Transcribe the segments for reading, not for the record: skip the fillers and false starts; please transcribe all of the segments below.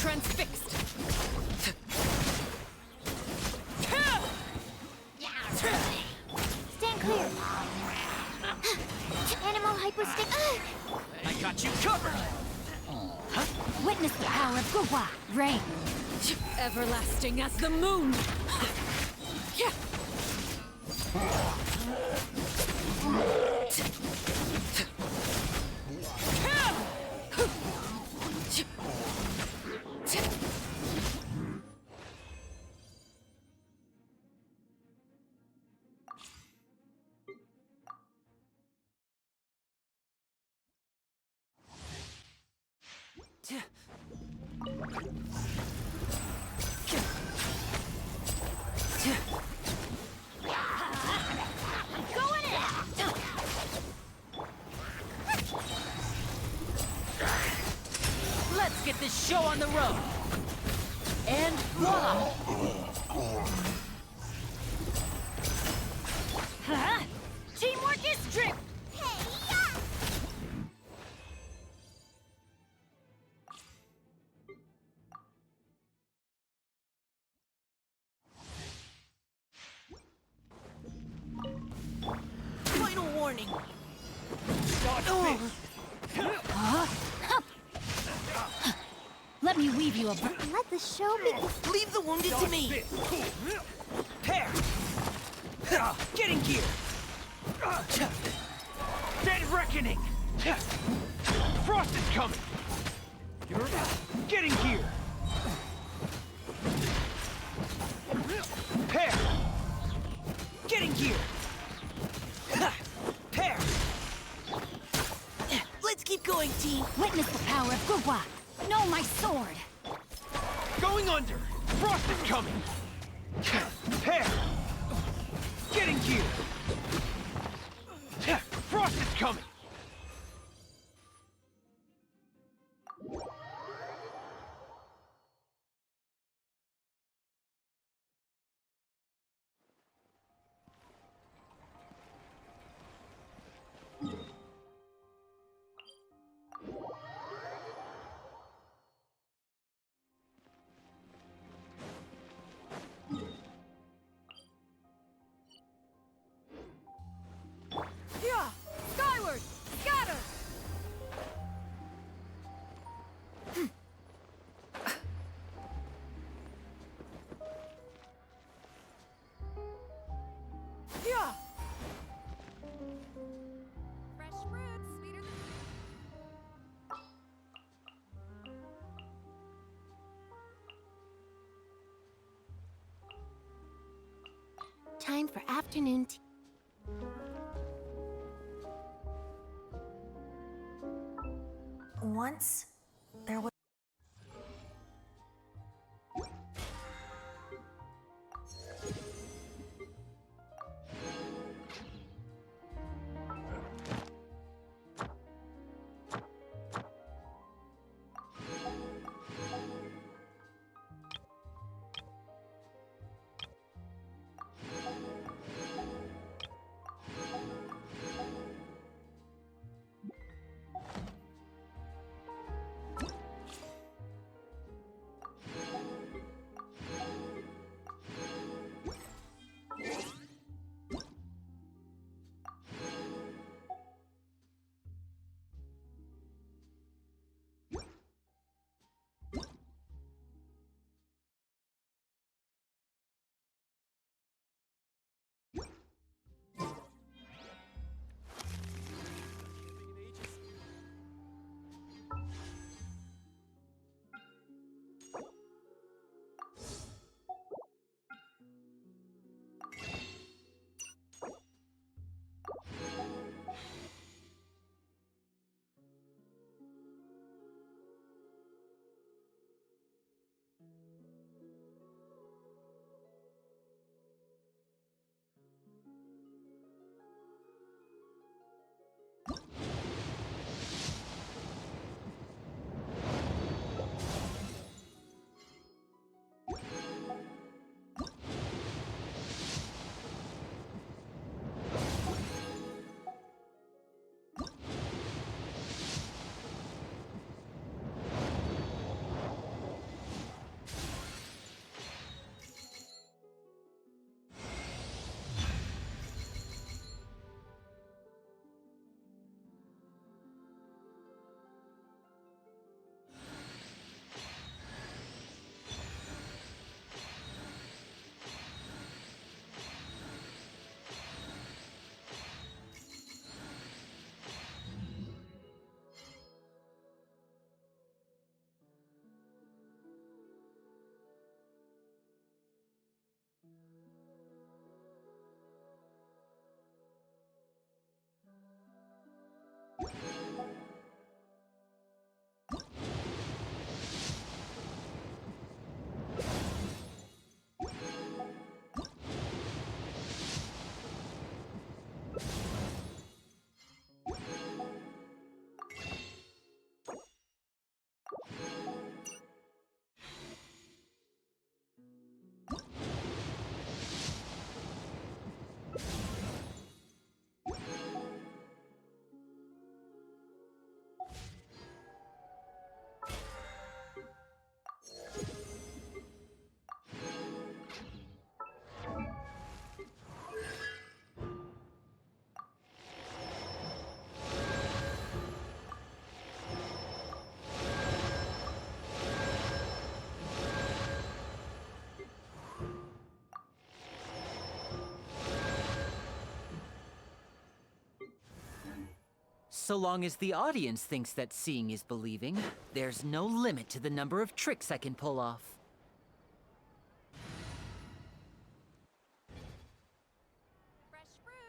Transfixed. Stand clear. Animal hyperstick. I got you covered. Witness the power of Gua. Rain. Everlasting as the moon. Let's get this show on the road. And voila! Huh? Teamwork is drip. Final warning. Let me weave you a Let the show begin. Leave the wounded to me. Pair. Getting gear. Dead reckoning. Frost is coming. You're getting gear. Pair. Getting gear. Pair. Let's keep going, team. Witness the power of Gua. Know my sword. Going under. Frost is coming. Pair. Getting gear. Frost is coming. Yeah! Skyward! Scatter! Yeah! Fresh fruits, sweeter than... Time for afternoon tea. Once, there was... So long as the audience thinks that seeing is believing, there's no limit to the number of tricks I can pull off. Fresh fruits.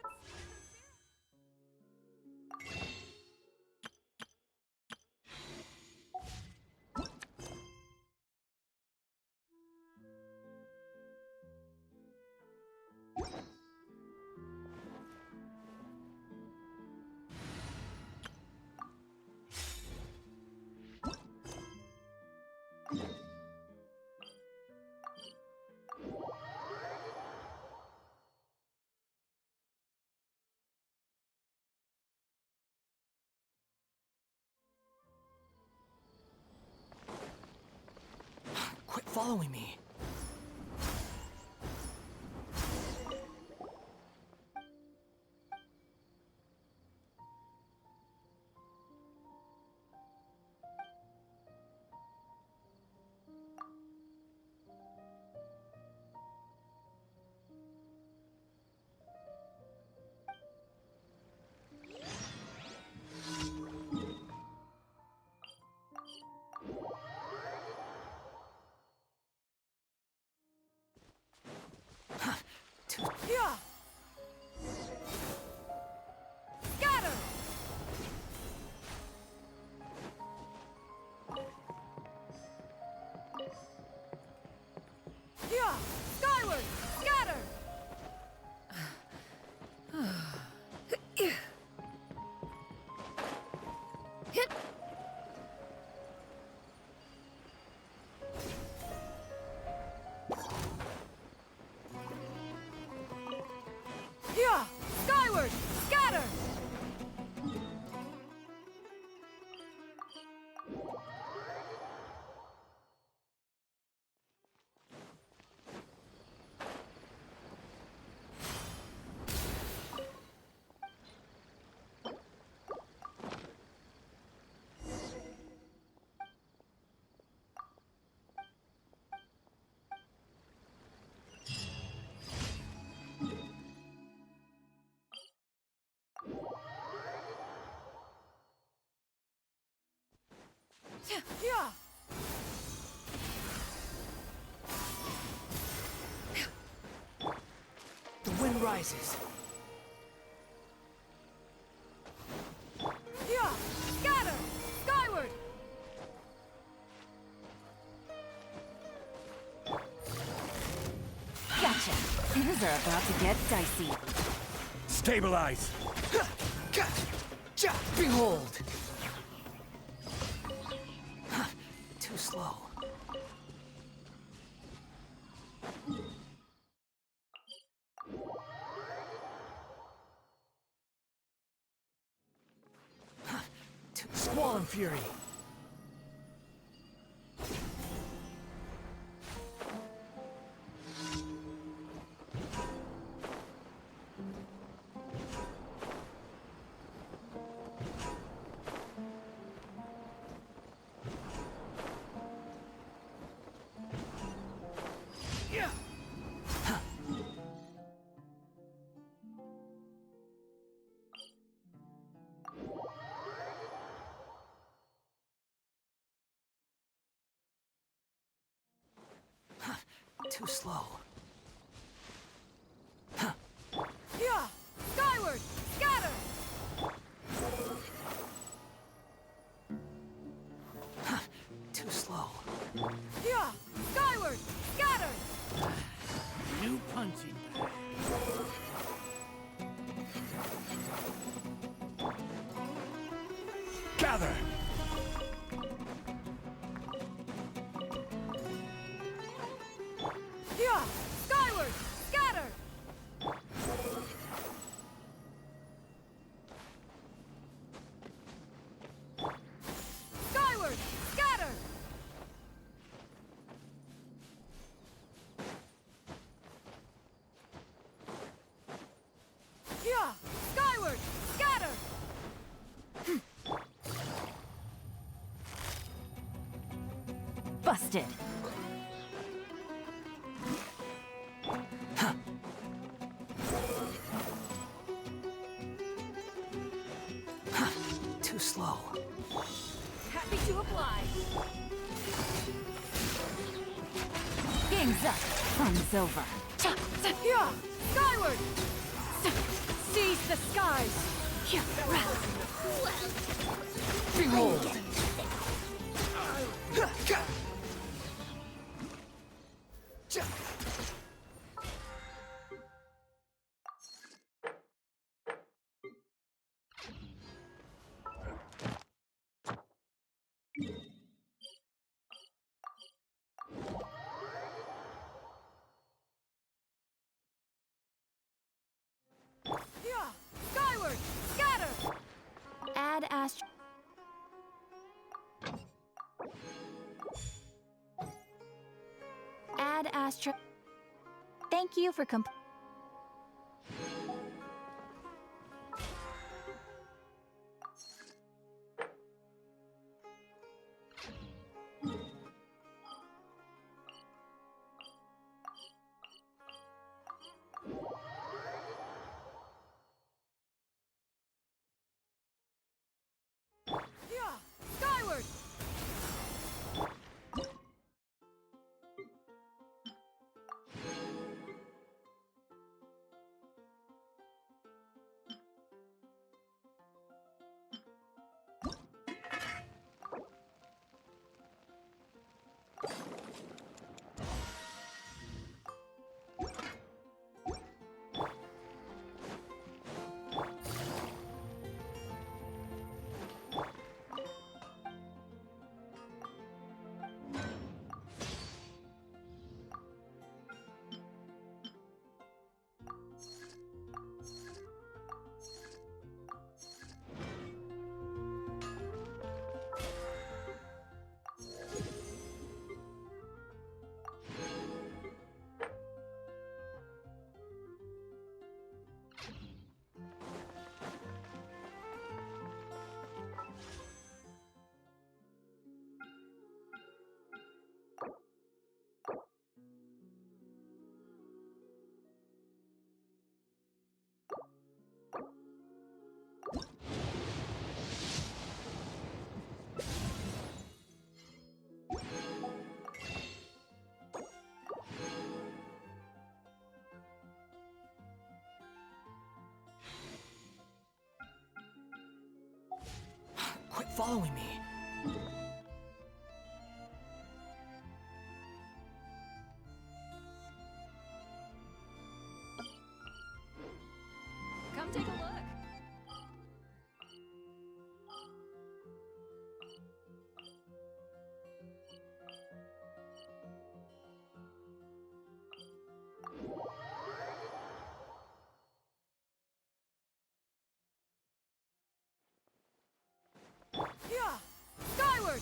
Quit following me. Yeah. Scatter! Yeah. Skyward! Scatter! Hit! Yeah. Skyward! Scatter! Yeah. The wind rises. Yeah! Scatter! Skyward! Gotcha! Things are about to get dicey. Stabilize! Behold! Too slow. Squall and fury. Yeah. Too slow. Yeah! Skyward! Scatter! Too slow. Yeah! Skyward! Scatter! New punching bag. Gather! Yeah! Skyward! Scatter! Skyward! Scatter! Yeah. Skyward! Scatter! Busted! too slow. Happy to oblige. Game's up. Fun's over. Yeah! Skyward! Seize the skies! Behold! Yeah! Skyward! Scatter! Add astro. Add astro. Thank you for Yeah! Skyward! Quit following me. Come take a look. Yeah! Skyward!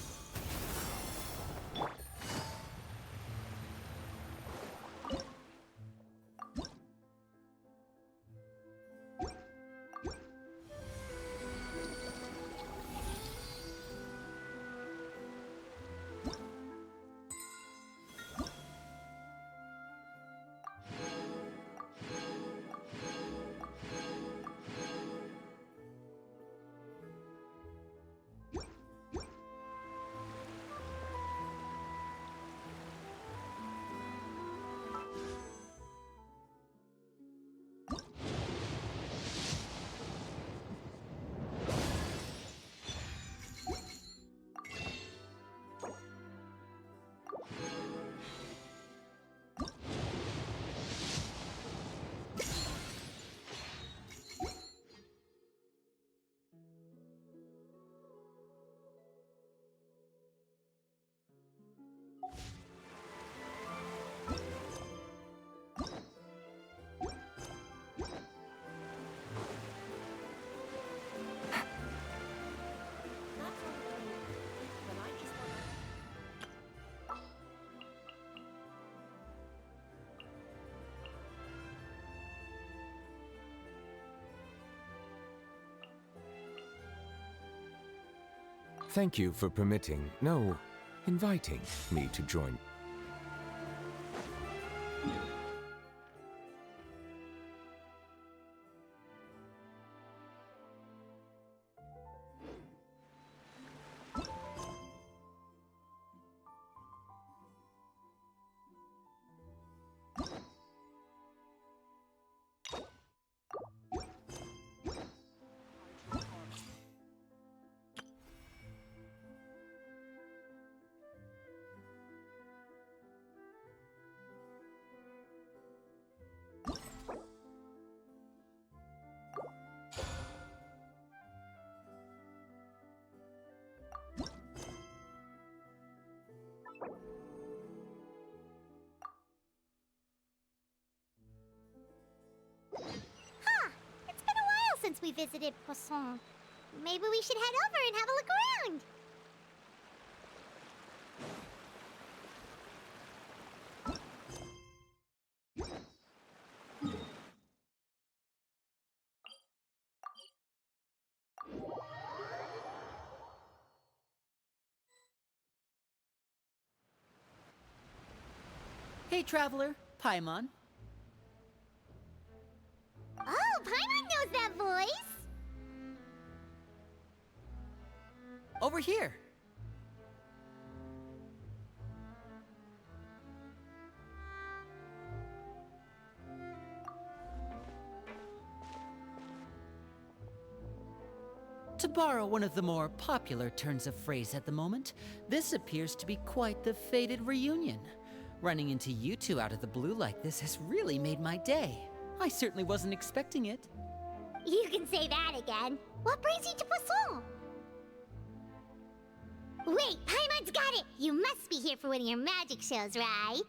Thank you for permitting, no, inviting me to join. visited Poisson. Maybe we should head over and have a look around. Hey, traveler. Paimon. Oh, Paimon knows that voice! Over here. To borrow one of the more popular turns of phrase at the moment, this appears to be quite the fated reunion. Running into you two out of the blue like this has really made my day. I certainly wasn't expecting it. You can say that again. What brings you to Poisson? Wait, Paimon's got it! You must be here for one of your magic shows, right?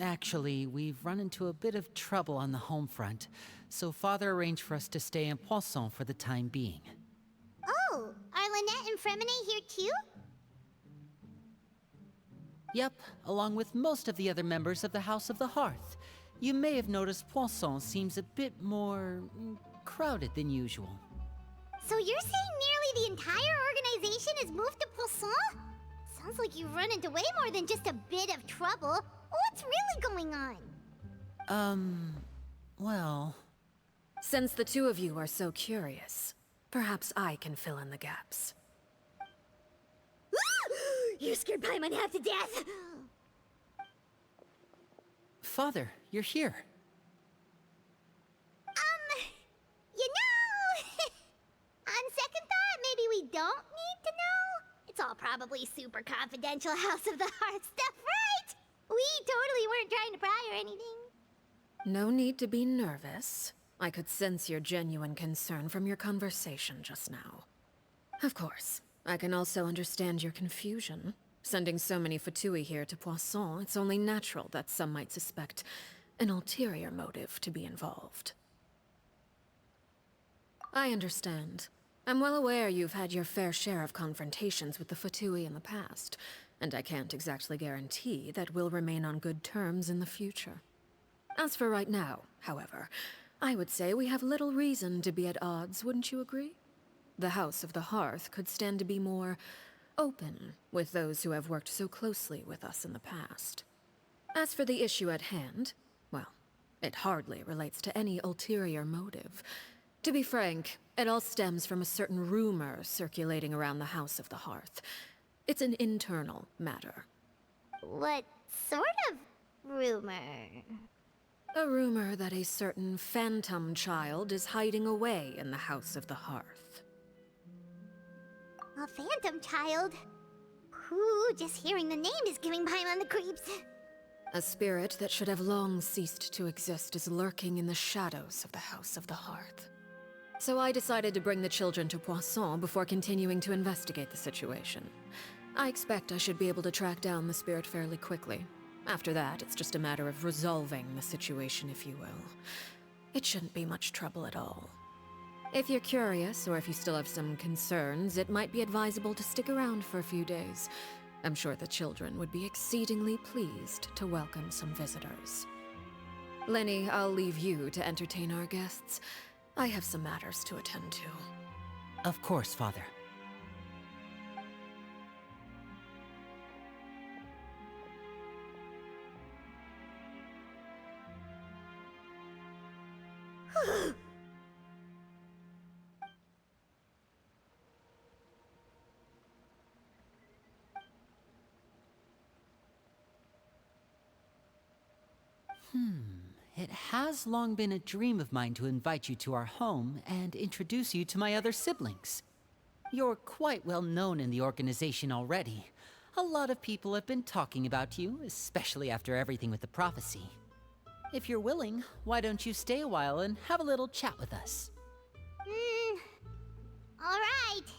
Actually, we've run into a bit of trouble on the home front, so Father arranged for us to stay in Poisson for the time being. Oh, are Lynette and Fremine here too? Yep, along with most of the other members of the House of the Hearth. You may have noticed Poisson seems a bit more crowded than usual. So you're saying nearly the entire organization has moved to Poisson? Sounds like you've run into way more than just a bit of trouble. What's really going on? Well... Since the two of you are so curious, perhaps I can fill in the gaps. You scared Paimon half to death! Father, you're here. You know... on second thought, maybe we don't need to know? It's all probably super confidential House of the Hearth stuff, right? We totally weren't trying to pry or anything. No need to be nervous. I could sense your genuine concern from your conversation just now. Of course, I can also understand your confusion. Sending so many Fatui here to Poisson, it's only natural that some might suspect an ulterior motive to be involved. I understand. I'm well aware you've had your fair share of confrontations with the Fatui in the past, and I can't exactly guarantee that we'll remain on good terms in the future. As for right now, however, I would say we have little reason to be at odds, wouldn't you agree? The House of the Hearth could stand to be more open with those who have worked so closely with us in the past. As for the issue at hand, well, it hardly relates to any ulterior motive. To be frank, it all stems from a certain rumor circulating around the House of the Hearth. It's an internal matter. What sort of rumor? A rumor that a certain phantom child is hiding away in the House of the Hearth. A phantom child? Ooh, just hearing the name is giving Paimon the creeps. A spirit that should have long ceased to exist is lurking in the shadows of the House of the Hearth. So I decided to bring the children to Poisson before continuing to investigate the situation. I expect I should be able to track down the spirit fairly quickly. After that, it's just a matter of resolving the situation, if you will. It shouldn't be much trouble at all. If you're curious, or if you still have some concerns, it might be advisable to stick around for a few days. I'm sure the children would be exceedingly pleased to welcome some visitors. Lenny, I'll leave you to entertain our guests. I have some matters to attend to. Of course, Father. It has long been a dream of mine to invite you to our home and introduce you to my other siblings. You're quite well known in the organization already. A lot of people have been talking about you, especially after everything with the prophecy. If you're willing, why don't you stay a while and have a little chat with us? Alright.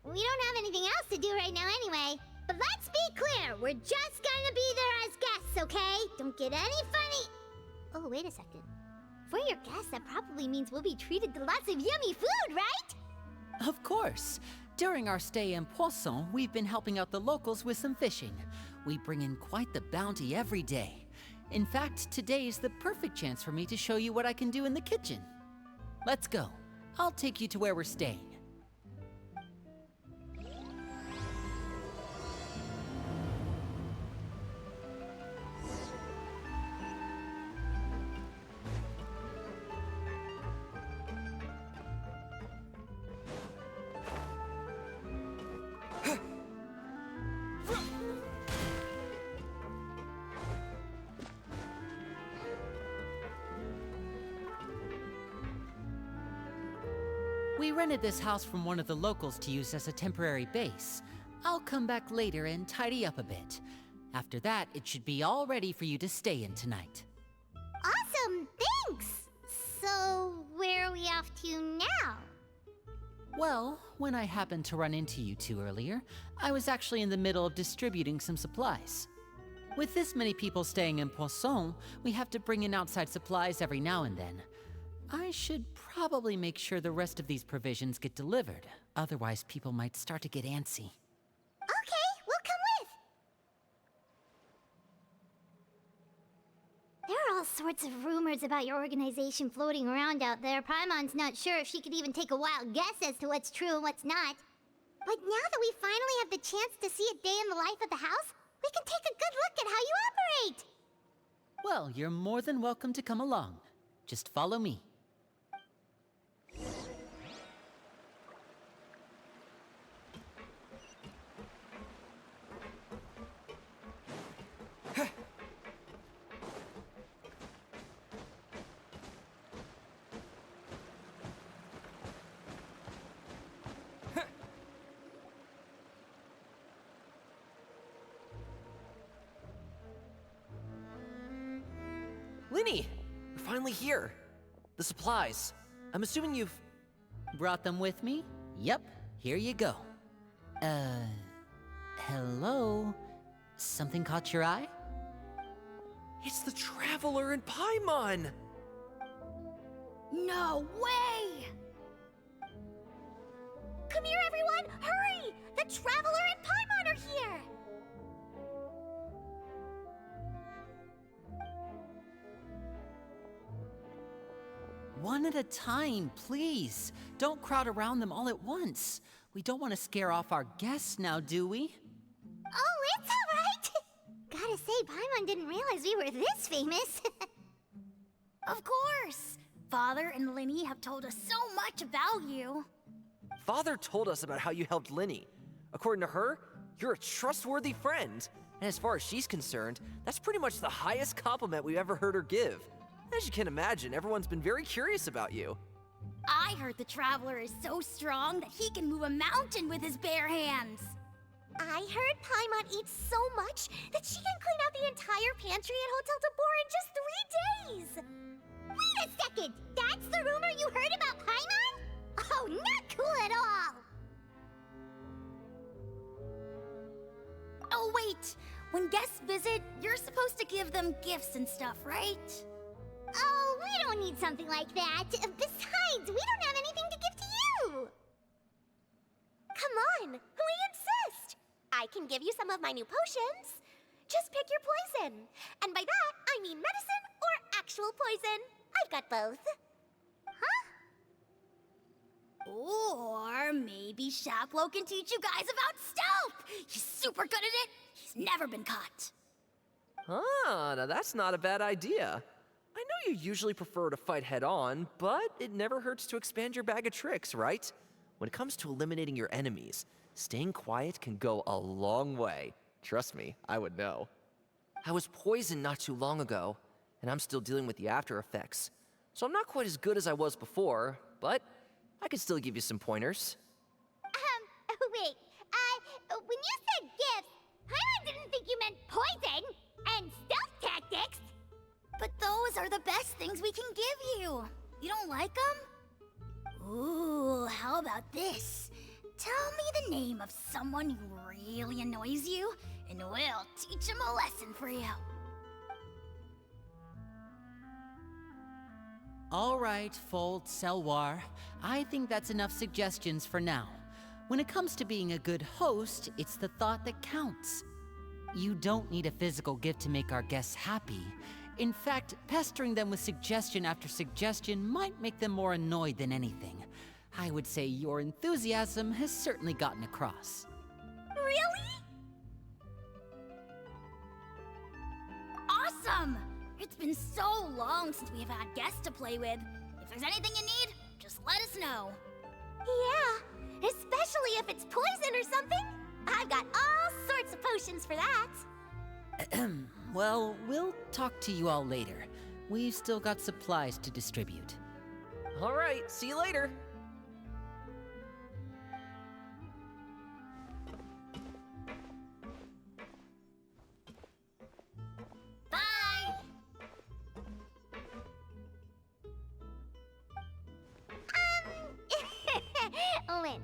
We don't have anything else to do right now anyway. But let's be clear, we're just gonna be there as guests, okay? Don't get any funny... Oh, wait a second. For your guests, that probably means we'll be treated to lots of yummy food, right? Of course. During our stay in Poisson, we've been helping out the locals with some fishing. We bring in quite the bounty every day. In fact, today is the perfect chance for me to show you what I can do in the kitchen. Let's go. I'll take you to where we're staying. We rented this house from one of the locals to use as a temporary base. I'll come back later and tidy up a bit. After that, it should be all ready for you to stay in tonight. Awesome, thanks! So, where are we off to now? Well, when I happened to run into you two earlier, I was actually in the middle of distributing some supplies. With this many people staying in Poisson, we have to bring in outside supplies every now and then. I should probably make sure the rest of these provisions get delivered. Otherwise, people might start to get antsy. Okay, we'll come with! There are all sorts of rumors about your organization floating around out there. Paimon's not sure if she could even take a wild guess as to what's true and what's not. But now that we finally have the chance to see a day in the life of the house, we can take a good look at how you operate! Well, you're more than welcome to come along. Just follow me. Linny! You're finally here. The supplies. I'm assuming you've... Brought them with me? Yep, here you go. Hello? Something caught your eye? It's the Traveler in Paimon! No way! Come here, everyone! Hurry! The Traveler and Paimon are here! One at a time, please. Don't crowd around them all at once. We don't want to scare off our guests now, do we? Oh, it's all right! Gotta say, Paimon didn't realize we were this famous. Of course! Father and Linny have told us so much about you. Father told us about how you helped Linny. According to her, you're a trustworthy friend. And as far as she's concerned, that's pretty much the highest compliment we've ever heard her give. As you can imagine, everyone's been very curious about you. I heard the Traveler is so strong that he can move a mountain with his bare hands. I heard Paimon eats so much that she can clean out the entire pantry at Hotel de Boer in just 3 days! Wait a second! That's the rumor you heard about Paimon? Oh, not cool at all! Oh wait, when guests visit, you're supposed to give them gifts and stuff, right? Oh, we don't need something like that. Besides, we don't have anything to give to you! Come on, we insist! I can give you some of my new potions. Just pick your poison. And by that, I mean medicine or actual poison. I've got both. Huh? Or maybe Shaplo can teach you guys about stealth! He's super good at it! He's never been caught. Ah, now that's not a bad idea. I know you usually prefer to fight head-on, but it never hurts to expand your bag of tricks, right? When it comes to eliminating your enemies, staying quiet can go a long way. Trust me, I would know. I was poisoned not too long ago, and I'm still dealing with the after effects. So I'm not quite as good as I was before, but I can still give you some pointers. Wait, when you said gifts, Paimon didn't think you meant poison and stealth tactics. But those are the best things we can give you. You don't like them? Ooh, how about this? Tell me the name of someone who really annoys you, and we'll teach him a lesson for you. All right, Fold, Selwar. I think that's enough suggestions for now. When it comes to being a good host, it's the thought that counts. You don't need a physical gift to make our guests happy. In fact, pestering them with suggestion after suggestion might make them more annoyed than anything. I would say your enthusiasm has certainly gotten across. Really? Awesome! It's been so long since we've had guests to play with. If there's anything you need, just let us know. Yeah, especially if it's poison or something. I've got all sorts of potions for that. Well, we'll talk to you all later. We've still got supplies to distribute. All right, see you later. Bye! Lenny,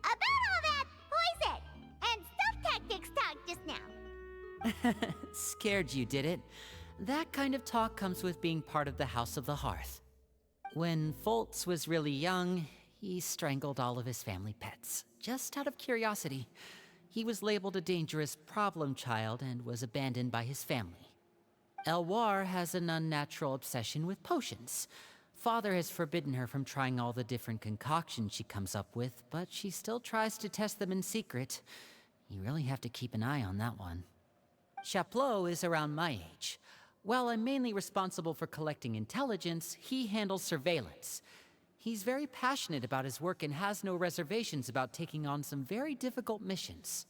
about all that poison and stealth tactics talk just now. Scared you, did it? That kind of talk comes with being part of the House of the Hearth. When Foltz was really young, he strangled all of his family pets, just out of curiosity. He was labeled a dangerous problem child and was abandoned by his family. Elwar has an unnatural obsession with potions. Father has forbidden her from trying all the different concoctions she comes up with, but she still tries to test them in secret. You really have to keep an eye on that one. Chaplot is around my age. While I'm mainly responsible for collecting intelligence, he handles surveillance. He's very passionate about his work and has no reservations about taking on some very difficult missions.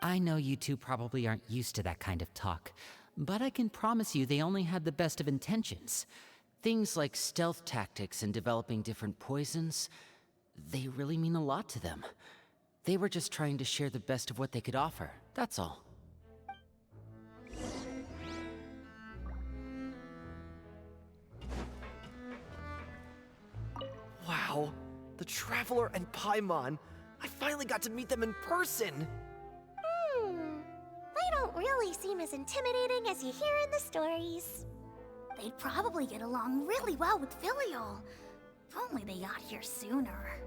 I know you two probably aren't used to that kind of talk, but I can promise you they only had the best of intentions. Things like stealth tactics and developing different poisons, they really mean a lot to them. They were just trying to share the best of what they could offer, that's all. Wow, the Traveler and Paimon. I finally got to meet them in person. They don't really seem as intimidating as you hear in the stories. They'd probably get along really well with Filial. If only they got here sooner.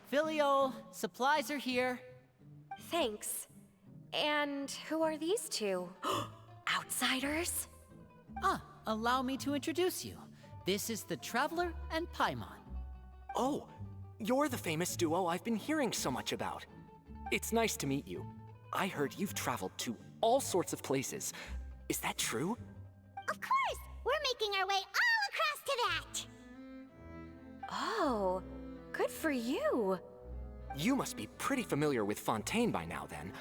Filial, supplies are here. Thanks. And who are these two? Outsiders? Allow me to introduce you. This is the Traveler and Paimon. Oh, you're the famous duo I've been hearing so much about. It's nice to meet you. I heard you've traveled to all sorts of places. Is that true? Of course! We're making our way all across to that! Oh, good for you. You must be pretty familiar with Fontaine by now, then.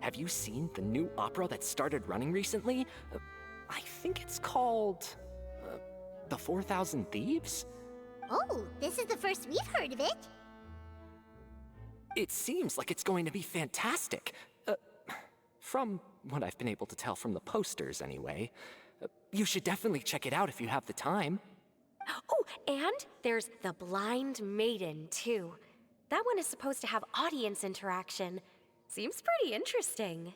Have you seen the new opera that started running recently? I think it's called... The 4,000 Thieves? Oh, this is the first we've heard of it. It seems like it's going to be fantastic. From what I've been able to tell from the posters, anyway. You should definitely check it out if you have the time. Oh, and there's The Blind Maiden, too. That one is supposed to have audience interaction. Seems pretty interesting.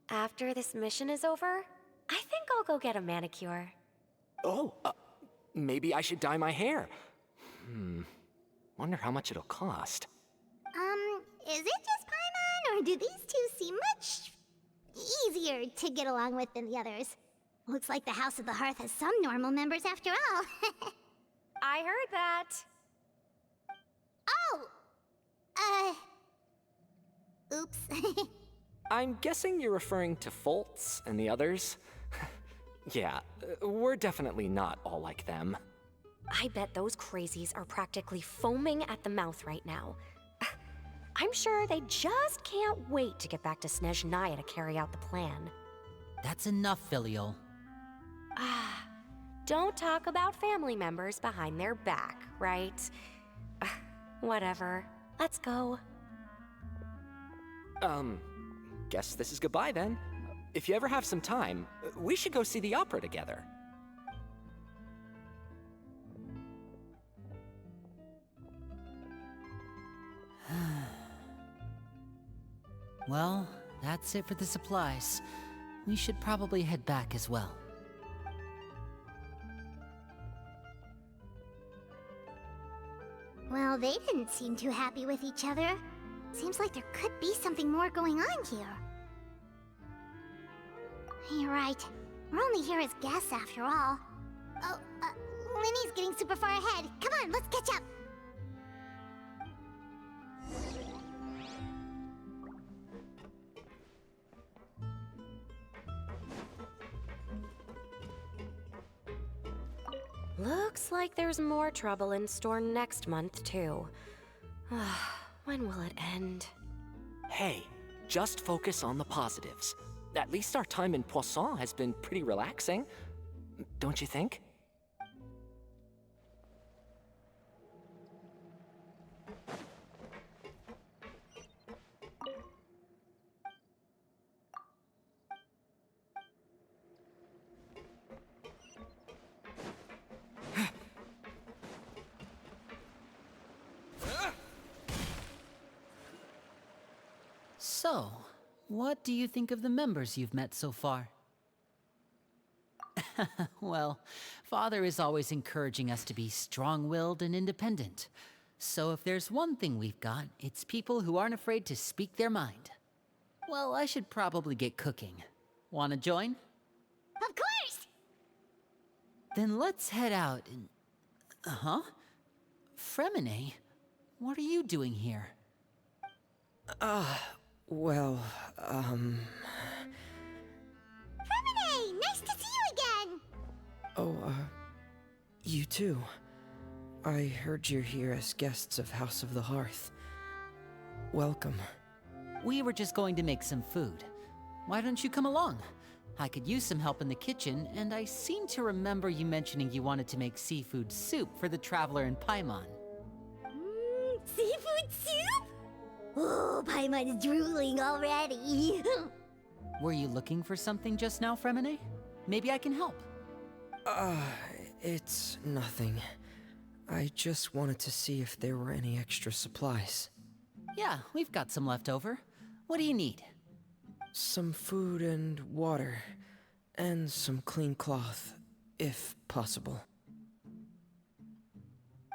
After this mission is over, I think I'll go get a manicure. Oh, maybe I should dye my hair. Wonder how much it'll cost. Is it just Paimon, or do these two seem much easier to get along with than the others? Looks like the House of the Hearth has some normal members after all. I heard that. Oops. I'm guessing you're referring to Foltz and the others? Yeah, we're definitely not all like them. I bet those crazies are practically foaming at the mouth right now. I'm sure they just can't wait to get back to Snezhnaya to carry out the plan. That's enough, Filial. don't talk about family members behind their back, right? Whatever. Let's go. Guess this is goodbye then. If you ever have some time, we should go see the opera together. Well, that's it for the supplies. We should probably head back as well. Well, they didn't seem too happy with each other. Seems like there could be something more going on here. You're right. We're only here as guests after all. Oh, Linny's getting super far ahead. Come on, let's catch up. Looks like there's more trouble in store next month, too. When will it end? Hey, just focus on the positives. At least our time in Poisson has been pretty relaxing. Don't you think? So, what do you think of the members you've met so far? Well, Father is always encouraging us to be strong-willed and independent. So if there's one thing we've got, it's people who aren't afraid to speak their mind. Well, I should probably get cooking. Wanna join? Of course! Then let's head out and... Fremine, what are you doing here? Well, Fremine! Nice to see you again! Oh, you too. I heard you're here as guests of House of the Hearth. Welcome. We were just going to make some food. Why don't you come along? I could use some help in the kitchen, and I seem to remember you mentioning you wanted to make seafood soup for the traveler in Paimon. Seafood soup? Oh, Paimon's drooling already. Were you looking for something just now, Fremine? Maybe I can help. It's nothing. I just wanted to see if there were any extra supplies. Yeah, we've got some left over. What do you need? Some food and water, and some clean cloth, if possible.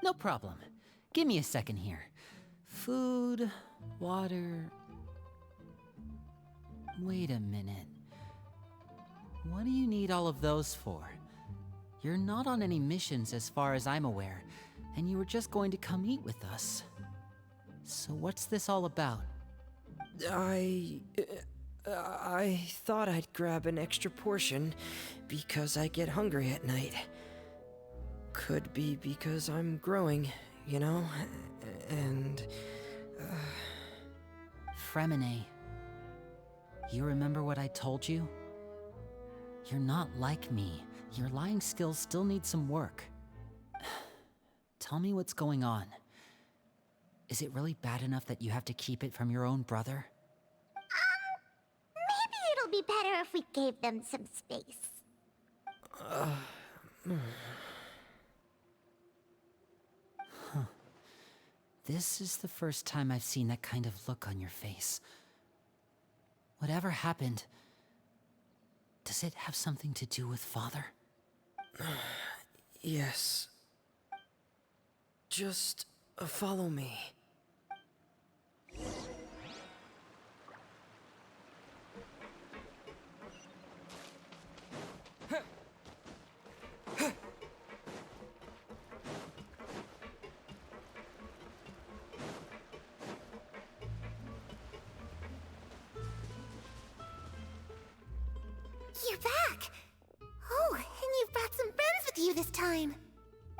No problem. Give me a second here. Food, water... Wait a minute. What do you need all of those for? You're not on any missions as far as I'm aware, and you were just going to come eat with us. So what's this all about? I thought I'd grab an extra portion because I get hungry at night. Could be because I'm growing, you know, and... Fremine, you remember what I told you? You're not like me. Your lying skills still need some work. Tell me what's going on. Is it really bad enough that you have to keep it from your own brother? Maybe it'll be better if we gave them some space. This is the first time I've seen that kind of look on your face. Whatever happened, does it have something to do with Father? Yes. Just follow me. You're back! Oh, and you've brought some friends with you this time.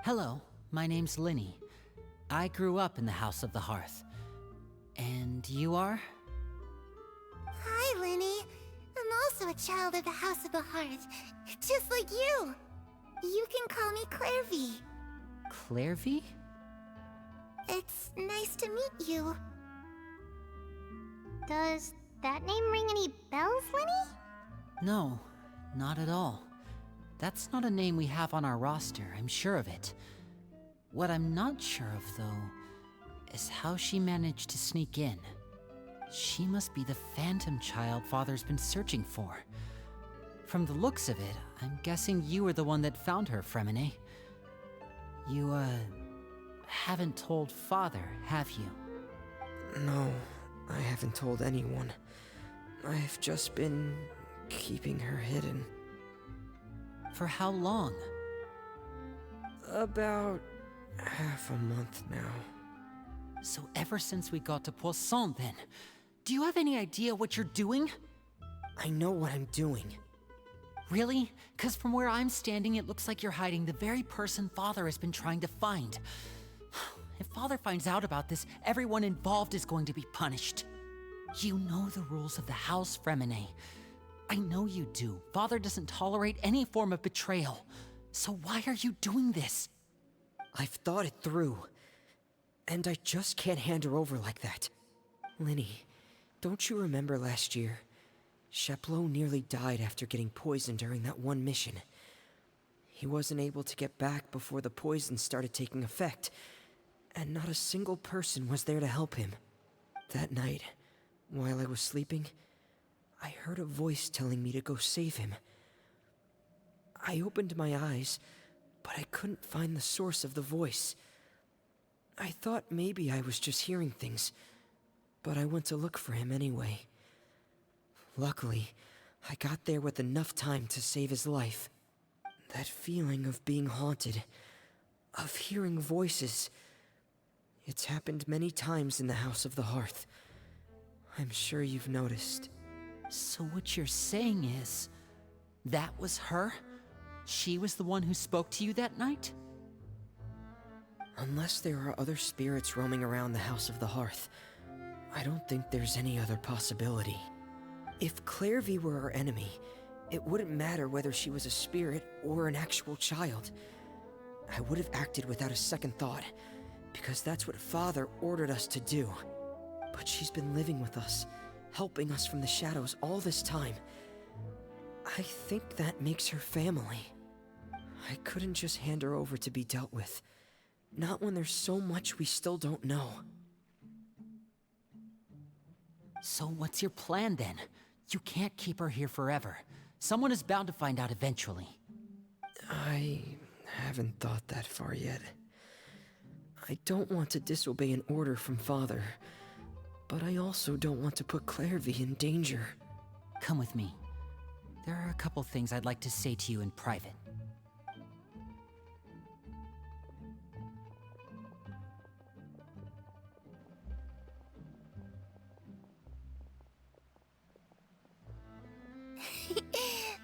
Hello, my name's Linny. I grew up in the House of the Hearth. And you are? Hi, Linny. I'm also a child of the House of the Hearth, just like you. You can call me Clairvy. Clairvy? It's nice to meet you. Does that name ring any bells, Lenny? No, not at all. That's not a name we have on our roster, I'm sure of it. What I'm not sure of, though, is how she managed to sneak in. She must be the phantom child Father's been searching for. From the looks of it, I'm guessing you were the one that found her, Fremine. You, haven't told Father, have you? No, I haven't told anyone. I've just been keeping her hidden. For how long? About half a month now. So ever since we got to Poisson, then? Do you have any idea what you're doing? I know what I'm doing. Really? 'Cause from where I'm standing, it looks like you're hiding the very person Father has been trying to find. If Father finds out about this, everyone involved is going to be punished. You know the rules of the house, Fremine. I know you do. Father doesn't tolerate any form of betrayal. So why are you doing this? I've thought it through. And I just can't hand her over like that. Linny, don't you remember last year? Chaplot nearly died after getting poisoned during that one mission. He wasn't able to get back before the poison started taking effect, and not a single person was there to help him. That night, while I was sleeping, I heard a voice telling me to go save him. I opened my eyes, but I couldn't find the source of the voice. I thought maybe I was just hearing things, but I went to look for him anyway. Luckily, I got there with enough time to save his life. That feeling of being haunted, of hearing voices, it's happened many times in the House of the Hearth. I'm sure you've noticed. So what you're saying is, that was her? She was the one who spoke to you that night? Unless there are other spirits roaming around the House of the Hearth, I don't think there's any other possibility. If Clairvy were our enemy, it wouldn't matter whether she was a spirit or an actual child. I would have acted without a second thought, because that's what Father ordered us to do. But she's been living with us, helping us from the shadows all this time. I think that makes her family. I couldn't just hand her over to be dealt with. Not when there's so much we still don't know. So what's your plan then? You can't keep her here forever. Someone is bound to find out eventually. I haven't thought that far yet. I don't want to disobey an order from Father, but I also don't want to put Clairvy in danger. Come with me. There are a couple things I'd like to say to you in private.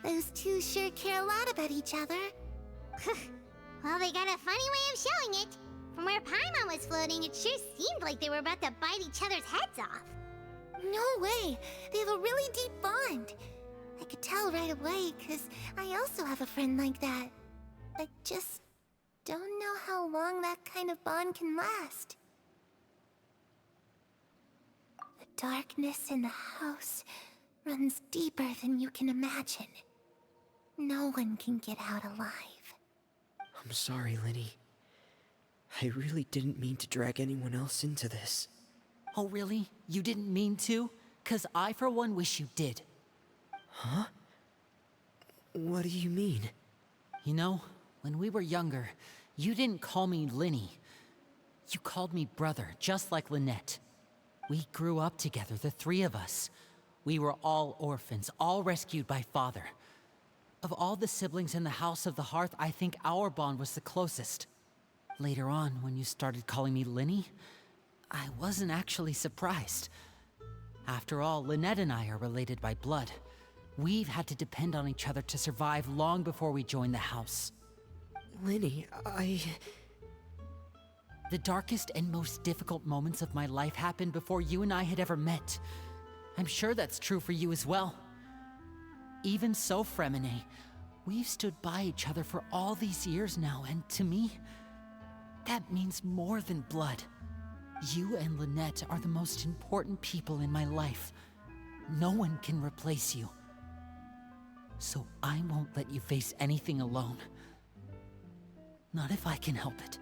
Those two sure care a lot about each other. Well, they got a funny way of showing it. From where Paimon was floating, it sure seemed like they were about to bite each other's heads off. No way! They have a really deep bond. I could tell right away, because I also have a friend like that. I just don't know how long that kind of bond can last. The darkness in the house runs deeper than you can imagine. No one can get out alive. I'm sorry, Linny. I really didn't mean to drag anyone else into this. Oh really? You didn't mean to? 'Cause I for one wish you did. Huh? What do you mean? You know, when we were younger, you didn't call me Linny. You called me brother, just like Lynette. We grew up together, the three of us. We were all orphans, all rescued by Father. Of all the siblings in the House of the Hearth, I think our bond was the closest. Later on, when you started calling me Linny, I wasn't actually surprised. After all, Lynette and I are related by blood. We've had to depend on each other to survive long before we joined the house. Linny, The darkest and most difficult moments of my life happened before you and I had ever met. I'm sure that's true for you as well. Even so, Fremine, We've stood by each other for all these years now, and to me, that means more than blood. You and Lynette are the most important people in my life. No one can replace you. So I won't let you face anything alone. Not if I can help it.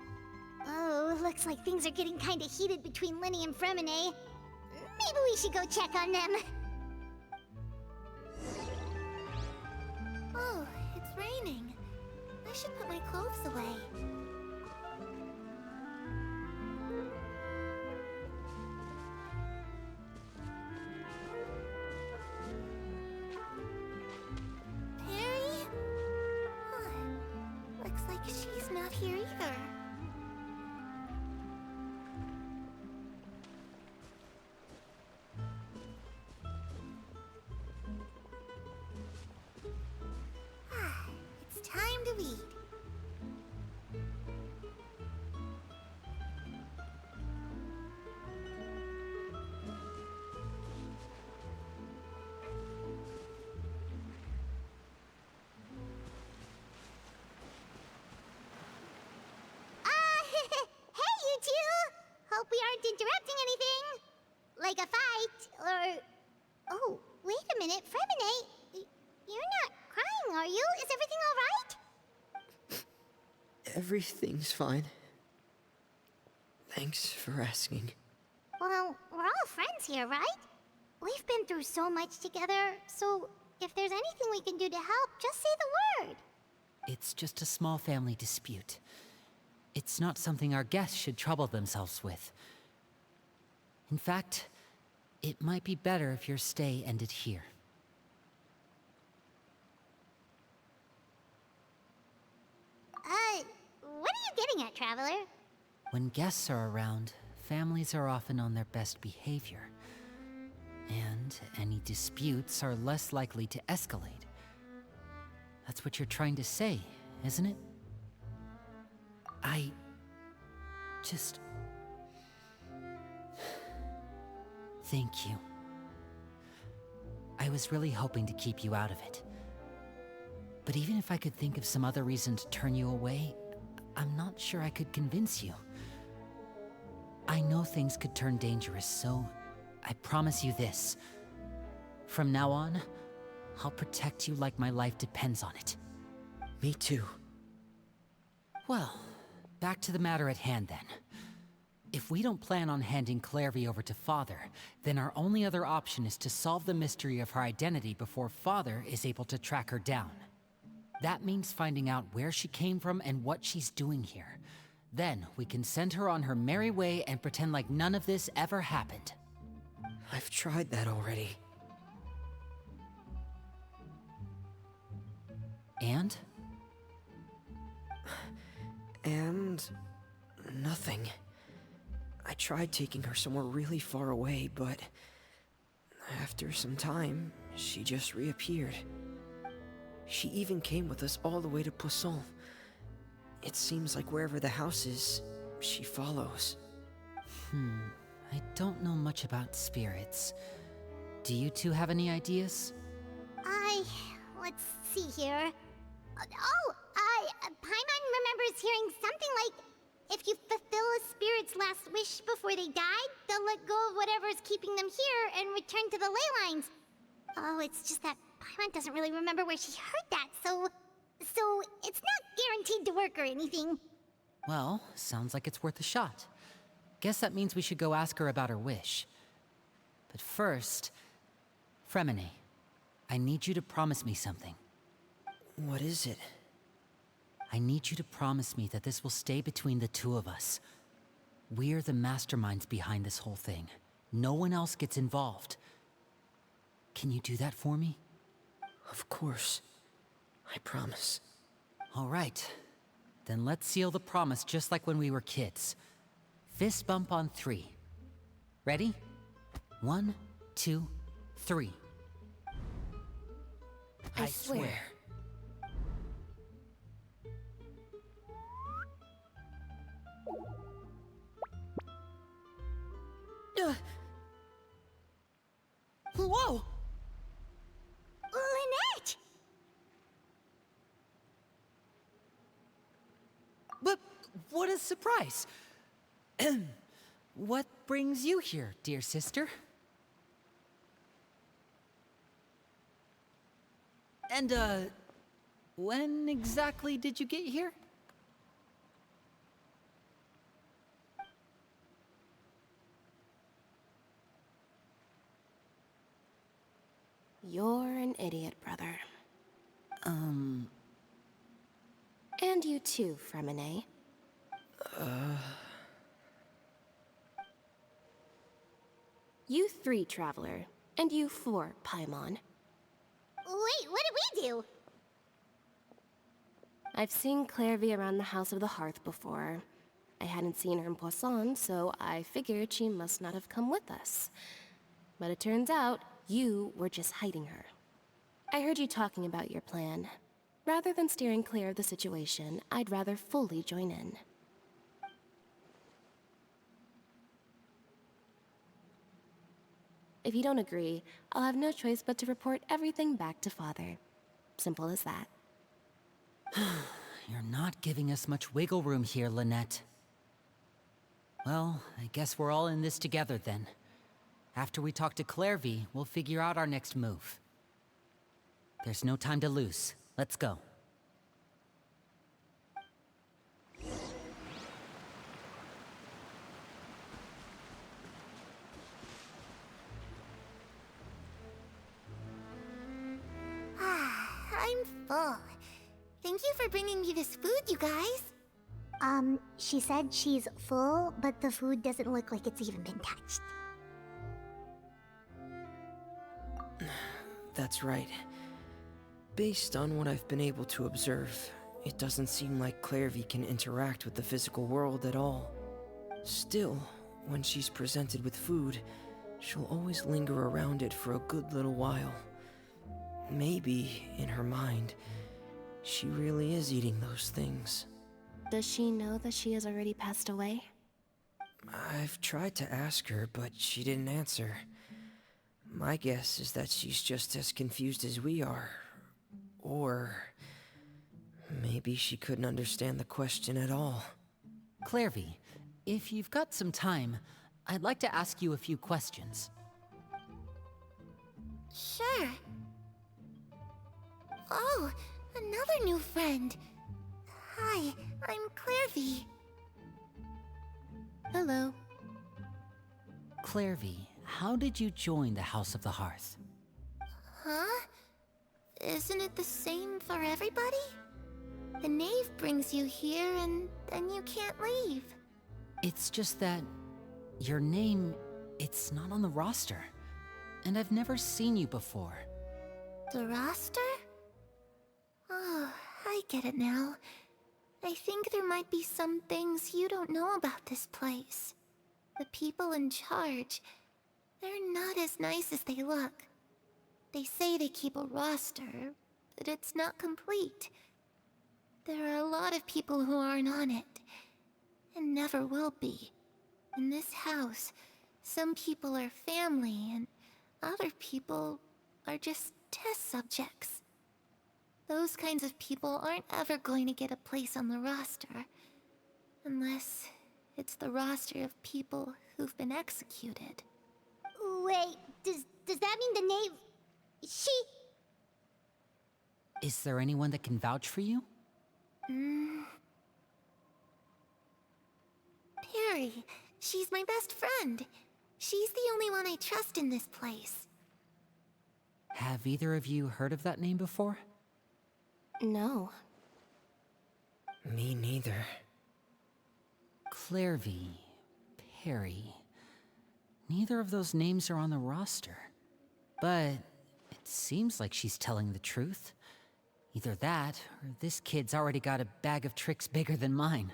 Oh, looks like things are getting kinda heated between Linny and Fremine. Maybe we should go check on them. Oh, it's raining. I should put my clothes away. Perry? Huh. Looks like she's not here either. It's time to read. Hey, you two! Hope we aren't interrupting anything. Like a fight, or... Oh, wait a minute, Fremine. You're not crying, are you? Is everything all right? Everything's fine. Thanks for asking. Well, we're all friends here, right? We've been through so much together, so if there's anything we can do to help, just say the word. It's just a small family dispute. It's not something our guests should trouble themselves with. In fact, it might be better if your stay ended here. What are you getting at, Traveler? When guests are around, families are often on their best behavior. And any disputes are less likely to escalate. That's what you're trying to say, isn't it? I just... Thank you. I was really hoping to keep you out of it. But even if I could think of some other reason to turn you away, I'm not sure I could convince you. I know things could turn dangerous, so I promise you this. From now on, I'll protect you like my life depends on it. Me too. Well, back to the matter at hand then. If we don't plan on handing Clairvy over to Father, then our only other option is to solve the mystery of her identity before Father is able to track her down. That means finding out where she came from and what she's doing here. Then we can send her on her merry way and pretend like none of this ever happened. I've tried that already. And? And... nothing. I tried taking her somewhere really far away, but... after some time, she just reappeared. She even came with us all the way to Poisson. It seems like wherever the house is, she follows. I don't know much about spirits. Do you two have any ideas? Let's see here. Paimon remembers hearing something like, if you fulfill a spirit's last wish before they died, they'll let go of whatever's keeping them here and return to the ley lines. Oh, it's just that Paimon doesn't really remember where she heard that, so it's not guaranteed to work or anything. Well, sounds like it's worth a shot. Guess that means we should go ask her about her wish. But first, Fremine, I need you to promise me something. What is it? I need you to promise me that this will stay between the two of us. We're the masterminds behind this whole thing. No one else gets involved. Can you do that for me? Of course. I promise. All right. Then let's seal the promise just like when we were kids. Fist bump on 3. Ready? 1, 2, 3. I swear. Whoa! Lynette! a surprise! What brings you here, dear sister? And, when exactly did you get here? You're an idiot, brother. And you too, Fremine. You 3, Traveler. And you 4, Paimon. Wait, what did we do? I've seen Clairvy around the House of the Hearth before. I hadn't seen her in Poisson, so I figured she must not have come with us. But it turns out, you were just hiding her. I heard you talking about your plan. Rather than steering clear of the situation, I'd rather fully join in. If you don't agree, I'll have no choice but to report everything back to Father. Simple as that. You're not giving us much wiggle room here, Lynette. Well, I guess we're all in this together then. After we talk to Clairvy, we'll figure out our next move. There's no time to lose. Let's go. I'm full. Thank you for bringing me this food, you guys. She said she's full, but the food doesn't look like it's even been touched. That's right. Based on what I've been able to observe, it doesn't seem like Clairvy can interact with the physical world at all. Still, when she's presented with food, she'll always linger around it for a good little while. Maybe, in her mind, she really is eating those things. Does she know that she has already passed away? I've tried to ask her, but she didn't answer. My guess is that she's just as confused as we are. Or maybe she couldn't understand the question at all. Clairvy, if you've got some time, I'd like to ask you a few questions. Sure. Oh, another new friend. Hi, I'm Clairvy. Hello. Clairvy, how did you join the House of the Hearth? Huh? Isn't it the same for everybody? The knave brings you here and then you can't leave. It's just that your name, it's not on the roster. And I've never seen you before. The roster? Oh, I get it now. I think there might be some things you don't know about this place. The people in charge, they're not as nice as they look. They say they keep a roster, but it's not complete. There are a lot of people who aren't on it, and never will be. In this house, some people are family, and other people are just test subjects. Those kinds of people aren't ever going to get a place on the roster, unless it's the roster of people who've been executed. Wait, does that mean the knave... She... Is there anyone that can vouch for you? Perry. She's my best friend. She's the only one I trust in this place. Have either of you heard of that name before? No. Me neither. Clairvy, Perry. Neither of those names are on the roster. But it seems like she's telling the truth. Either that, or this kid's already got a bag of tricks bigger than mine.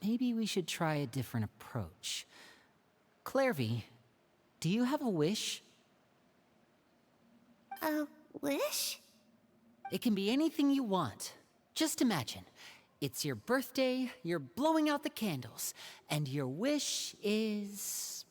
Maybe we should try a different approach. Clairvy, do you have a wish? A wish? It can be anything you want. Just imagine. It's your birthday, you're blowing out the candles, and your wish is...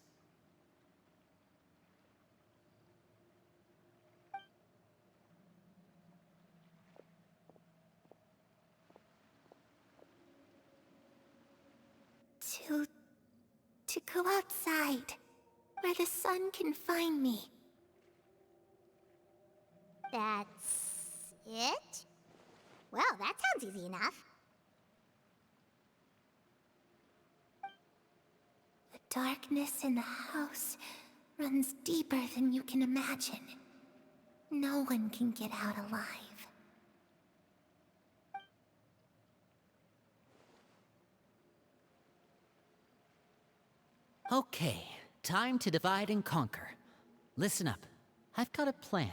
go outside, where the sun can find me. That's it? Well, that sounds easy enough. The darkness in the house runs deeper than you can imagine. No one can get out alive. Okay, time to divide and conquer. Listen up, I've got a plan.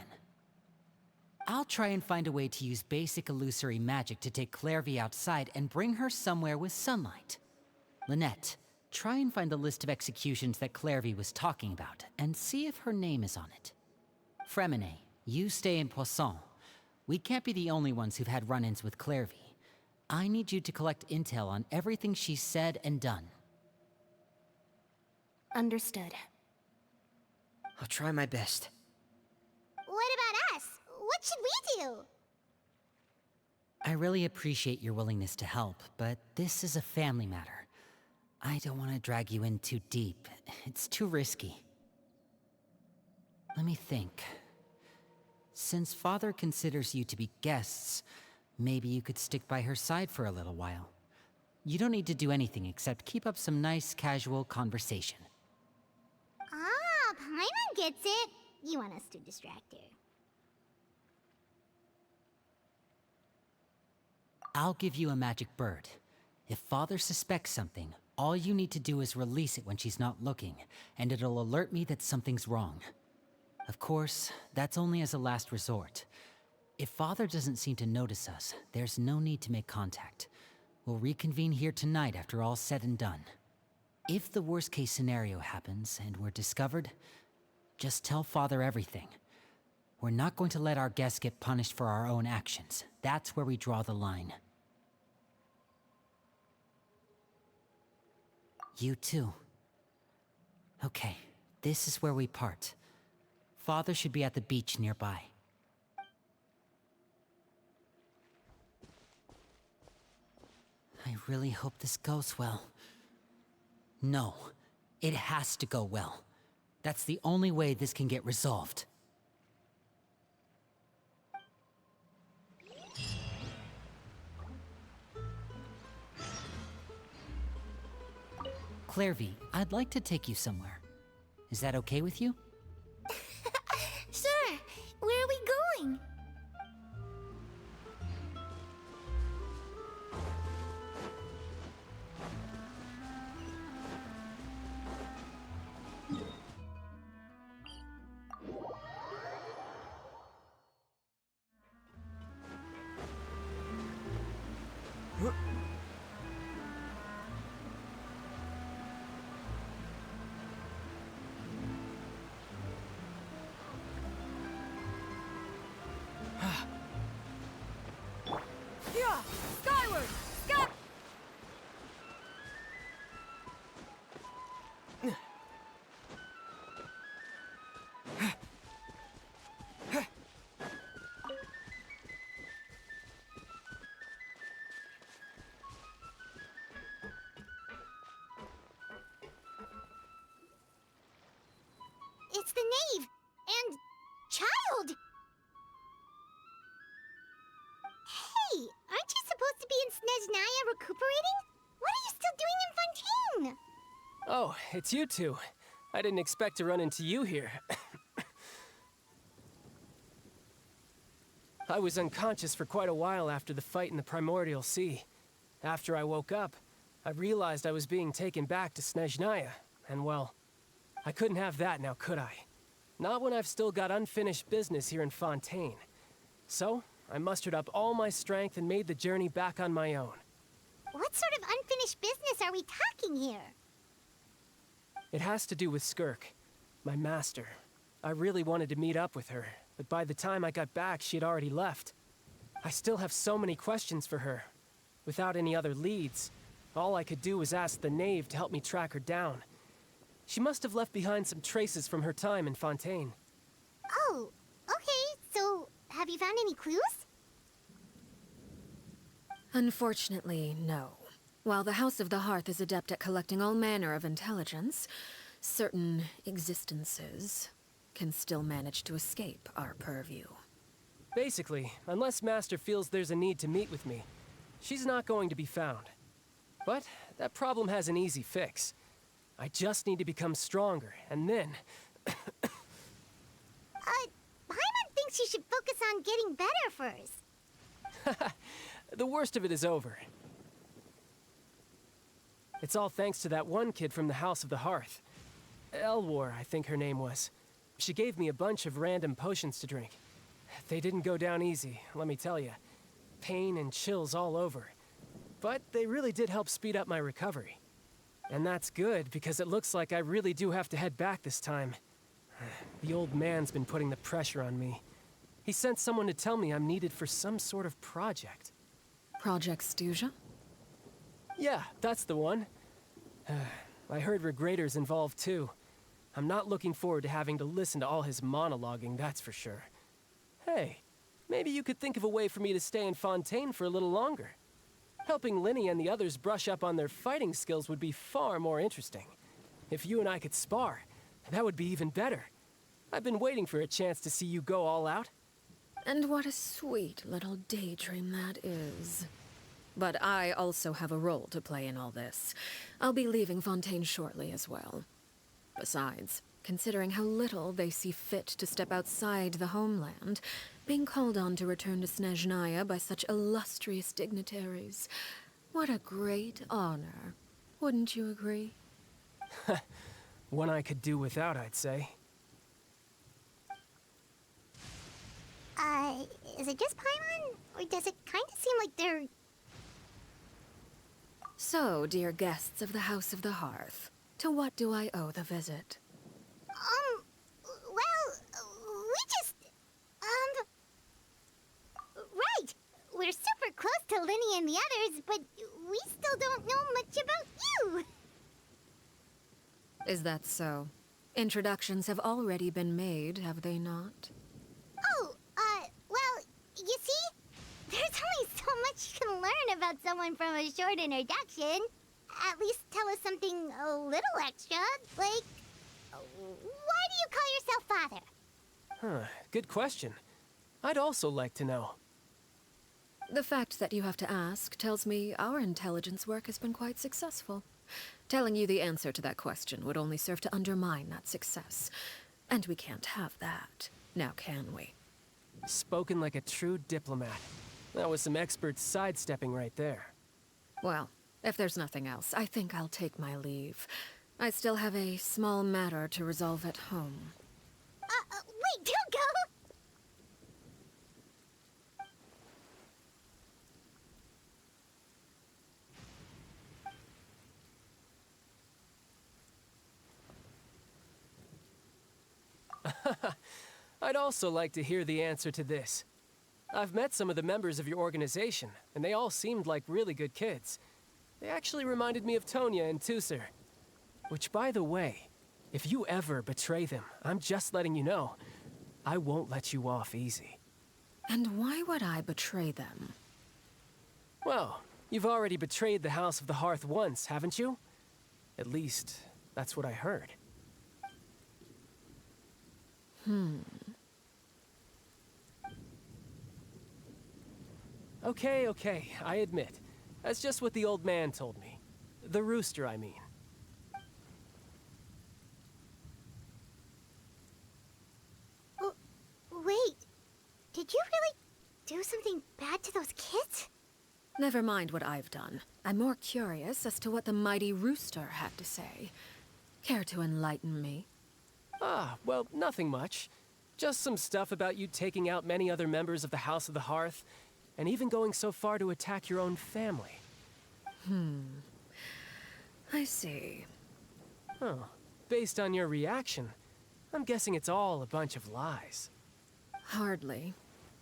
I'll try and find a way to use basic illusory magic to take Clairvy outside and bring her somewhere with sunlight. Lynette, try and find the list of executions that Clairvy was talking about, and see if her name is on it. Fremine, you stay in Poisson. We can't be the only ones who've had run-ins with Clairvy. I need you to collect intel on everything she's said and done. Understood. I'll try my best. What about us? What should we do? I really appreciate your willingness to help, but this is a family matter. I don't want to drag you in too deep. It's too risky. Let me think. Since Father considers you to be guests, maybe you could stick by her side for a little while. You don't need to do anything except keep up some nice, casual conversation. Ah, Paimon gets it. You want us to distract her. I'll give you a magic bird. If Father suspects something, all you need to do is release it when she's not looking, and it'll alert me that something's wrong. Of course, that's only as a last resort. If Father doesn't seem to notice us, there's no need to make contact. We'll reconvene here tonight after all's said and done. If the worst-case scenario happens and we're discovered, just tell Father everything. We're not going to let our guests get punished for our own actions. That's where we draw the line. You too. Okay, this is where we part. Father should be at the beach nearby. I really hope this goes well. No, it has to go well. That's the only way this can get resolved. Clairvy, I'd like to take you somewhere. Is that okay with you? Sure. Where are we going? Yeah! Skyward! Sky! It's the knave! And... child! Hey, aren't you supposed to be in Snezhnaya recuperating? What are you still doing in Fontaine? Oh, it's you two. I didn't expect to run into you here. I was unconscious for quite a while after the fight in the Primordial Sea. After I woke up, I realized I was being taken back to Snezhnaya, and well, I couldn't have that now, could I? Not when I've still got unfinished business here in Fontaine. So, I mustered up all my strength and made the journey back on my own. What sort of unfinished business are we talking here? It has to do with Skirk, my master. I really wanted to meet up with her, but by the time I got back, she had already left. I still have so many questions for her. Without any other leads, all I could do was ask the knave to help me track her down. She must have left behind some traces from her time in Fontaine. Oh, okay, so have you found any clues? Unfortunately, no. While the House of the Hearth is adept at collecting all manner of intelligence, certain existences can still manage to escape our purview. Basically, unless Master feels there's a need to meet with me, she's not going to be found. But that problem has an easy fix. I just need to become stronger, and then... Paimon thinks you should focus on getting better first. The worst of it is over. It's all thanks to that one kid from the House of the Hearth. Elwar, I think her name was. She gave me a bunch of random potions to drink. They didn't go down easy, let me tell you. Pain and chills all over. But they really did help speed up my recovery. And that's good, because it looks like I really do have to head back this time. The old man's been putting the pressure on me. He sent someone to tell me I'm needed for some sort of project. Project Stuja? Yeah, that's the one. I heard Regrader's involved too. I'm not looking forward to having to listen to all his monologuing, that's for sure. Hey, maybe you could think of a way for me to stay in Fontaine for a little longer. Helping Linny and the others brush up on their fighting skills would be far more interesting. If you and I could spar, that would be even better. I've been waiting for a chance to see you go all out. And what a sweet little daydream that is. But I also have a role to play in all this. I'll be leaving Fontaine shortly as well. Besides, considering how little they see fit to step outside the homeland, being called on to return to Snezhnaya by such illustrious dignitaries, what a great honor. Wouldn't you agree? One I could do without, I'd say. Is it just Paimon? Or does it kind of seem like they're... So, dear guests of the House of the Hearth, to what do I owe the visit? we just... Right! We're super close to Linny and the others, but we still don't know much about you! Is that so? Introductions have already been made, have they not? Oh, well, you see? There's only so much you can learn about someone from a short introduction. At least tell us something a little extra, like... Why do you call yourself father? Huh, good question. I'd also like to know. The fact that you have to ask tells me our intelligence work has been quite successful. Telling you the answer to that question would only serve to undermine that success. And we can't have that, now can we? Spoken like a true diplomat. That was some expert sidestepping right there. Well, if there's nothing else, I think I'll take my leave. I still have a small matter to resolve at home. Wait, don't go! I'd also like to hear the answer to this. I've met some of the members of your organization, and they all seemed like really good kids. They actually reminded me of Tonya and Tusser. Which, by the way, if you ever betray them, I'm just letting you know, I won't let you off easy. And why would I betray them? Well, you've already betrayed the House of the Hearth once, haven't you? At least, that's what I heard. Okay, I admit. That's just what the old man told me. The rooster, I mean. Wait, did you really do something bad to those kids? Never mind what I've done. I'm more curious as to what the mighty rooster had to say. Care to enlighten me? Well, nothing much. Just some stuff about you taking out many other members of the House of the Hearth, and even going so far to attack your own family. I see. Oh, based on your reaction, I'm guessing it's all a bunch of lies. Hardly.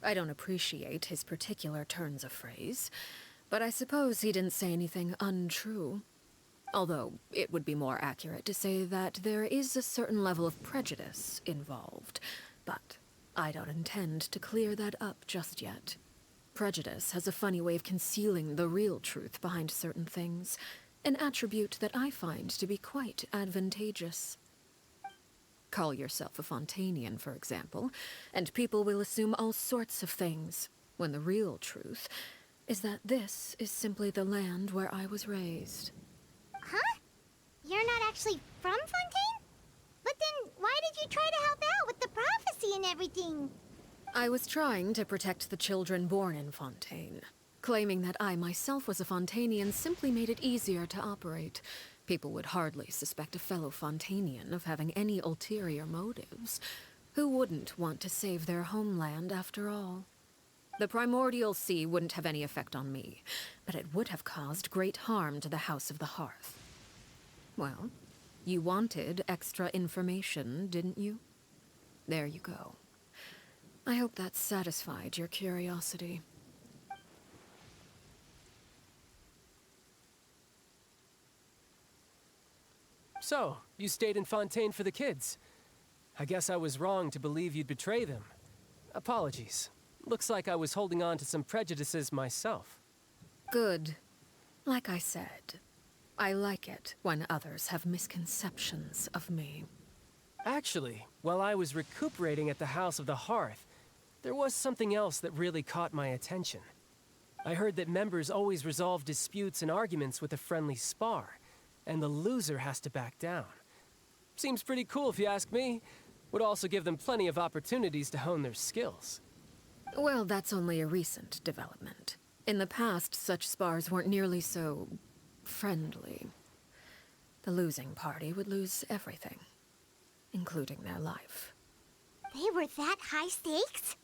I don't appreciate his particular turns of phrase, but I suppose he didn't say anything untrue. Although, it would be more accurate to say that there is a certain level of prejudice involved, but I don't intend to clear that up just yet. Prejudice has a funny way of concealing the real truth behind certain things, an attribute that I find to be quite advantageous. Call yourself a Fontanian, for example, and people will assume all sorts of things, when the real truth is that this is simply the land where I was raised. Huh? You're not actually from Fontaine? But then why did you try to help out with the prophecy and everything? I was trying to protect the children born in Fontaine. Claiming that I myself was a Fontanian simply made it easier to operate. People would hardly suspect a fellow Fontanian of having any ulterior motives. Who wouldn't want to save their homeland after all? The primordial sea wouldn't have any effect on me, but it would have caused great harm to the House of the Hearth. Well, you wanted extra information, didn't you? There you go. I hope that satisfied your curiosity. So, you stayed in Fontaine for the kids. I guess I was wrong to believe you'd betray them. Apologies. Looks like I was holding on to some prejudices myself. Good. Like I said, I like it when others have misconceptions of me. Actually, while I was recuperating at the House of the Hearth, there was something else that really caught my attention. I heard that members always resolve disputes and arguments with a friendly spar, and the loser has to back down. Seems pretty cool if you ask me. Would also give them plenty of opportunities to hone their skills. Well, that's only a recent development. In the past, such spars weren't nearly so friendly. The losing party would lose everything, including their life. They were that high stakes?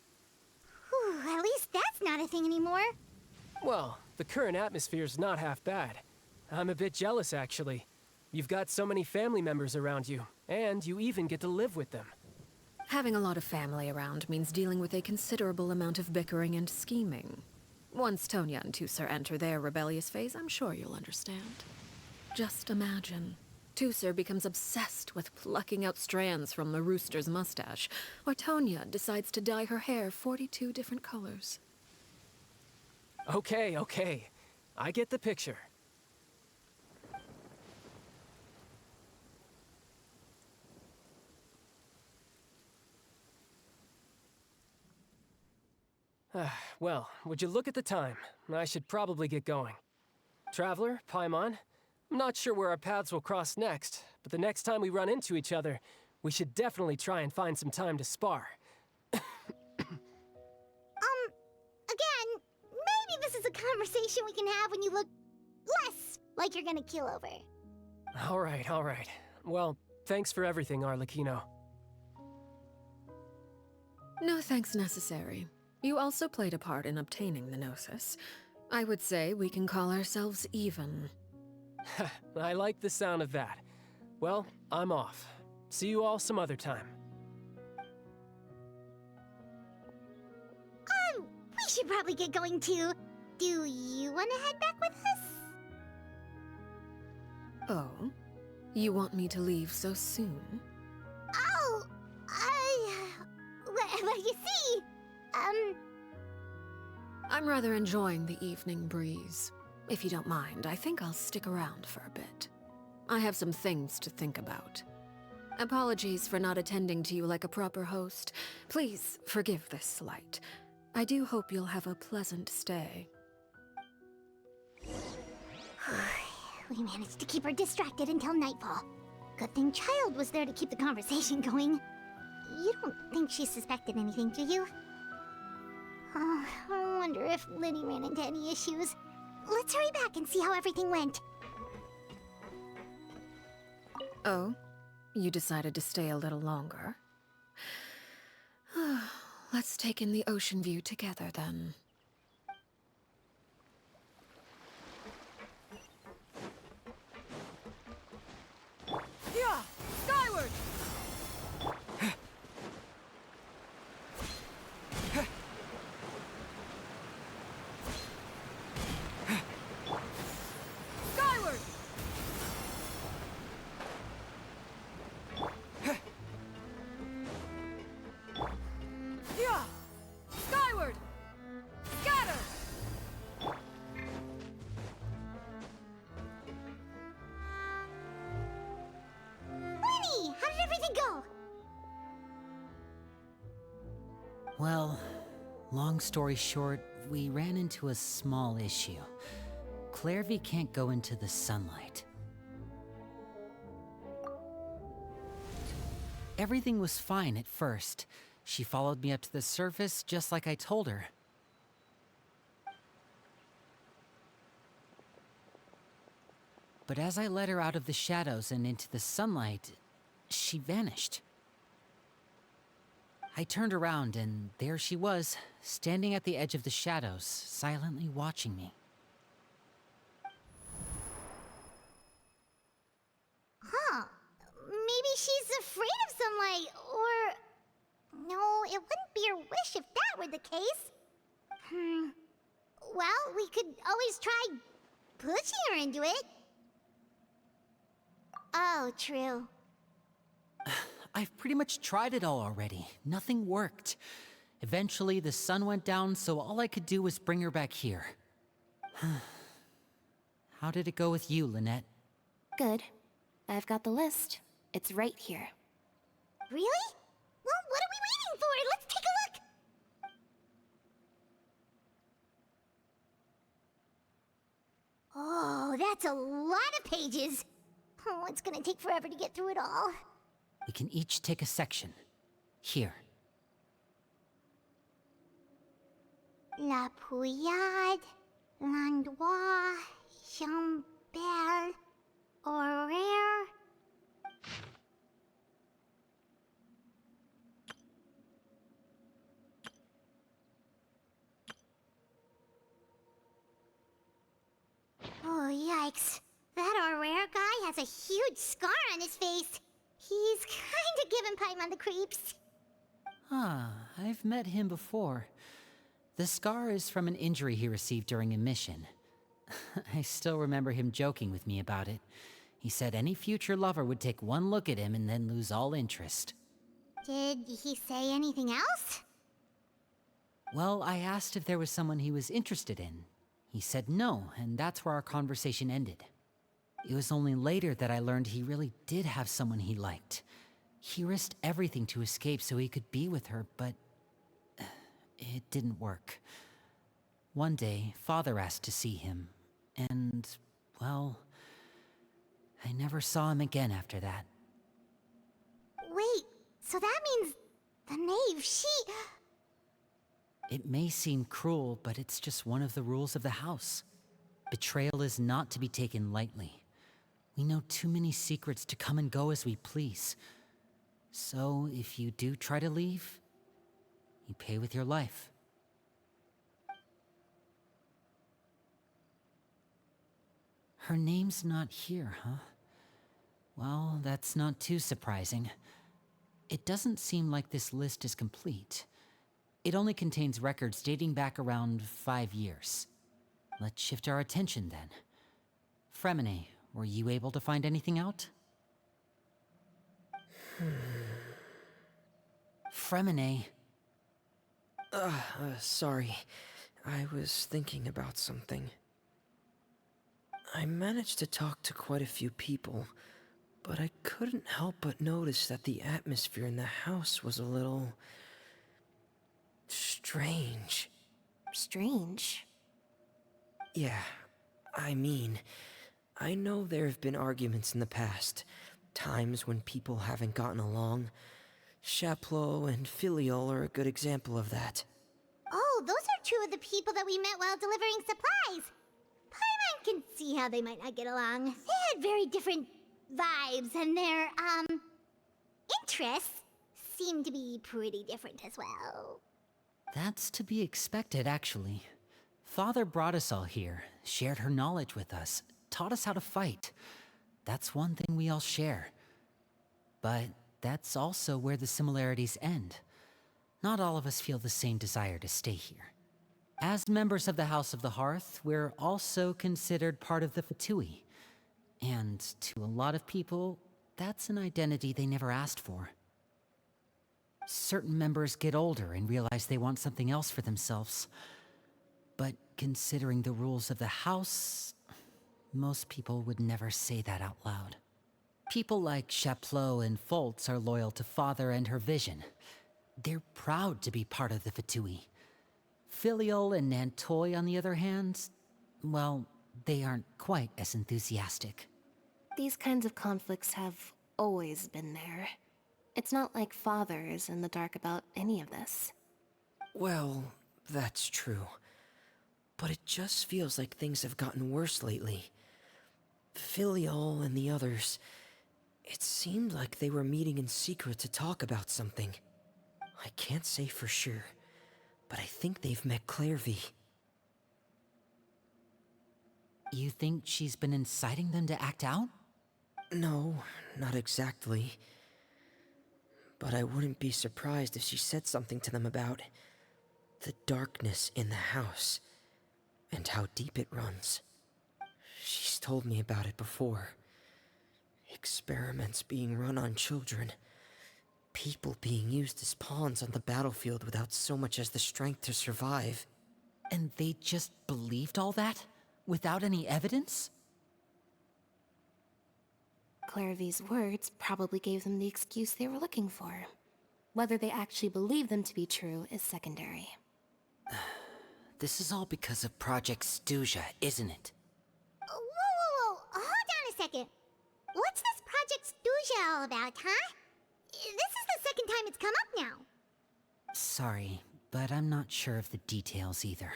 Whew, at least that's not a thing anymore. Well, the current atmosphere's not half bad. I'm a bit jealous, actually. You've got so many family members around you, and you even get to live with them. Having a lot of family around means dealing with a considerable amount of bickering and scheming. Once Tonya and Tusser enter their rebellious phase, I'm sure you'll understand. Just imagine. Tusser becomes obsessed with plucking out strands from the rooster's mustache, or Tonya decides to dye her hair 42 different colors. Okay. I get the picture. Well, would you look at the time? I should probably get going. Traveler, Paimon, I'm not sure where our paths will cross next, but the next time we run into each other, we should definitely try and find some time to spar. Again, maybe this is a conversation we can have when you look less like you're gonna keel over. All right. Well, thanks for everything, Arlecchino. No thanks necessary. You also played a part in obtaining the Gnosis. I would say we can call ourselves even. I like the sound of that. Well, I'm off. See you all some other time. We should probably get going too. Do you want to head back with us? Oh? You want me to leave so soon? Oh, well, you see, I'm rather enjoying the evening breeze. If you don't mind, I think I'll stick around for a bit. I have some things to think about. Apologies for not attending to you like a proper host. Please forgive this slight. I do hope you'll have a pleasant stay. We managed to keep her distracted until nightfall. Good thing Child was there to keep the conversation going. You don't think she suspected anything, do you? Oh, I wonder if Linny ran into any issues. Let's hurry back and see how everything went. Oh? You decided to stay a little longer? Let's take in the ocean view together, then. Yeah! Skyward! Skyward! Yeah! Skyward! Well, long story short, we ran into a small issue. Clairvy can't go into the sunlight. Everything was fine at first. She followed me up to the surface just like I told her. But as I led her out of the shadows and into the sunlight, she vanished. I turned around and there she was, standing at the edge of the shadows, silently watching me. Huh. Maybe she's afraid of sunlight, or... No, it wouldn't be her wish if that were the case. Well, we could always try pushing her into it. Oh, true. I've pretty much tried it all already. Nothing worked. Eventually, the sun went down, so all I could do was bring her back here. How did it go with you, Lynette? Good. I've got the list. It's right here. Really? Well, what are we waiting for? Let's take a look! Oh, that's a lot of pages. Oh, it's gonna take forever to get through it all. We can each take a section. Here. La Pouillade, l'endroit, Chambert, horaire. Oh, yikes. That horaire guy has a huge scar on his face. He's kinda giving Paimon the creeps. Ah, I've met him before. The scar is from an injury he received during a mission. I still remember him joking with me about it. He said any future lover would take one look at him and then lose all interest. Did he say anything else? Well, I asked if there was someone he was interested in. He said no, and that's where our conversation ended. It was only later that I learned he really did have someone he liked. He risked everything to escape so he could be with her, but it didn't work. One day, Father asked to see him, and, well, I never saw him again after that. Wait, so that means the knave, she... It may seem cruel, but it's just one of the rules of the house. Betrayal is not to be taken lightly. We know too many secrets to come and go as we please. So, if you do try to leave, you pay with your life. Her name's not here, huh? Well, that's not too surprising. It doesn't seem like this list is complete. It only contains records dating back around 5 years. Let's shift our attention then. Fremine, were you able to find anything out? Fremine. Sorry. I was thinking about something. I managed to talk to quite a few people, but I couldn't help but notice that the atmosphere in the house was a little... strange. Strange? Yeah, I mean, I know there have been arguments in the past, times when people haven't gotten along. Chaplot and Filial are a good example of that. Oh, those are two of the people that we met while delivering supplies. Paimon can see how they might not get along. They had very different vibes, and their, interests seem to be pretty different as well. That's to be expected, actually. Father brought us all here, shared her knowledge with us, taught us how to fight. That's one thing we all share. But that's also where the similarities end. Not all of us feel the same desire to stay here. As members of the House of the Hearth, we're also considered part of the Fatui. And to a lot of people, that's an identity they never asked for. Certain members get older and realize they want something else for themselves. But considering the rules of the house, most people would never say that out loud. People like Chaplot and Foltz are loyal to Father and her vision. They're proud to be part of the Fatui. Filial and Nantoy, on the other hand, well, they aren't quite as enthusiastic. These kinds of conflicts have always been there. It's not like Father is in the dark about any of this. Well, that's true. But it just feels like things have gotten worse lately. Filial and the others, it seemed like they were meeting in secret to talk about something. I can't say for sure, but I think they've met Clairvy. You think she's been inciting them to act out? No, not exactly. But I wouldn't be surprised if she said something to them about the darkness in the house and how deep it runs. She's told me about it before. Experiments being run on children. People being used as pawns on the battlefield without so much as the strength to survive. And they just believed all that? Without any evidence? Clairvy's words probably gave them the excuse they were looking for. Whether they actually believe them to be true is secondary. This is all because of Project Stuja, isn't it? Whoa. Hold on a second. What's this Project Stuja all about, huh? This is the second time it's come up now. Sorry, but I'm not sure of the details either.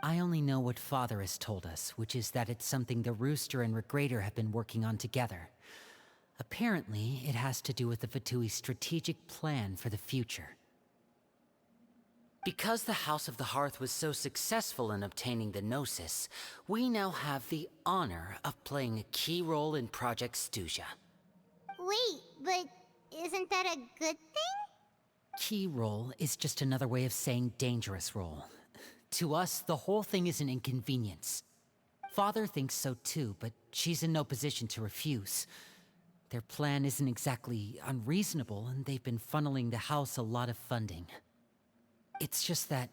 I only know what Father has told us, which is that it's something the Rooster and Regrader have been working on together. Apparently, it has to do with the Fatui's strategic plan for the future. Because the House of the Hearth was so successful in obtaining the Gnosis, we now have the honor of playing a key role in Project Stuja. Wait, but isn't that a good thing? Key role is just another way of saying dangerous role. To us, the whole thing is an inconvenience. Father thinks so too, but she's in no position to refuse. Their plan isn't exactly unreasonable, and they've been funneling the house a lot of funding. It's just that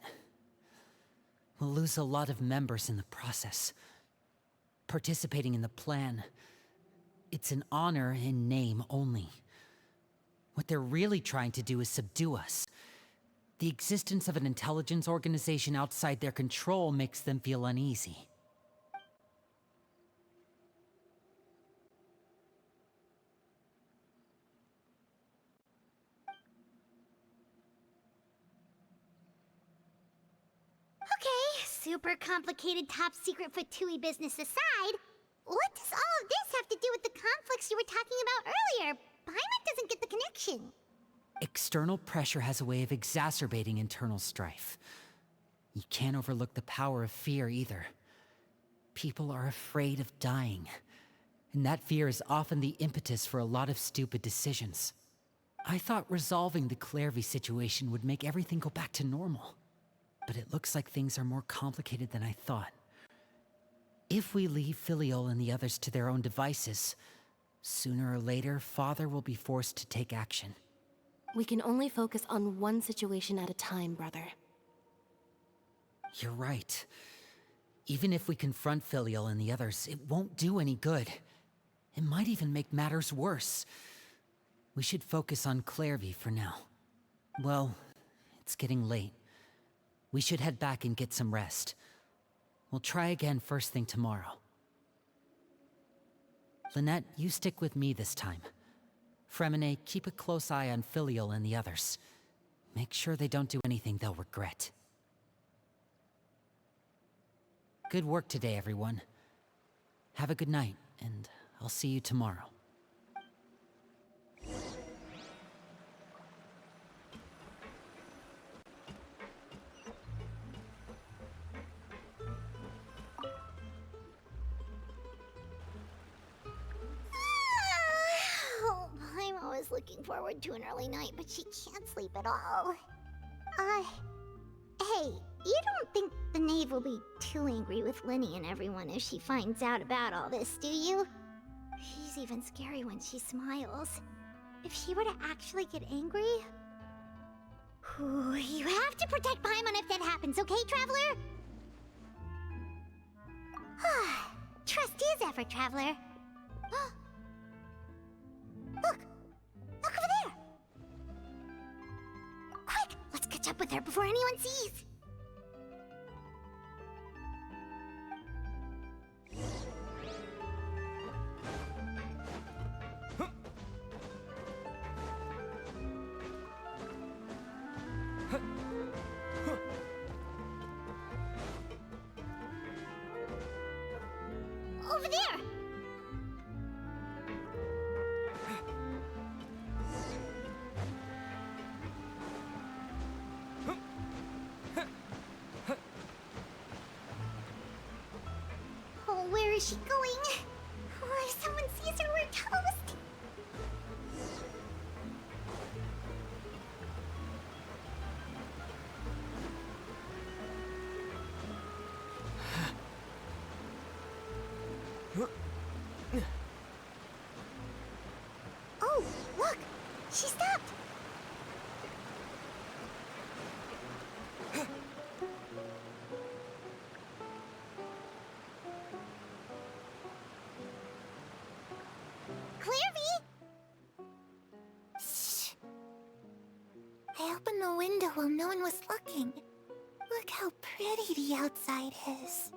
we'll lose a lot of members in the process. Participating in the plan, it's an honor in name only. What they're really trying to do is subdue us. The existence of an intelligence organization outside their control makes them feel uneasy. Okay, super complicated top secret Fatui business aside, what does all of this have to do with the conflicts you were talking about earlier? Paimon doesn't get the connection. External pressure has a way of exacerbating internal strife. You can't overlook the power of fear either. People are afraid of dying, and that fear is often the impetus for a lot of stupid decisions. I thought resolving the Clairvy situation would make everything go back to normal, but it looks like things are more complicated than I thought. If we leave Filial and the others to their own devices, sooner or later, Father will be forced to take action. We can only focus on one situation at a time, brother. You're right. Even if we confront Filial and the others, it won't do any good. It might even make matters worse. We should focus on Clairvy for now. Well, it's getting late. We should head back and get some rest. We'll try again first thing tomorrow. Lynette, you stick with me this time. Fremine, keep a close eye on Filial and the others. Make sure they don't do anything they'll regret. Good work today, everyone. Have a good night, and I'll see you tomorrow. I'm always looking forward to an early night, but she can't sleep at all. Hey, you don't think the Knave will be too angry with Linny and everyone if she finds out about all this, do you? She's even scary when she smiles. If she were to actually get angry... Ooh, you have to protect Paimon if that happens, okay, Traveler? Trust is effort, Traveler. Look! Look over there! up with her before anyone sees. Over there! Oh, where is she going? Oh, if someone sees her, we're toast! Oh, look! She stopped! Shh. I opened the window while no one was looking. Look how pretty the outside is.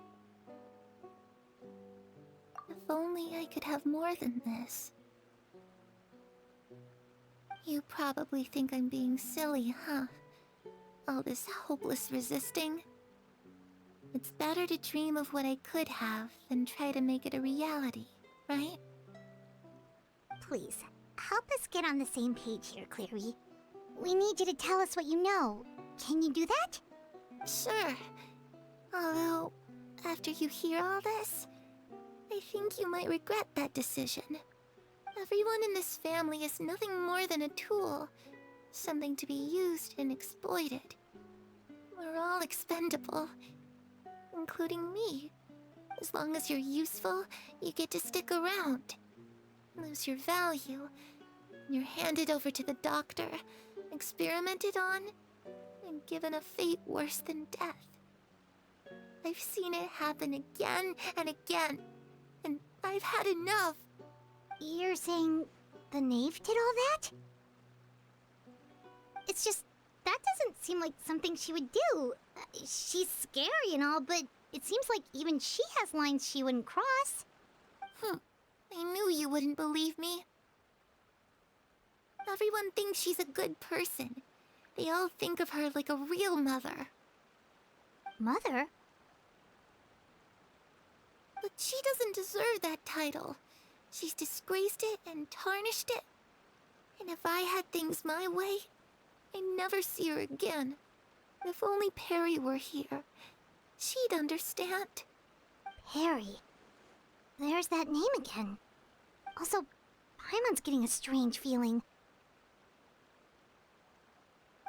If only I could have more than this. You probably think I'm being silly, huh? All this hopeless resisting. It's better to dream of what I could have than try to make it a reality, right? Please, help us get on the same page here, Clary. We need you to tell us what you know. Can you do that? Sure. Although, after you hear all this, I think you might regret that decision. Everyone in this family is nothing more than a tool. Something to be used and exploited. We're all expendable. Including me. As long as you're useful, you get to stick around. Lose your value. You're handed over to the doctor, experimented on, and given a fate worse than death. I've seen it happen again and again, and I've had enough. You're saying the knave did all that? It's just, that doesn't seem like something she would do. She's scary and all, but it seems like even she has lines she wouldn't cross. I knew you wouldn't believe me. Everyone thinks she's a good person. They all think of her like a real mother. Mother? But she doesn't deserve that title. She's disgraced it and tarnished it. And if I had things my way, I'd never see her again. If only Perry were here, she'd understand. Perry? There's that name again. Also, Paimon's getting a strange feeling.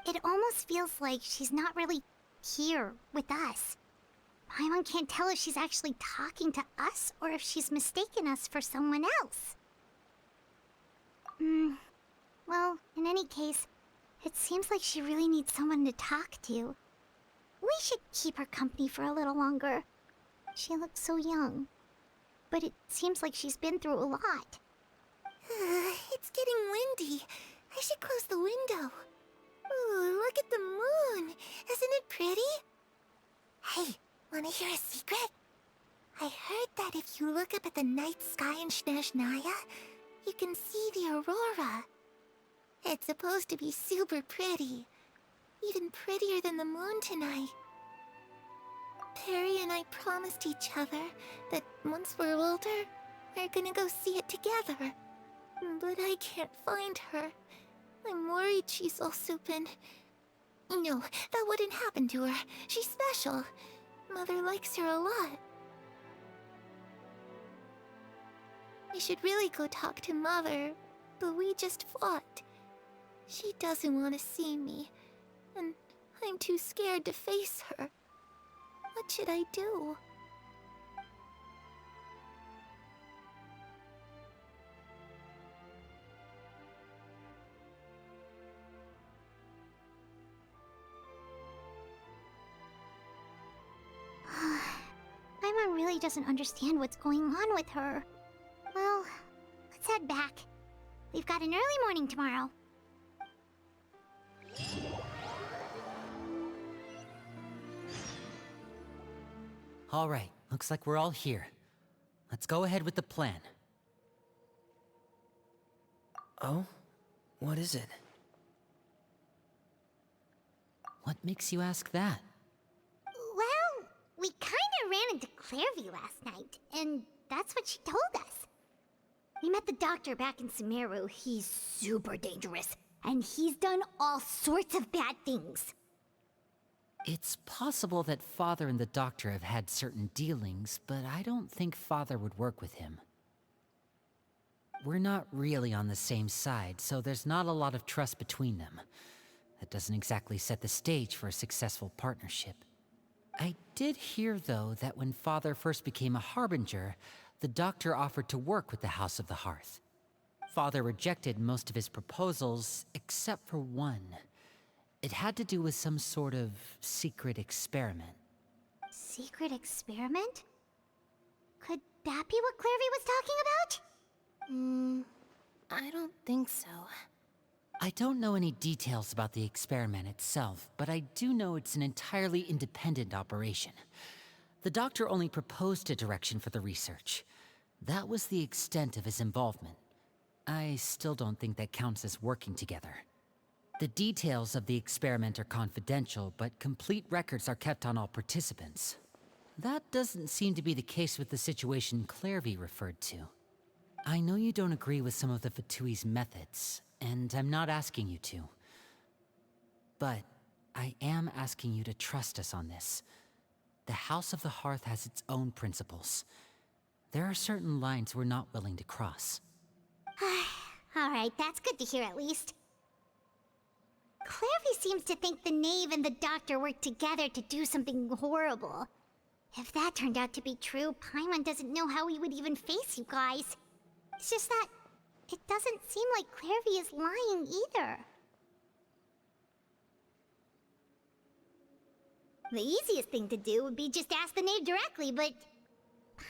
It almost feels like she's not really here with us. Paimon can't tell if she's actually talking to us or if she's mistaken us for someone else. Well, in any case, it seems like she really needs someone to talk to. We should keep her company for a little longer. She looks so young. But it seems like she's been through a lot. It's getting windy. I should close the window. Ooh, look at the moon. Isn't it pretty? Hey, wanna hear a secret? I heard that if you look up at the night sky in Snezhnaya, you can see the aurora. It's supposed to be super pretty. Even prettier than the moon tonight. Perry and I promised each other that once we're older, we're gonna go see it together. But I can't find her. I'm worried she's also been... No, that wouldn't happen to her. She's special. Mother likes her a lot. We should really go talk to Mother, but we just fought. She doesn't want to see me, and I'm too scared to face her. What should I do? Paimon really doesn't understand what's going on with her. Well, let's head back. We've got an early morning tomorrow. All right, looks like we're all here. Let's go ahead with the plan. Oh? What is it? What makes you ask that? Well, we kinda ran into Clairvy last night, and that's what she told us. We met the doctor back in Sumeru. He's super dangerous, and he's done all sorts of bad things. It's possible that Father and the Doctor have had certain dealings, but I don't think Father would work with him. We're not really on the same side, so there's not a lot of trust between them. That doesn't exactly set the stage for a successful partnership. I did hear, though, that when Father first became a Harbinger, the Doctor offered to work with the House of the Hearth. Father rejected most of his proposals, except for one. It had to do with some sort of secret experiment. Secret experiment? Could that be what Clairvy was talking about? I don't think so. I don't know any details about the experiment itself, but I do know it's an entirely independent operation. The Doctor only proposed a direction for the research. That was the extent of his involvement. I still don't think that counts as working together. The details of the experiment are confidential, but complete records are kept on all participants. That doesn't seem to be the case with the situation Clairvy referred to. I know you don't agree with some of the Fatui's methods, and I'm not asking you to. But I am asking you to trust us on this. The House of the Hearth has its own principles. There are certain lines we're not willing to cross. Alright, that's good to hear at least. Clairvy seems to think the Knave and the Doctor worked together to do something horrible. If that turned out to be true, Paimon doesn't know how he would even face you guys. It's just that it doesn't seem like Clairvy is lying either. The easiest thing to do would be just ask the Knave directly, but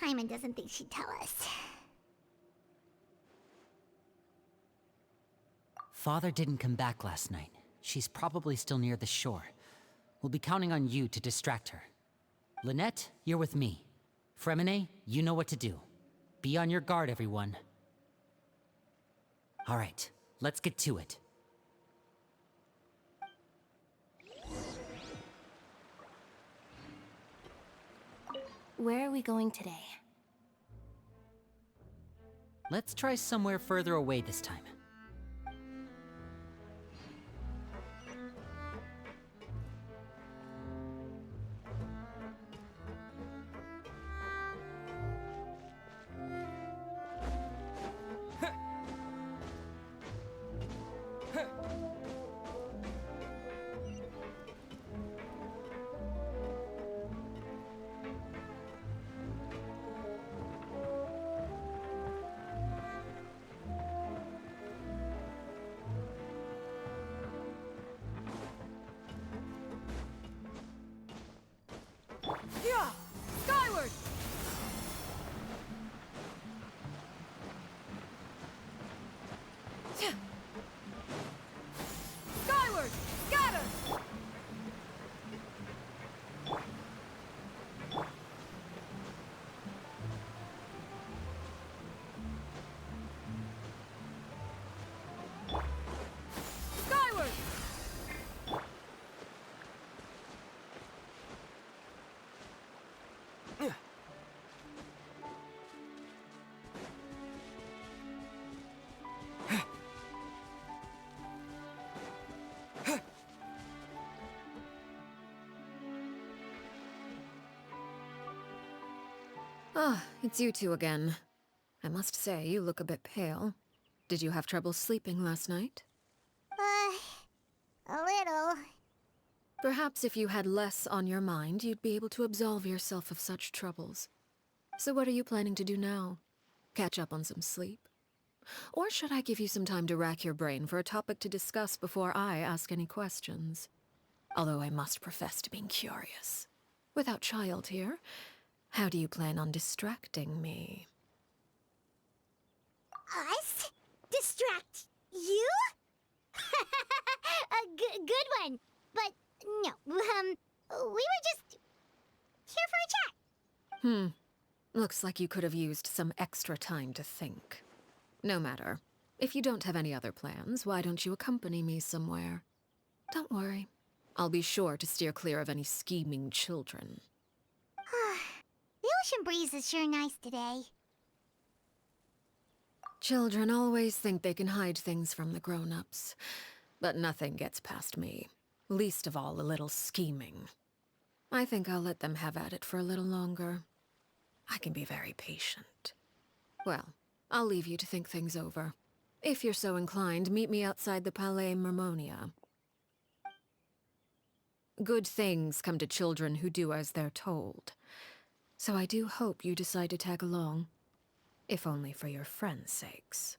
Paimon doesn't think she'd tell us. Father didn't come back last night. She's probably still near the shore. We'll be counting on you to distract her. Lynette, you're with me. Fremine, you know what to do. Be on your guard, everyone. All right, let's get to it. Where are we going today? Let's try somewhere further away this time. Yeah! Skyward! Skyward! Scatter! Skyward! Ah, it's you two again. I must say, you look a bit pale. Did you have trouble sleeping last night? A little. Perhaps if you had less on your mind, you'd be able to absolve yourself of such troubles. So what are you planning to do now? Catch up on some sleep? Or should I give you some time to rack your brain for a topic to discuss before I ask any questions? Although I must profess to being curious. Without Child here, how do you plan on distracting me? Us? Distract you? A good one. But no, we were just here for a chat. Looks like you could have used some extra time to think. No matter. If you don't have any other plans, why don't you accompany me somewhere? Don't worry. I'll be sure to steer clear of any scheming children. The ocean breeze is sure nice today. Children always think they can hide things from the grown-ups. But nothing gets past me. Least of all a little scheming. I think I'll let them have at it for a little longer. I can be very patient. Well, I'll leave you to think things over. If you're so inclined, meet me outside the Palais Mermonia. Good things come to children who do as they're told. So I do hope you decide to tag along. If only for your friends' sakes.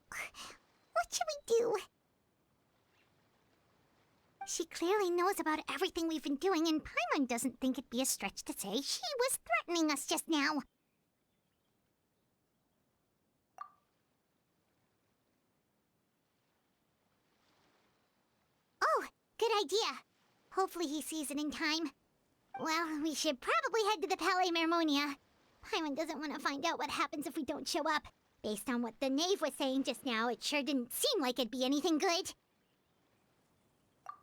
What should we do? She clearly knows about everything we've been doing, and Paimon doesn't think it'd be a stretch to say she was threatening us just now. Oh, good idea. Hopefully he sees it in time. Well, we should probably head to the Palais Mermonia. Paimon doesn't want to find out what happens if we don't show up. Based on what the knave was saying just now, it sure didn't seem like it'd be anything good.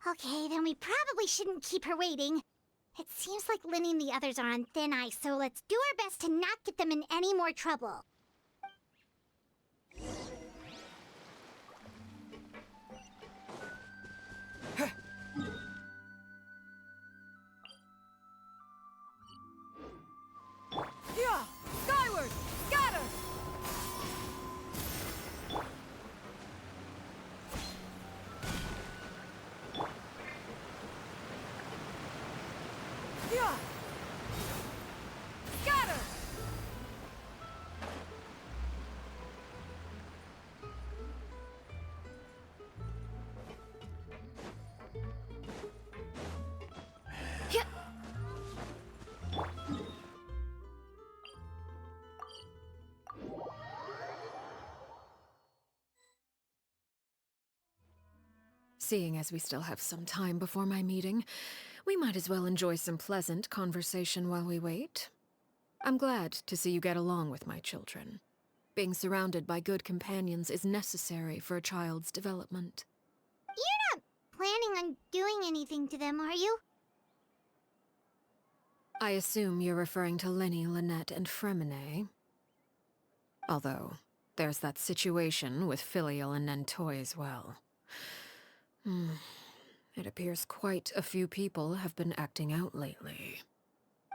Okay, then we probably shouldn't keep her waiting. It seems like Linny and the others are on thin ice, so let's do our best to not get them in any more trouble. Yeah! Skyward! Scatter! Yeah! Scatter! Yeah. Seeing as we still have some time before my meeting, we might as well enjoy some pleasant conversation while we wait. I'm glad to see you get along with my children. Being surrounded by good companions is necessary for a child's development. You're not planning on doing anything to them, are you? I assume you're referring to Linny, Lynette, and Fremine. Although, there's that situation with Filial and Nentoy as well. It appears quite a few people have been acting out lately.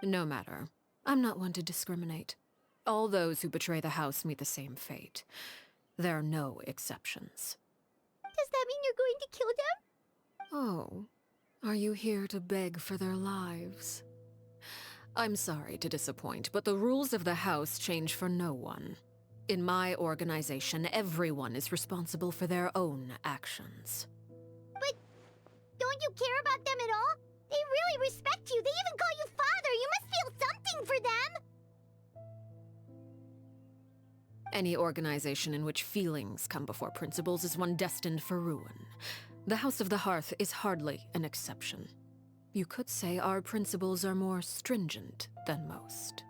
No matter. I'm not one to discriminate. All those who betray the house meet the same fate. There are no exceptions. Does that mean you're going to kill them? Oh, are you here to beg for their lives? I'm sorry to disappoint, but the rules of the house change for no one. In my organization, everyone is responsible for their own actions. But don't you care about them at all? They really respect you. They even call you father. You must feel something for them. Any organization in which feelings come before principles is one destined for ruin. The House of the Hearth is hardly an exception. You could say our principles are more stringent than most.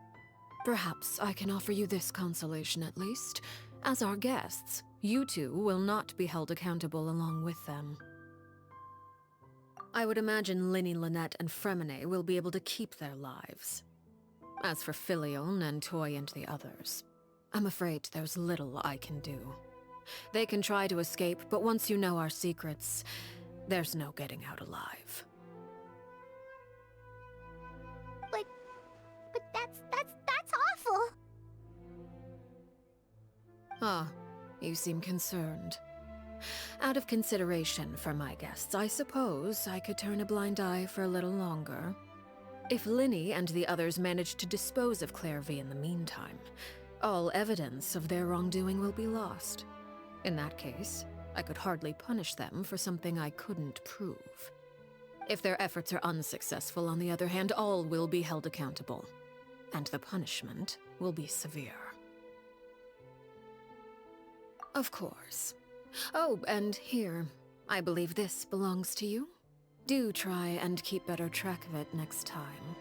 Perhaps I can offer you this consolation at least. As our guests, you two will not be held accountable along with them. I would imagine Linny, Lynette, and Fremine will be able to keep their lives. As for Filial, Nentoy, and the others, I'm afraid there's little I can do. They can try to escape, but once you know our secrets, there's no getting out alive. But that's awful. Ah, you seem concerned. Out of consideration for my guests, I suppose I could turn a blind eye for a little longer. If Linny and the others manage to dispose of Clairvy in the meantime, all evidence of their wrongdoing will be lost. In that case, I could hardly punish them for something I couldn't prove. If their efforts are unsuccessful, on the other hand, all will be held accountable. And the punishment will be severe. Of course. Oh, and here, I believe this belongs to you. Do try and keep better track of it next time.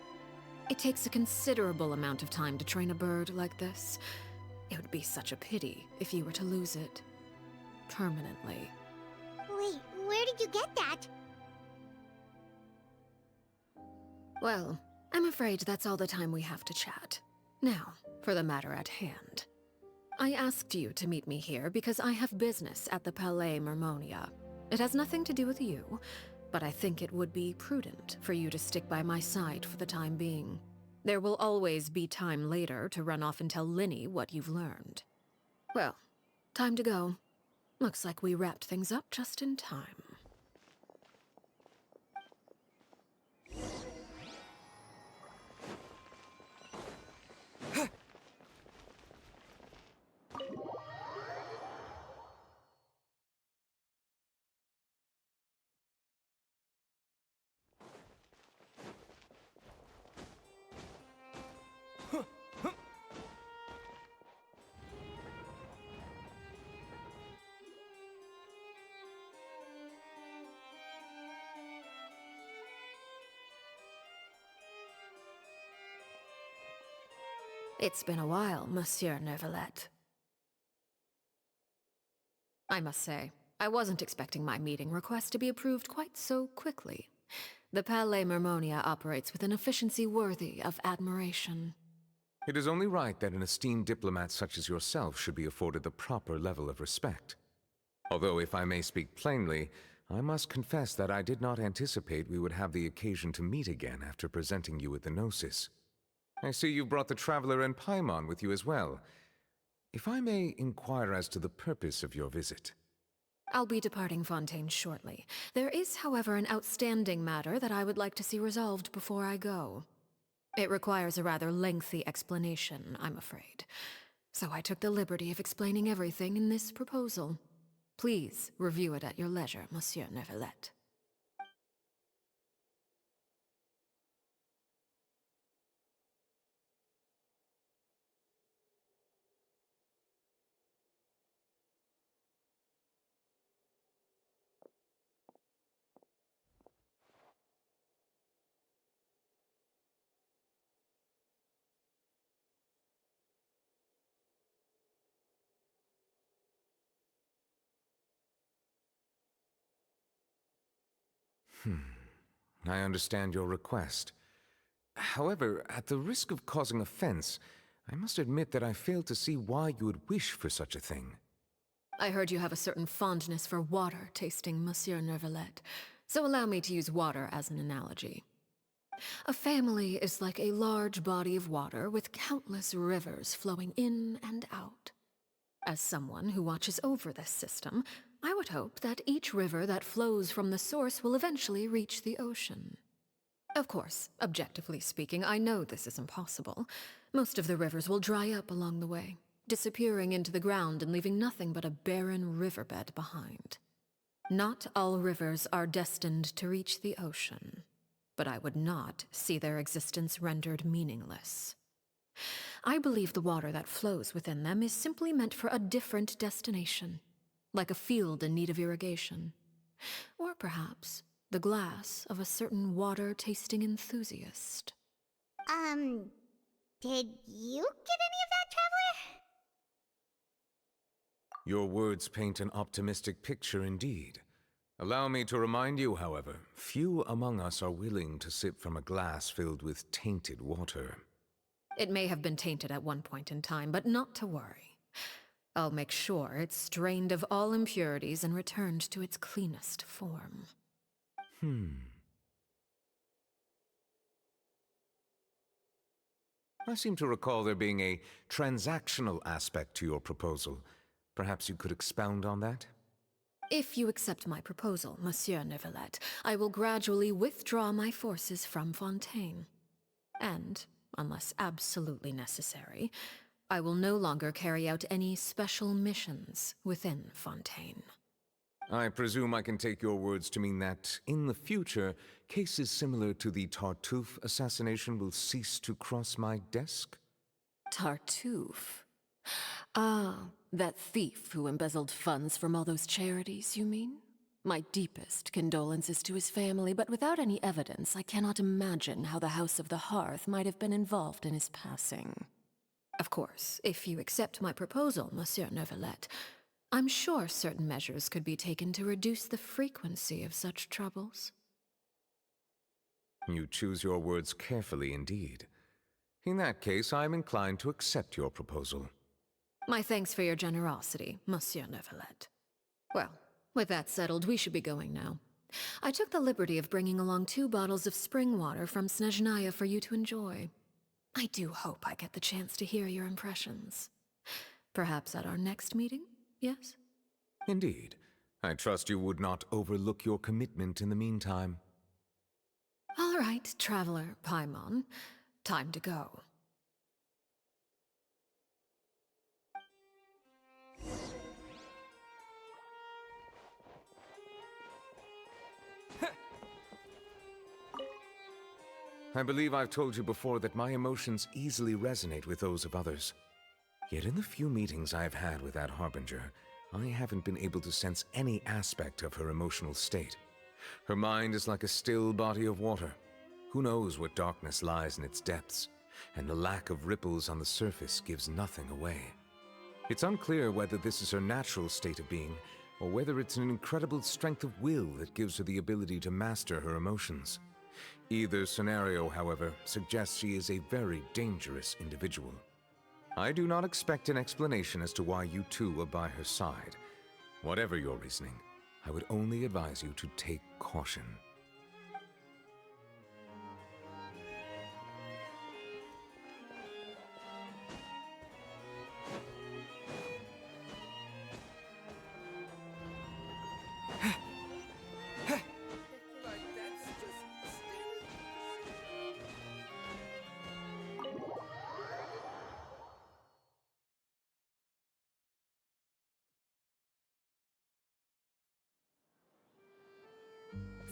It takes a considerable amount of time to train a bird like this. It would be such a pity if you were to lose it. Permanently. Wait, where did you get that? Well, I'm afraid that's all the time we have to chat. Now, for the matter at hand. I asked you to meet me here because I have business at the Palais Mermonia. It has nothing to do with you, but I think it would be prudent for you to stick by my side for the time being. There will always be time later to run off and tell Linny what you've learned. Well, time to go. Looks like we wrapped things up just in time. It's been a while, Monsieur Neuvillette. I must say, I wasn't expecting my meeting request to be approved quite so quickly. The Palais Mermonia operates with an efficiency worthy of admiration. It is only right that an esteemed diplomat such as yourself should be afforded the proper level of respect. Although, if I may speak plainly, I must confess that I did not anticipate we would have the occasion to meet again after presenting you with the Gnosis. I see you've brought the Traveler and Paimon with you as well. If I may inquire as to the purpose of your visit. I'll be departing Fontaine shortly. There is, however, an outstanding matter that I would like to see resolved before I go. It requires a rather lengthy explanation, I'm afraid. So I took the liberty of explaining everything in this proposal. Please review it at your leisure, Monsieur Neuvillette. I understand your request. However, at the risk of causing offense, I must admit that I fail to see why you would wish for such a thing. I heard you have a certain fondness for water tasting, Monsieur Neuvillette, so allow me to use water as an analogy. A family is like a large body of water with countless rivers flowing in and out. As someone who watches over this system, I would hope that each river that flows from the source will eventually reach the ocean. Of course, objectively speaking, I know this is impossible. Most of the rivers will dry up along the way, disappearing into the ground and leaving nothing but a barren riverbed behind. Not all rivers are destined to reach the ocean, but I would not see their existence rendered meaningless. I believe the water that flows within them is simply meant for a different destination, like a field in need of irrigation. Or perhaps the glass of a certain water-tasting enthusiast. Did you get any of that, Traveler? Your words paint an optimistic picture indeed. Allow me to remind you, however, few among us are willing to sip from a glass filled with tainted water. It may have been tainted at one point in time, but not to worry. I'll make sure it's strained of all impurities and returned to its cleanest form. I seem to recall there being a transactional aspect to your proposal. Perhaps you could expound on that? If you accept my proposal, Monsieur Neuvillette, I will gradually withdraw my forces from Fontaine. And, unless absolutely necessary, I will no longer carry out any special missions within Fontaine. I presume I can take your words to mean that, in the future, cases similar to the Tartuffe assassination will cease to cross my desk? Tartuffe? Ah, that thief who embezzled funds from all those charities, you mean? My deepest condolences to his family, but without any evidence, I cannot imagine how the House of the Hearth might have been involved in his passing. Of course, if you accept my proposal, Monsieur Neuvillette, I'm sure certain measures could be taken to reduce the frequency of such troubles. You choose your words carefully indeed. In that case, I am inclined to accept your proposal. My thanks for your generosity, Monsieur Neuvillette. Well, with that settled, we should be going now. I took the liberty of bringing along 2 bottles of spring water from Snezhnaya for you to enjoy. I do hope I get the chance to hear your impressions. Perhaps at our next meeting, yes? Indeed. I trust you would not overlook your commitment in the meantime. All right, Traveler Paimon. Time to go. I believe I've told you before that my emotions easily resonate with those of others. Yet in the few meetings I've had with that Harbinger, I haven't been able to sense any aspect of her emotional state. Her mind is like a still body of water. Who knows what darkness lies in its depths, and the lack of ripples on the surface gives nothing away. It's unclear whether this is her natural state of being, or whether it's an incredible strength of will that gives her the ability to master her emotions. Either scenario, however, suggests she is a very dangerous individual. I do not expect an explanation as to why you two are by her side. Whatever your reasoning, I would only advise you to take caution.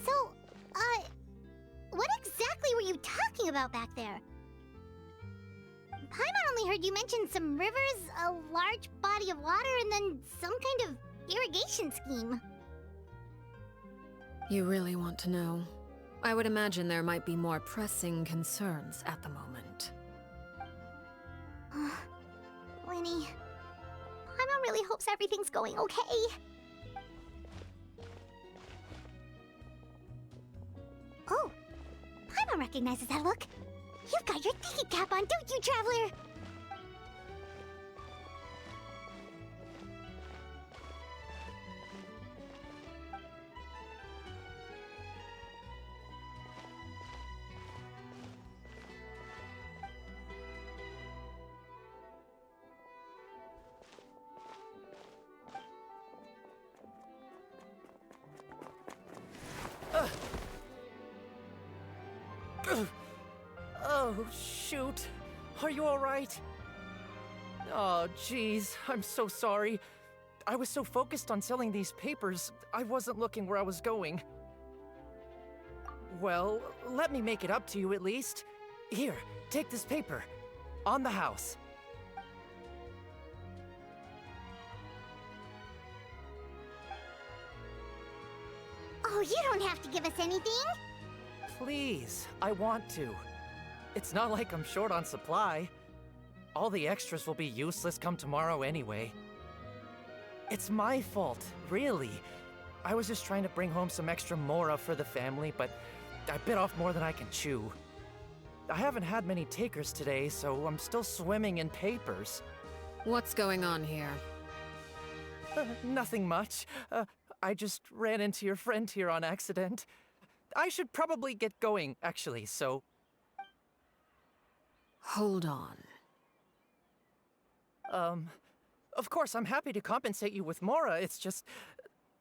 So, what exactly were you talking about back there? Paimon only heard you mention some rivers, a large body of water, and then some kind of irrigation scheme. You really want to know? I would imagine there might be more pressing concerns at the moment. Winnie, Paimon really hopes everything's going okay. Oh, Paimon recognizes that look. You've got your thinking cap on, don't you, Traveler? Oh, shoot. Are you all right? Oh, jeez. I'm so sorry. I was so focused on selling these papers, I wasn't looking where I was going. Well, let me make it up to you at least. Here, take this paper. On the house. Oh, you don't have to give us anything. Please, I want to. It's not like I'm short on supply. All the extras will be useless come tomorrow anyway. It's my fault, really. I was just trying to bring home some extra mora for the family, but I bit off more than I can chew. I haven't had many takers today, so I'm still swimming in papers. What's going on here? Nothing much. I just ran into your friend here on accident. I should probably get going, actually, so... Hold on. Of course, I'm happy to compensate you with mora, it's just...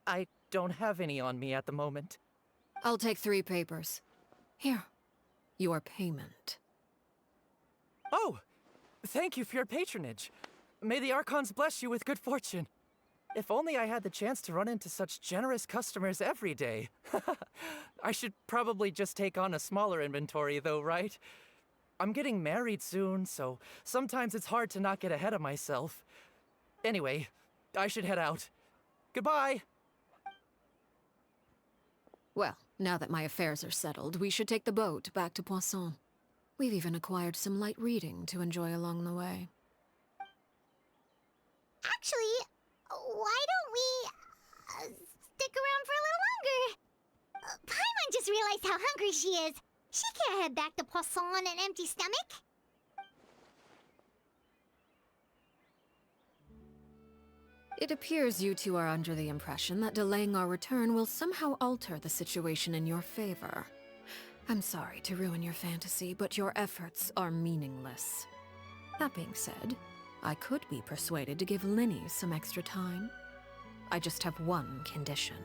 I don't have any on me at the moment. I'll take 3 papers. Here. Your payment. Oh! Thank you for your patronage. May the Archons bless you with good fortune. If only I had the chance to run into such generous customers every day. I should probably just take on a smaller inventory though, right? I'm getting married soon, so sometimes it's hard to not get ahead of myself. Anyway, I should head out. Goodbye! Well, now that my affairs are settled, we should take the boat back to Poisson. We've even acquired some light reading to enjoy along the way. Actually, why don't we stick around for a little longer? Paimon just realized how hungry she is. She can't head back to Poisson on an empty stomach. It appears you two are under the impression that delaying our return will somehow alter the situation in your favor. I'm sorry to ruin your fantasy, but your efforts are meaningless. That being said, I could be persuaded to give Linny some extra time. I just have one condition.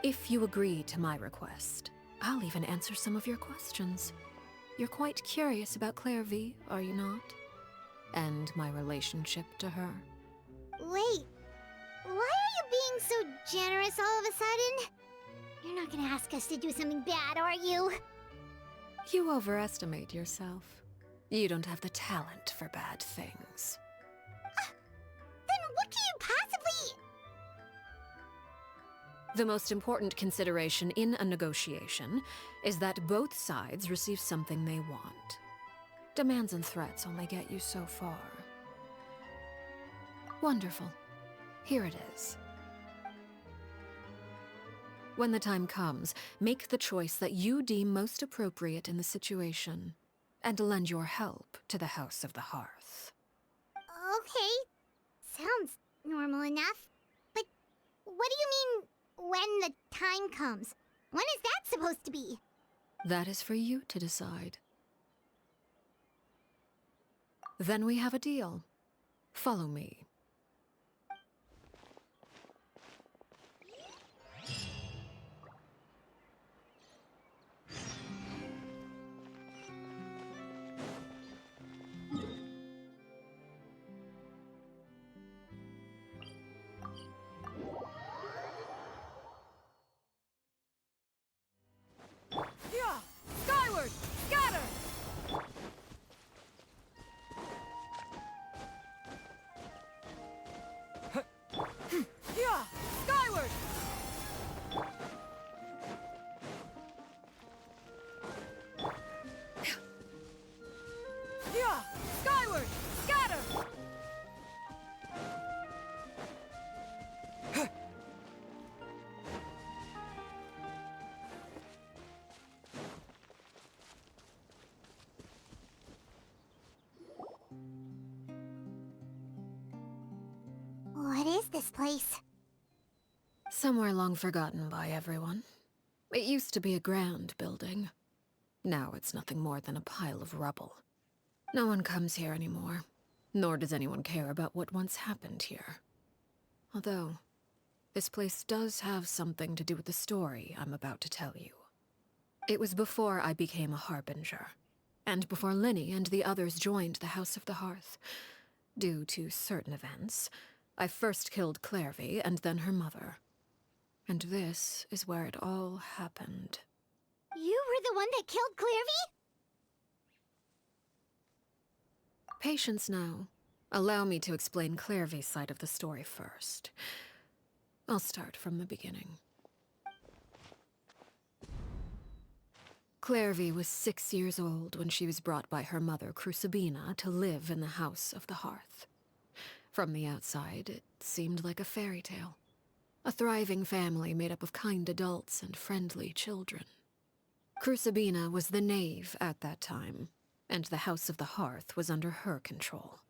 If you agree to my request, I'll even answer some of your questions. You're quite curious about Clairvy, are you not? And my relationship to her. Wait, why are you being so generous all of a sudden? You're not gonna ask us to do something bad, are you? You overestimate yourself. You don't have the talent for bad things. Then what can you possibly... The most important consideration in a negotiation is that both sides receive something they want. Demands and threats only get you so far. Wonderful. Here it is. When the time comes, make the choice that you deem most appropriate in the situation, and lend your help to the House of the Hearth. Okay, sounds normal enough. But what do you mean, when the time comes? When is that supposed to be? That is for you to decide. Then we have a deal. Follow me. Yeah! Skyward! Scatter! Yeah! Skyward! Yeah! Skyward! Scatter! What is this place? Somewhere long forgotten by everyone. It used to be a grand building. Now it's nothing more than a pile of rubble. No one comes here anymore, nor does anyone care about what once happened here. Although, this place does have something to do with the story I'm about to tell you. It was before I became a Harbinger, and before Linny and the others joined the House of the Hearth. Due to certain events, I first killed Clairvy and then her mother. And this is where it all happened. You were the one that killed Clairvy? Patience now. Allow me to explain Clairvy's side of the story first. I'll start from the beginning. Clairvy was 6 years old when she was brought by her mother, Crucibina, to live in the House of the Hearth. From the outside, it seemed like a fairy tale. A thriving family made up of kind adults and friendly children. Crucibina was the knave at that time, and the House of the Hearth was under her control.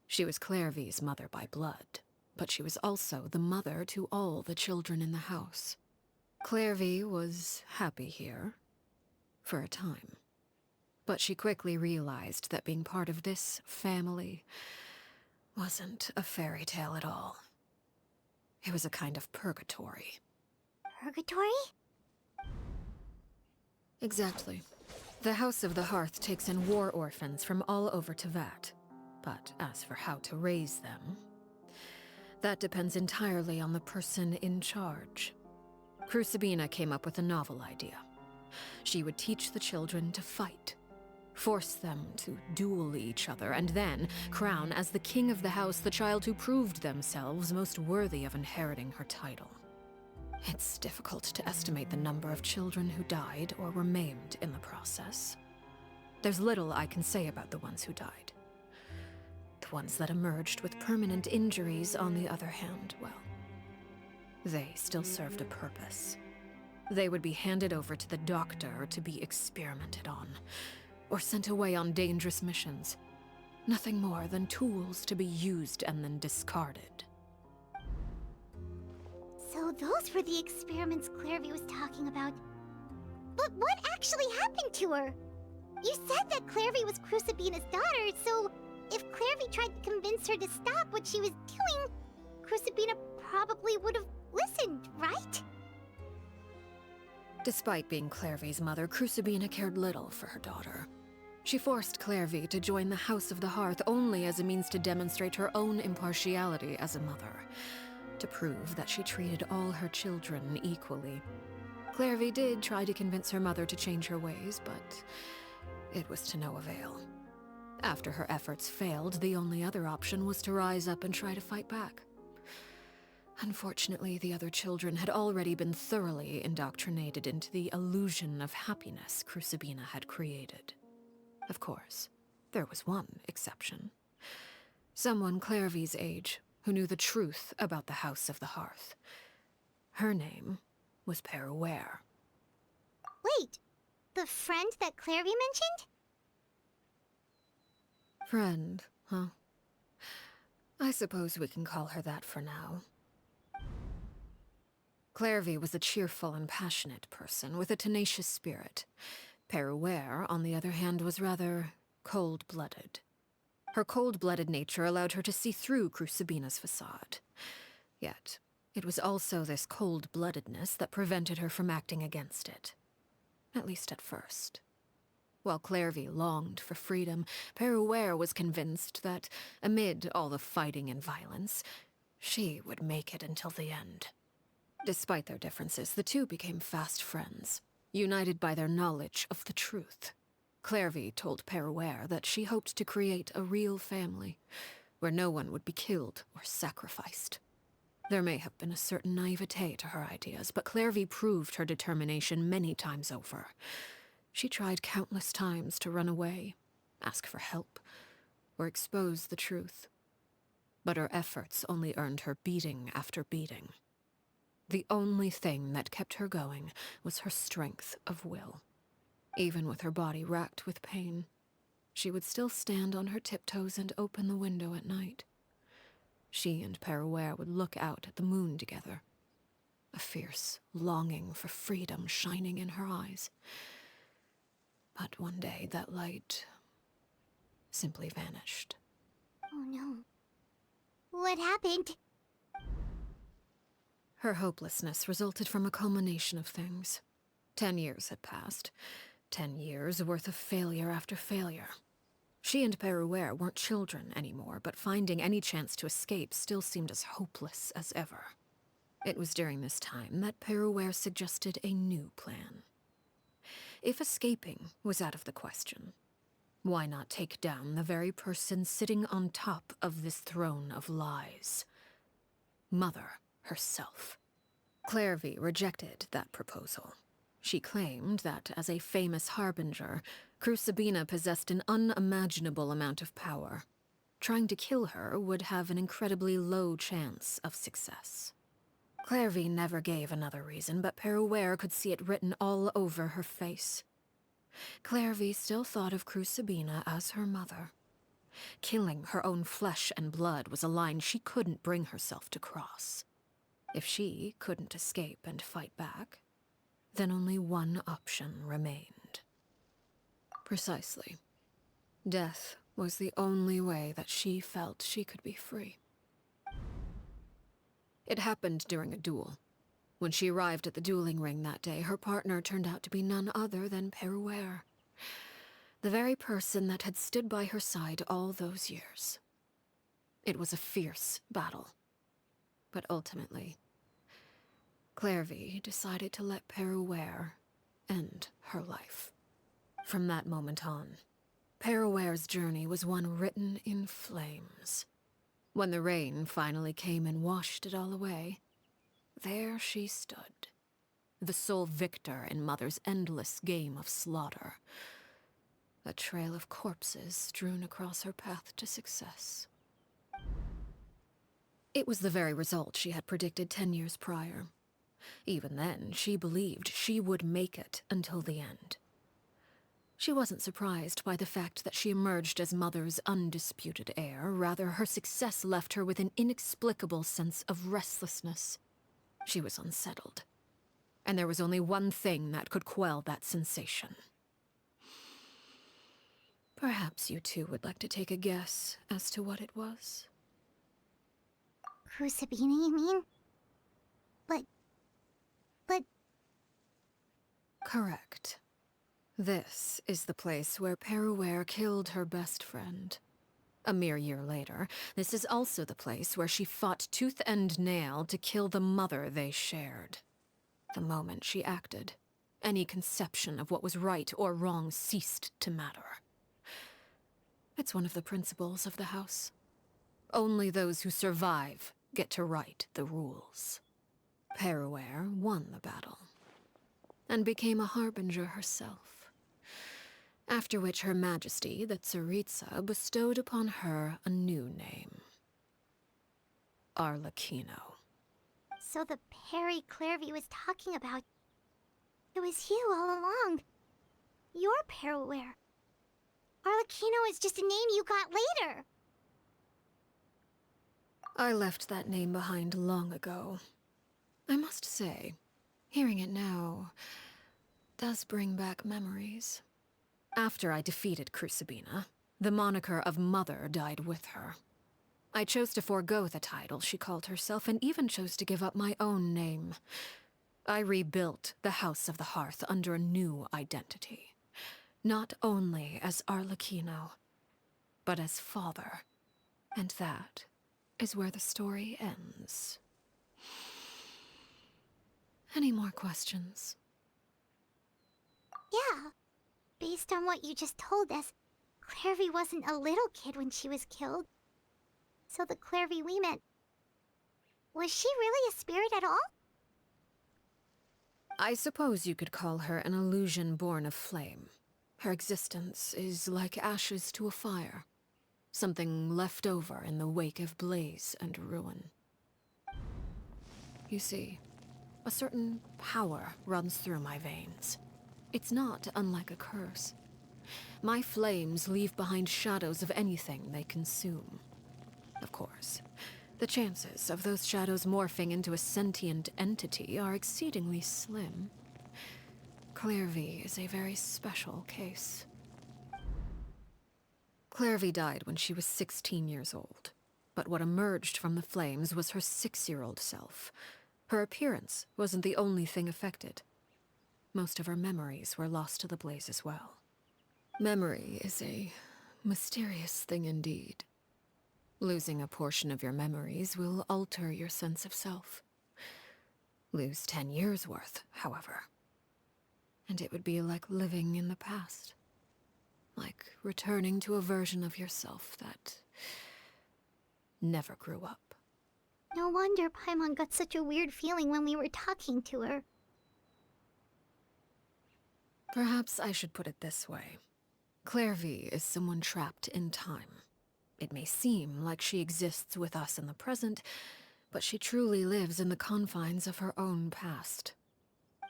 She was Clairvy's mother by blood, but she was also the mother to all the children in the house. Clairvy was happy here, for a time. But she quickly realized that being part of this family wasn't a fairy tale at all. It was a kind of purgatory. Purgatory? Exactly. The House of the Hearth takes in war orphans from all over Tevat. But as for how to raise them, that depends entirely on the person in charge. Crucibina came up with a novel idea. She would teach the children to fight, force them to duel each other, and then crown as the king of the house the child who proved themselves most worthy of inheriting her title. It's difficult to estimate the number of children who died or were maimed in the process. There's little I can say about the ones who died. The ones that emerged with permanent injuries, on the other hand, well, they still served a purpose. They would be handed over to the doctor to be experimented on, or sent away on dangerous missions. Nothing more than tools to be used and then discarded. So those were the experiments Clairvy was talking about. But what actually happened to her? You said that Clairvy was Crucibina's daughter, so if Clairvy tried to convince her to stop what she was doing, Crucibina probably would have listened, right? Despite being Clairvy's mother, Crucibina cared little for her daughter. She forced Clairvy to join the House of the Hearth only as a means to demonstrate her own impartiality as a mother, to prove that she treated all her children equally. Clairvy did try to convince her mother to change her ways, but it was to no avail. After her efforts failed, the only other option was to rise up and try to fight back. Unfortunately, the other children had already been thoroughly indoctrinated into the illusion of happiness Crucibina had created. Of course, there was one exception. Someone Clairvy's age, who knew the truth about the House of the Hearth. Her name was Peruere. Wait, the friend that Clairvy mentioned? Friend, huh? I suppose we can call her that for now. Clairvy was a cheerful and passionate person with a tenacious spirit. Peruere, on the other hand, was rather cold-blooded. Her cold-blooded nature allowed her to see through Crucibina's facade. Yet, it was also this cold-bloodedness that prevented her from acting against it. At least at first. While Clairvy longed for freedom, Peruere was convinced that, amid all the fighting and violence, she would make it until the end. Despite their differences, the two became fast friends, united by their knowledge of the truth. Clairvy told Peruere that she hoped to create a real family, where no one would be killed or sacrificed. There may have been a certain naivete to her ideas, but Clairvy proved her determination many times over. She tried countless times to run away, ask for help, or expose the truth. But her efforts only earned her beating after beating. The only thing that kept her going was her strength of will. Even with her body racked with pain, she would still stand on her tiptoes and open the window at night. She and Peruere would look out at the moon together, a fierce longing for freedom shining in her eyes. But one day that light simply vanished. Oh no. What happened? Her hopelessness resulted from a culmination of things. 10 years had passed. 10 years worth of failure after failure. She and Peruere weren't children anymore, but finding any chance to escape still seemed as hopeless as ever. It was during this time that Peruere suggested a new plan. If escaping was out of the question, why not take down the very person sitting on top of this throne of lies? Mother herself. Clairvy rejected that proposal. She claimed that, as a famous harbinger, Crucibina possessed an unimaginable amount of power. Trying to kill her would have an incredibly low chance of success. Clairvy never gave another reason, but Peruere could see it written all over her face. Clairvy still thought of Crucibina as her mother. Killing her own flesh and blood was a line she couldn't bring herself to cross. If she couldn't escape and fight back, then only one option remained. Precisely. Death was the only way that she felt she could be free. It happened during a duel. When she arrived at the dueling ring that day, her partner turned out to be none other than Peruere, the very person that had stood by her side all those years. It was a fierce battle. But ultimately, Clairvy decided to let Peruere end her life. From that moment on, Peruere's journey was one written in flames. When the rain finally came and washed it all away, there she stood, the sole victor in Mother's endless game of slaughter. A trail of corpses strewn across her path to success. It was the very result she had predicted 10 years prior. Even then, she believed she would make it until the end. She wasn't surprised by the fact that she emerged as Mother's undisputed heir. Rather, her success left her with an inexplicable sense of restlessness. She was unsettled. And there was only one thing that could quell that sensation. Perhaps you two would like to take a guess as to what it was? Crucibina, you mean? But... Correct. This is the place where Peruere killed her best friend. A mere year later, this is also the place where she fought tooth and nail to kill the mother they shared. The moment she acted, any conception of what was right or wrong ceased to matter. It's one of the principles of the house. Only those who survive get to write the rules. Peruere won the battle, and became a harbinger herself. After which Her Majesty, the Tsaritsa, bestowed upon her a new name. Arlecchino. So the Perry Clairvy was talking about... It was you all along. You're Peruere. Arlecchino is just a name you got later. I left that name behind long ago. I must say, hearing it now does bring back memories. After I defeated Crucibina, the moniker of Mother died with her. I chose to forego the title she called herself, and even chose to give up my own name. I rebuilt the House of the Hearth under a new identity. Not only as Arlecchino, but as father. And that is where the story ends. Any more questions? Yeah. Based on what you just told us, Clairvy wasn't a little kid when she was killed. So the Clairvy we met... Was she really a spirit at all? I suppose you could call her an illusion born of flame. Her existence is like ashes to a fire. Something left over in the wake of blaze and ruin. You see, a certain power runs through my veins. It's not unlike a curse. My flames leave behind shadows of anything they consume. Of course, the chances of those shadows morphing into a sentient entity are exceedingly slim. Clairvy is a very special case. Clairvy died when she was 16 years old, but what emerged from the flames was her 6-year-old self. Her appearance wasn't the only thing affected. Most of her memories were lost to the blaze as well. Memory is a mysterious thing indeed. Losing a portion of your memories will alter your sense of self. Lose 10 years' worth, however, and it would be like living in the past. Like returning to a version of yourself that never grew up. No wonder Paimon got such a weird feeling when we were talking to her. Perhaps I should put it this way. Clairvy is someone trapped in time. It may seem like she exists with us in the present, but she truly lives in the confines of her own past.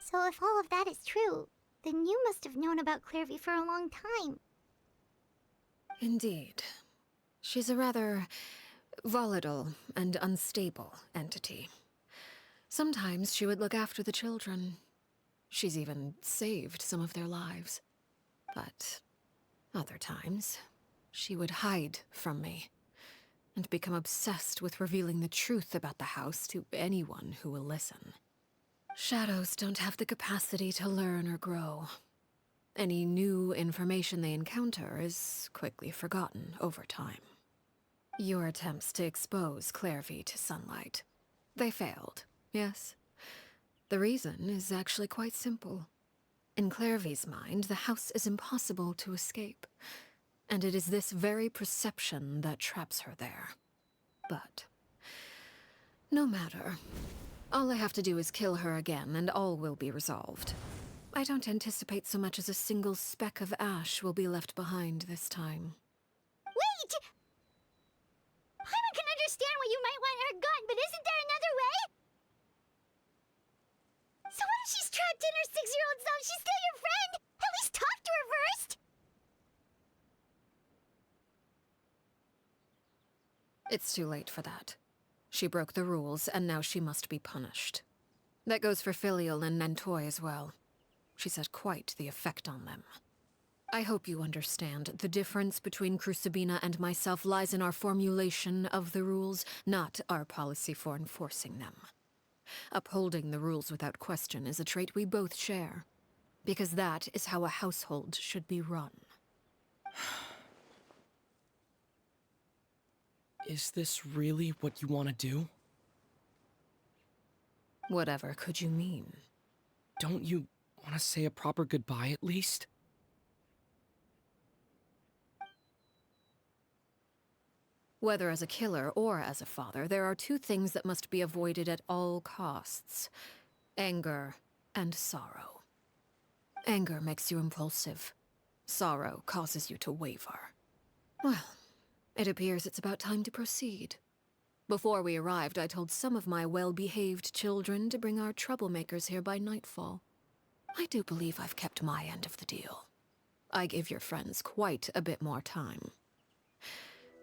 So if all of that is true, then you must have known about Clairvy for a long time. Indeed. She's a rather volatile and unstable entity. Sometimes she would look after the children. She's even saved some of their lives. But other times, she would hide from me and become obsessed with revealing the truth about the house to anyone who will listen. Shadows don't have the capacity to learn or grow. Any new information they encounter is quickly forgotten over time. Your attempts to expose Clairvy to sunlight, they failed, yes? The reason is actually quite simple. In Clairvy's mind, the house is impossible to escape, and it is this very perception that traps her there. But no matter. All I have to do is kill her again, and all will be resolved. I don't anticipate so much as a single speck of ash will be left behind this time. Wait! Paimon can understand why you might want her gun, but isn't there another way? So what if she's trapped in her 6-year-old self? She's still your friend! At least talk to her first! It's too late for that. She broke the rules, and now she must be punished. That goes for Filial and Nantoy as well. She's had quite the effect on them. I hope you understand. The difference between Crucibina and myself lies in our formulation of the rules, not our policy for enforcing them. Upholding the rules without question is a trait we both share, because that is how a household should be run. Is this really what you want to do? Whatever could you mean? Don't you want to say a proper goodbye at least? Whether as a killer or as a father, there are two things that must be avoided at all costs: anger and sorrow. Anger makes you impulsive. Sorrow causes you to waver. Well, it appears it's about time to proceed. Before we arrived, I told some of my well-behaved children to bring our troublemakers here by nightfall. I do believe I've kept my end of the deal. I give your friends quite a bit more time.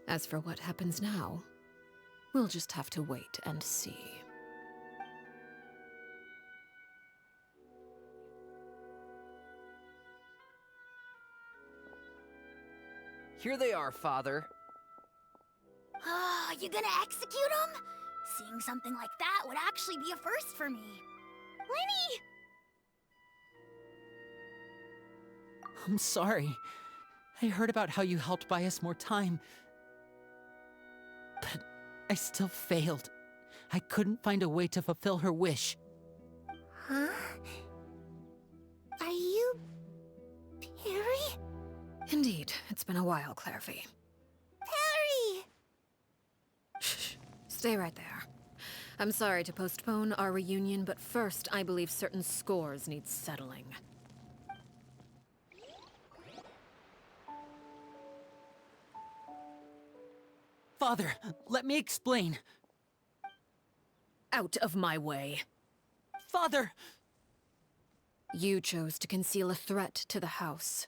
As for what happens now, we'll just have to wait and see. Here they are, Father. You gonna execute him? Seeing something like that would actually be a first for me. Lenny! I'm sorry. I heard about how you helped buy us more time. But I still failed. I couldn't find a way to fulfill her wish. Huh? Are you... Perry? Indeed, it's been a while, Clairvy. Perry! Shh, stay right there. I'm sorry to postpone our reunion, but first I believe certain scores need settling. Father, let me explain. Out of my way. Father! You chose to conceal a threat to the house.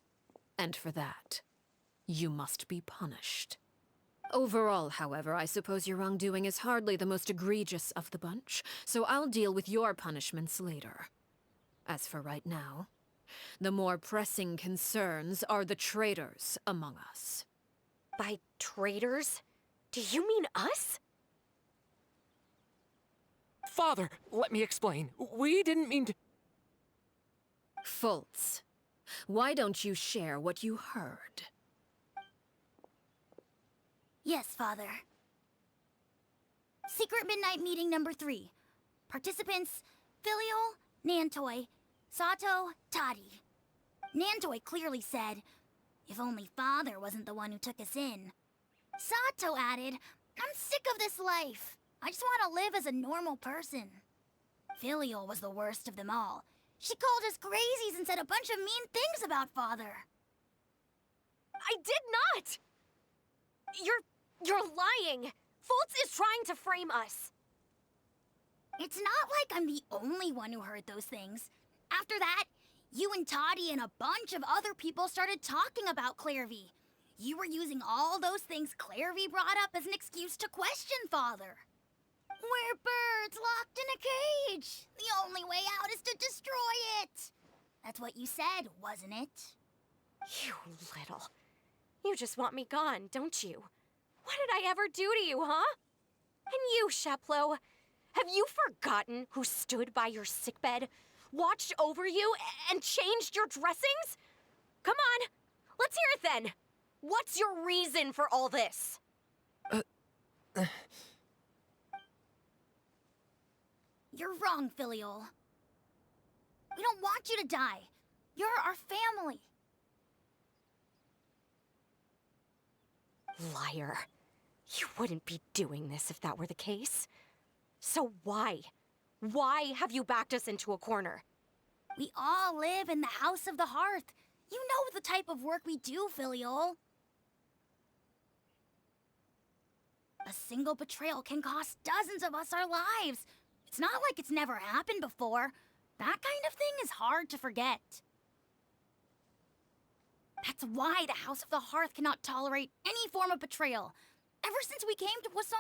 And for that, you must be punished. Overall, however, I suppose your wrongdoing is hardly the most egregious of the bunch, so I'll deal with your punishments later. As for right now, the more pressing concerns are the traitors among us. By traitors? Do you mean us? Father, let me explain. We didn't mean to... Fultz, why don't you share what you heard? Yes, Father. Secret Midnight Meeting number 3. Participants: Filial, Nantoy, Sato, Toddy. Nantoy clearly said, "If only Father wasn't the one who took us in." Sato added, "I'm sick of this life. I just want to live as a normal person." Filial was the worst of them all. She called us crazies and said a bunch of mean things about Father. I did not! You're lying! Fultz is trying to frame us. It's not like I'm the only one who heard those things. After that, you and Toddy and a bunch of other people started talking about Clairvy. You were using all those things Clairvy brought up as an excuse to question Father. We're birds locked in a cage. The only way out is to destroy it. That's what you said, wasn't it? You little... You just want me gone, don't you? What did I ever do to you, huh? And you, Sheplo, have you forgotten who stood by your sickbed, watched over you, and changed your dressings? Come on, let's hear it then. What's your reason for all this? You're wrong, Filial. We don't want you to die. You're our family. Liar. You wouldn't be doing this if that were the case. So why? Why have you backed us into a corner? We all live in the House of the Hearth. You know the type of work we do, Filiol. A single betrayal can cost dozens of us our lives. It's not like it's never happened before. That kind of thing is hard to forget. That's why the House of the Hearth cannot tolerate any form of betrayal. Ever since we came to Poisson,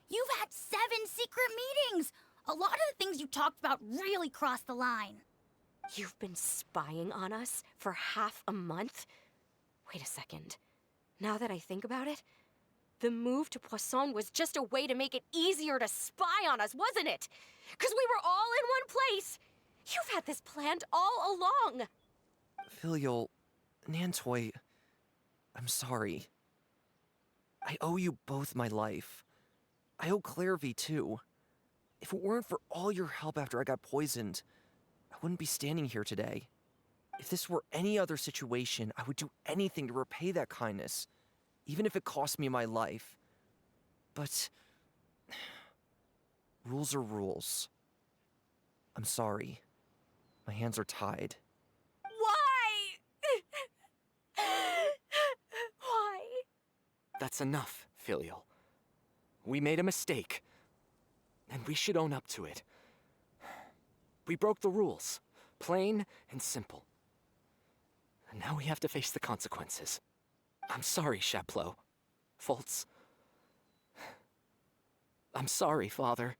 you've had 7 secret meetings. A lot of the things you talked about really crossed the line. You've been spying on us for half a month? Wait a second. Now that I think about it, the move to Poisson was just a way to make it easier to spy on us, wasn't it? Because we were all in one place. You've had this planned all along. Filial, Nantoy, I'm sorry. I owe you both my life. I owe Clairvy too. If it weren't for all your help after I got poisoned, I wouldn't be standing here today. If this were any other situation, I would do anything to repay that kindness, even if it cost me my life. But rules are rules. I'm sorry. My hands are tied. Why? Why? That's enough, Filial. We made a mistake, and we should own up to it. We broke the rules, plain and simple. And now we have to face the consequences. I'm sorry, Chapleau. Fultz. I'm sorry, Father.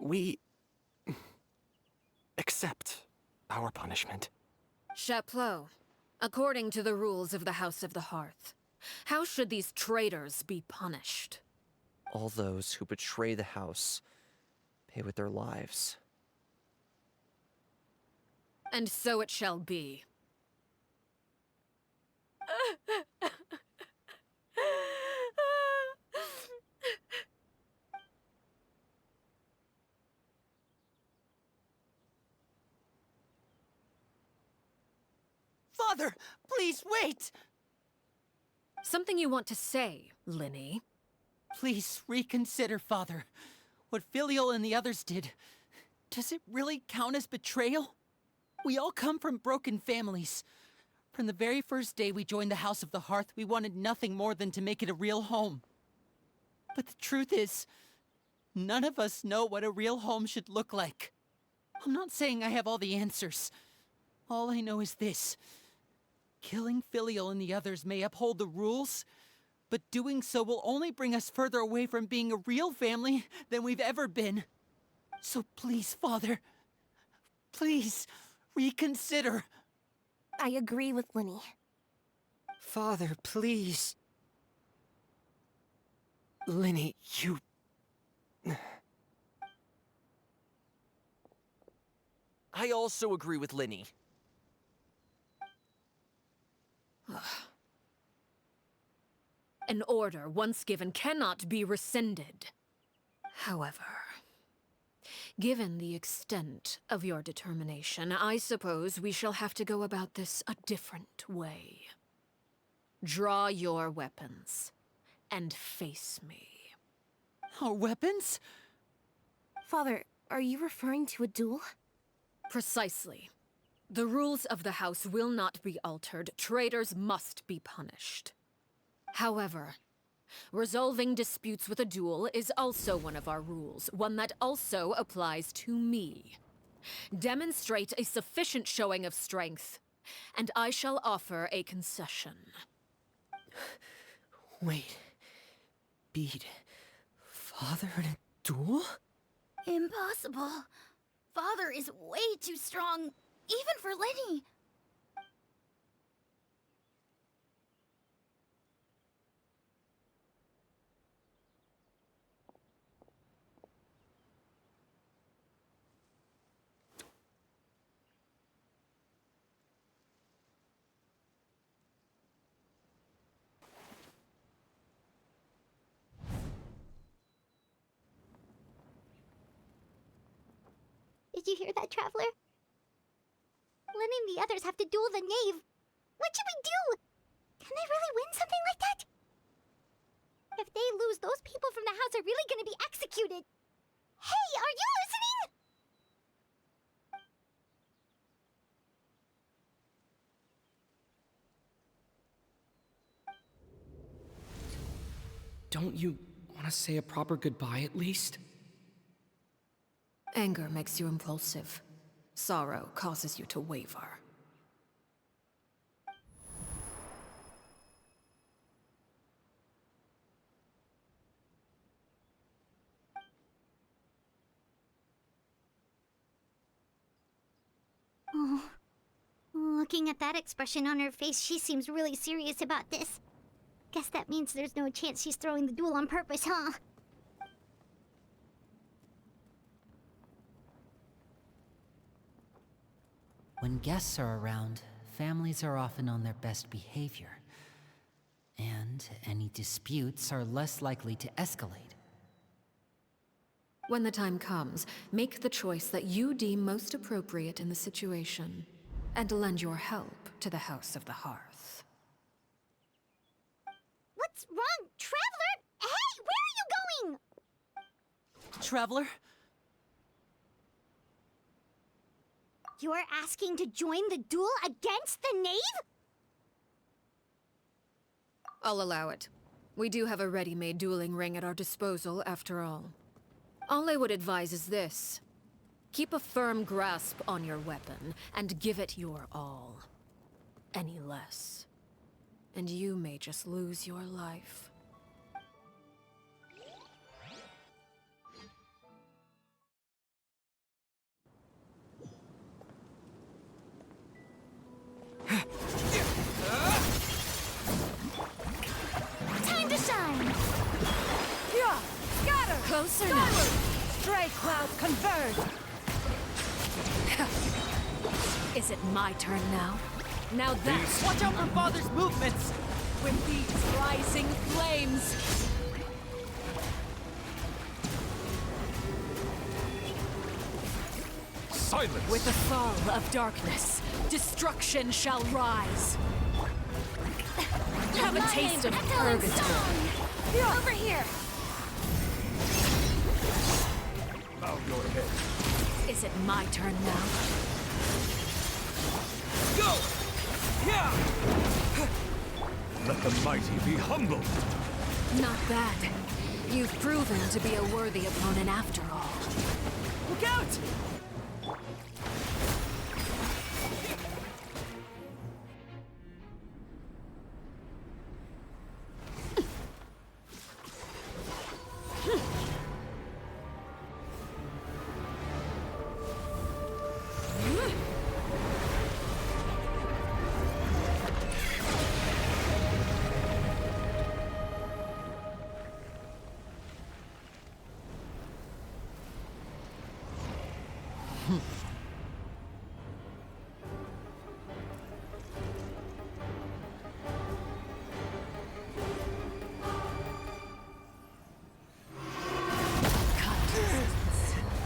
We accept our punishment. Chapleau, according to the rules of the House of the Hearth, how should these traitors be punished? All those who betray the house pay with their lives. And so it shall be. Father, please wait! Something you want to say, Linny? Please reconsider, Father. What Filial and the others did, does it really count as betrayal? We all come from broken families. From the very first day we joined the House of the Hearth, we wanted nothing more than to make it a real home. But the truth is, none of us know what a real home should look like. I'm not saying I have all the answers. All I know is this. Killing Filial and the others may uphold the rules, but doing so will only bring us further away from being a real family than we've ever been. So please, Father, please reconsider. I agree with Linny. Father, please. Linny, you... I also agree with Linny. An order once given cannot be rescinded. However, given the extent of your determination, I suppose we shall have to go about this a different way. Draw your weapons and face me. Our weapons? Father, are you referring to a duel? Precisely. The rules of the house will not be altered. Traitors must be punished. However, resolving disputes with a duel is also one of our rules, one that also applies to me. Demonstrate a sufficient showing of strength, and I shall offer a concession. Wait. Beat Father in a duel? Impossible. Father is way too strong, even for Lenny. Did you hear that, Traveler? Lynn and the others have to duel the knave. What should we do? Can they really win something like that? If they lose, those people from the house are really gonna be executed. Hey, are you listening? Don't you want to say a proper goodbye at least? Anger makes you impulsive. Sorrow causes you to waver. Oh. Looking at that expression on her face, she seems really serious about this. Guess that means there's no chance she's throwing the duel on purpose, huh? When guests are around, families are often on their best behavior. And any disputes are less likely to escalate. When the time comes, make the choice that you deem most appropriate in the situation, and lend your help to the House of the Hearth. What's wrong, Traveler? Hey, where are you going? Traveler? You're asking to join the duel against the knave? I'll allow it. We do have a ready-made dueling ring at our disposal, after all. All I would advise is this. Keep a firm grasp on your weapon, and give it your all. Any less, and you may just lose your life. Time to shine! Yeah! Scatter! Closer now! Stray clouds converge! Is it my turn now? Now that's... Watch out for Father's movements! With these rising flames! Silence! With the fall of darkness, destruction shall rise! Have a taste of purgatory. Over here! Bow your head. Is it my turn now? Go! Yeah! Let the mighty be humbled. Not bad. You've proven to be a worthy opponent after all. Look out!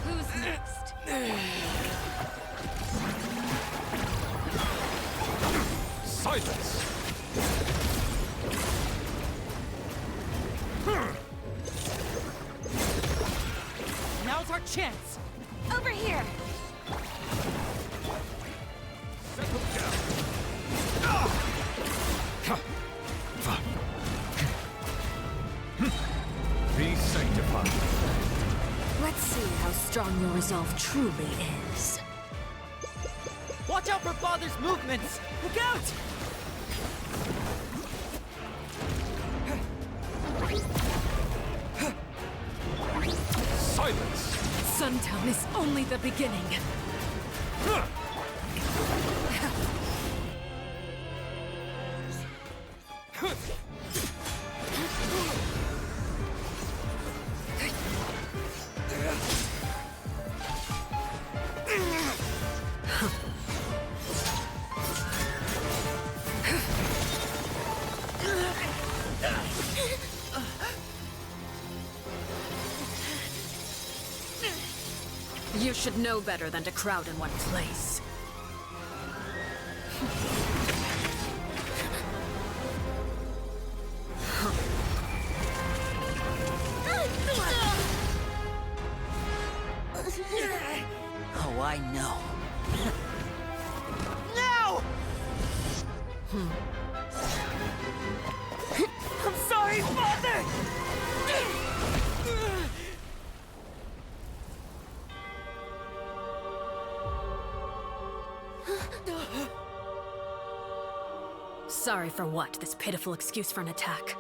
Who's next? Silence! Now's our chance! Over here! Settle down! Be sanctified. Let's see how strong your resolve truly is. Watch out for Father's movements! Look out! Silence! Suntown is only the beginning. You should know better than to crowd in one place. Oh, I know. No! I'm sorry, Father! Sorry for what? This pitiful excuse for an attack.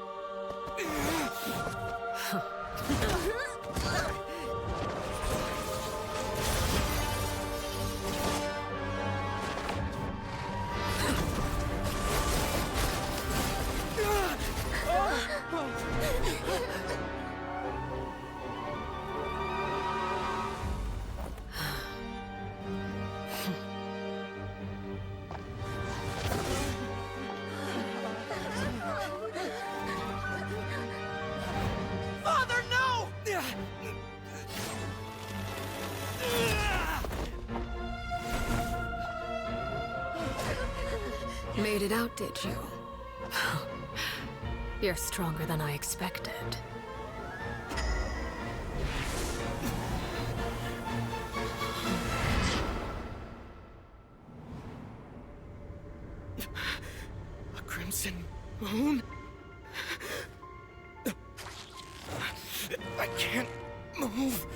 Father, no! Made it out, did you? You're stronger than I expected. A crimson moon? I can't move.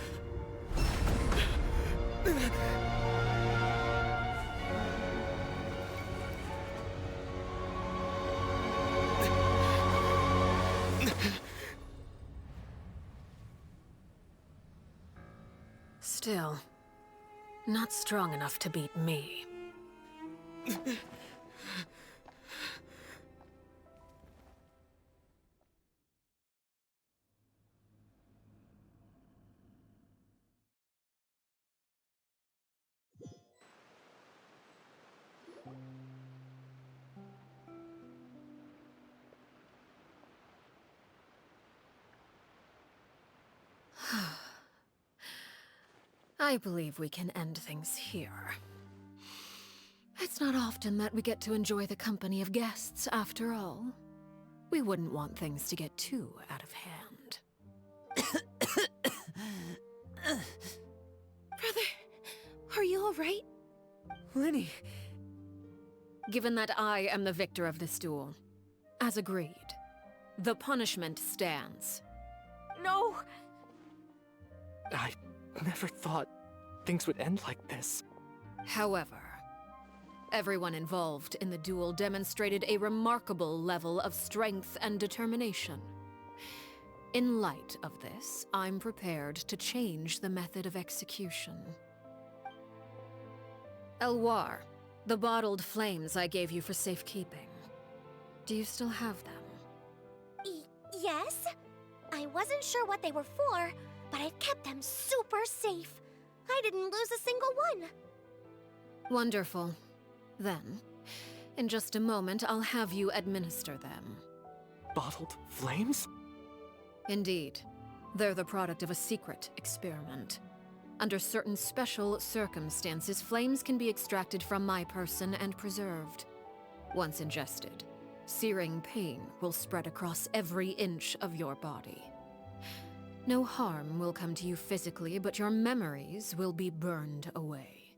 Still, not strong enough to beat me. I believe we can end things here. It's not often that we get to enjoy the company of guests, after all. We wouldn't want things to get too out of hand. Brother, are you all right? Lenny! Given that I am the victor of this duel, as agreed, the punishment stands. No! I never thought things would end like this. However, everyone involved in the duel demonstrated a remarkable level of strength and determination. In light of this, I'm prepared to change the method of execution. Elwar, the bottled flames I gave you for safekeeping. Do you still have them? Yes? I wasn't sure what they were for, but I've kept them super safe. I didn't lose a single one. Wonderful. Then, in just a moment, I'll have you administer them. Bottled flames? Indeed. They're the product of a secret experiment. Under certain special circumstances, flames can be extracted from my person and preserved. Once ingested, searing pain will spread across every inch of your body. No harm will come to you physically, but your memories will be burned away.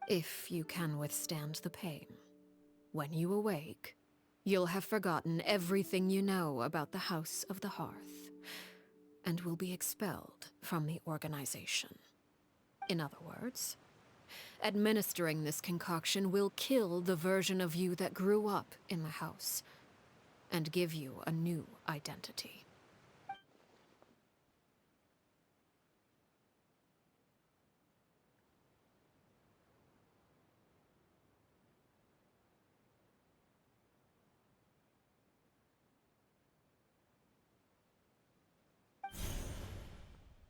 If you can withstand the pain. When you awake, you'll have forgotten everything you know about the House of the Hearth, and will be expelled from the organization. In other words, administering this concoction will kill the version of you that grew up in the house, and give you a new identity.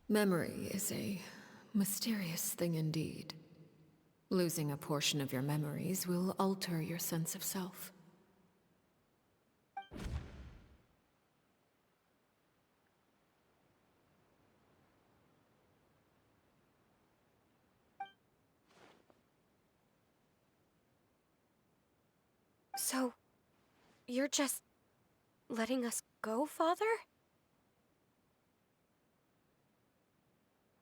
Memory is a mysterious thing indeed. Losing a portion of your memories will alter your sense of self. So, you're just letting us go, Father?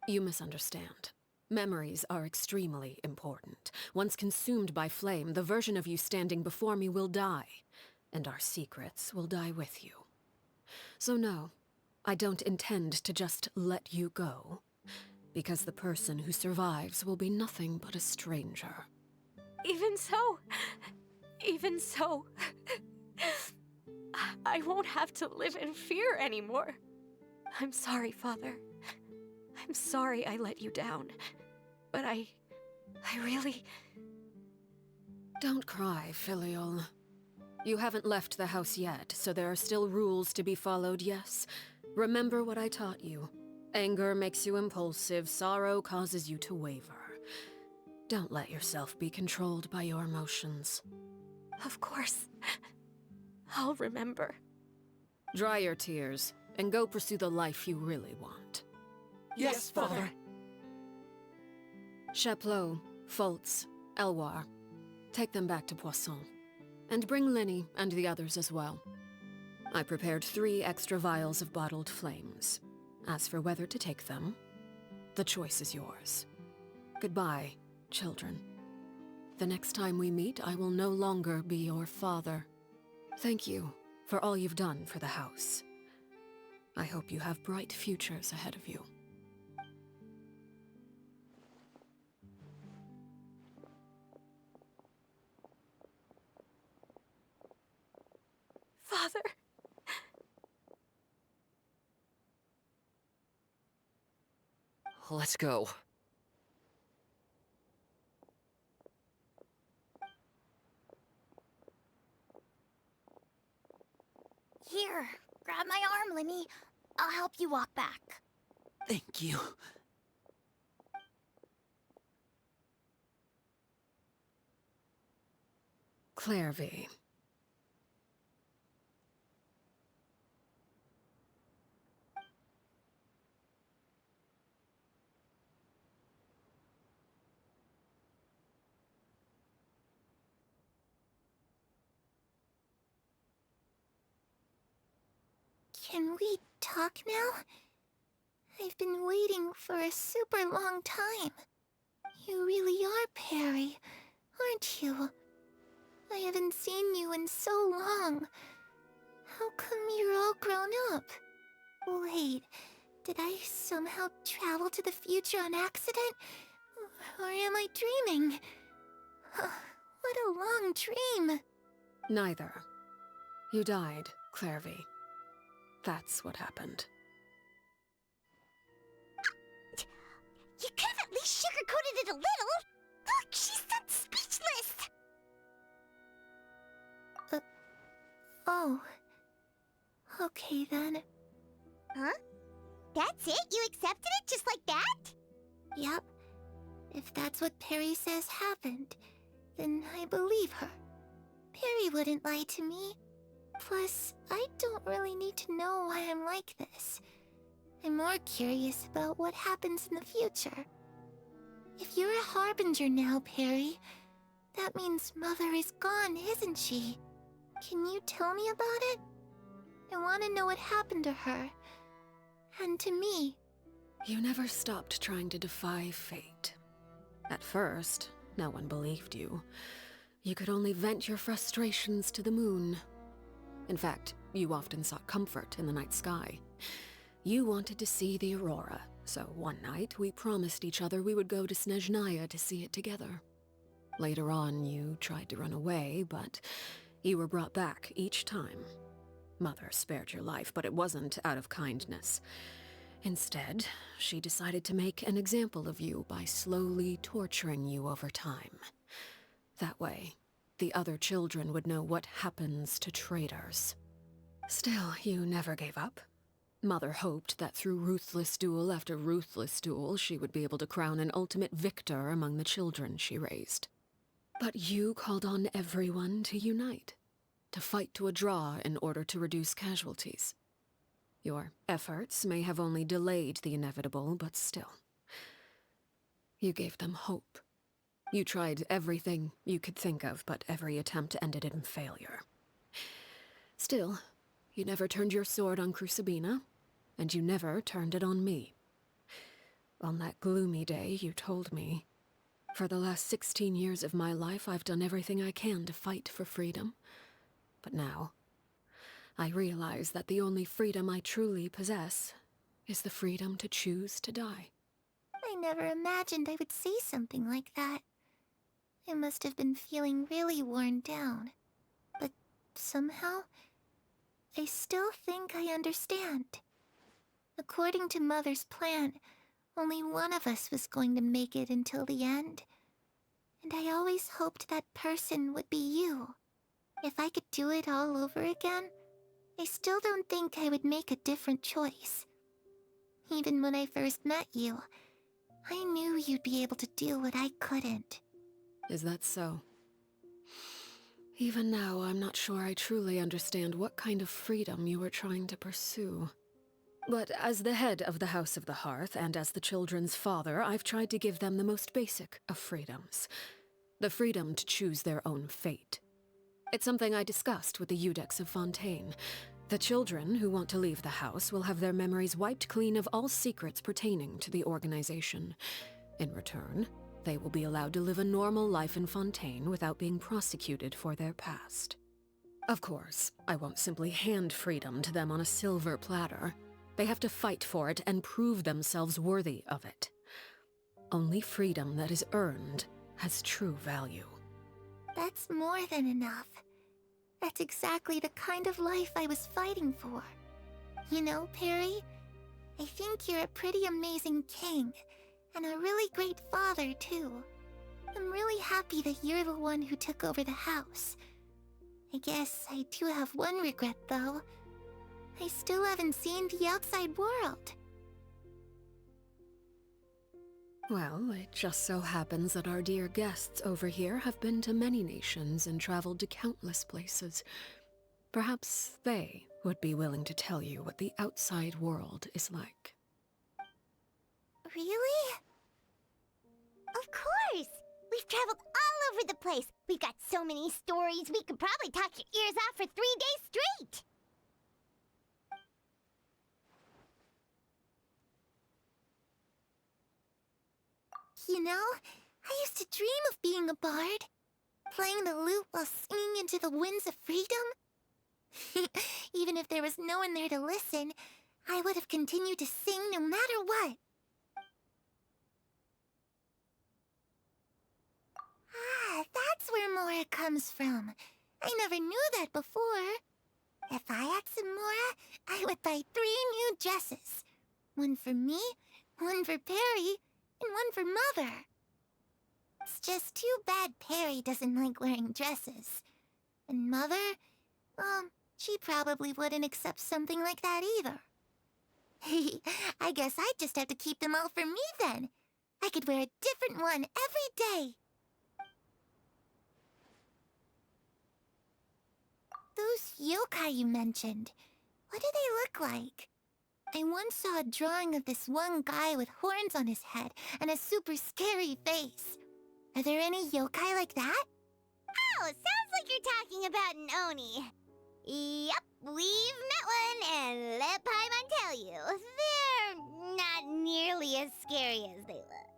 You misunderstand. Memories are extremely important. Once consumed by flame, the version of you standing before me will die, and our secrets will die with you. So no, I don't intend to just let you go, because the person who survives will be nothing but a stranger. Even so, I won't have to live in fear anymore. I'm sorry, Father. I'm sorry I let you down. But I really... Don't cry, Filial. You haven't left the house yet, so there are still rules to be followed, yes? Remember what I taught you. Anger makes you impulsive, sorrow causes you to waver. Don't let yourself be controlled by your emotions. Of course. I'll remember. Dry your tears, and go pursue the life you really want. Yes, Father. Chaplot, Fultz, Elwar, take them back to Poisson. And bring Lenny and the others as well. I prepared 3 extra vials of bottled flames. As for whether to take them, the choice is yours. Goodbye, children. The next time we meet, I will no longer be your father. Thank you for all you've done for the house. I hope you have bright futures ahead of you. Father. Let's go. Here, grab my arm, Lenny. I'll help you walk back. Thank you. Clairvy. Can we talk now? I've been waiting for a super long time. You really are Perry, aren't you? I haven't seen you in so long. How come you're all grown up? Wait, did I somehow travel to the future on accident? Or am I dreaming? What a long dream. Neither. You died, Clairvy. That's what happened. You could have at least sugarcoated it a little. Look, she's done speechless. Oh. Okay then. Huh? That's it? You accepted it just like that? Yep. If that's what Perry says happened, then I believe her. Perry wouldn't lie to me. Plus, I don't really need to know why I'm like this. I'm more curious about what happens in the future. If you're a Harbinger now, Perry, that means Mother is gone, isn't she? Can you tell me about it? I want to know what happened to her. And to me. You never stopped trying to defy fate. At first, no one believed you. You could only vent your frustrations to the moon. In fact, you often sought comfort in the night sky. You wanted to see the aurora, so one night we promised each other we would go to Snezhnaya to see it together. Later on, you tried to run away, but you were brought back each time. Mother spared your life, but it wasn't out of kindness. Instead, she decided to make an example of you by slowly torturing you over time. That way, the other children would know what happens to traitors. Still, you never gave up. Mother hoped that through ruthless duel after ruthless duel, she would be able to crown an ultimate victor among the children she raised. But you called on everyone to unite, to fight to a draw in order to reduce casualties. Your efforts may have only delayed the inevitable, but still. You gave them hope. You tried everything you could think of, but every attempt ended in failure. Still, you never turned your sword on Crucibina, and you never turned it on me. On that gloomy day, you told me. For the last 16 years of my life, I've done everything I can to fight for freedom. But now, I realize that the only freedom I truly possess is the freedom to choose to die. I never imagined I would say something like that. I must have been feeling really worn down. But somehow, I still think I understand. According to Mother's plan, only one of us was going to make it until the end. And I always hoped that person would be you. If I could do it all over again, I still don't think I would make a different choice. Even when I first met you, I knew you'd be able to do what I couldn't. Is that so? Even now, I'm not sure I truly understand what kind of freedom you were trying to pursue. But as the head of the House of the Hearth, and as the children's father, I've tried to give them the most basic of freedoms. The freedom to choose their own fate. It's something I discussed with the Iudex of Fontaine. The children who want to leave the house will have their memories wiped clean of all secrets pertaining to the organization. In return, they will be allowed to live a normal life in Fontaine without being prosecuted for their past. Of course, I won't simply hand freedom to them on a silver platter. They have to fight for it and prove themselves worthy of it. Only freedom that is earned has true value. That's more than enough. That's exactly the kind of life I was fighting for. You know, Perry, I think you're a pretty amazing king, and a really great father, too. I'm really happy that you're the one who took over the house. I guess I do have one regret, though. I still haven't seen the outside world. Well, it just so happens that our dear guests over here have been to many nations and traveled to countless places. Perhaps they would be willing to tell you what the outside world is like. Really? Of course! We've traveled all over the place. We've got so many stories, we could probably talk your ears off for 3 days straight. You know, I used to dream of being a bard. Playing the lute while singing into the winds of freedom. Even if there was no one there to listen, I would have continued to sing no matter what. Ah, that's where Mora comes from. I never knew that before. If I had some Mora, I would buy 3 new dresses. One for me, one for Perry, and one for Mother. It's just too bad Perry doesn't like wearing dresses. And Mother, well, she probably wouldn't accept something like that either. I guess I'd just have to keep them all for me then. I could wear a different one every day. Those yokai you mentioned, what do they look like? I once saw a drawing of this one guy with horns on his head and a super scary face. Are there any yokai like that? Oh, sounds like you're talking about an Oni. Yup, we've met one, and let Paimon tell you, they're not nearly as scary as they look.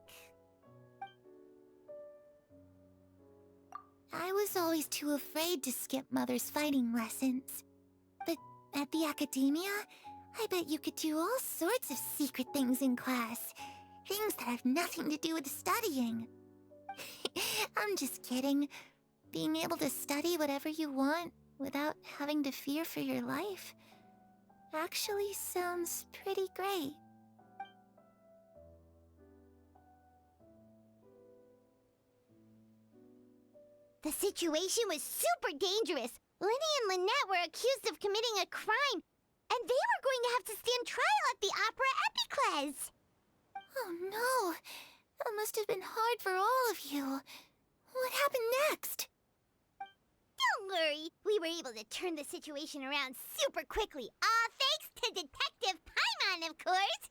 I was always too afraid to skip Mother's fighting lessons. But at the academia, I bet you could do all sorts of secret things in class. Things that have nothing to do with studying. I'm just kidding. Being able to study whatever you want without having to fear for your life actually sounds pretty great. The situation was super dangerous. Lenny and Lynette were accused of committing a crime, and they were going to have to stand trial at the Opera Epicles. Oh no! That must have been hard for all of you. What happened next? Don't worry, we were able to turn the situation around super quickly, all thanks to Detective Paimon, of course.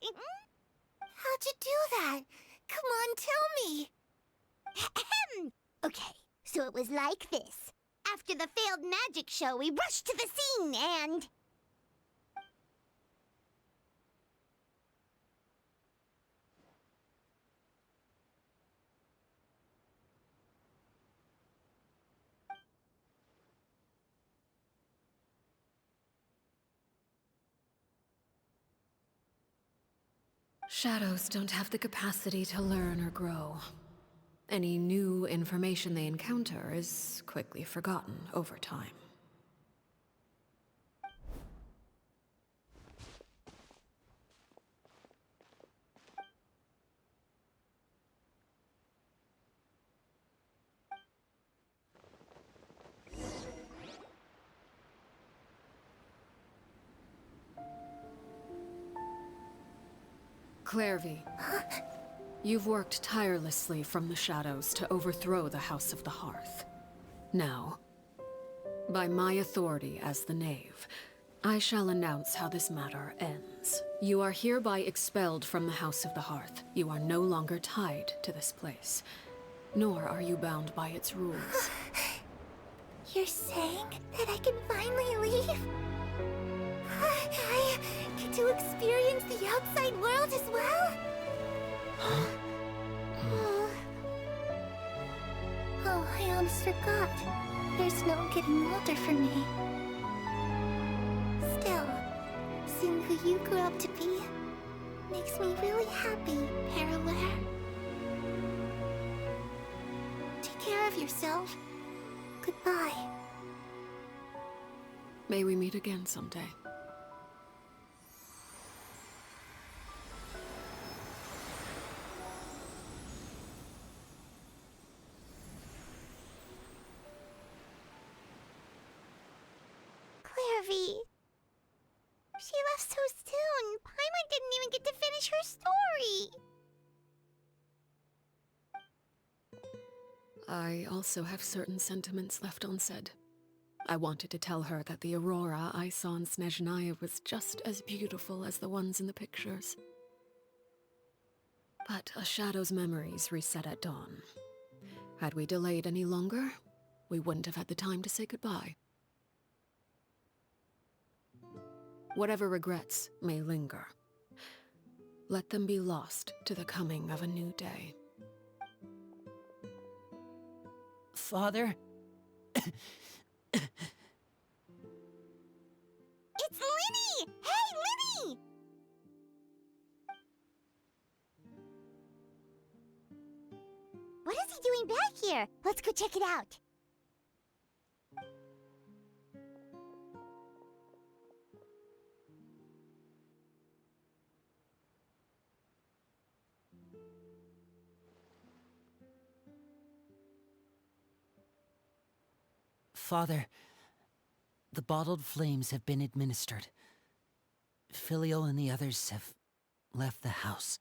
How'd you do that? Come on, tell me. Okay, so it was like this. After the failed magic show, we rushed to the scene and... Shadows don't have the capacity to learn or grow. Any new information they encounter is quickly forgotten over time. Clairvy, you've worked tirelessly from the shadows to overthrow the House of the Hearth. Now, by my authority as the Knave, I shall announce how this matter ends. You are hereby expelled from the House of the Hearth. You are no longer tied to this place, nor are you bound by its rules. You're saying that I can finally leave? I get to experience the outside world as well? Oh, I almost forgot. There's no getting older for me. Still, seeing who you grew up to be makes me really happy, Parallel. Take care of yourself. Goodbye. May we meet again someday. Clairvy. She left so soon. Paimon didn't even get to finish her story. I also have certain sentiments left unsaid. I wanted to tell her that the aurora I saw in Snezhnaya was just as beautiful as the ones in the pictures. But a shadow's memories reset at dawn. Had we delayed any longer, we wouldn't have had the time to say goodbye. Whatever regrets may linger, let them be lost to the coming of a new day. Father? It's Linny! Hey, Linny! What is he doing back here? Let's go check it out. Father, the bottled flames have been administered. Filial and the others have left the house.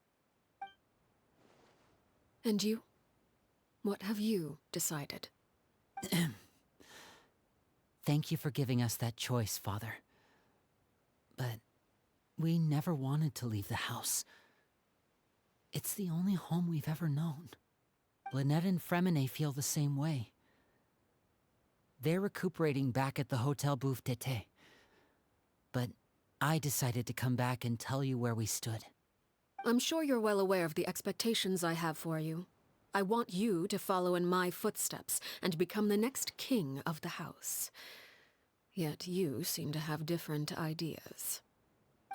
And you? What have you decided? Thank you for giving us that choice, Father. But we never wanted to leave the house. It's the only home we've ever known. Lynette and Fremine feel the same way. They're recuperating back at the Hotel Bouffe d'Été. But I decided to come back and tell you where we stood. I'm sure you're well aware of the expectations I have for you. I want you to follow in my footsteps and become the next king of the house. Yet you seem to have different ideas.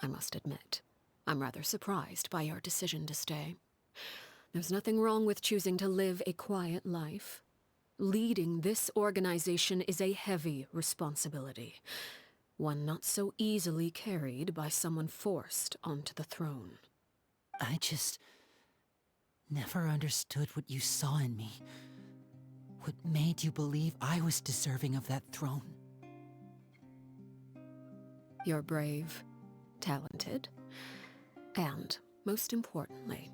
I must admit, I'm rather surprised by your decision to stay. There's nothing wrong with choosing to live a quiet life. Leading this organization is a heavy responsibility, one not so easily carried by someone forced onto the throne. I just never understood what you saw in me. What made you believe I was deserving of that throne? You're brave, talented, and, most importantly,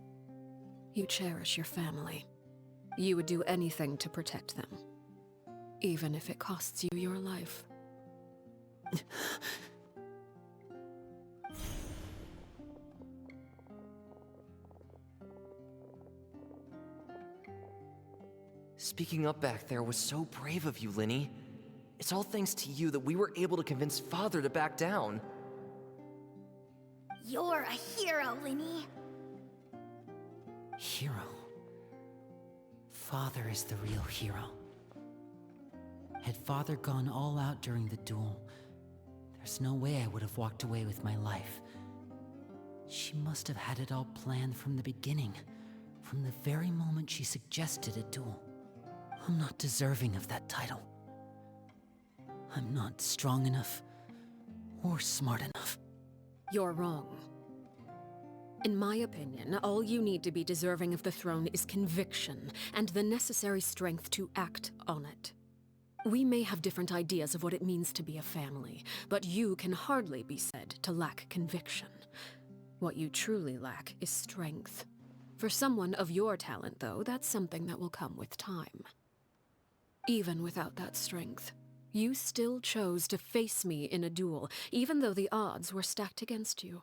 you cherish your family. You would do anything to protect them, even if it costs you your life. Speaking up back there was so brave of you, Linny. It's all thanks to you that we were able to convince Father to back down. You're a hero, Linny. Hero? Father is the real hero. Had Father gone all out during the duel, there's no way I would have walked away with my life. She must have had it all planned from the beginning, from the very moment she suggested a duel. I'm not deserving of that title. I'm not strong enough or smart enough. You're wrong. In my opinion, all you need to be deserving of the throne is conviction and the necessary strength to act on it. We may have different ideas of what it means to be a family, but you can hardly be said to lack conviction. What you truly lack is strength. For someone of your talent, though, that's something that will come with time. Even without that strength, you still chose to face me in a duel, even though the odds were stacked against you.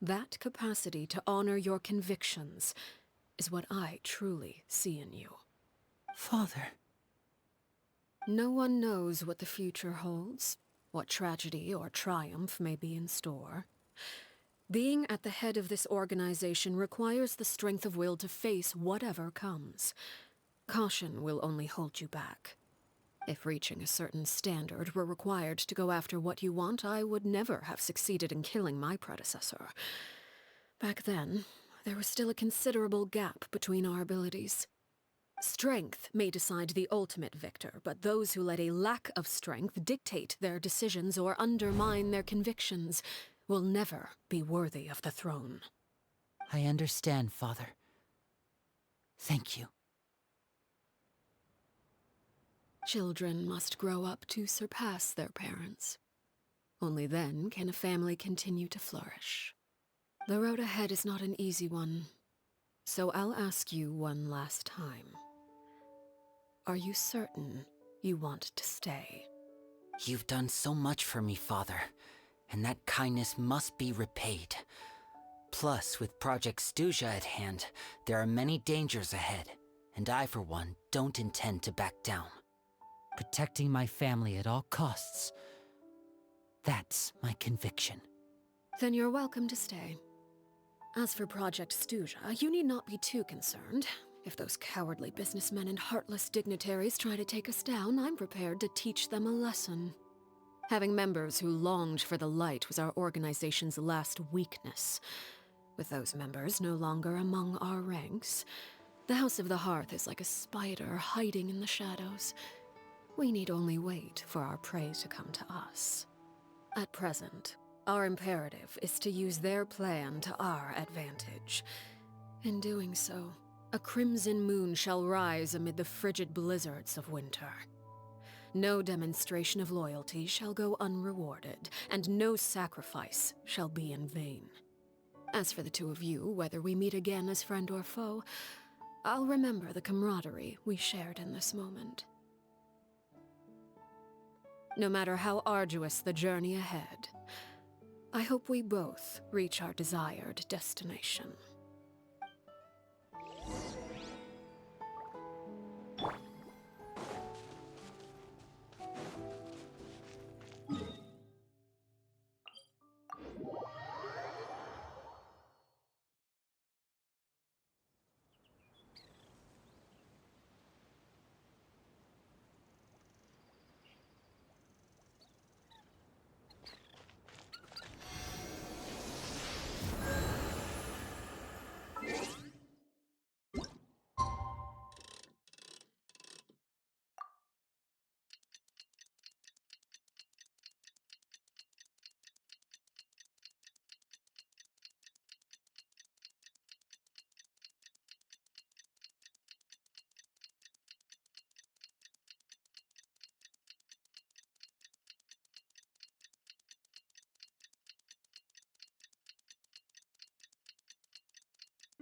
That capacity to honor your convictions is what I truly see in you. Father. No one knows what the future holds, what tragedy or triumph may be in store. Being at the head of this organization requires the strength of will to face whatever comes. Caution will only hold you back. If reaching a certain standard were required to go after what you want, I would never have succeeded in killing my predecessor. Back then, there was still a considerable gap between our abilities. Strength may decide the ultimate victor, but those who let a lack of strength dictate their decisions or undermine their convictions will never be worthy of the throne. I understand, Father. Thank you. Children must grow up to surpass their parents. Only then can a family continue to flourish. The road ahead is not an easy one, so I'll ask you one last time. Are you certain you want to stay? You've done so much for me, Father, and that kindness must be repaid. Plus, with Project Stuja at hand, there are many dangers ahead, and I, for one, don't intend to back down. Protecting my family at all costs. That's my conviction. Then you're welcome to stay. As for Project Stuja, you need not be too concerned. If those cowardly businessmen and heartless dignitaries try to take us down, I'm prepared to teach them a lesson. Having members who longed for the light was our organization's last weakness. With those members no longer among our ranks, the House of the Hearth is like a spider hiding in the shadows. We need only wait for our prey to come to us. At present, our imperative is to use their plan to our advantage. In doing so, a crimson moon shall rise amid the frigid blizzards of winter. No demonstration of loyalty shall go unrewarded, and no sacrifice shall be in vain. As for the two of you, whether we meet again as friend or foe, I'll remember the camaraderie we shared in this moment. No matter how arduous the journey ahead, I hope we both reach our desired destination.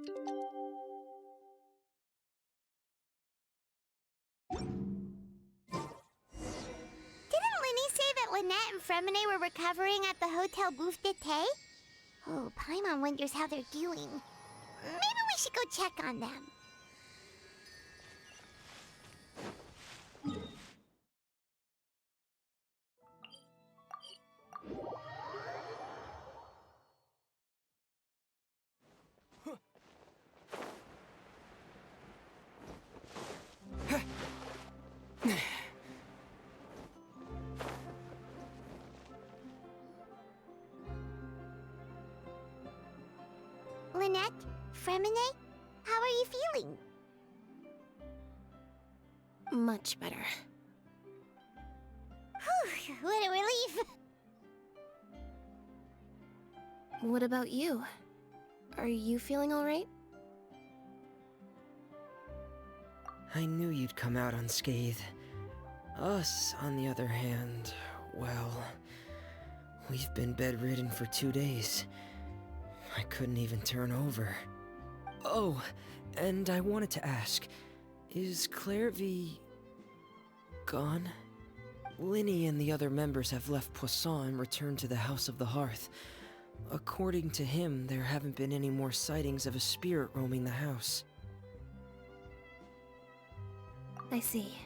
Didn't Linny say that Lynette and Fremine were recovering at the Hotel Bouffe d'été? Oh, Paimon wonders how they're doing. Maybe we should go check on them. Fremine, how are you feeling? Much better. Whew, what a relief! What about you? Are you feeling alright? I knew you'd come out unscathed. Us, on the other hand, well, we've been bedridden for 2 days. I couldn't even turn over. Oh, and I wanted to ask, is Clairvy gone? Linny and the other members have left Poisson and returned to the House of the Hearth. According to him, there haven't been any more sightings of a spirit roaming the house. I see.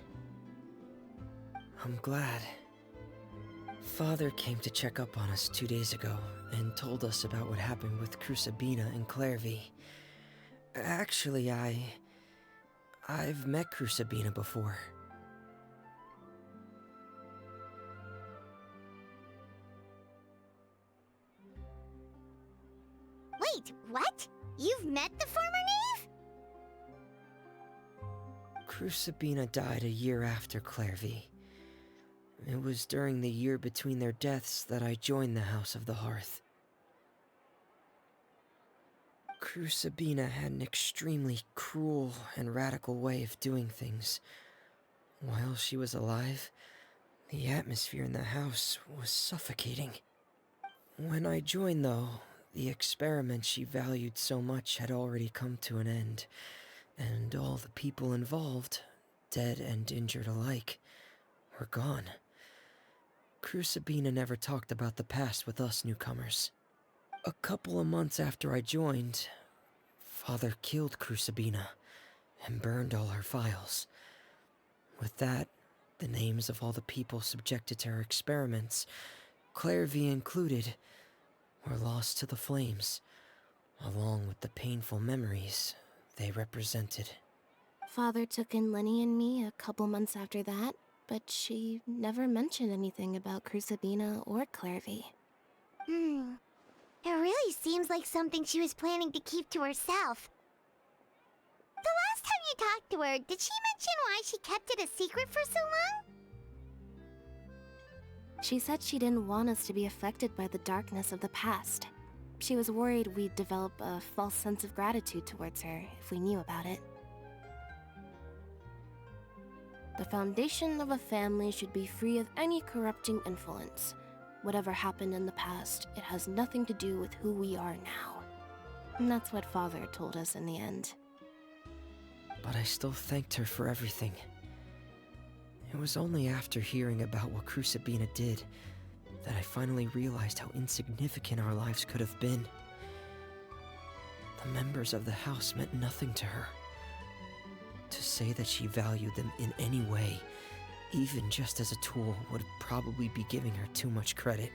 I'm glad. Father came to check up on us 2 days ago and told us about what happened with Crusabina and Clairvy. Actually, I've met Crusabina before. Wait, what? You've met the former knave? Crusabina died a year after Clairvy. It was during the year between their deaths that I joined the House of the Hearth. Crusabina had an extremely cruel and radical way of doing things. While she was alive, the atmosphere in the house was suffocating. When I joined, though, the experiment she valued so much had already come to an end, and all the people involved, dead and injured alike, were gone. Crusabina never talked about the past with us newcomers. A couple of months after I joined, Father killed Crusabina and burned all her files. With that, the names of all the people subjected to her experiments, Clairvy included, were lost to the flames, along with the painful memories they represented. Father took in Lenny and me a couple months after that, but she never mentioned anything about Crusabina or Clairvy. It really seems like something she was planning to keep to herself. The last time you talked to her, did she mention why she kept it a secret for so long? She said she didn't want us to be affected by the darkness of the past. She was worried we'd develop a false sense of gratitude towards her if we knew about it. The foundation of a family should be free of any corrupting influence. Whatever happened in the past, it has nothing to do with who we are now. And that's what Father told us in the end. But I still thanked her for everything. It was only after hearing about what Crusabina did that I finally realized how insignificant our lives could have been. The members of the house meant nothing to her. To say that she valued them in any way, even just as a tool, would probably be giving her too much credit.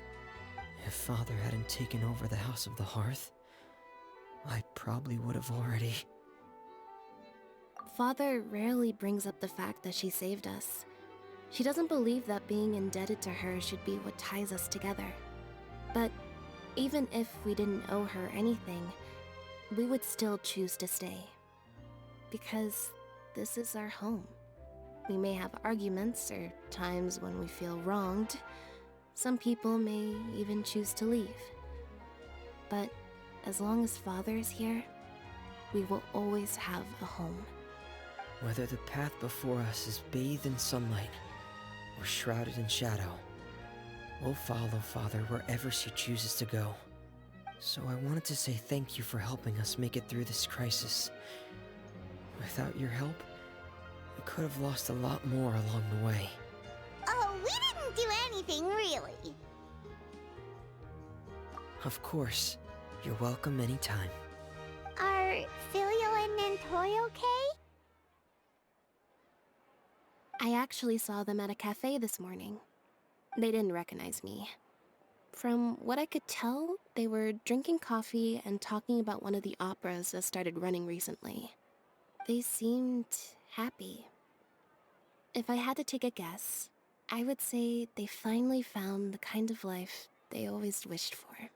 If Father hadn't taken over the House of the Hearth, I probably would have already... Father rarely brings up the fact that she saved us. She doesn't believe that being indebted to her should be what ties us together. But even if we didn't owe her anything, we would still choose to stay. Because this is our home. We may have arguments or times when we feel wronged. Some people may even choose to leave. But as long as Father is here, we will always have a home. Whether the path before us is bathed in sunlight or shrouded in shadow, we'll follow Father wherever she chooses to go. So I wanted to say thank you for helping us make it through this crisis. Without your help, we could have lost a lot more along the way. Oh, we didn't do anything, really. Of course. You're welcome anytime. Are Filial and Nantoy okay? I actually saw them at a cafe this morning. They didn't recognize me. From what I could tell, they were drinking coffee and talking about one of the operas that started running recently. They seemed happy. If I had to take a guess, I would say they finally found the kind of life they always wished for.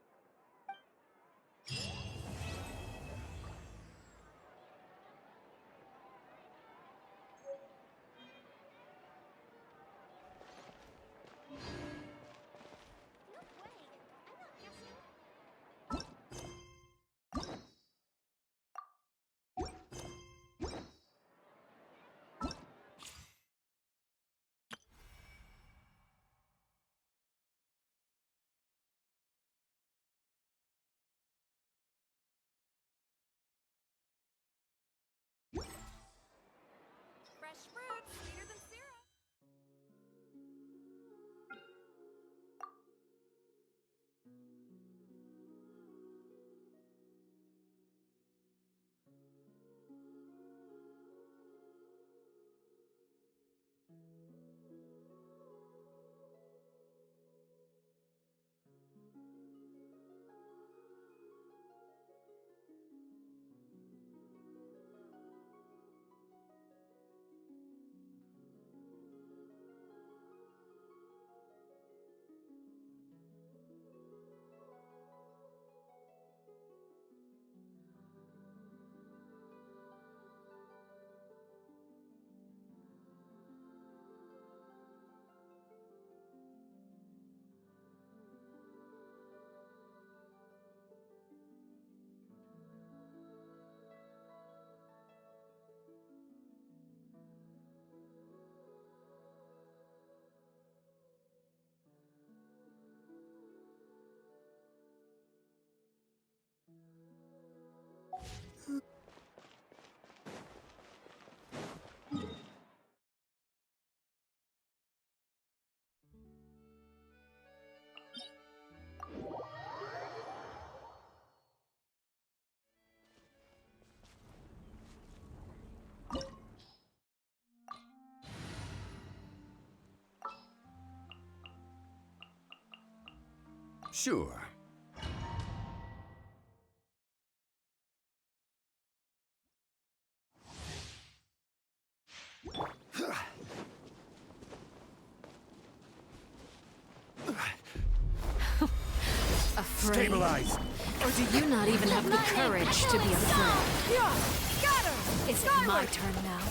Sure. Afraid? Stabilize! Or do you not even have the courage to be afraid? Got her! Is it my turn now?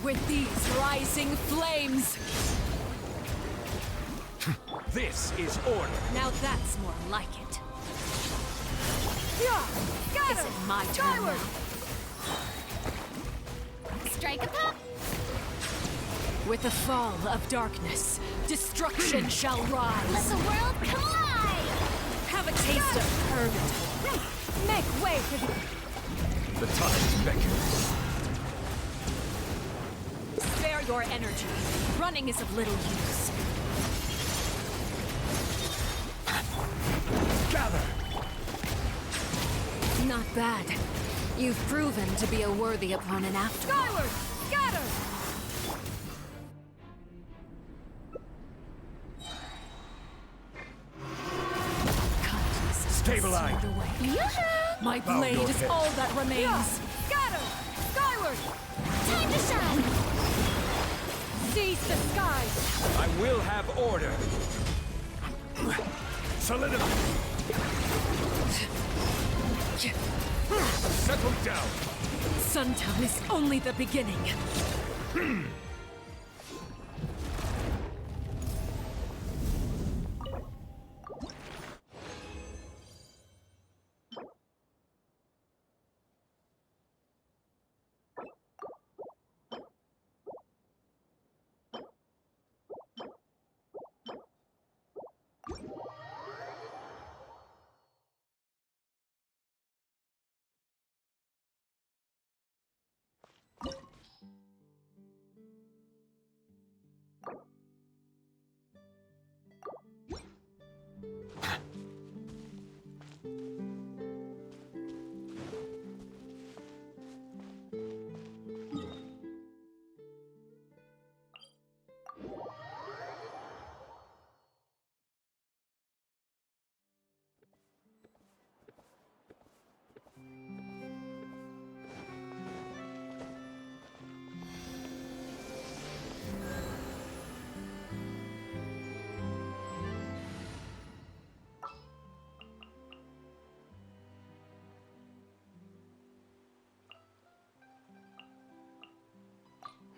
With these rising flames! This is order! Now that's more like it. Got Is her! it my turn now? Strike a pop! With the fall of darkness, destruction shall Let rise. the world collide! Have a taste of purgatory. Make way for the... The time beckons. Spare your energy. Running is of little use. Gather! Not bad. You've proven to be a worthy opponent after all. Skyward! Scatter! Kindness is Stabilize. the way. My Bow blade your is head. all that remains. Scatter! Skyward! Time to shine! Seize the skies! I will have order! Solidify! Settle down! Suntown is only the beginning.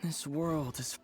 This world is...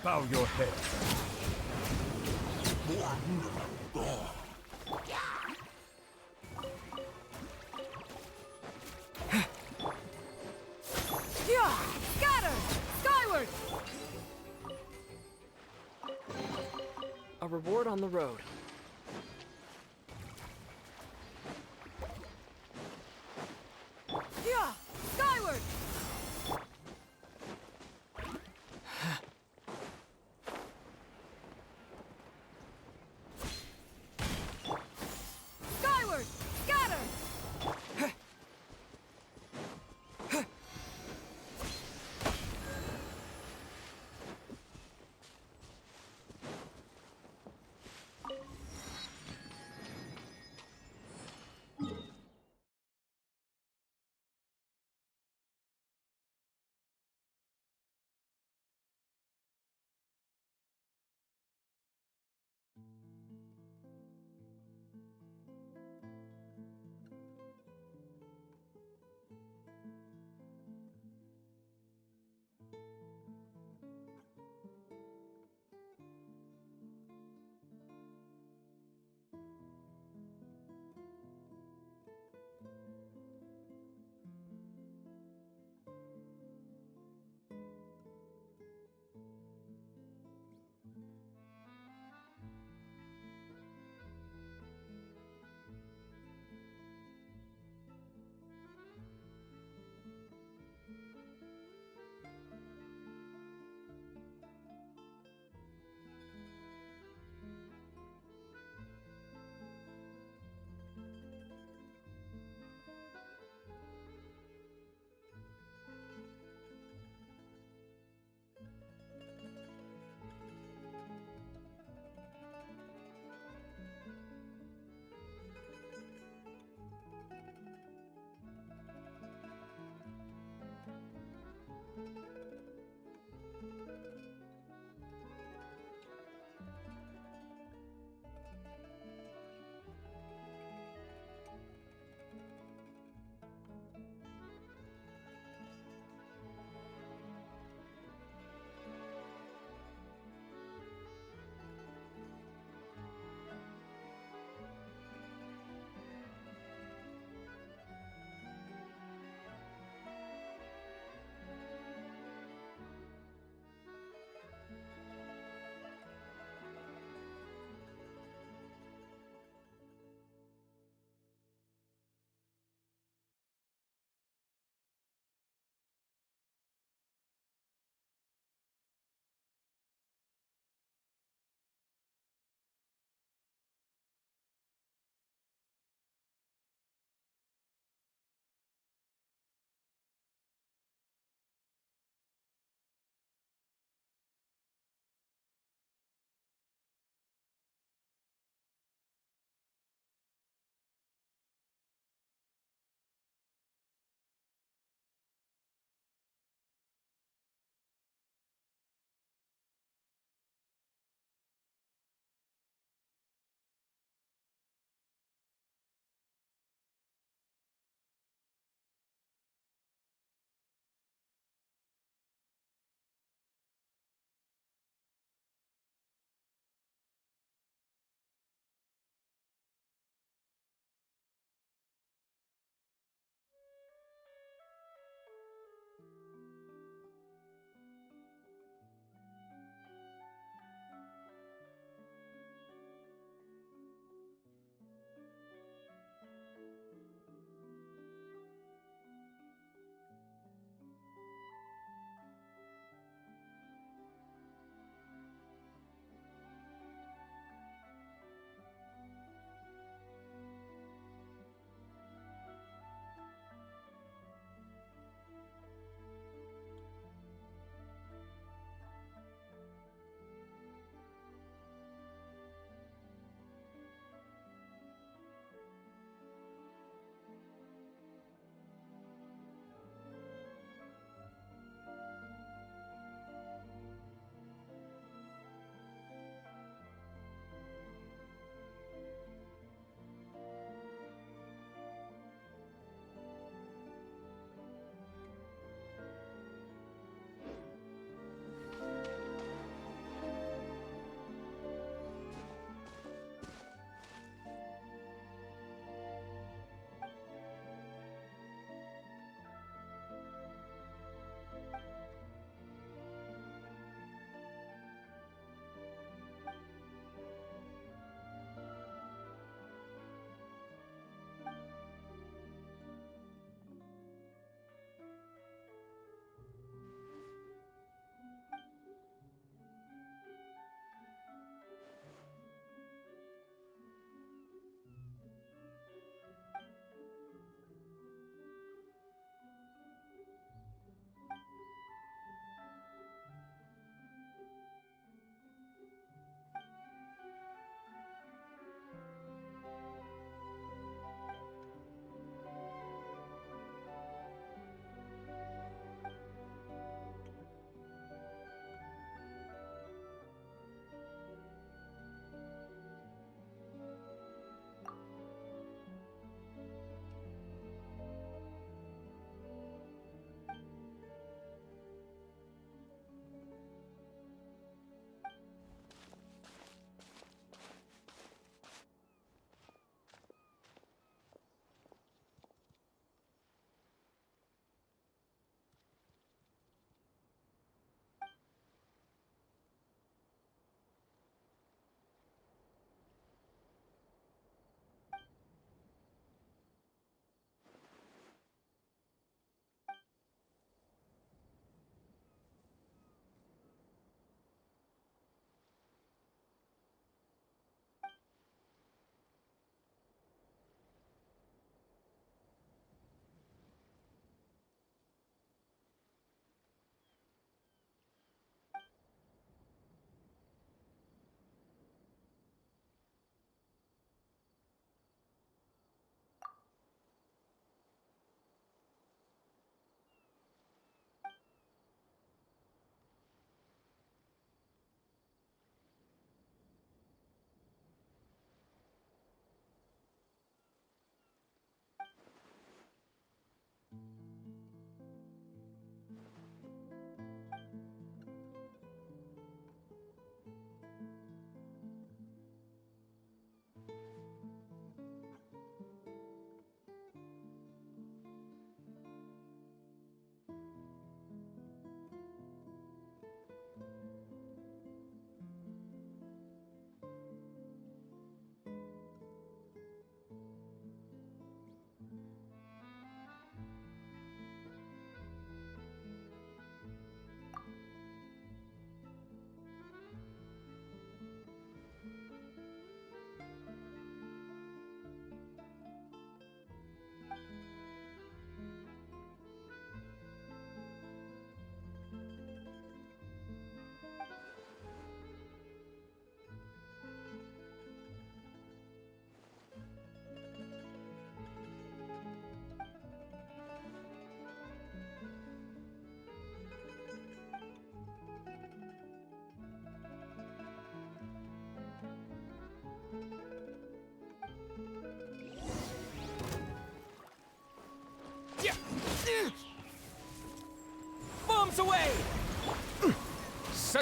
Bow your head. Scatter! Skyward! A reward on the road.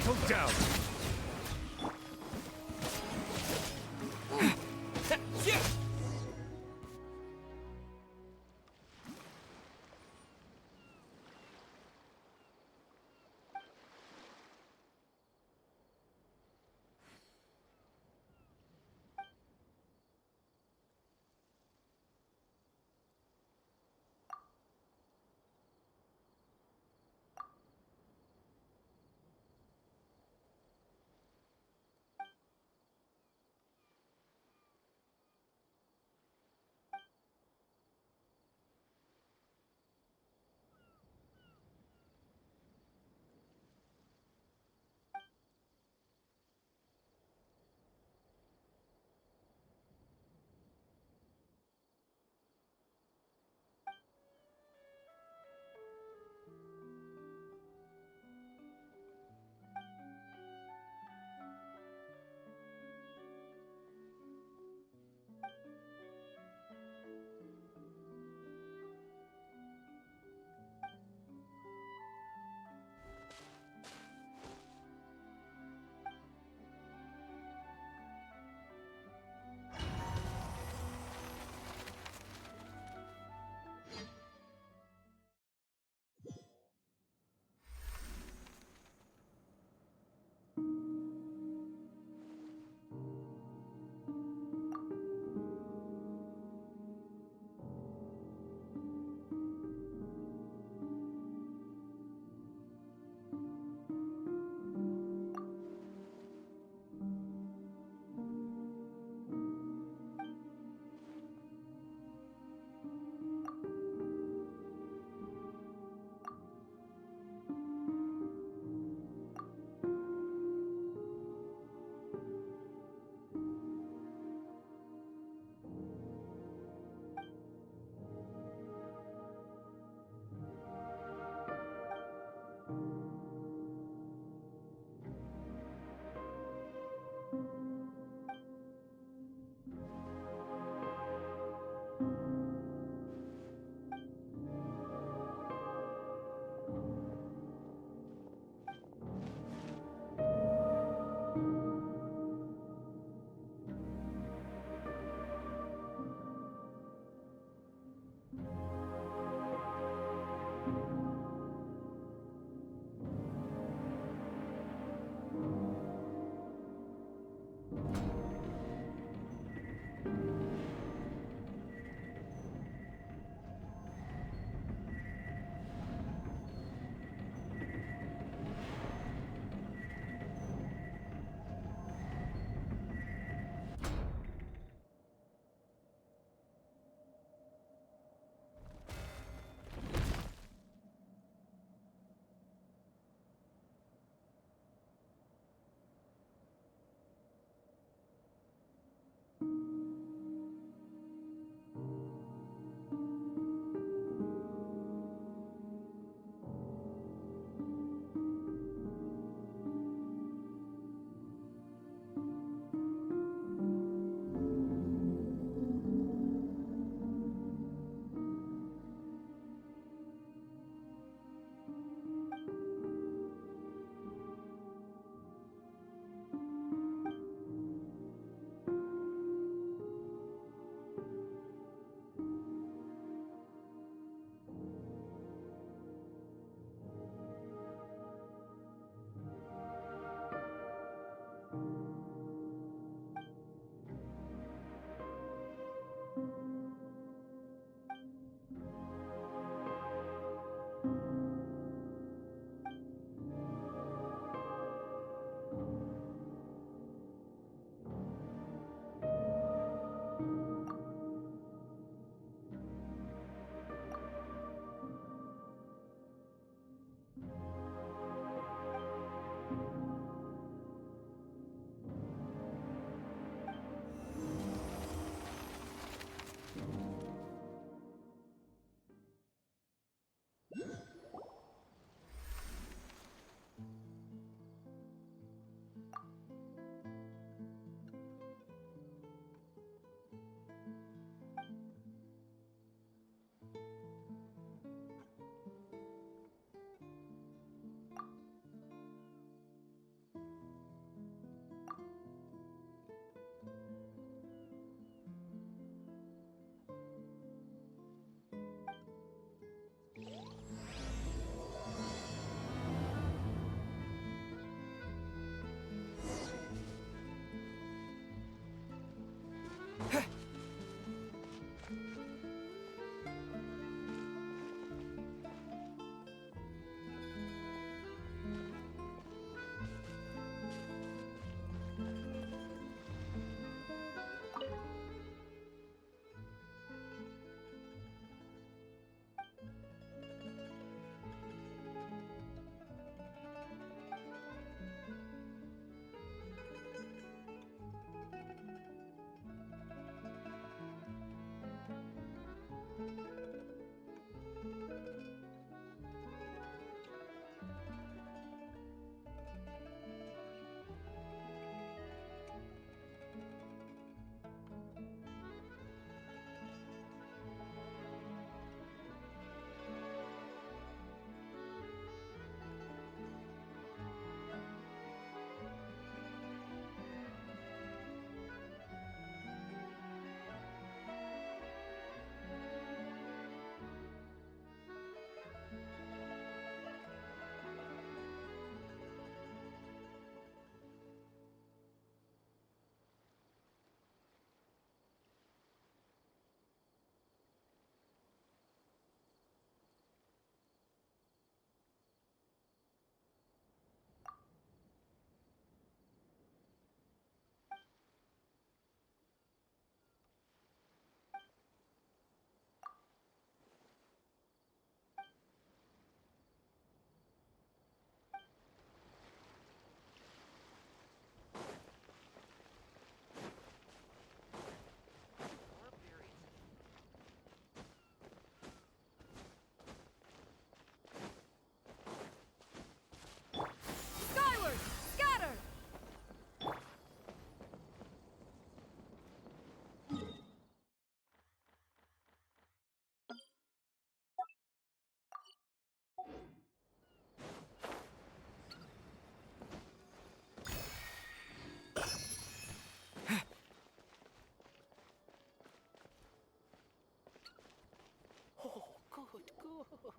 Settle down. Yeah.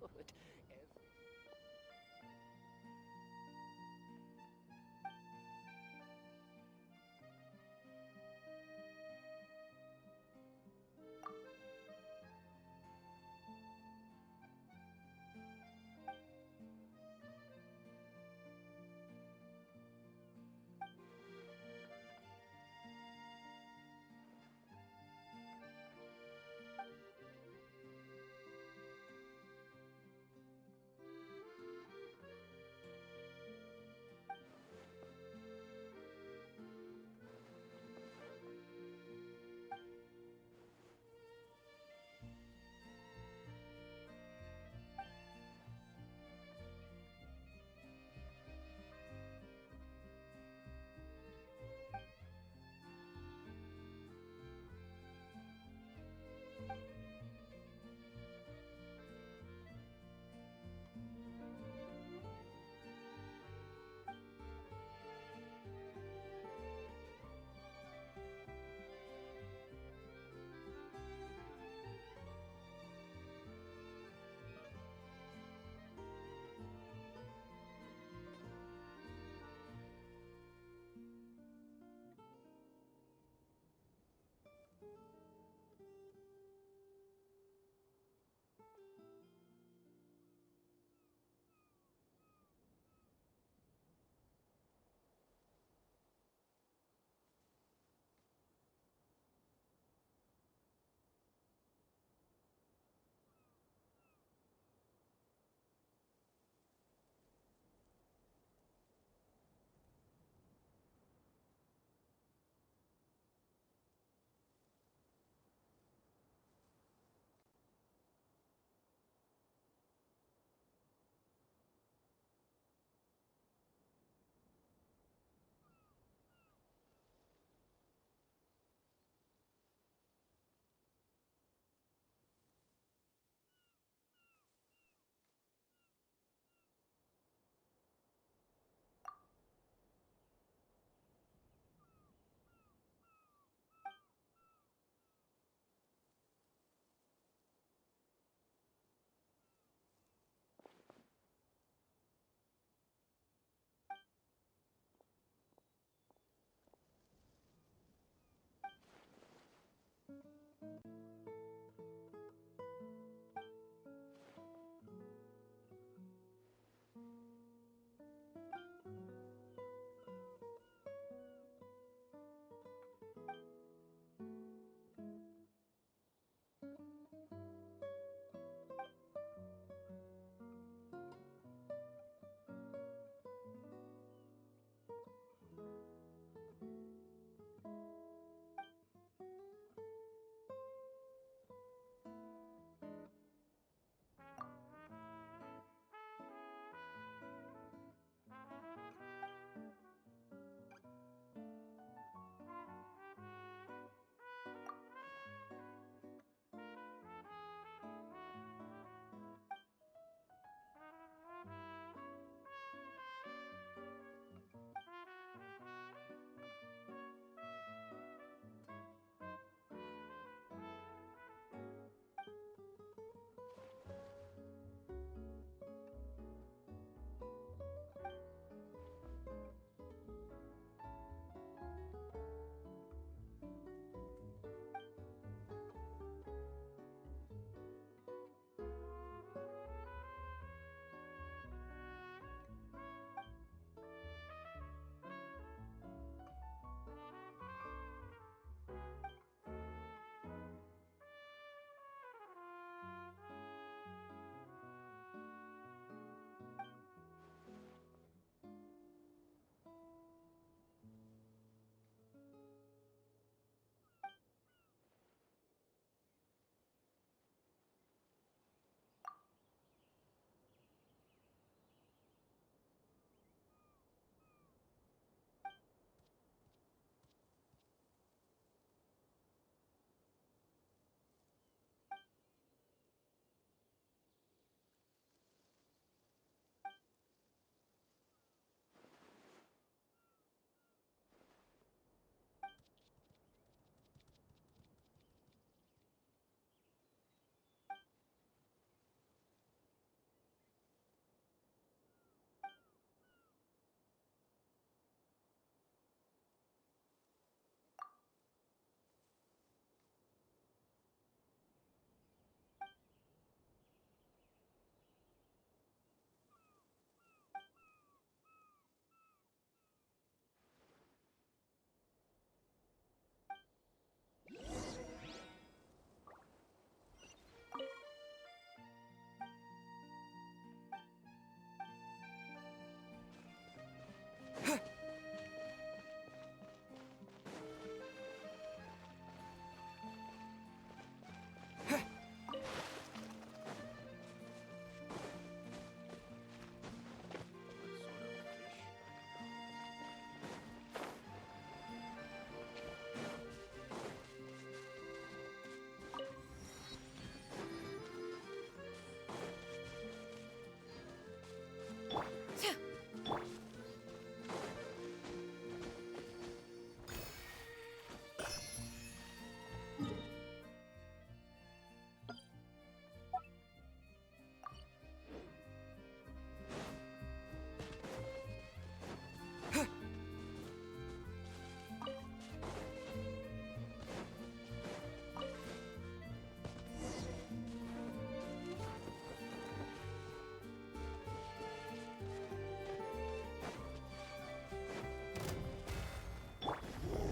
good.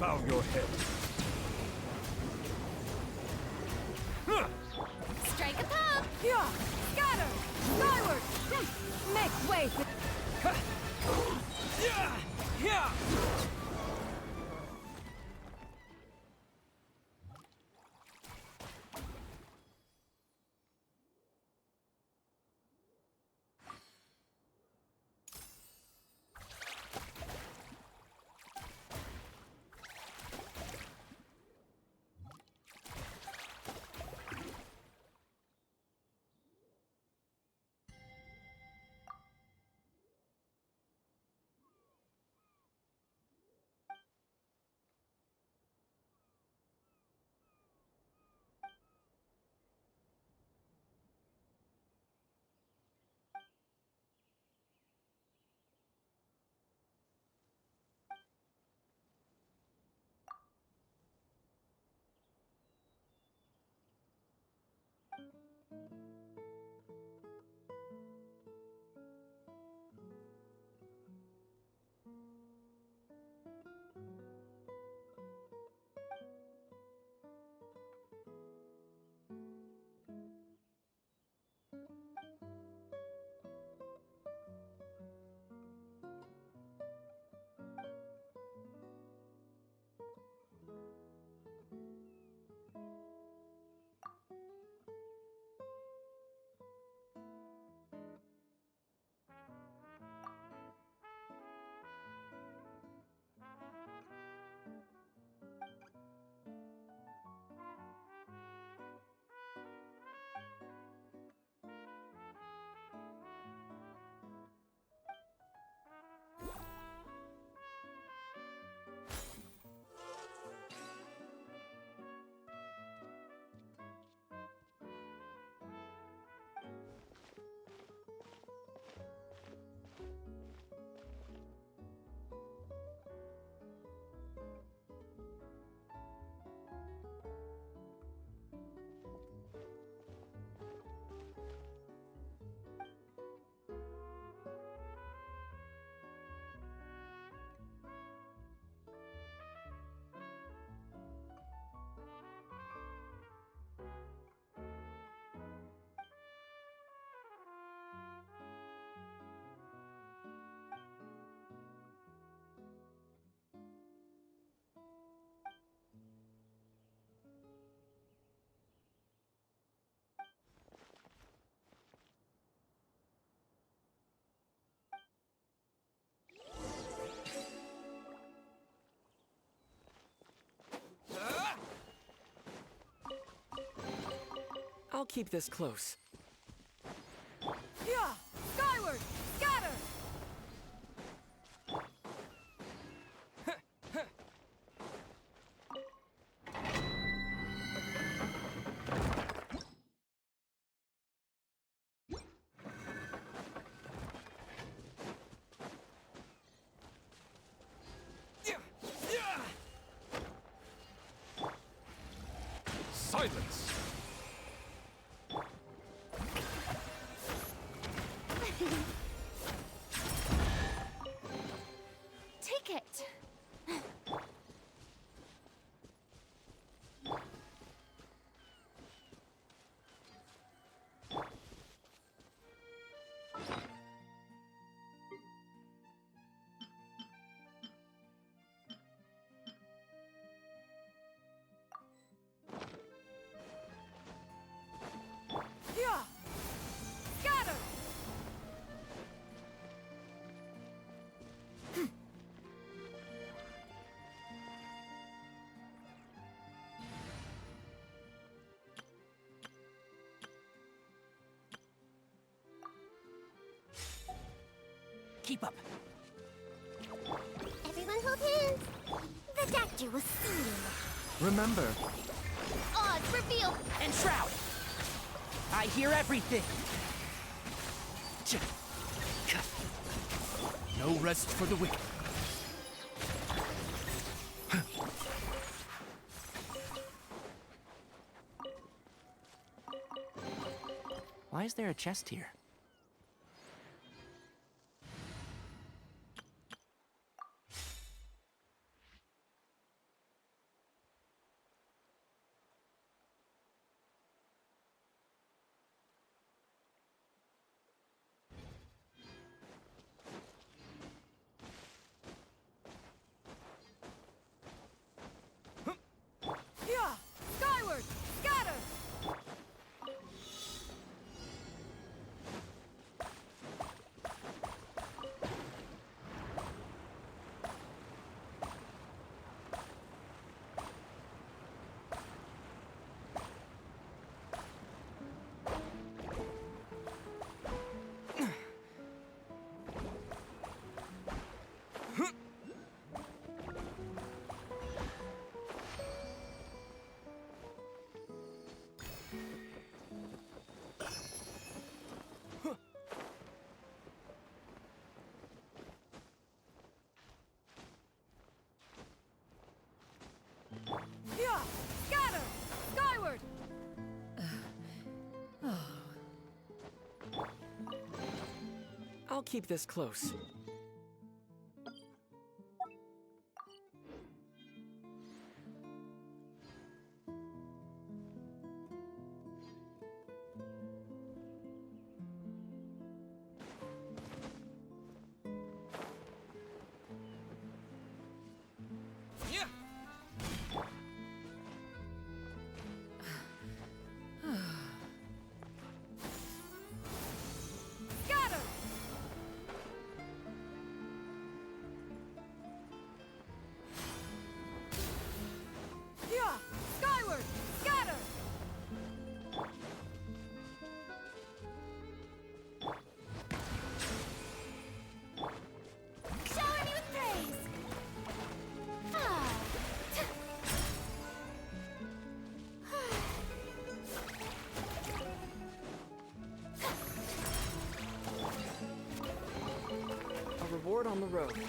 Bow your head. Strike a pop! Yeah! Scatter! Skyward! Make way for... Yeah! Yeah! I'll keep this close. Yeah! Skyward! Scatter! Silence! Take it! Yeah! Scatter! Keep up. Everyone hold hands. The doctor was singing. Remember. Odds reveal. And Shroud! I hear everything! No rest for the wicked. Why is there a chest here? I'll keep this close. Skyward! Scatter! Shower me with praise! Ah. A reward on the road. Do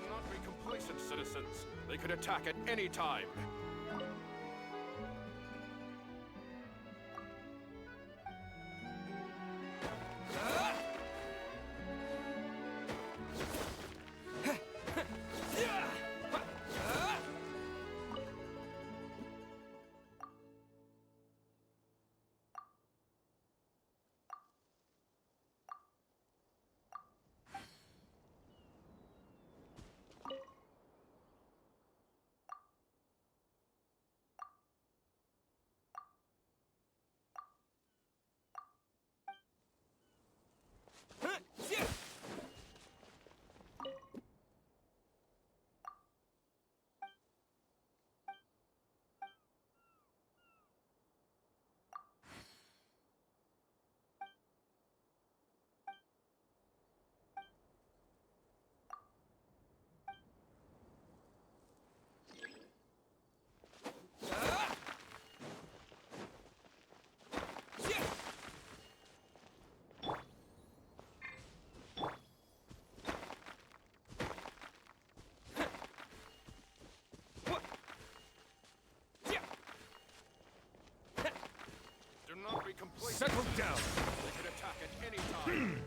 not be complacent, citizens. They could attack at any time. Do not be complacent. Settle down. They can attack at any time.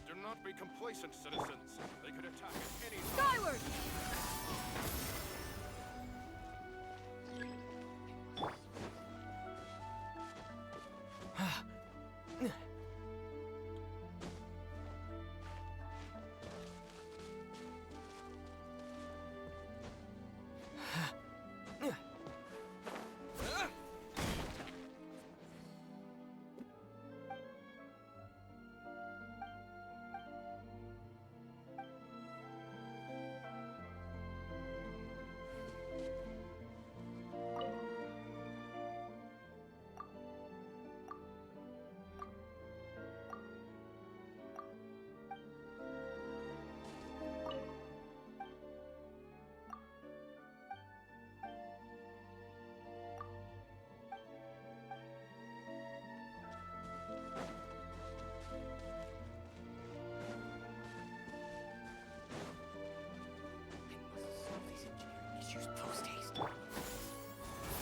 Do not be complacent, citizens. They could attack at any time. Skyward!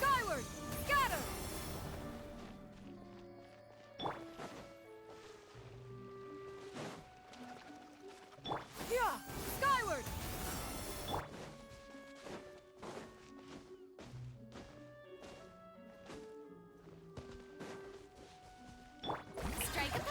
Skyward! Scatter! Yeah! Skyward! Strike a pose!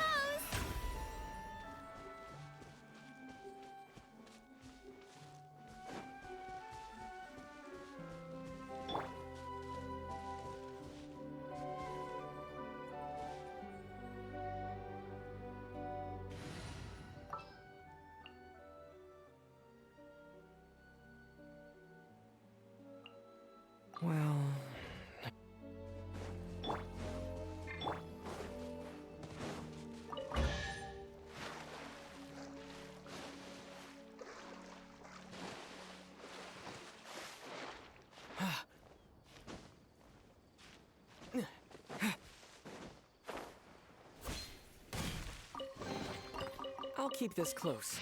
Well... keep this close.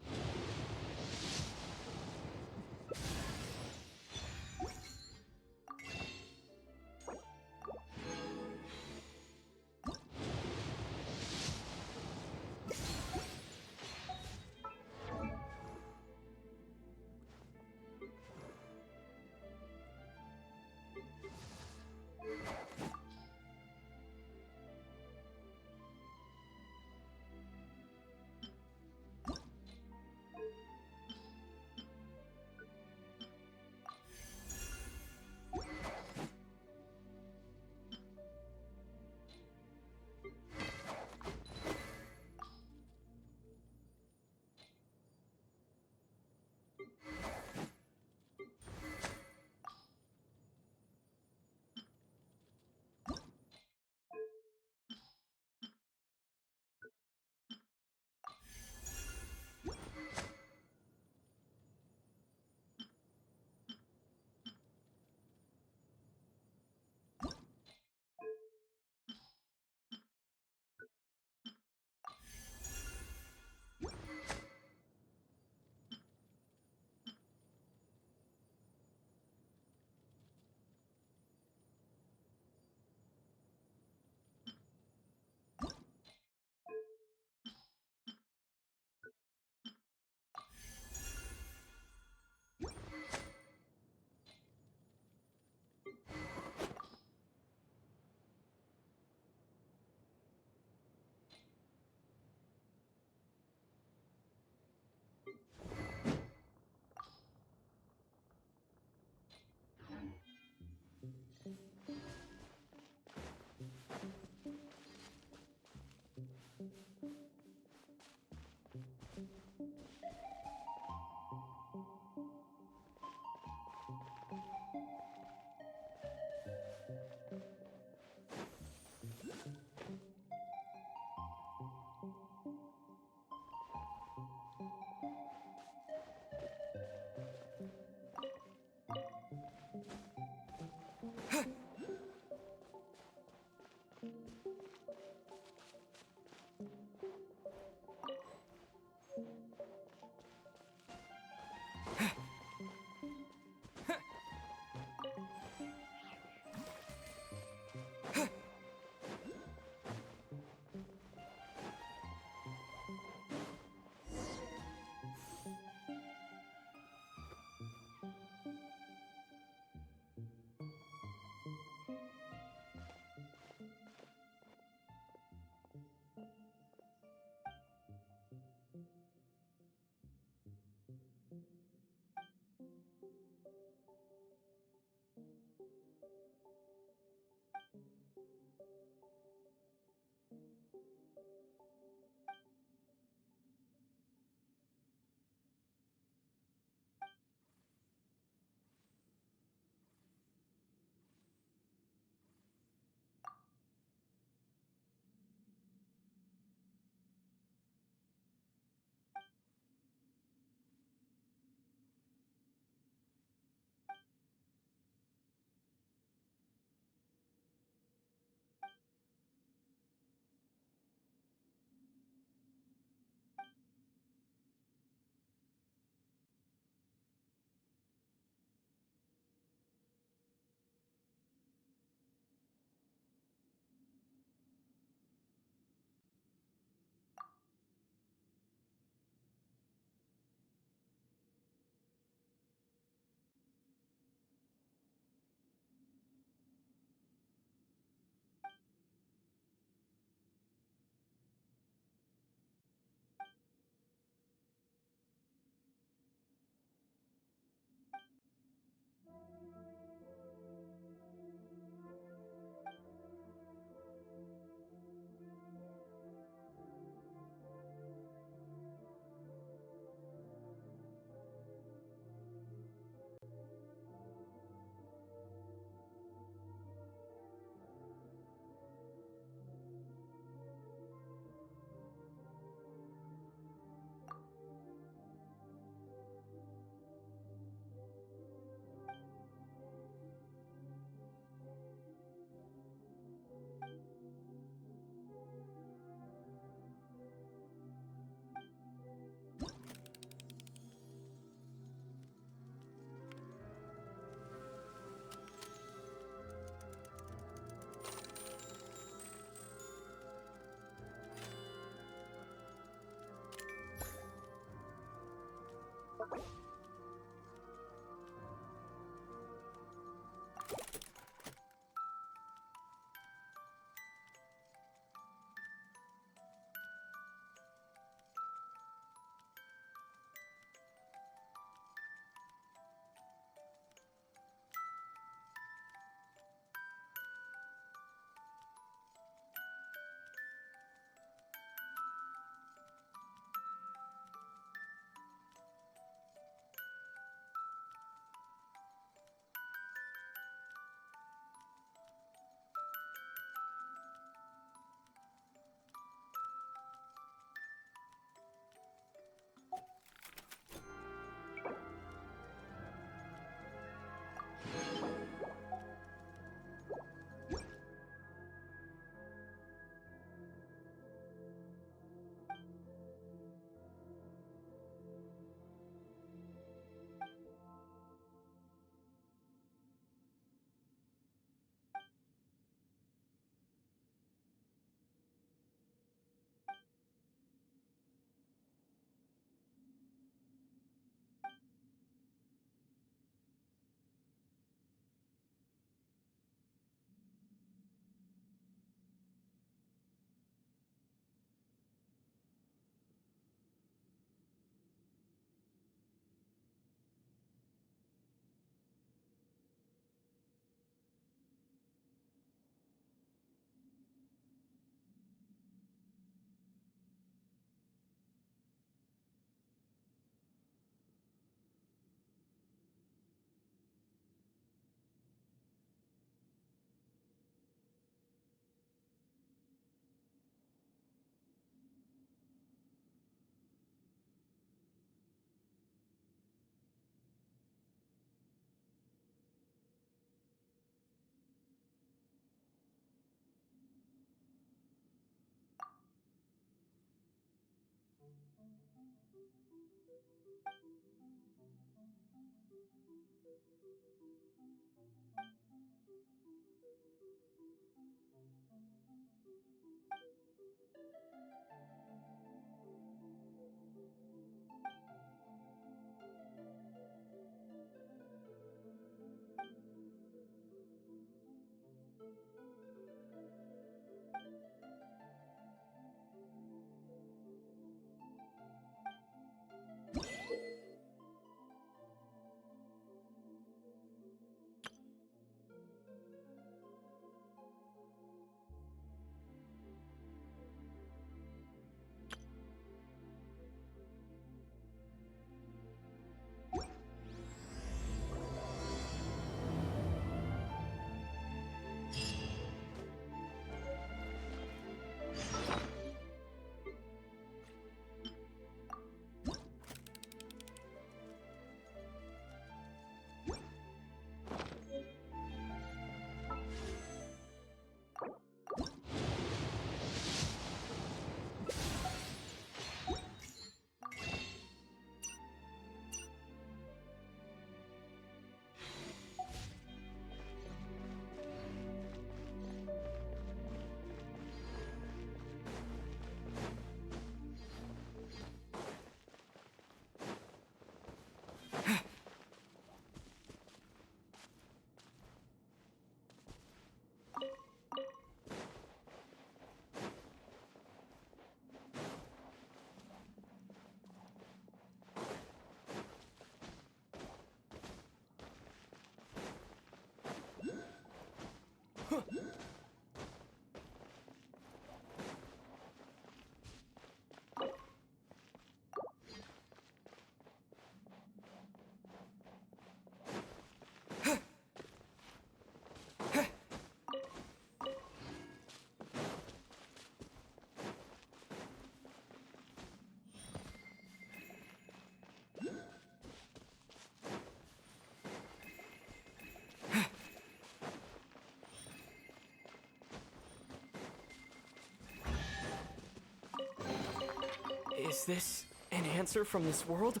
Is this an answer from this world?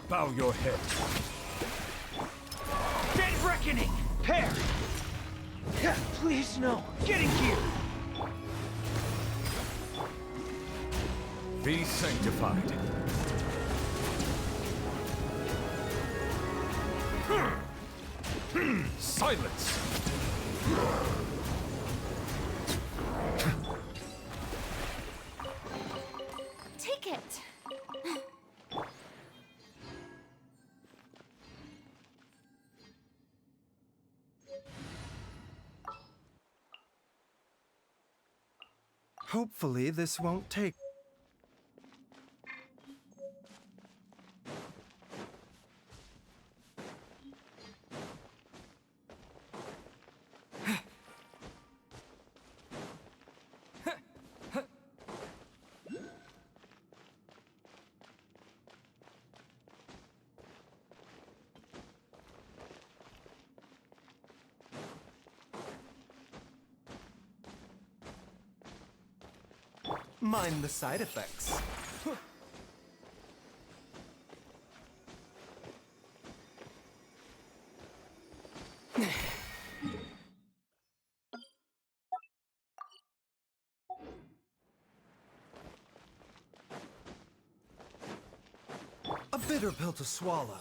Bow your head. Dead reckoning! Pair! Please, no. Get in gear! Be sanctified. Silence! Take it! Hopefully this won't take... Mind the side effects. A bitter pill to swallow.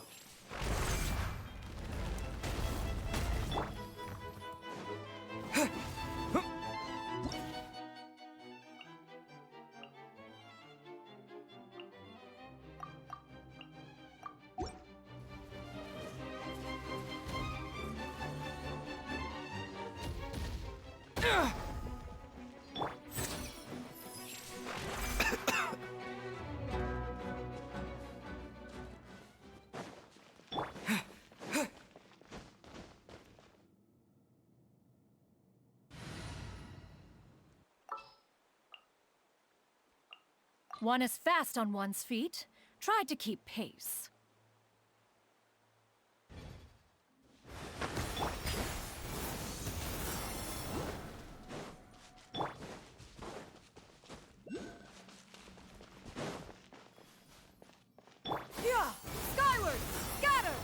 One is fast on one's feet. Try to keep pace. Yeah! Skyward! Scatter!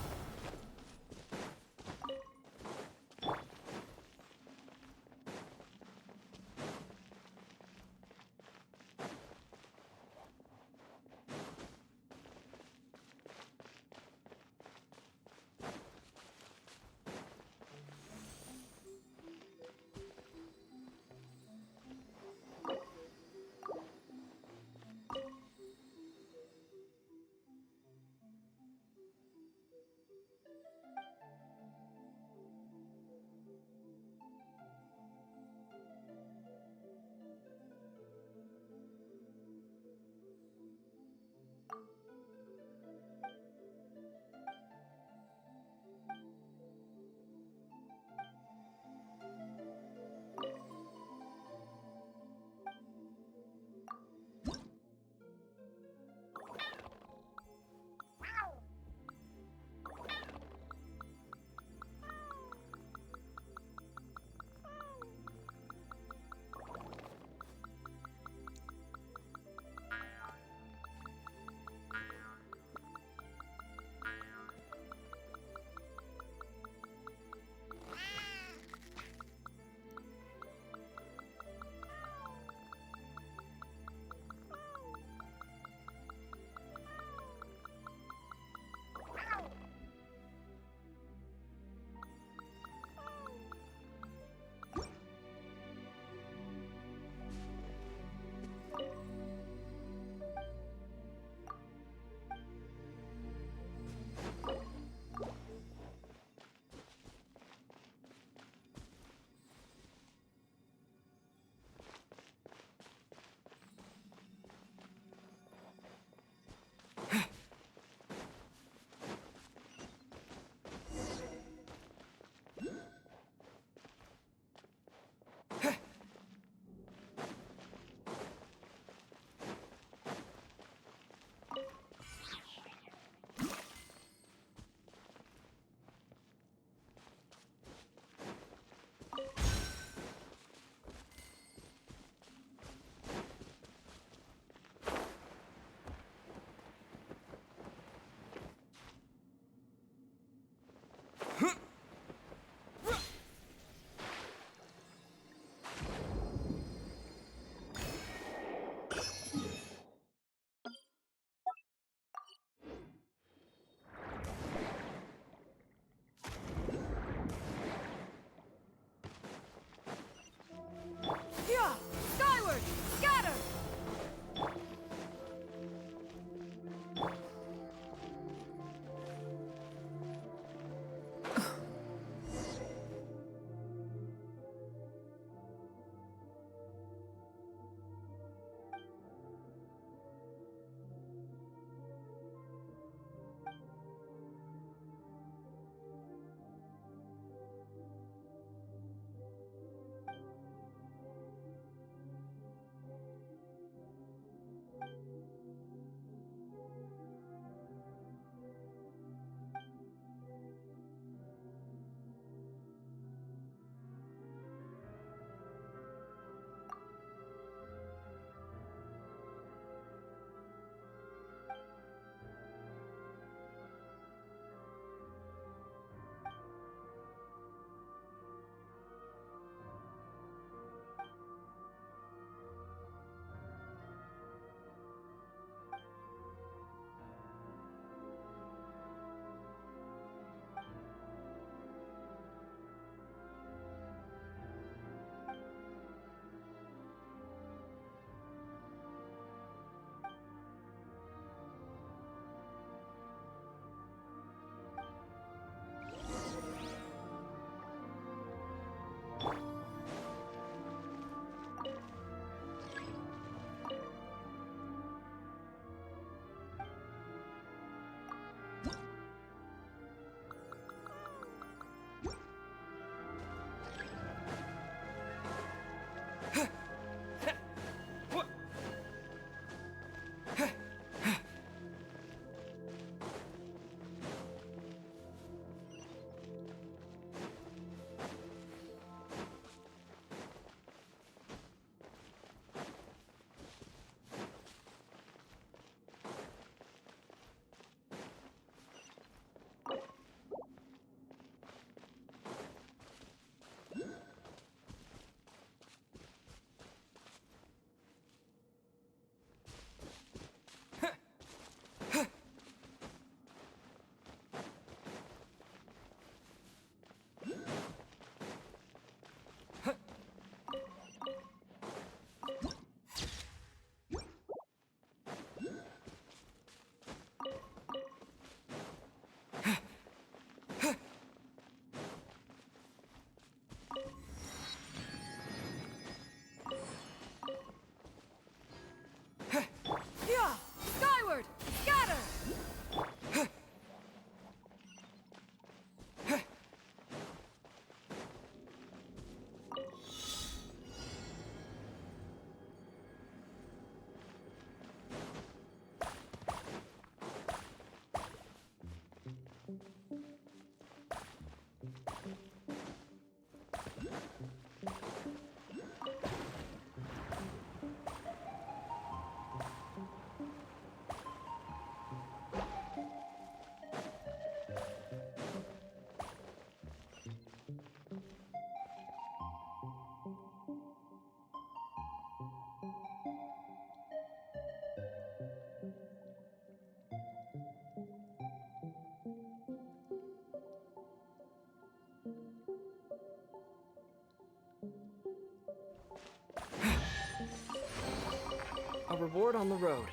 A reward on the road.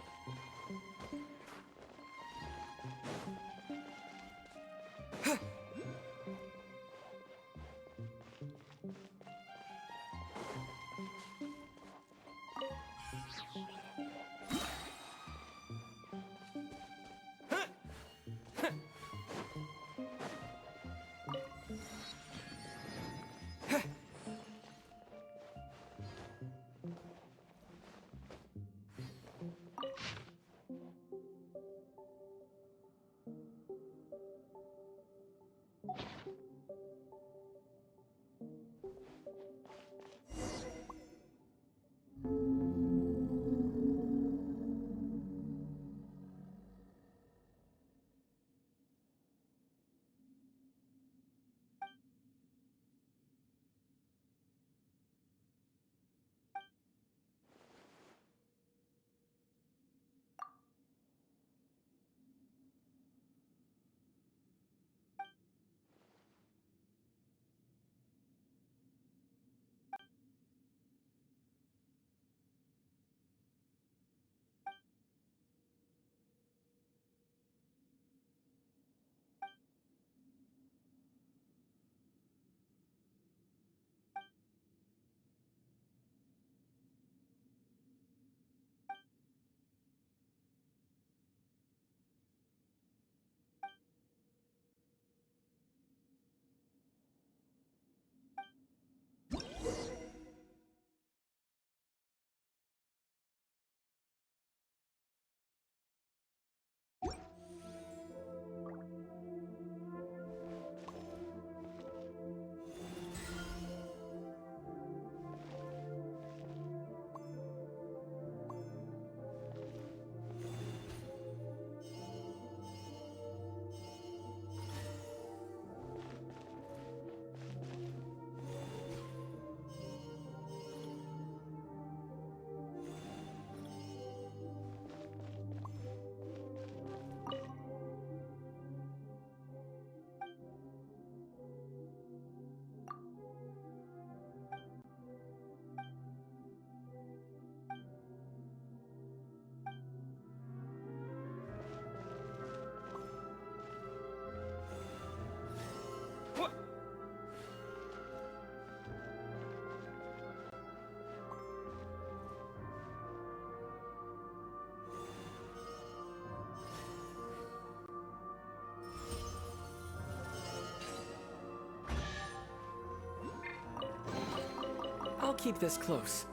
I'll keep this close.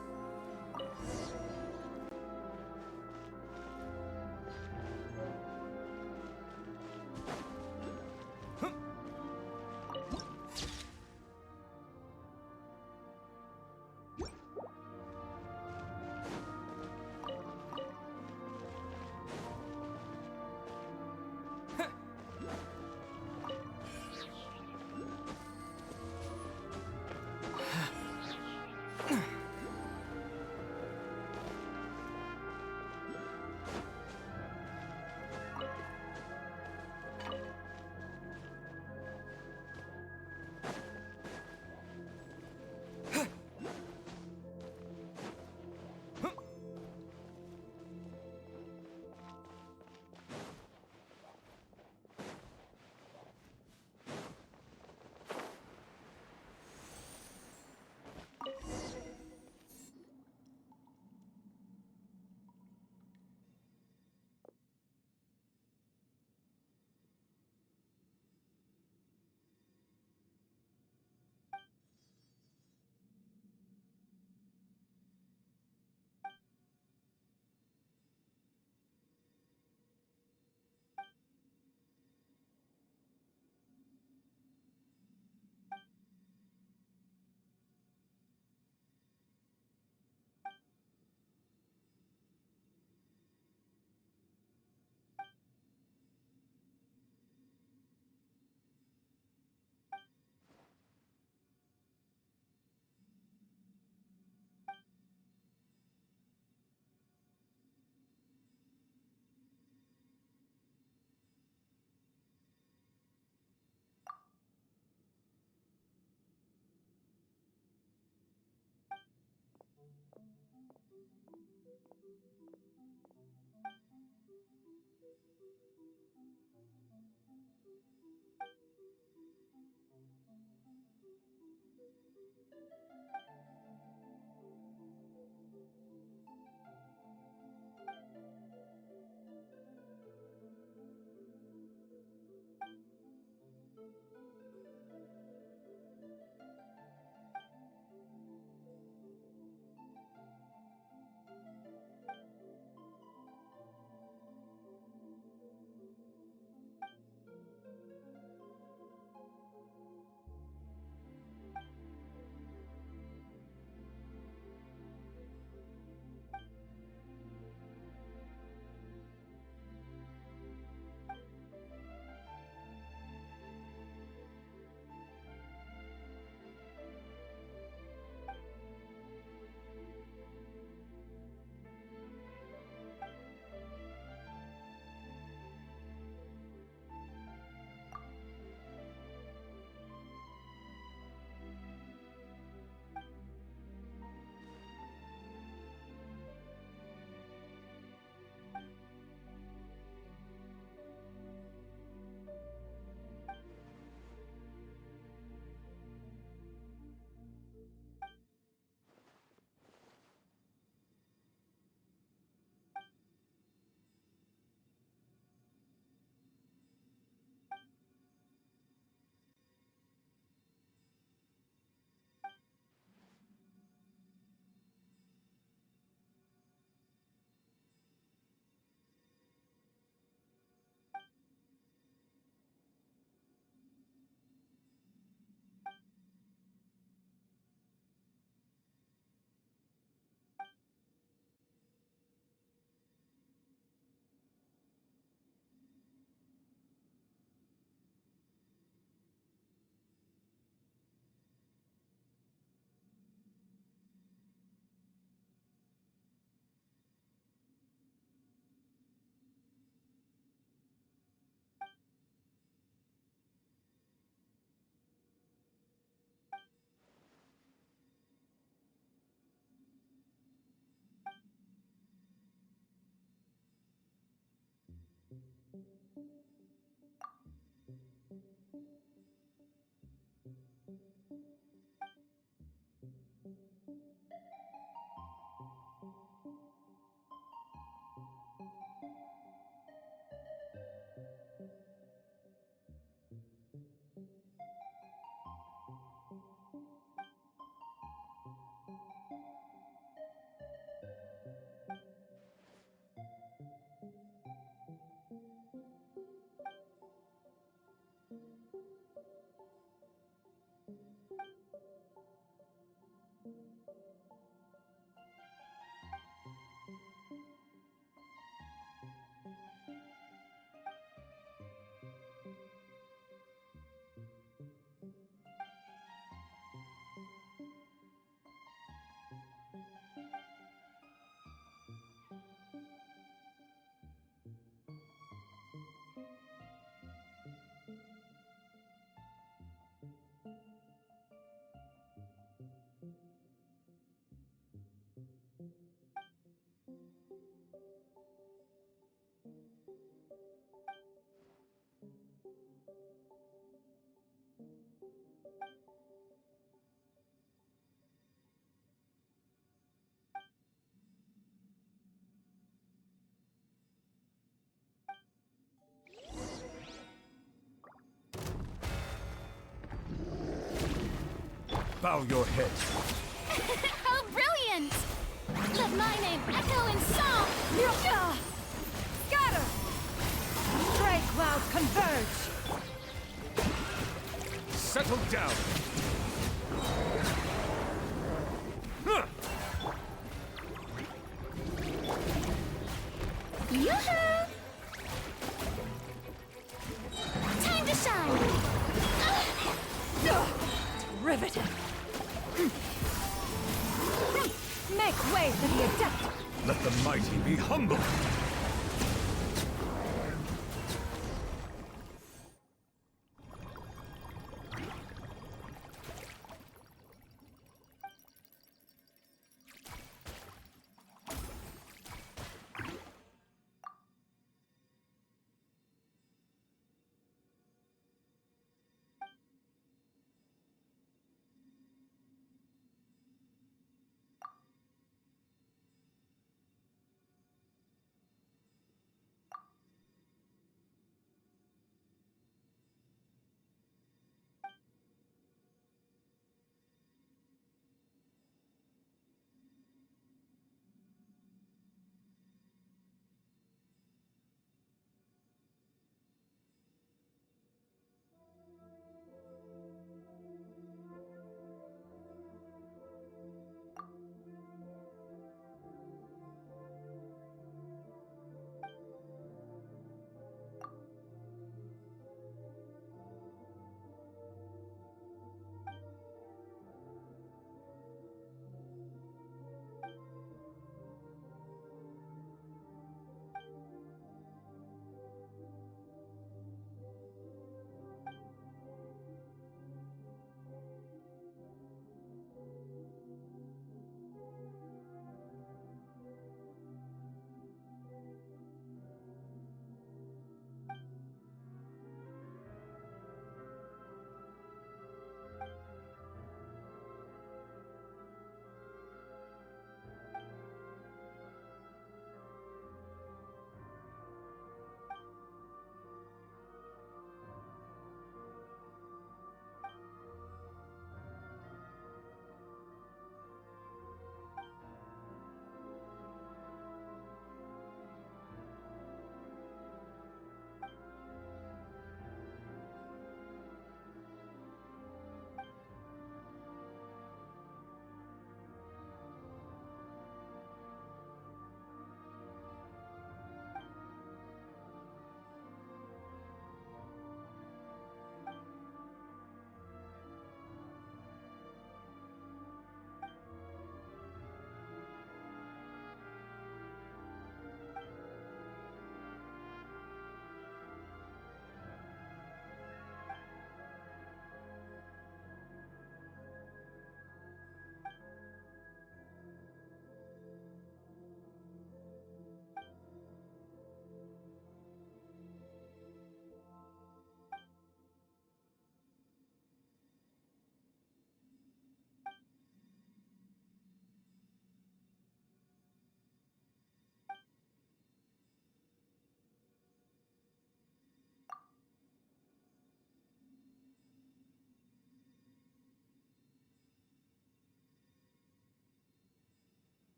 Bow your head. How brilliant! Let my name echo in song! Yuka! Scatter! Stray clouds converge! Settle down. Yoo-hoo! Time to shine! Riveting! Make way for the adept! Let the mighty be humble.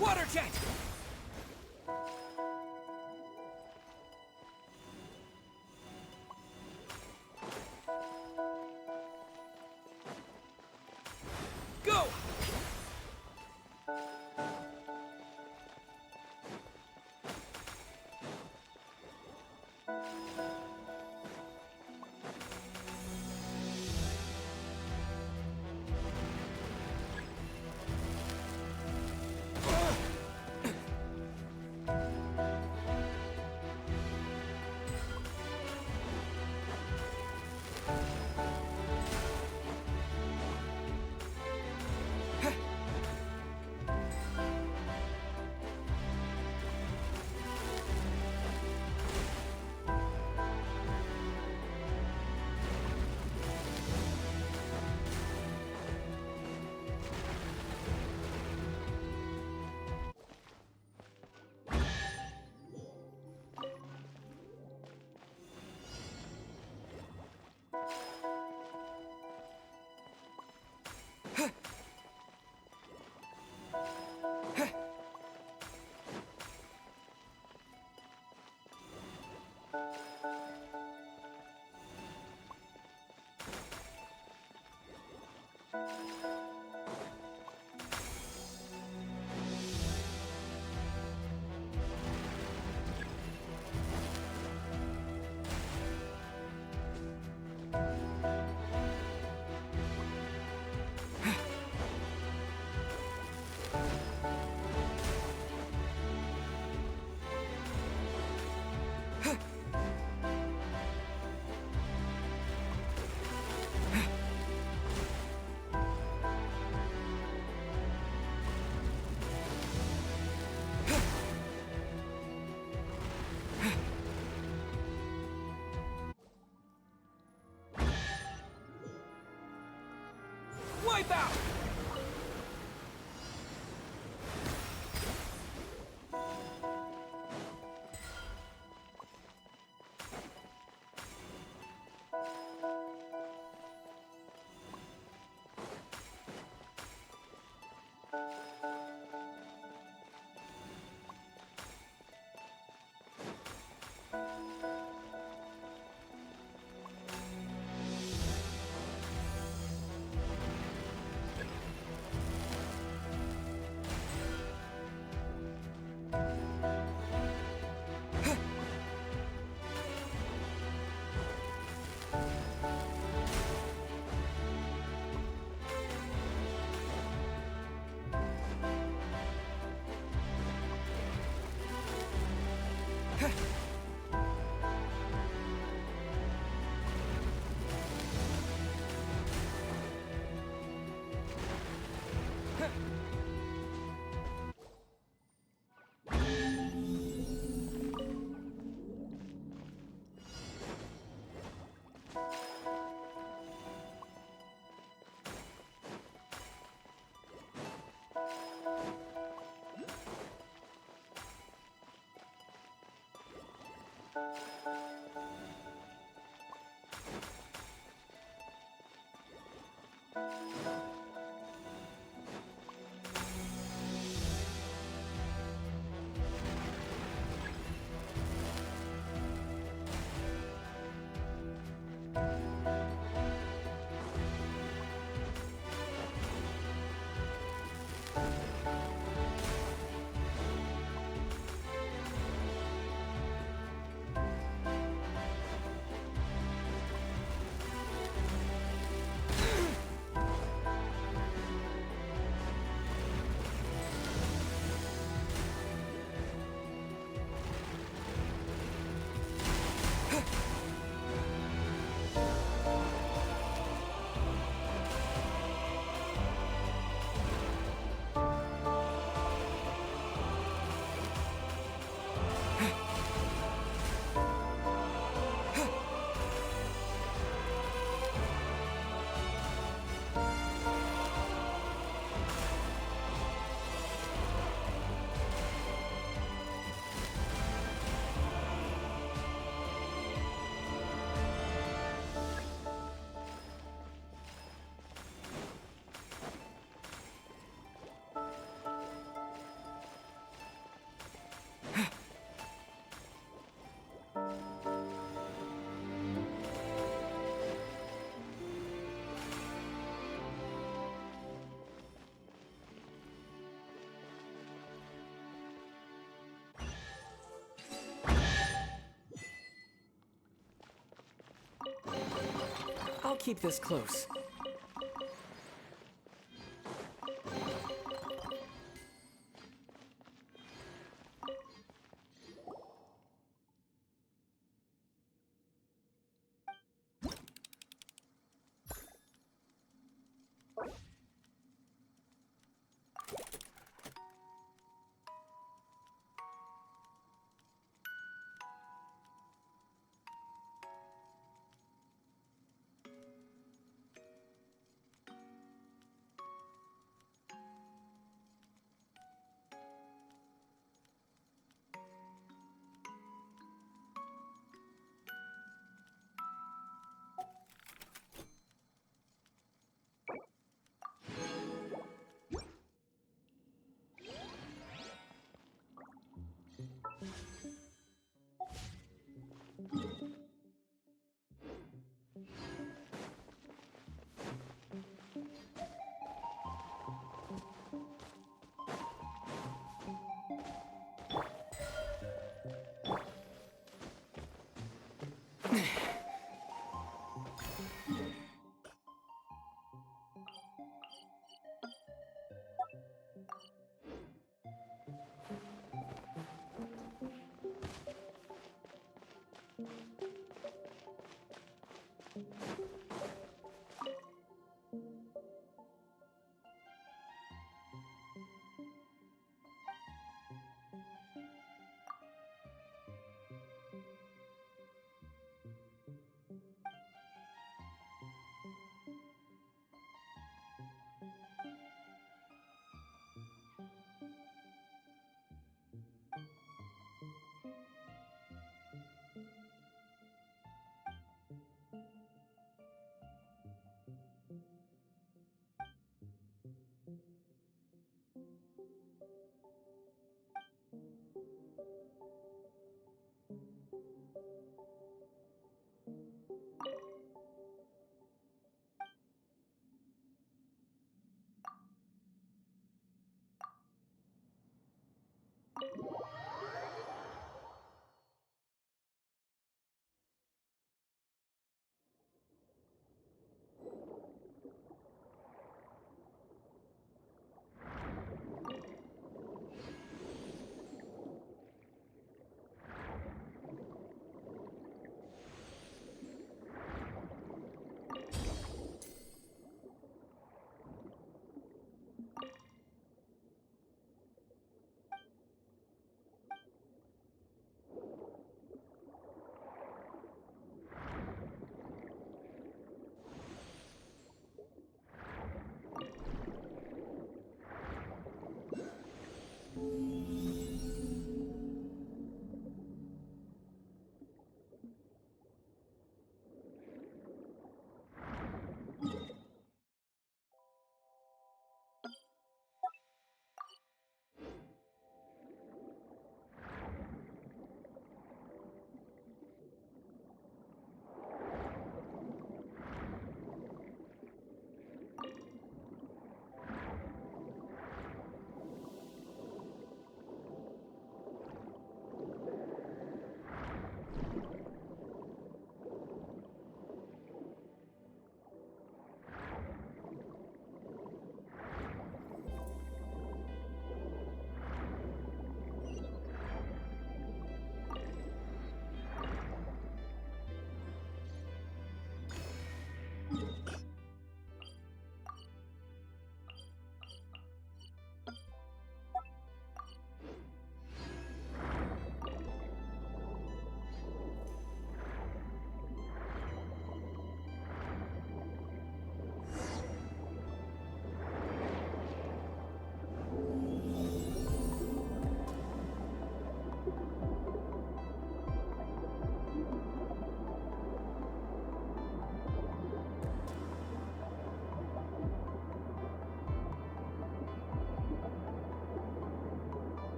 Water jet! Go! Wipe out! I'll keep this close.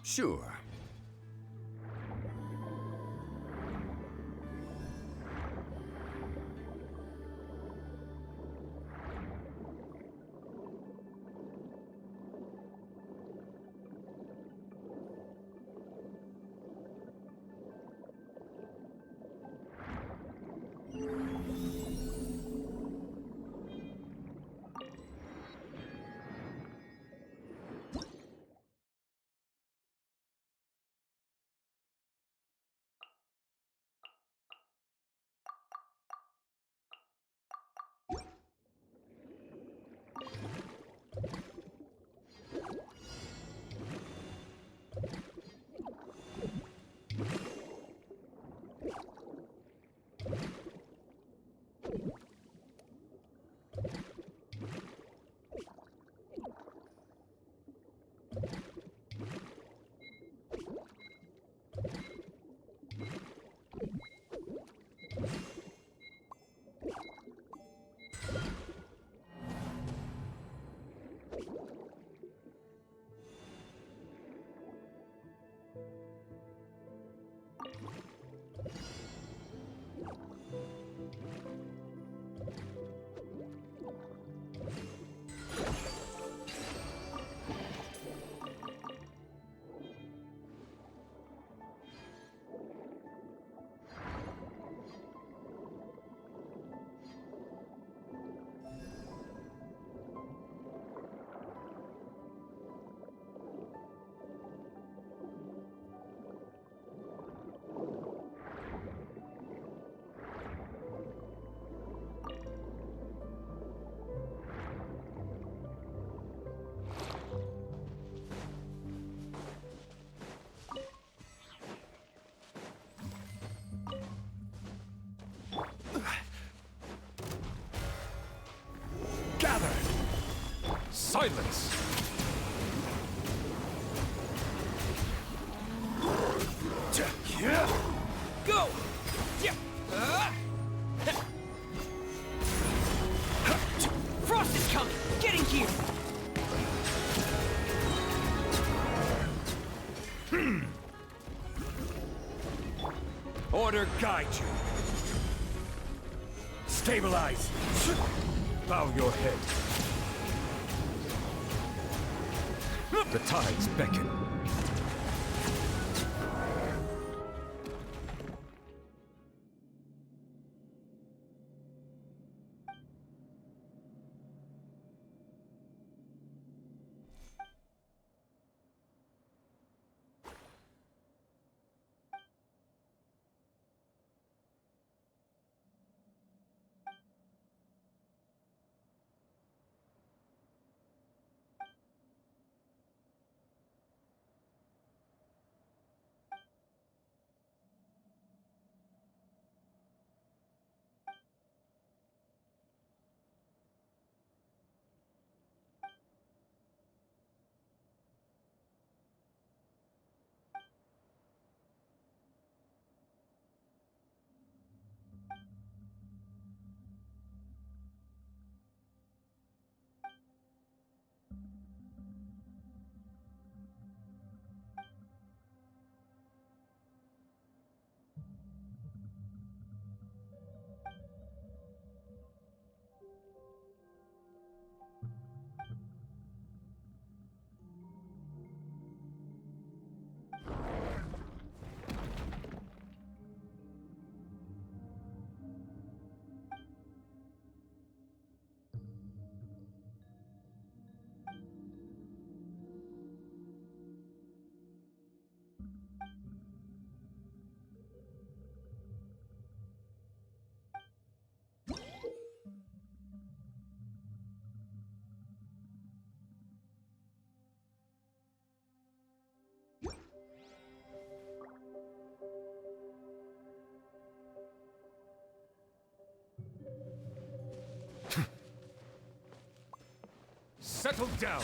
Sure. Gather! Silence! Go! Frost is coming! Get in gear! Order guide you. Stabilize. Bow your head. The tides beckon. Settle down!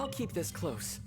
I'll keep this close.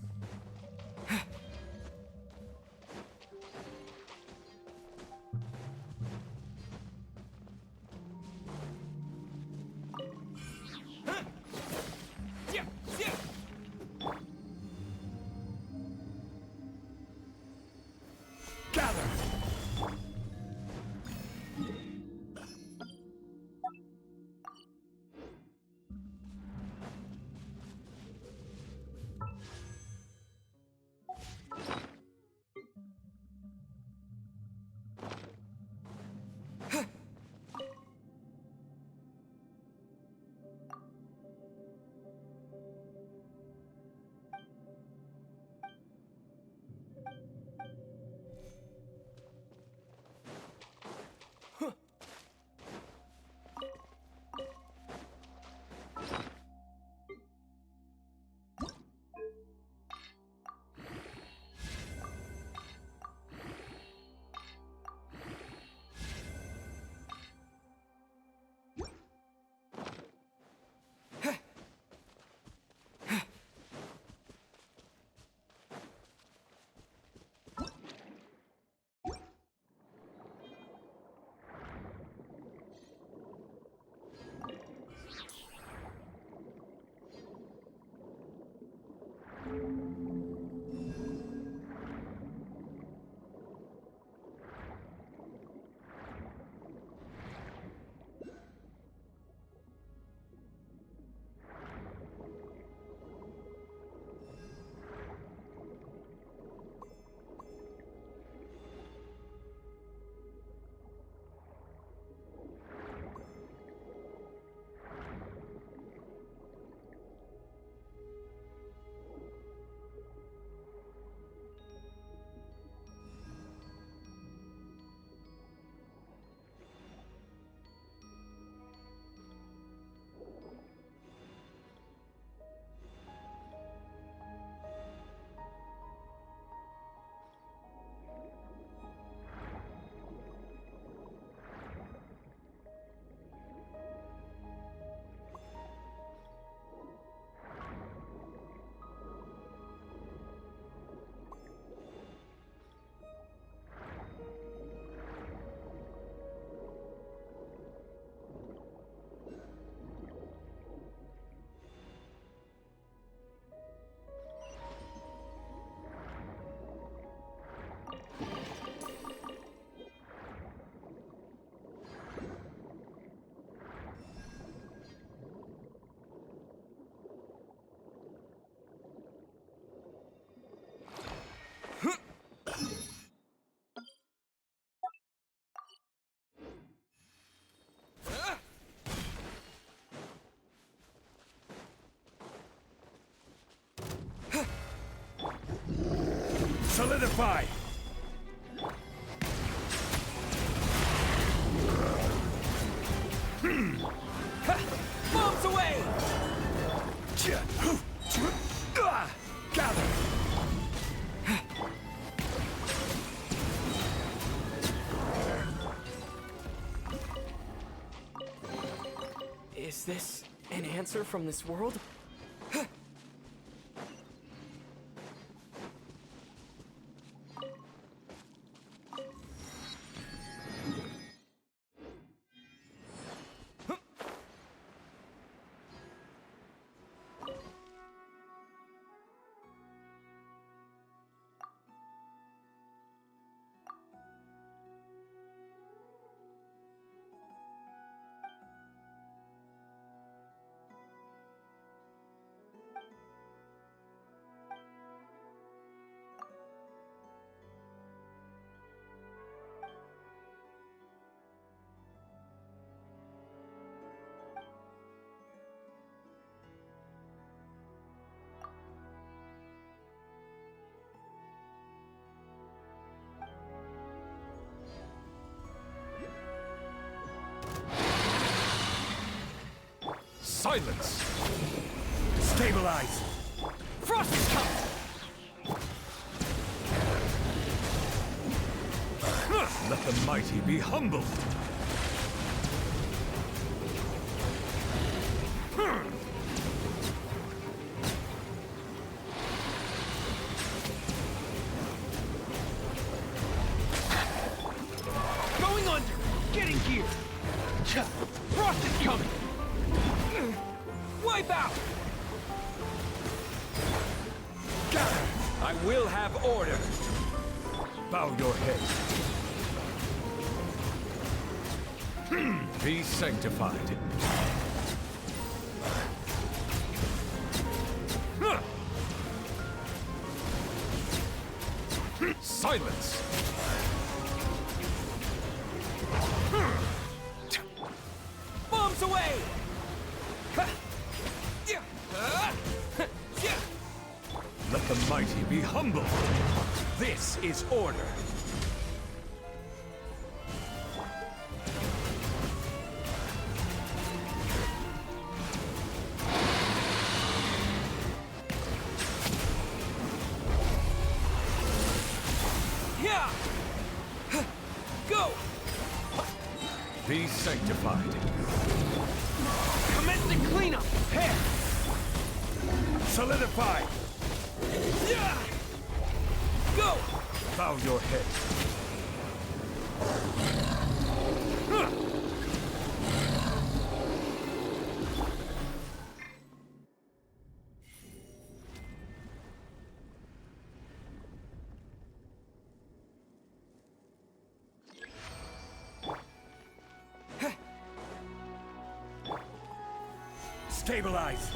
Solidify! Bombs away! Gather! Is this an answer from this world? Silence! Stabilize! Frost is coming! Let the mighty be humbled! Frost is coming! Wipe out! Gather! I will have order! Bow your head. Be sanctified. Silence! Bombs away! Let the mighty be humble. This is order. Yeah! Go! Be sanctified. Commencing cleanup! Hair! Solidify! Yeah! Go! Bow your head. Stabilize!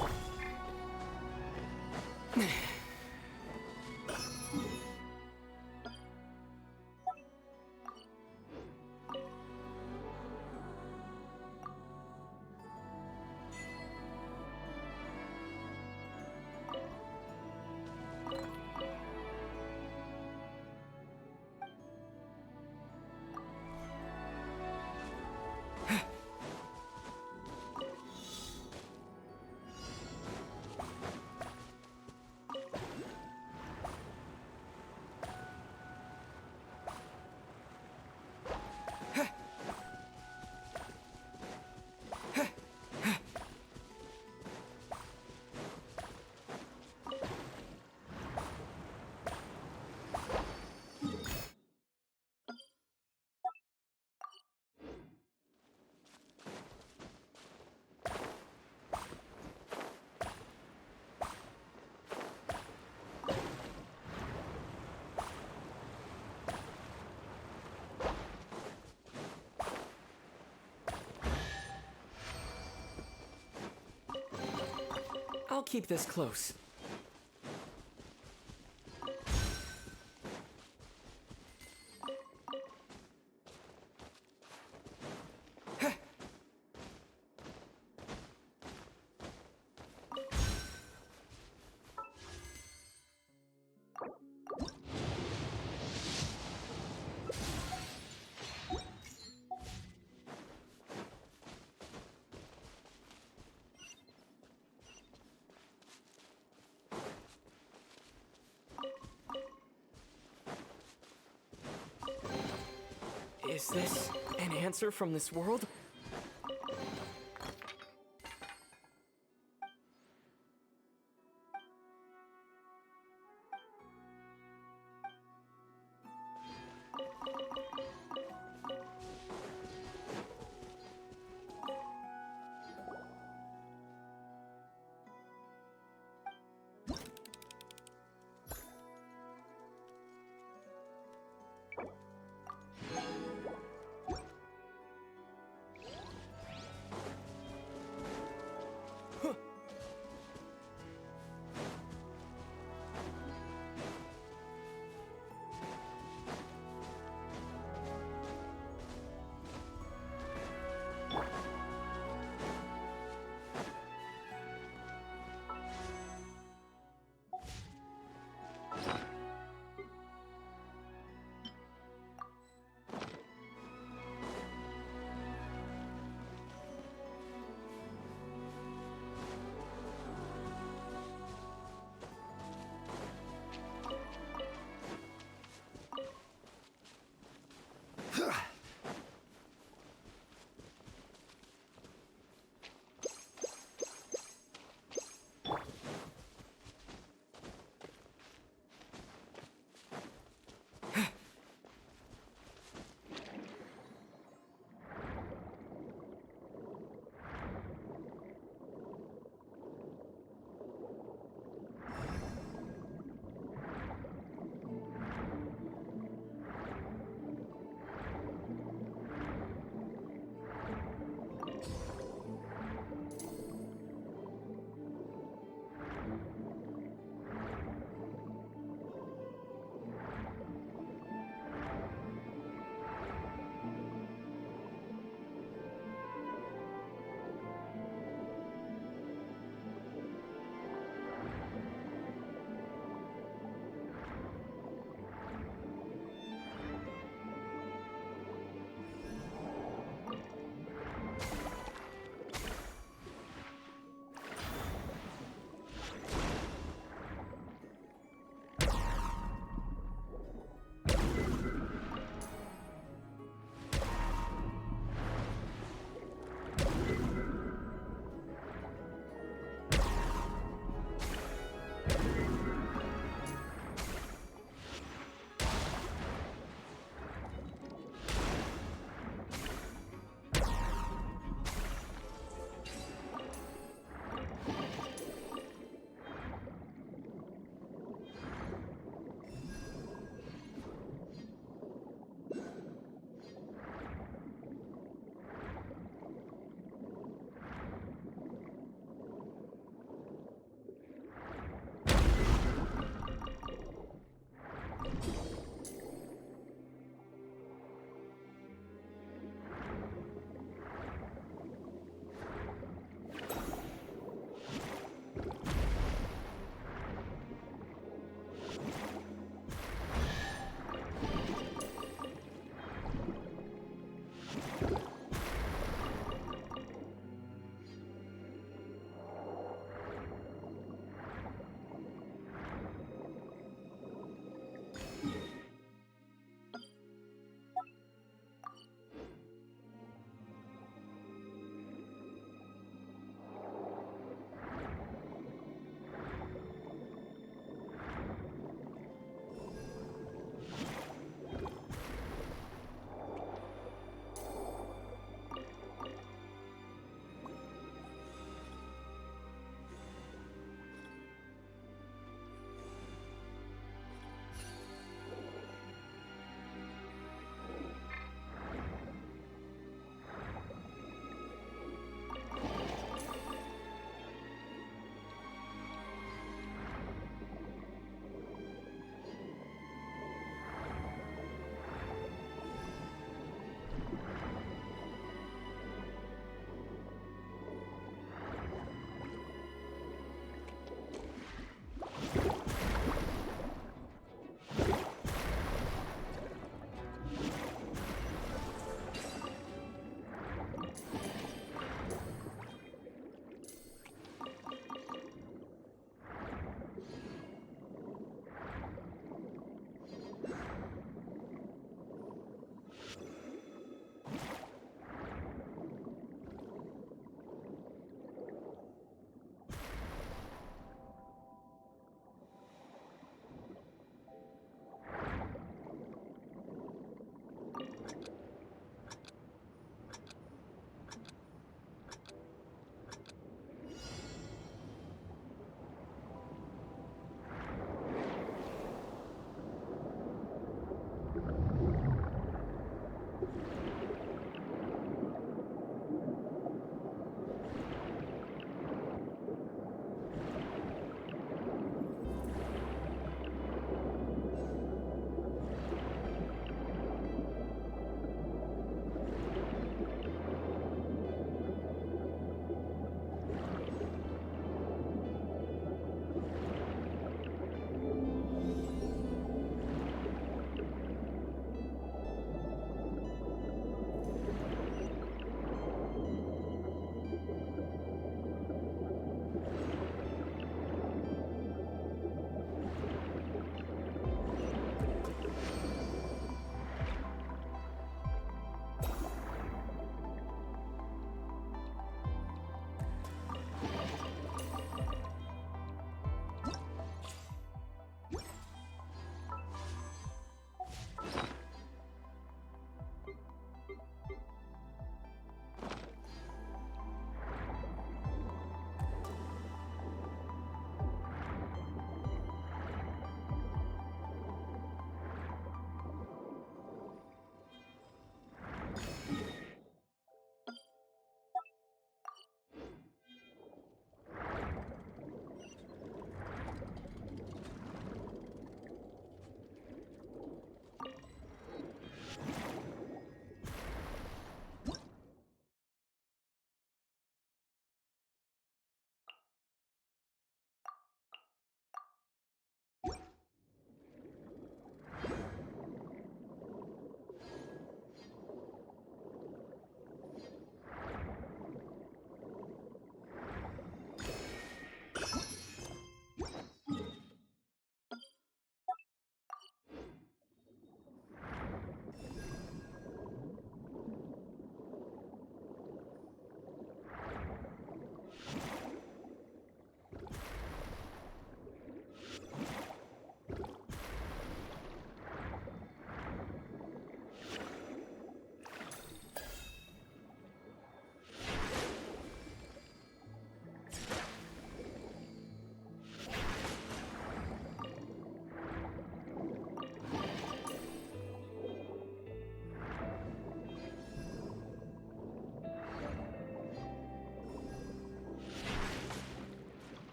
I'll keep this close. Is this an answer from this world?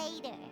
later.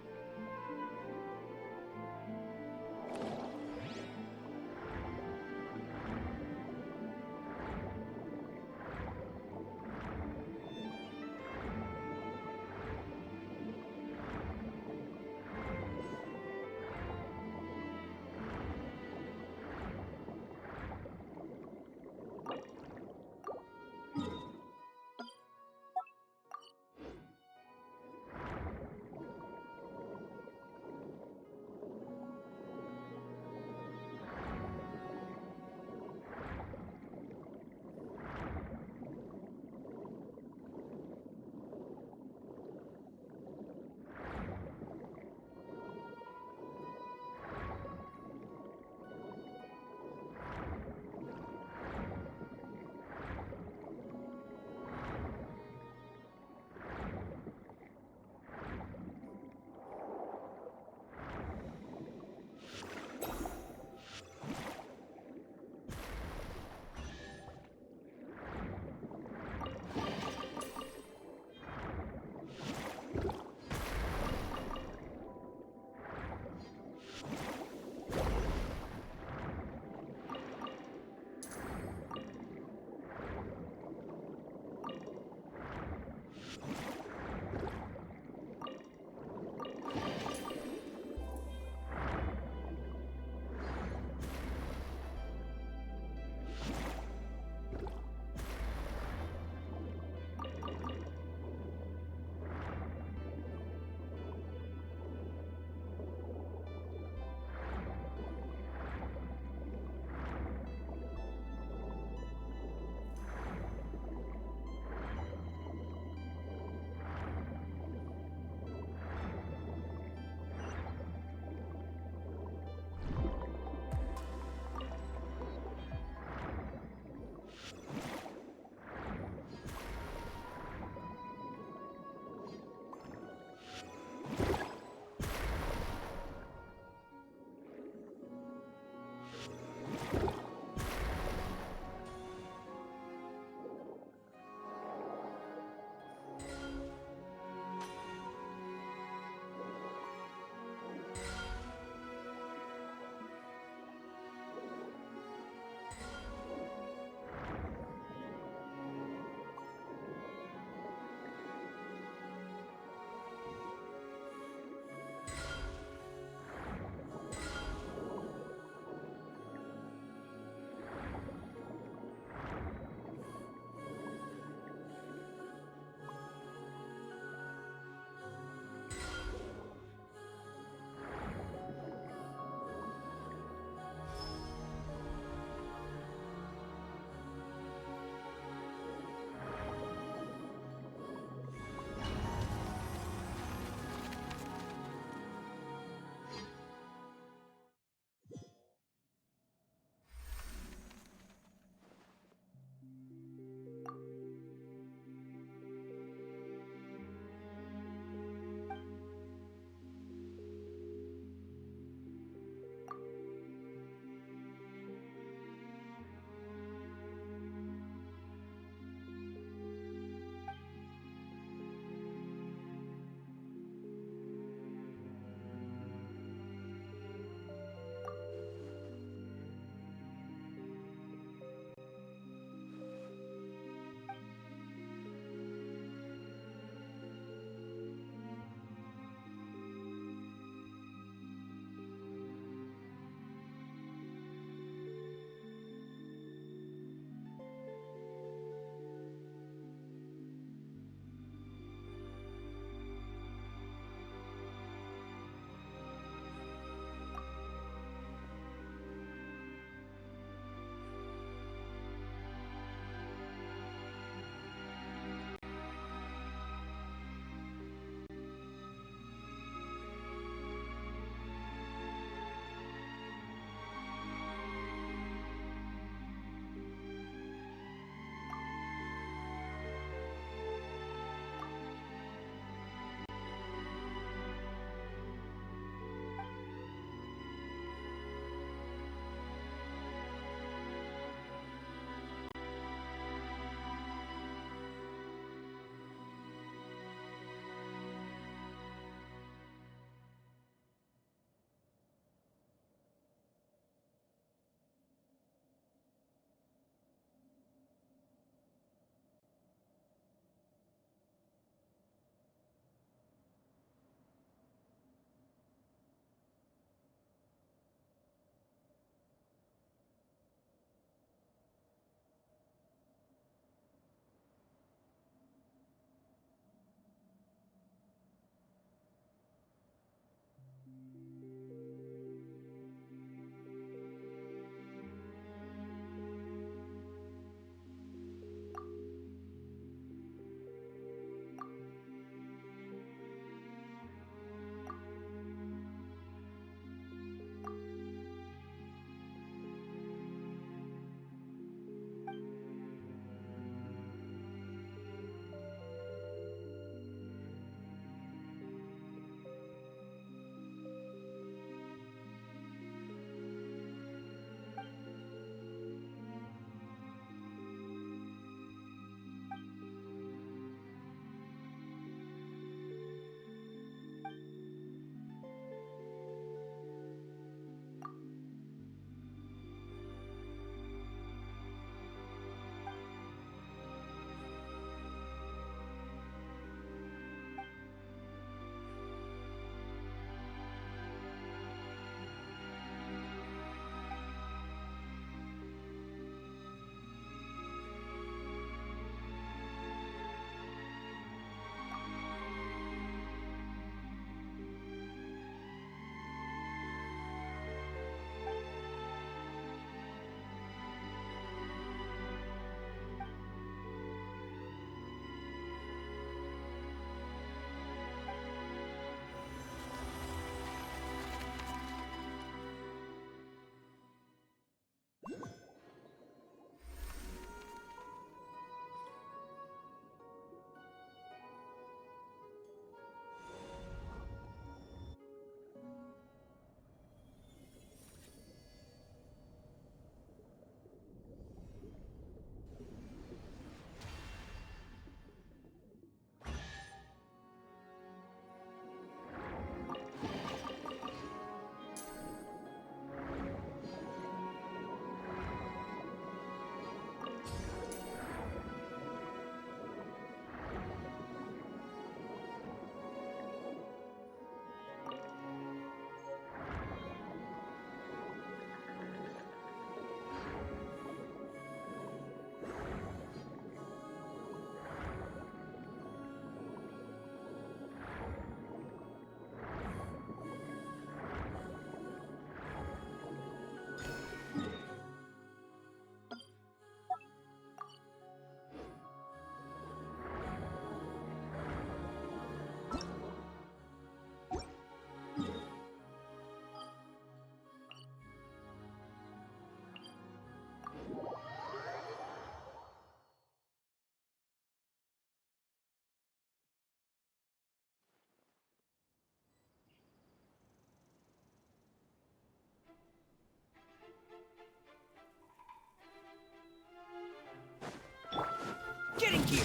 Getting gear!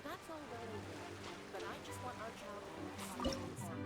That's all well and good, but I just want our child to be safe and sound.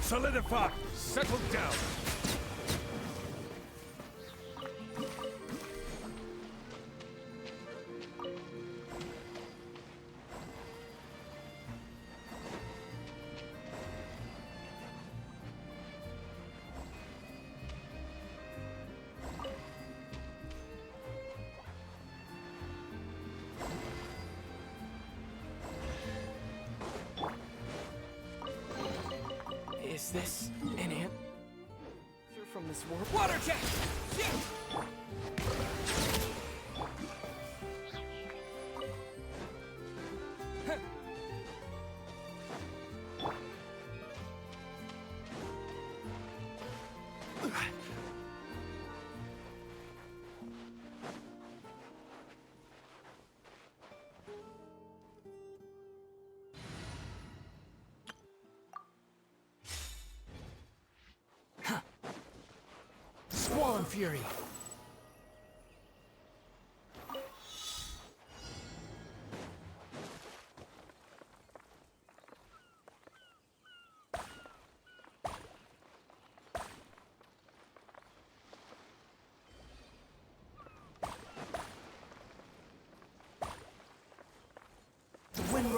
Solidify! Settle down! Is this an answer from this world? Water jet! Shit! Squall and Fury!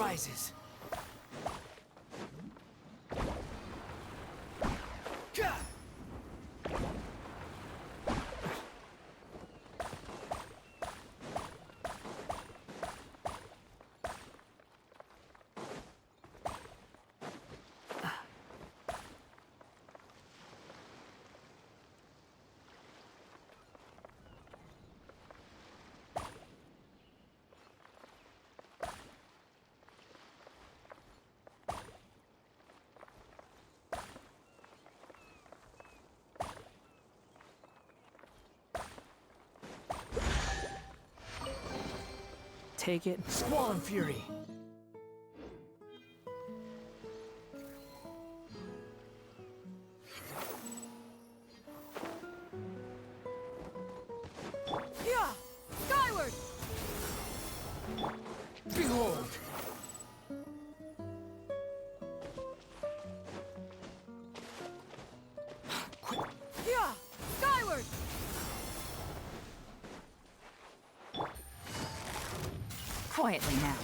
rises. Gah! Take it. Squall and Fury. Yeah! Skyward! Behold! Yeah! Skyward! Quietly now.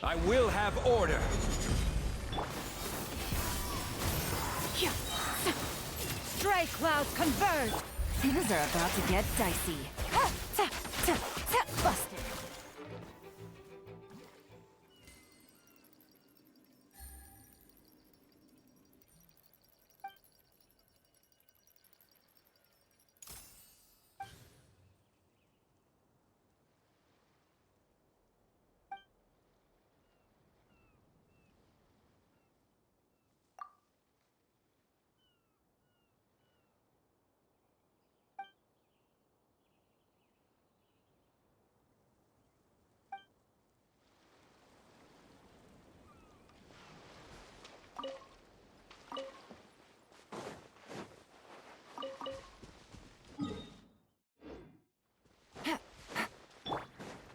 I will have order. Stray clouds converge! Things are about to get dicey. Busted.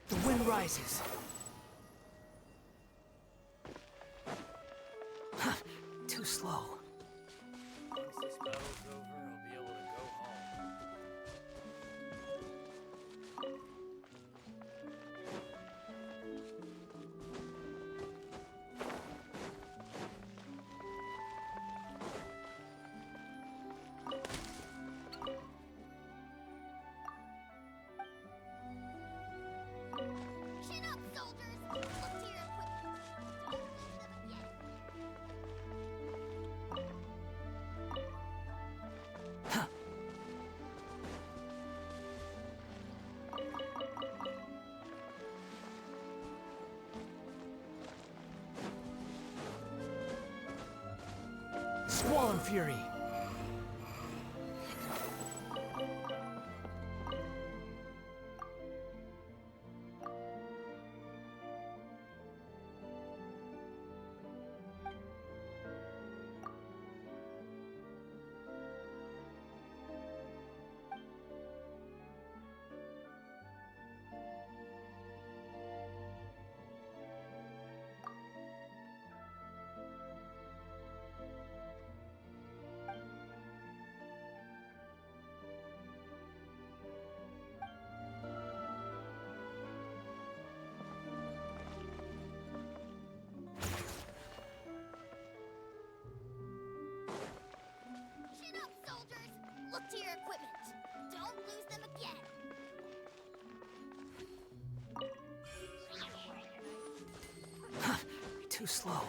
The wind rises. Too slow. Once this battle's over, I'll be able to go home. Chin up, soldiers! Look to your equipment. Don't lose them again. Squall and Fury. Chin up, soldiers! Look to your equipment. Don't lose them again. Too slow.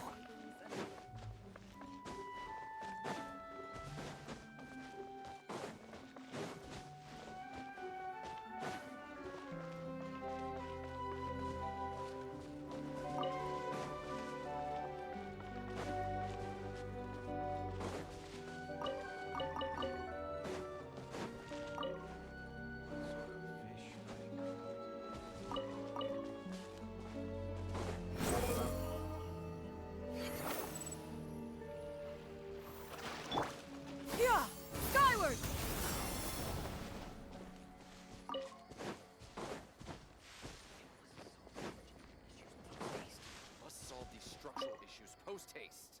Yeah! Skyward! Must solve these structural issues post-haste.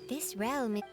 This realm is...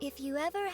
If you ever...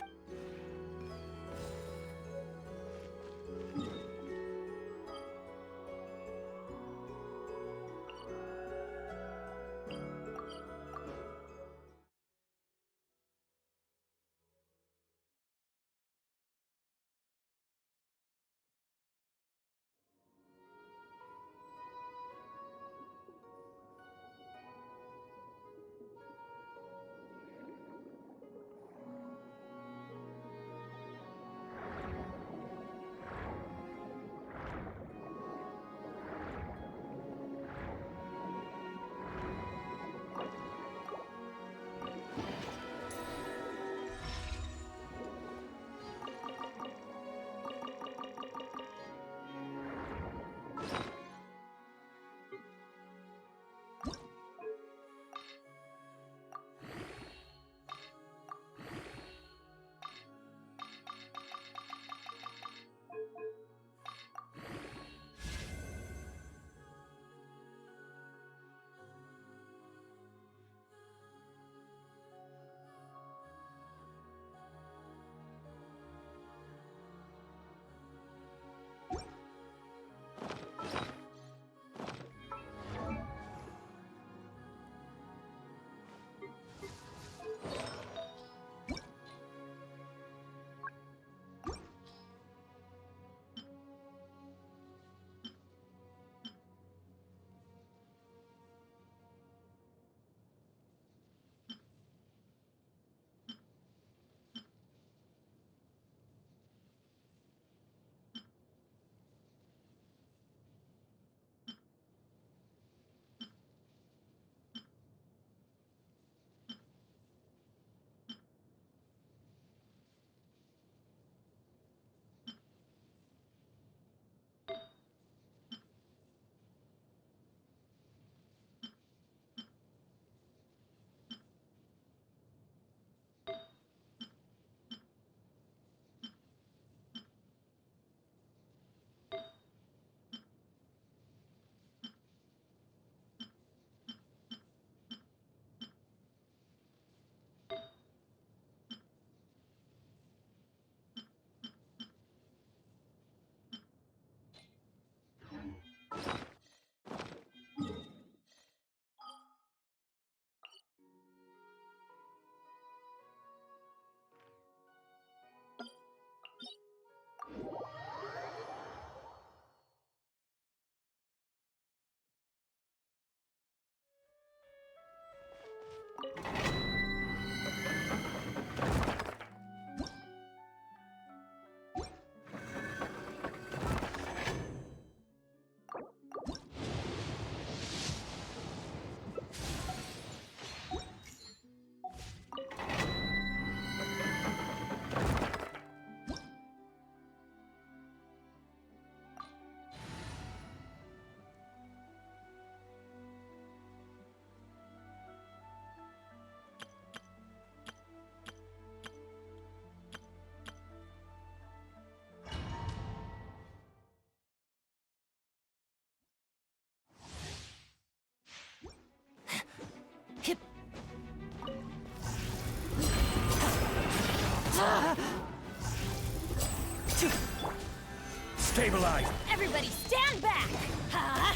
Stabilize! Everybody stand back! Huh?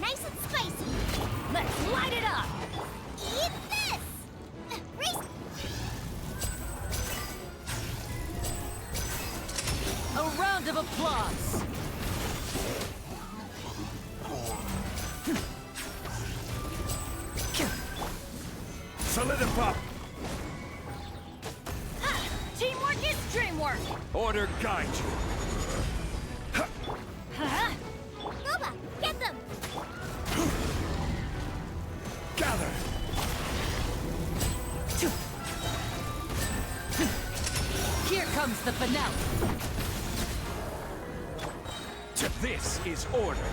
Nice and spicy. Let's light it up! Eat this! Race! A round of applause! Solidify! Teamwork is dreamwork! Order guide you! Huh? Boba, get them! Gather! Here comes the finale! This is order!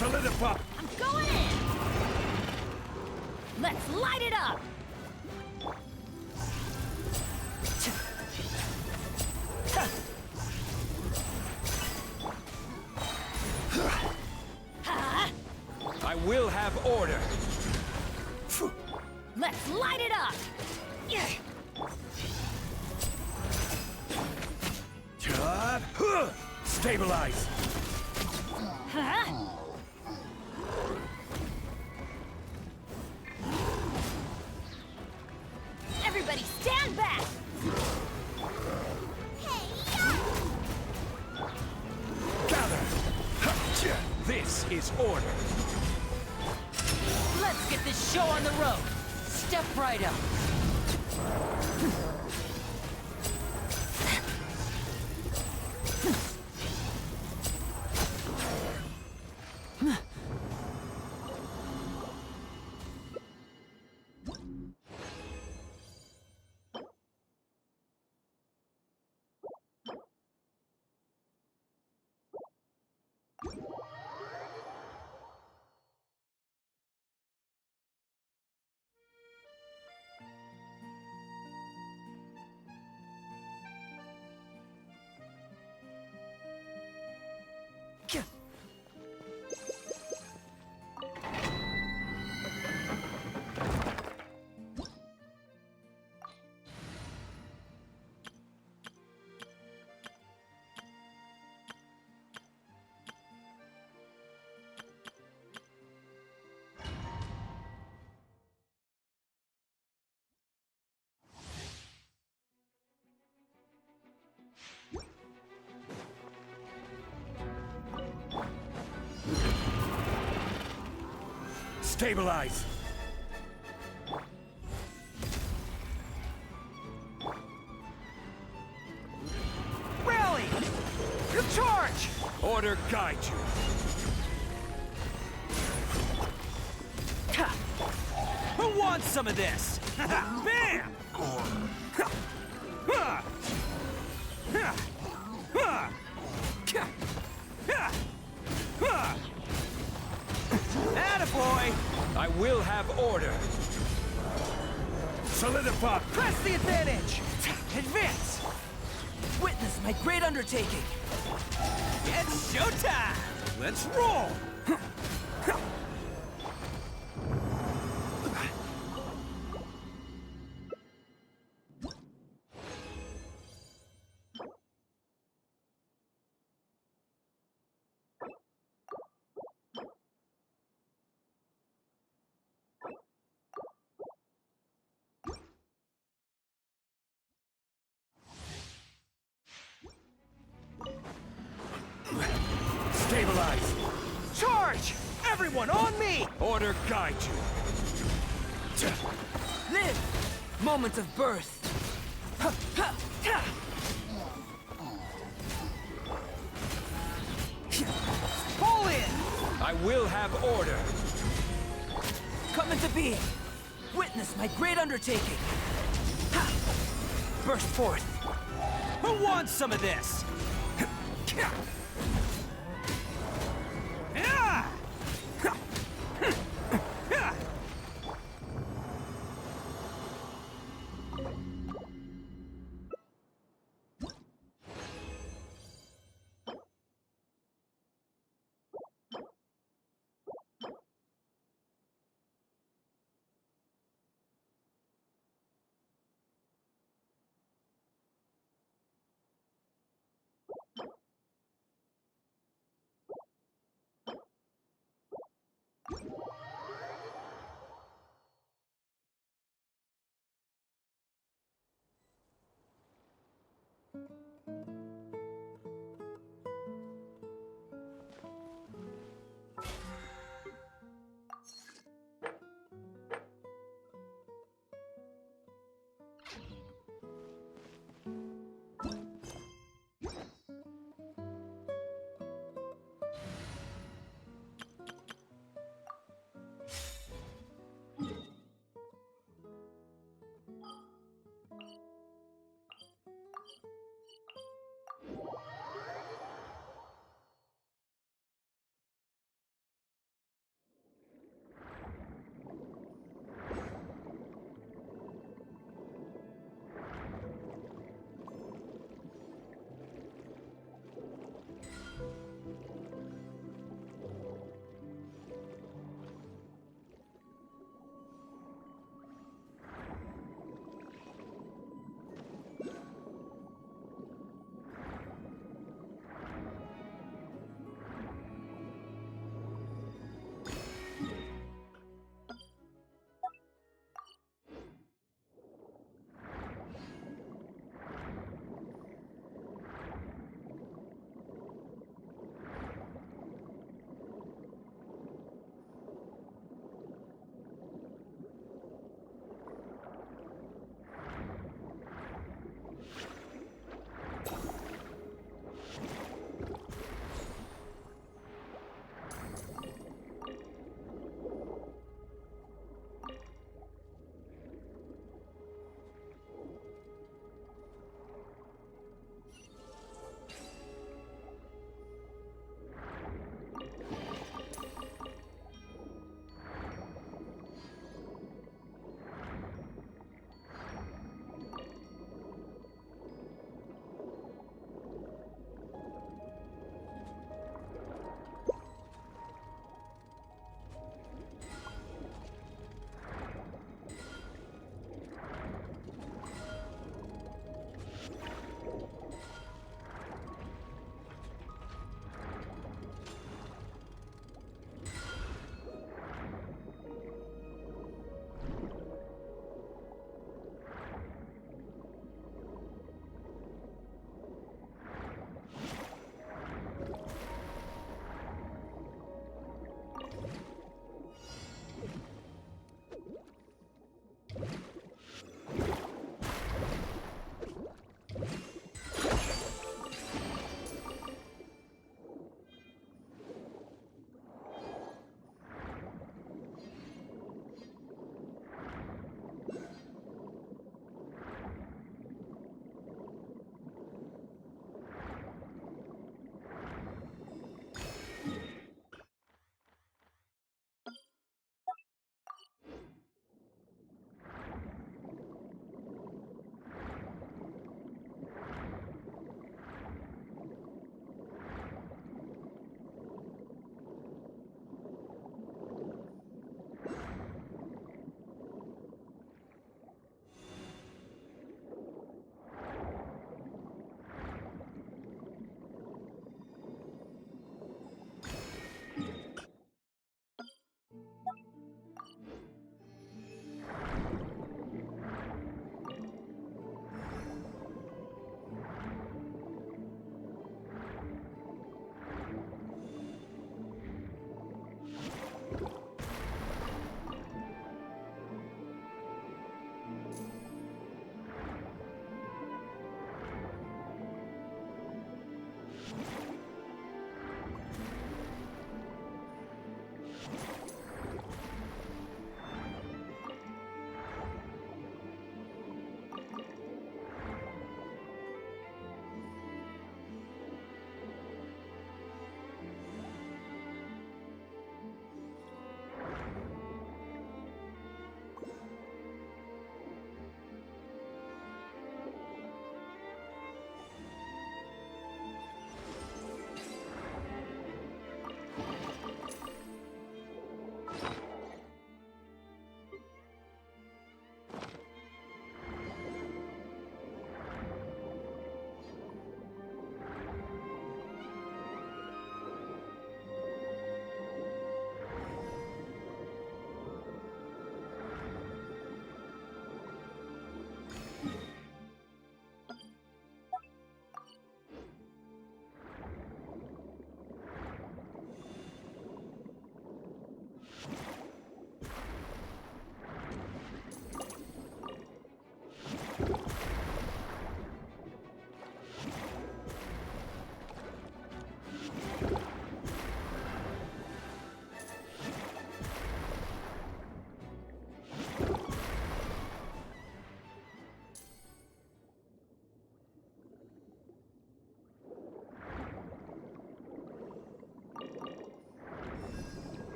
Solidify! I'm going in! Let's light it up! I will have order! Let's light it up! Stabilize! Huh? Everybody stand back! Gather! This is order! Let's get this show on the road! Step right up! Stabilize! Rally! You charge! Order guide you! Who wants some of this? Bam! Attaboy! I will have order! Solidify! Press the advantage! Advance! Witness my great undertaking! It's showtime! Let's roll! Stabilize! Charge! Everyone on me! Order guide you! Live! Moment of birth! Pull in! I will have order! Come into being! Witness my great undertaking! Burst forth! Who wants some of this?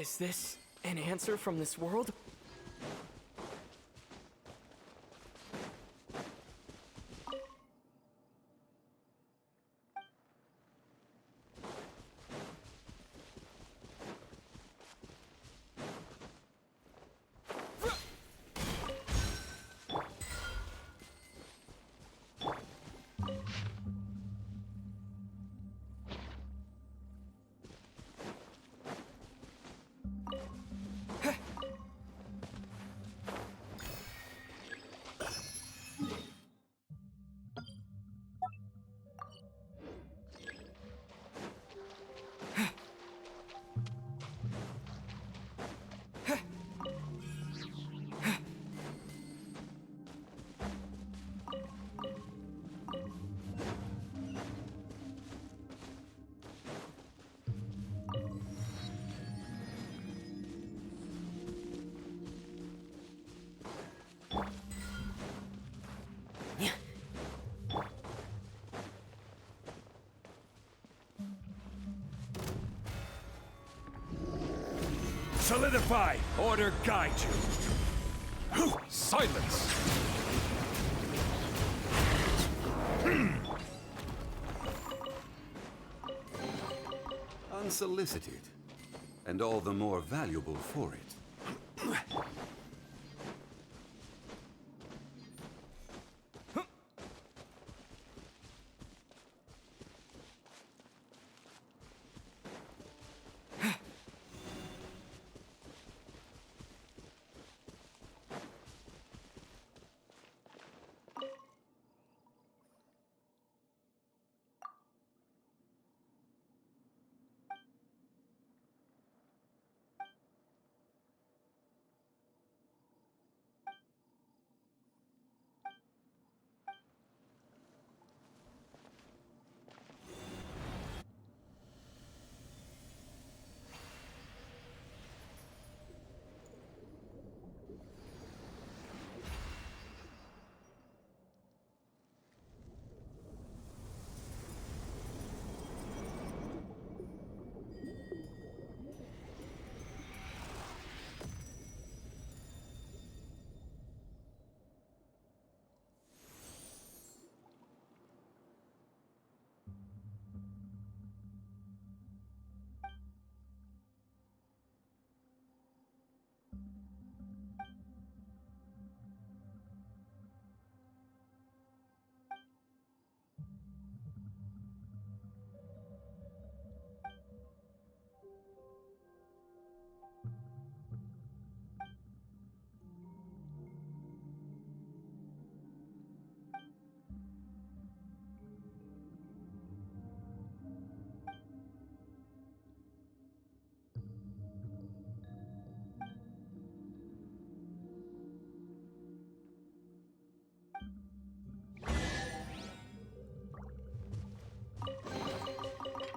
Is this an answer from this world? Solidify! Order guide you! Silence! Unsolicited, and all the more valuable for it.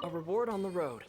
A reward on the road.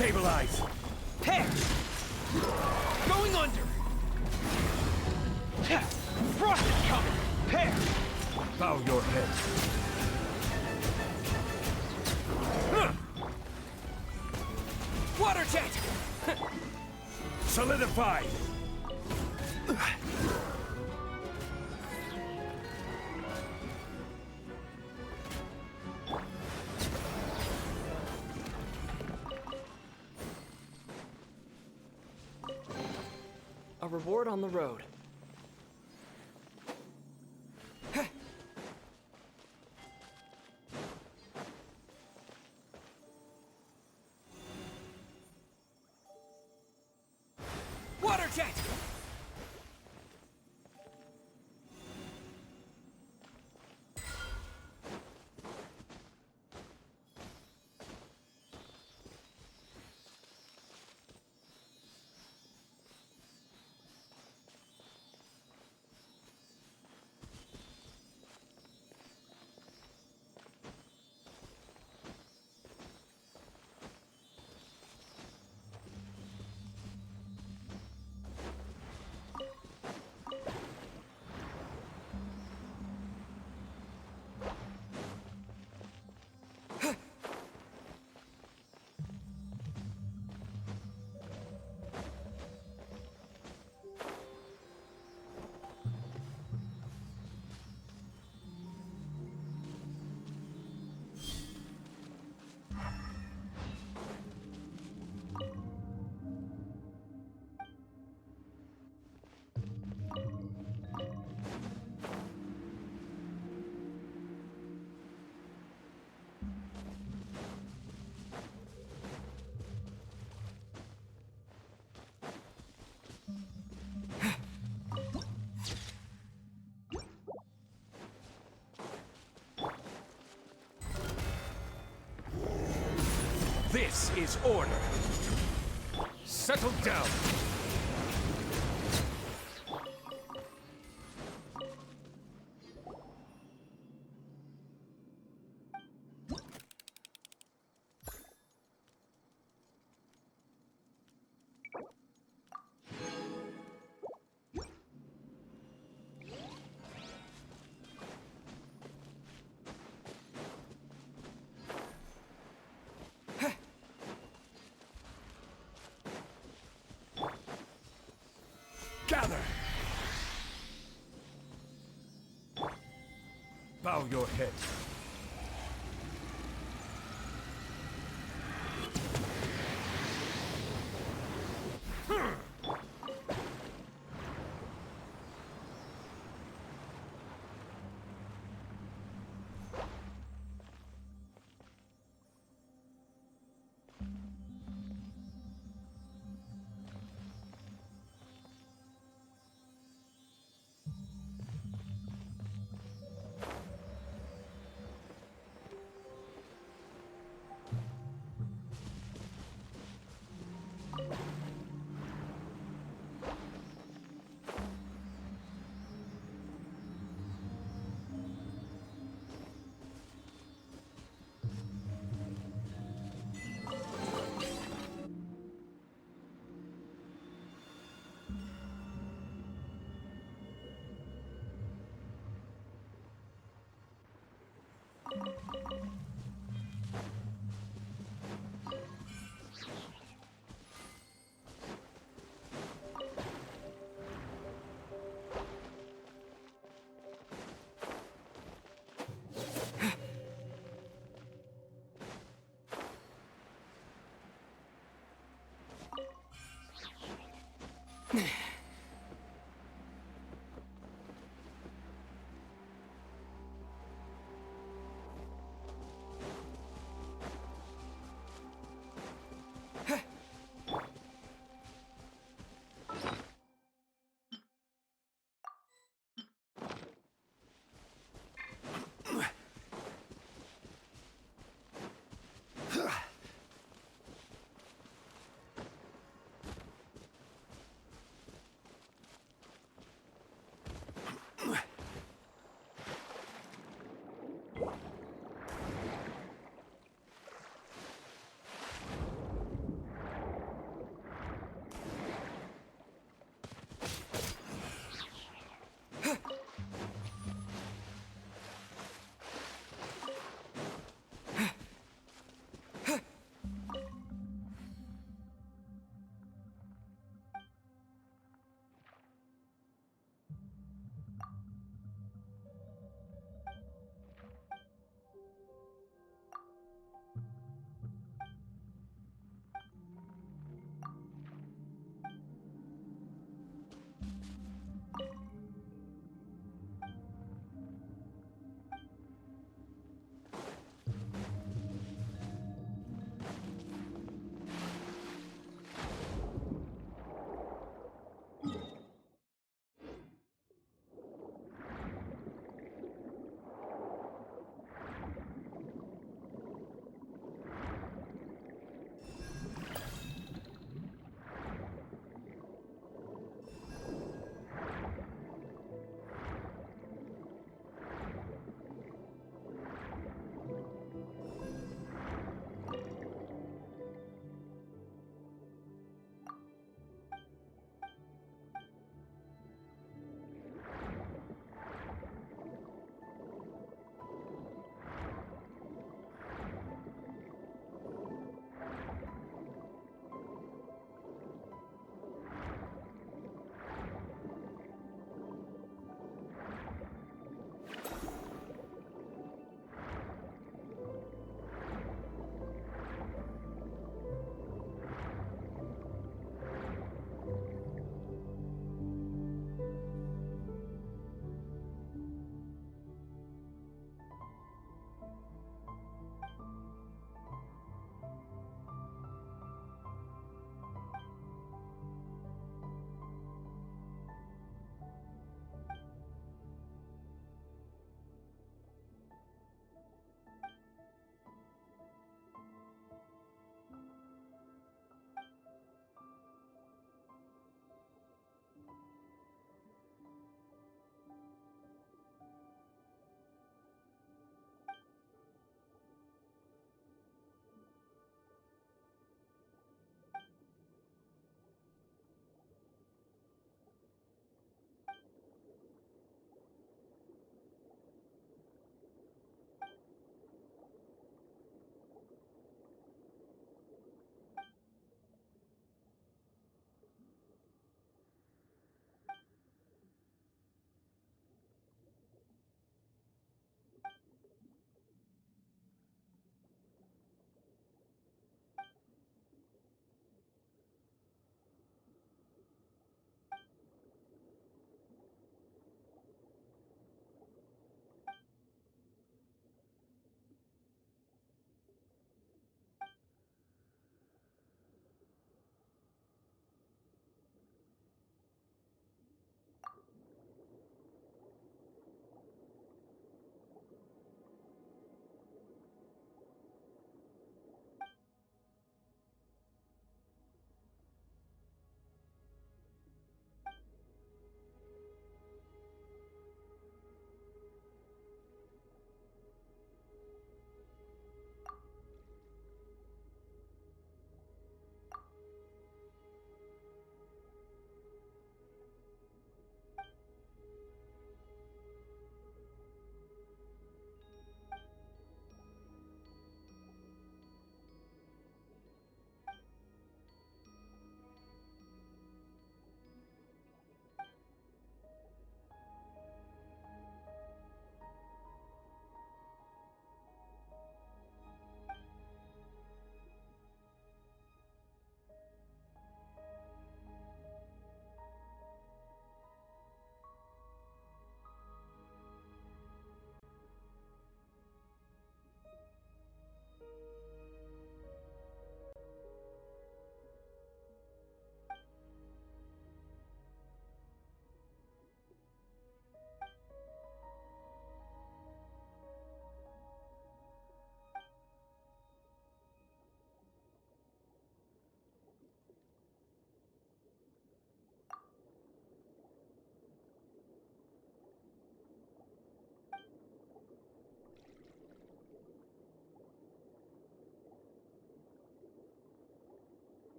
Stabilize! Tear! Going under! Frost is coming! Tear! Bow your head. Water jet! Solidify! A reward on the road. Water jet! This is order. Settle down. Gather! Bow your head.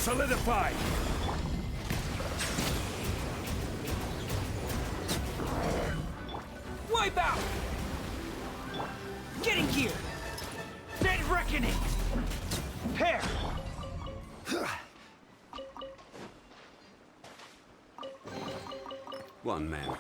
Solidify! Wipe out! Getting gear! Dead reckoning! Pair! One man.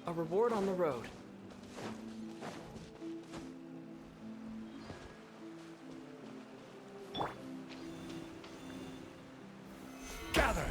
A reward on the road. Gather!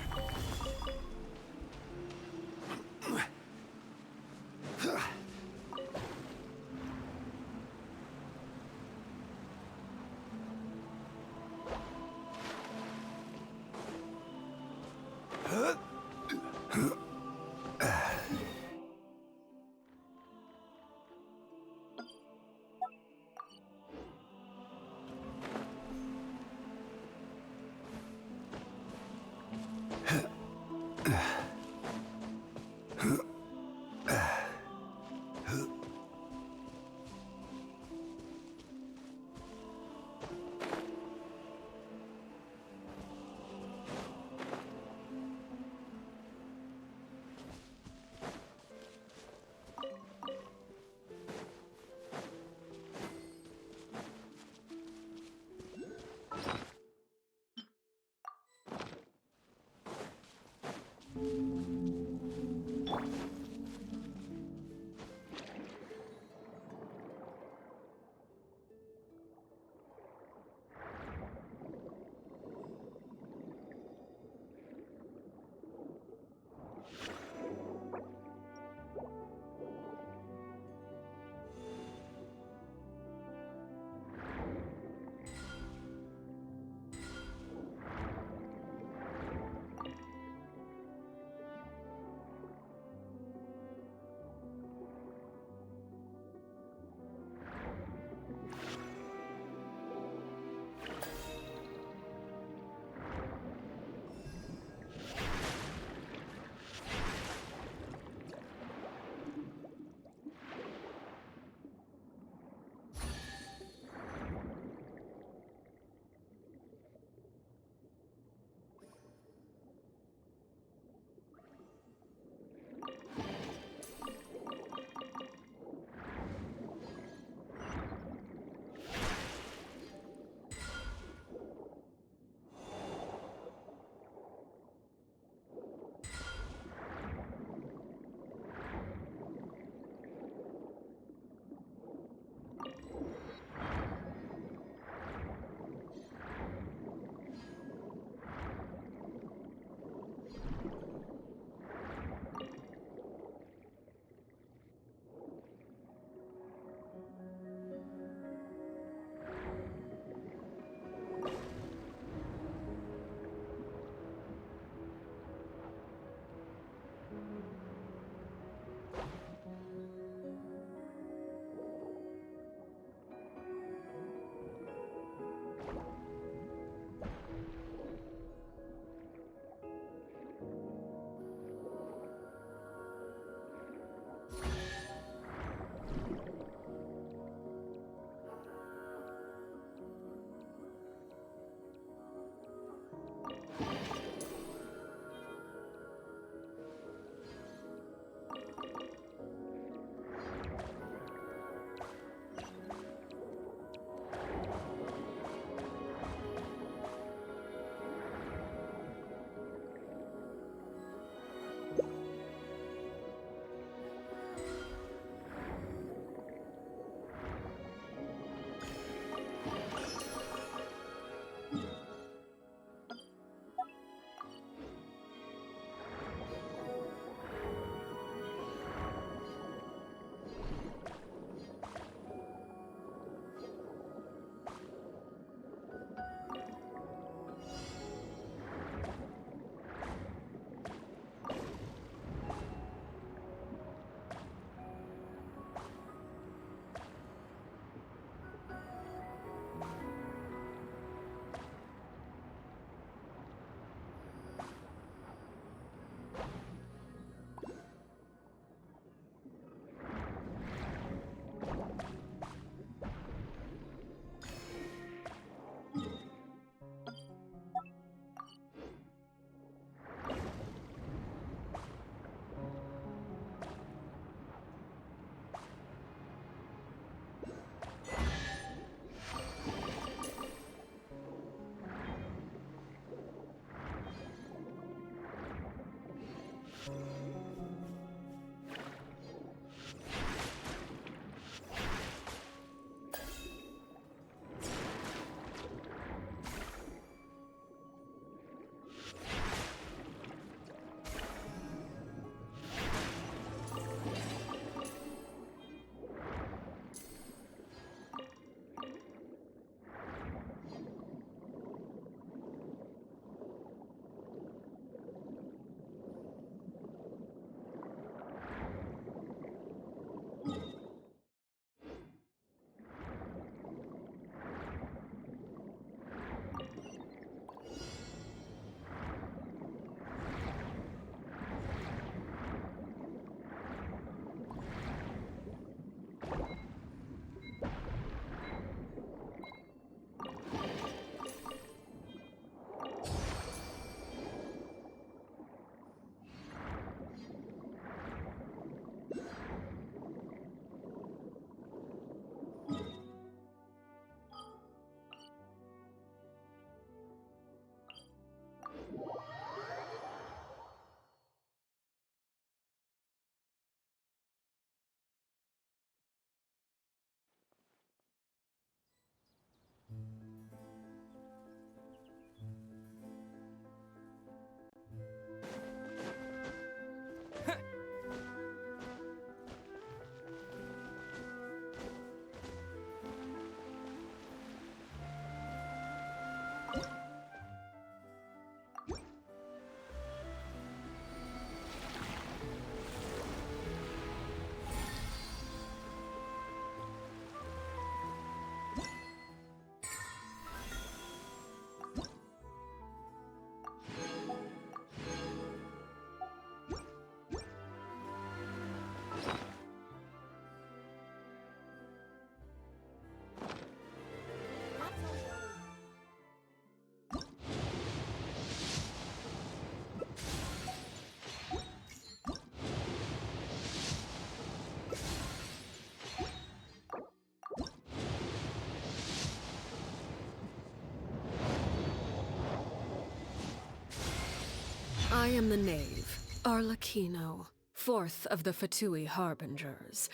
I am the knave, Arlecchino, fourth of the Fatui Harbingers.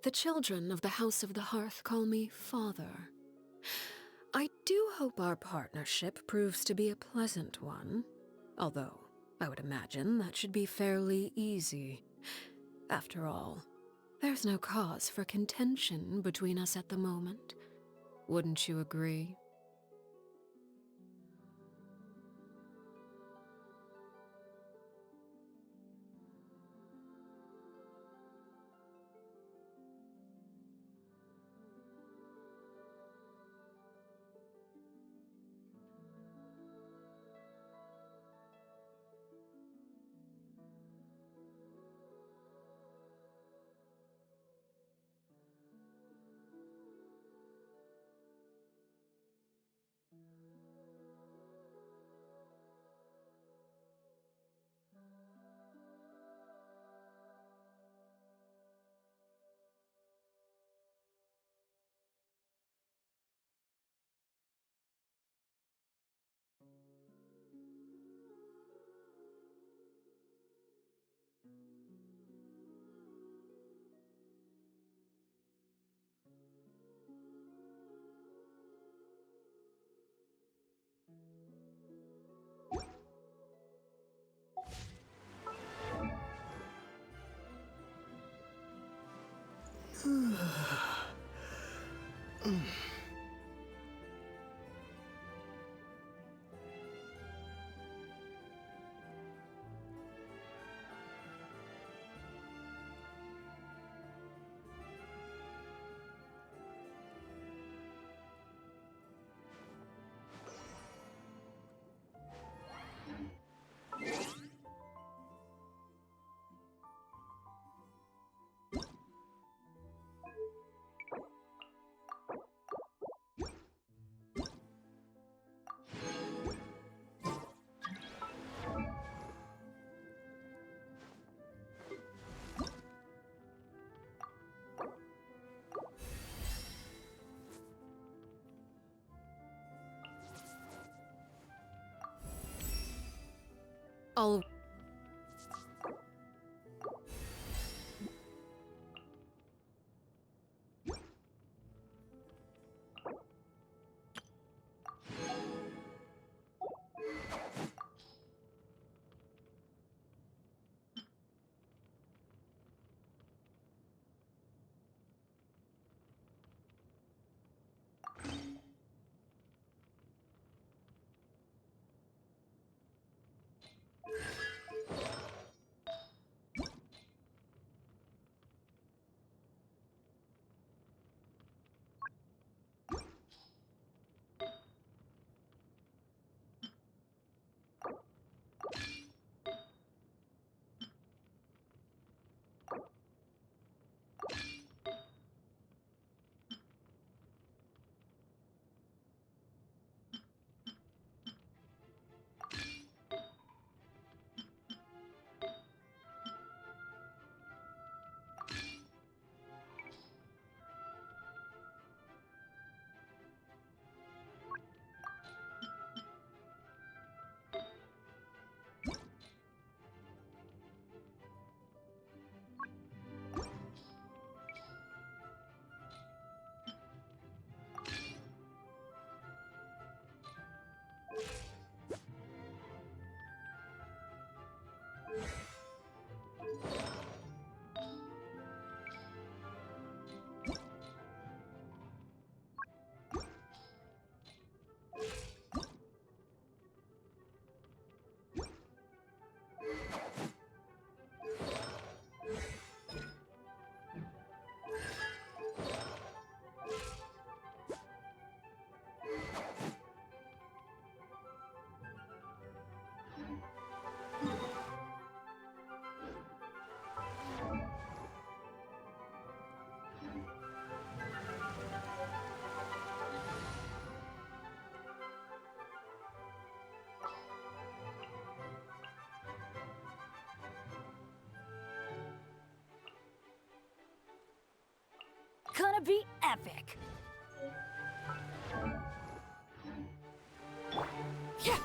The children of the House of the Hearth call me Father. I do hope our partnership proves to be a pleasant one, although I would imagine that should be fairly easy. After all, there's no cause for contention between us at the moment. Wouldn't you agree? I'll... Gonna be epic. Yeah.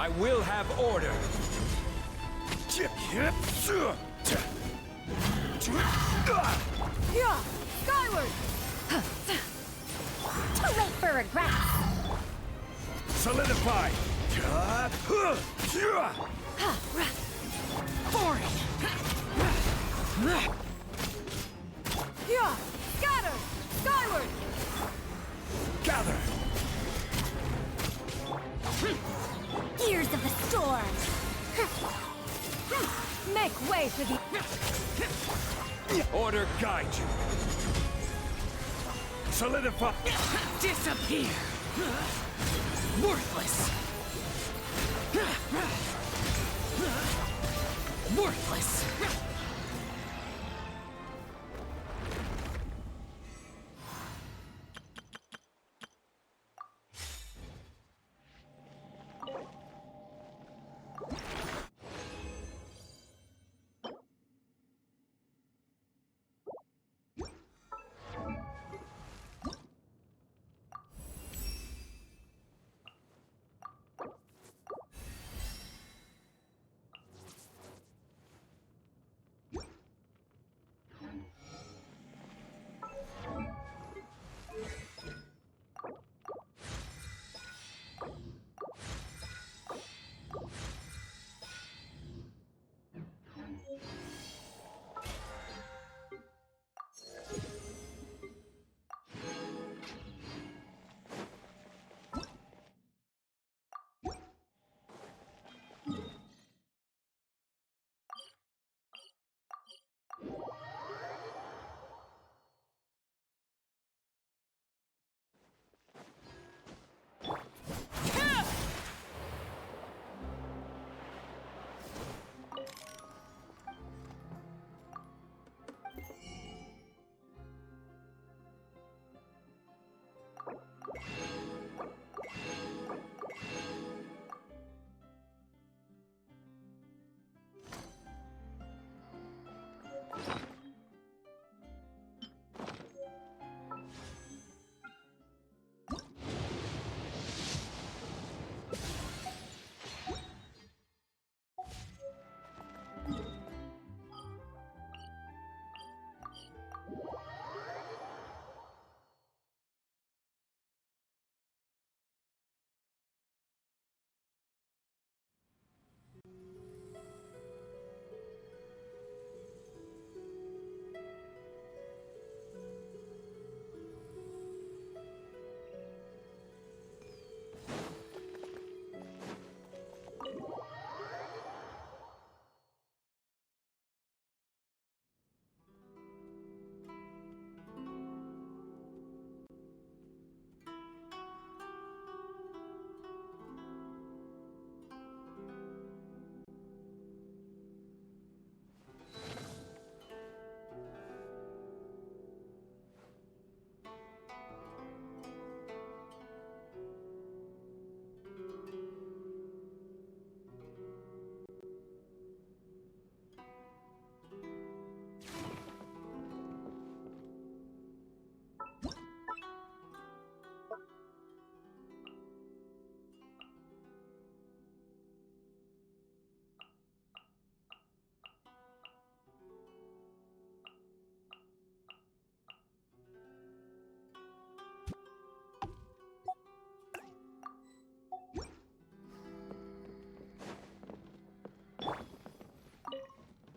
I will have order. Yeah! Skyward! Too late for regrets! Solidify! Boring! Yeah! Scatter! Skyward! Gather! Gears of the storm! Make way for the... Order guide you. Solidify! Disappear! Worthless! Worthless!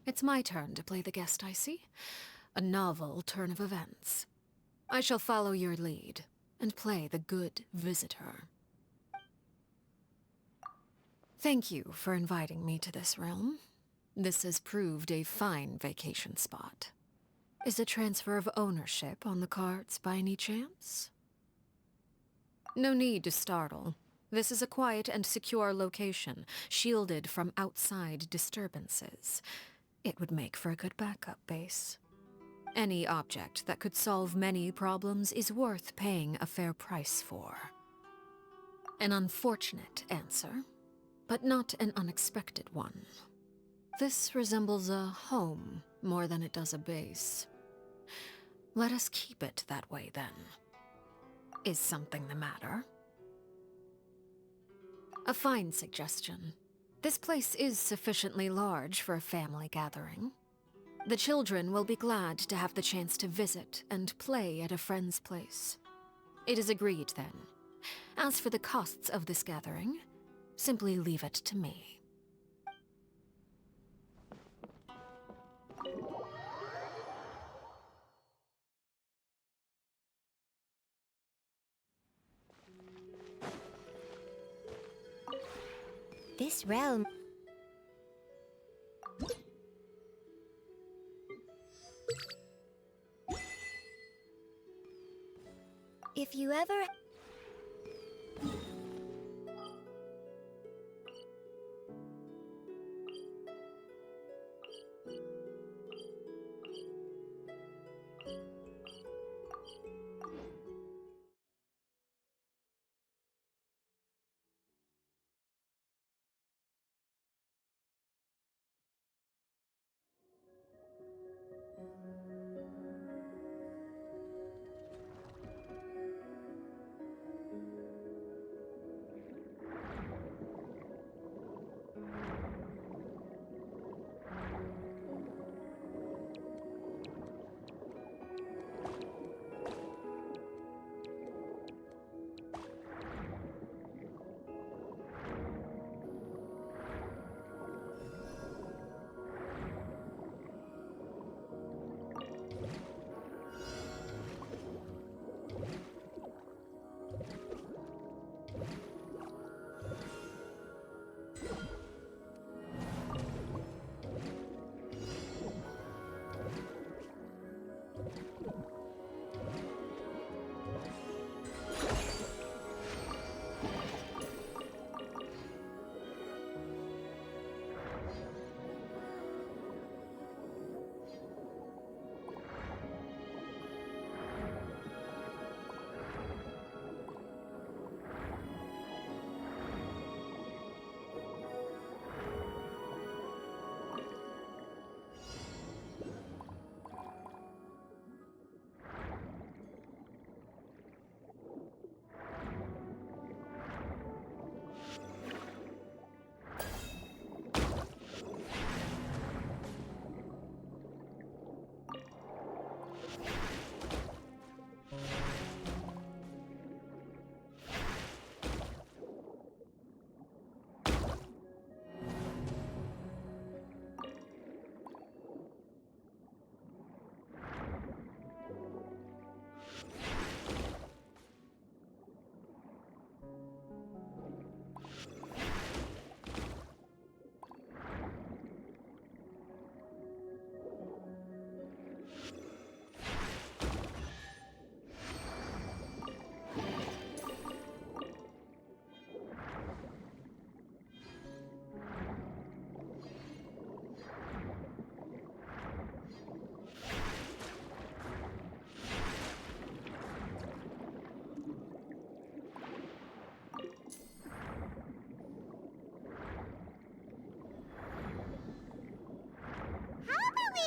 It's my turn to play the guest, I see. A novel turn of events. I shall follow your lead and play the good visitor. Thank you for inviting me to this realm. This has proved a fine vacation spot. Is a transfer of ownership on the cards by any chance? No need to startle. This is a quiet and secure location, shielded from outside disturbances. It would make for a good backup base. Any object that could solve many problems is worth paying a fair price for. An unfortunate answer, but not an unexpected one. This resembles a home more than it does a base. Let us keep it that way, then. Is something the matter? A fine suggestion. This place is sufficiently large for a family gathering. The children will be glad to have the chance to visit and play at a friend's place. It is agreed, then. As for the costs of this gathering, simply leave it to me. This realm... If you ever...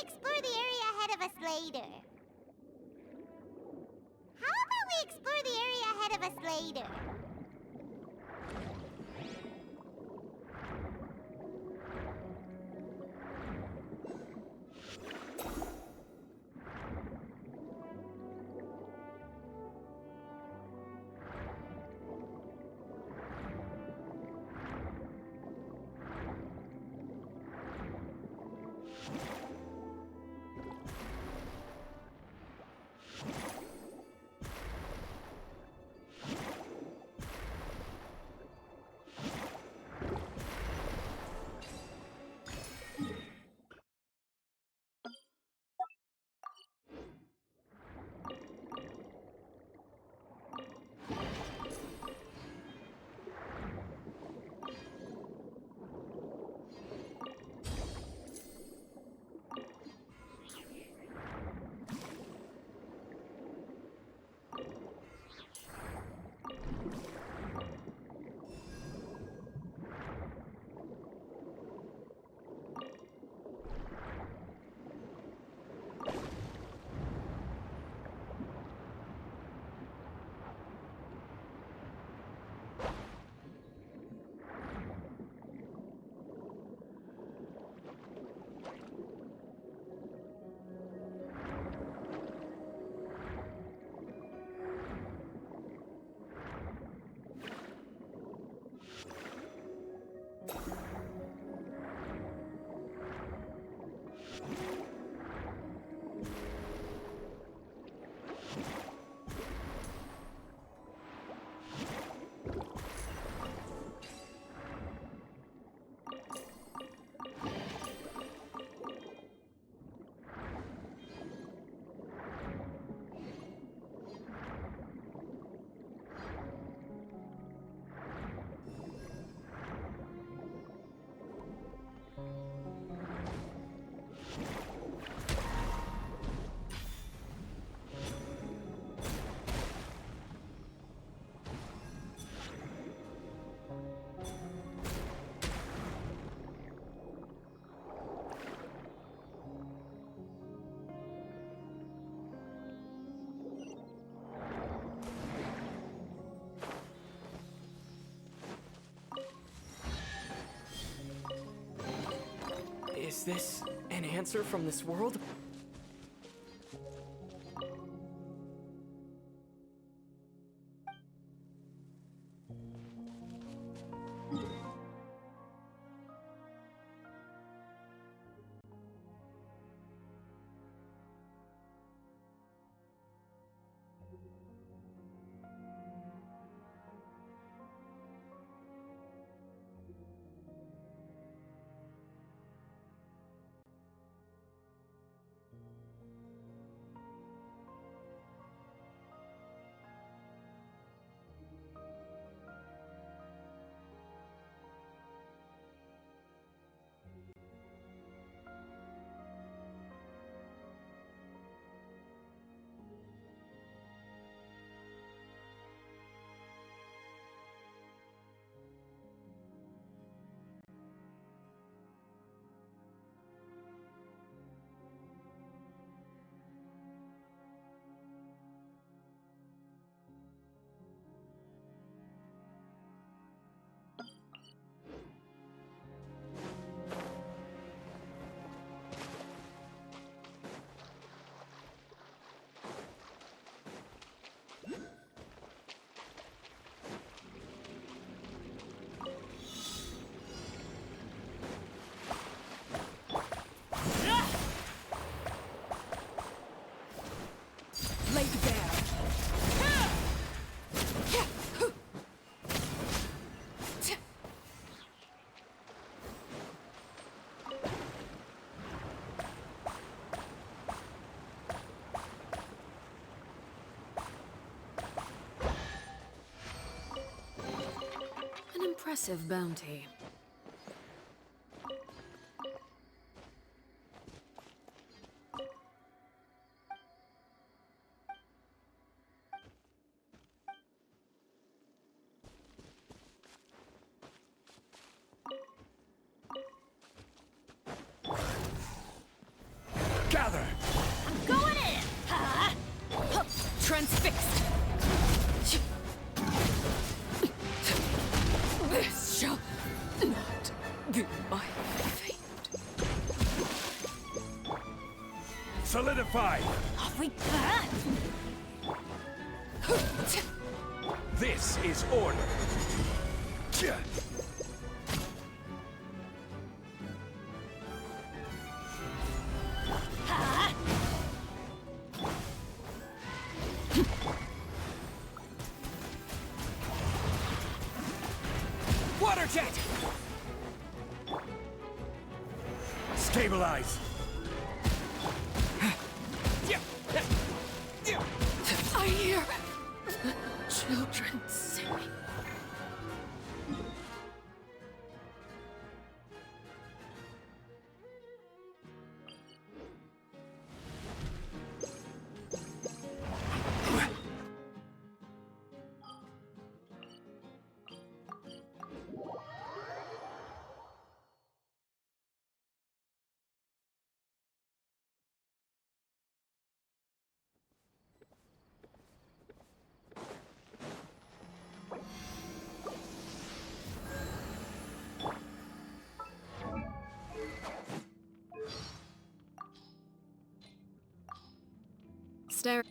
explore the area ahead of us later? How about we explore the area ahead of us later? this an answer from this world? An impressive bounty. Gather! I'm going in! Ha! Hup! Transfixed! This shall not be my fate. Solidify! Off we This is order. Water jet! Stabilize! I hear the children singing. Stare.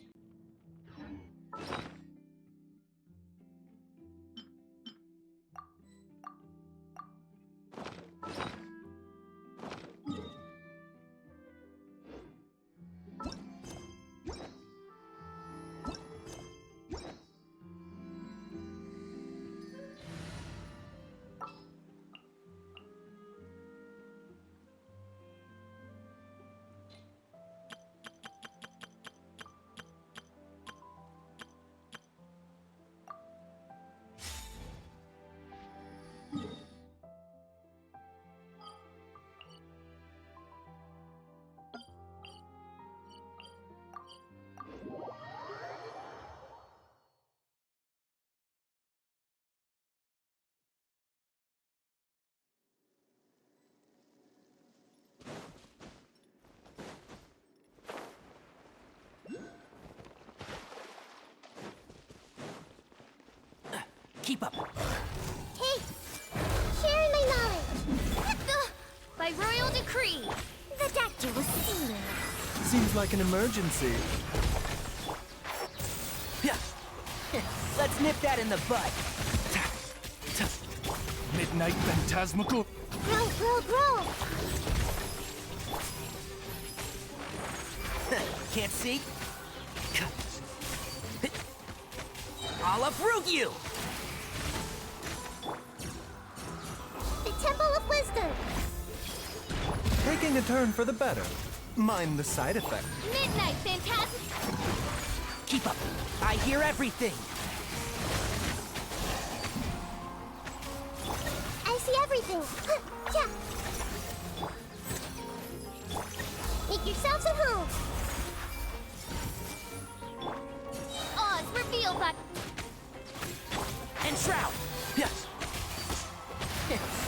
Keep up. Hey, sharing my knowledge. by royal decree. The doctor was seen. Seems like an emergency. Let's nip that in the bud. Midnight Phantasmical? Grow, grow, grow! Can't see? I'll uproot you! The Temple of Wisdom! Taking a turn for the better. Mind the side effect. Midnight Phantasm. Keep up. I hear everything. I see everything. Yeah. Make yourselves at home. Oz, reveal that. And Shroud.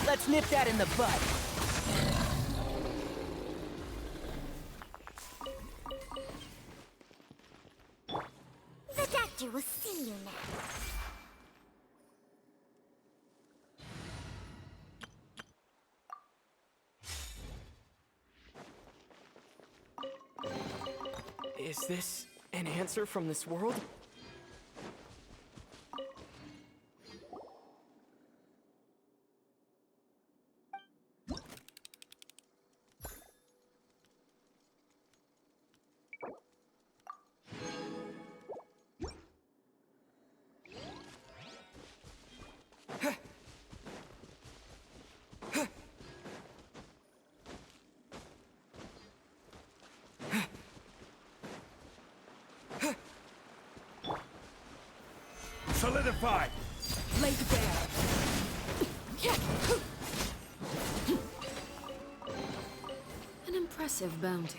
Let's nip that in the bud. The doctor will see you now. Is this an answer from this world? Solidify! Lay bare. An impressive bounty.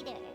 later.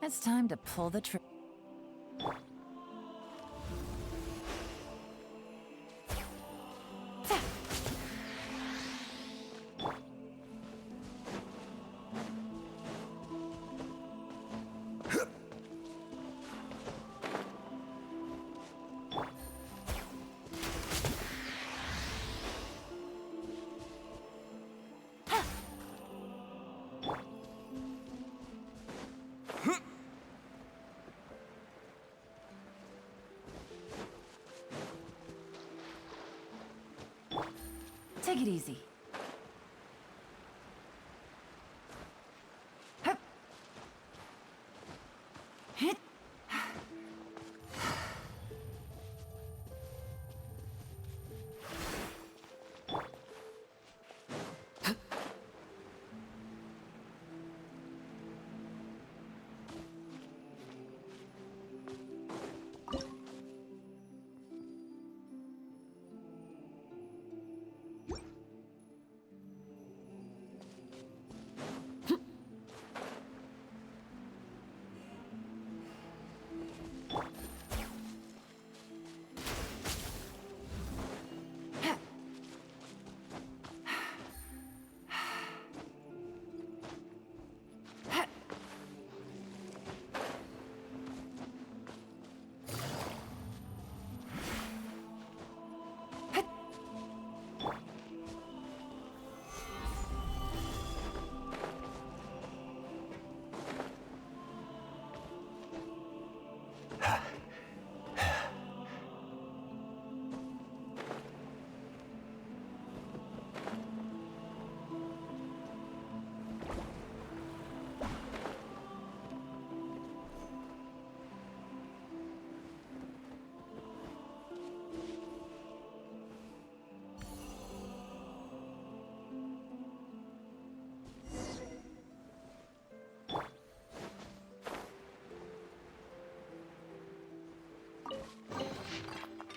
It's time to pull the trigger. Take it easy. Hup. Hit.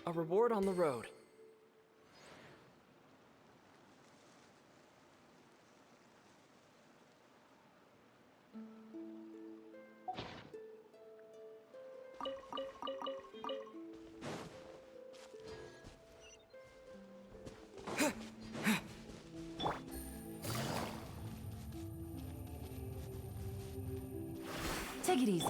A reward on the road. Take it easy.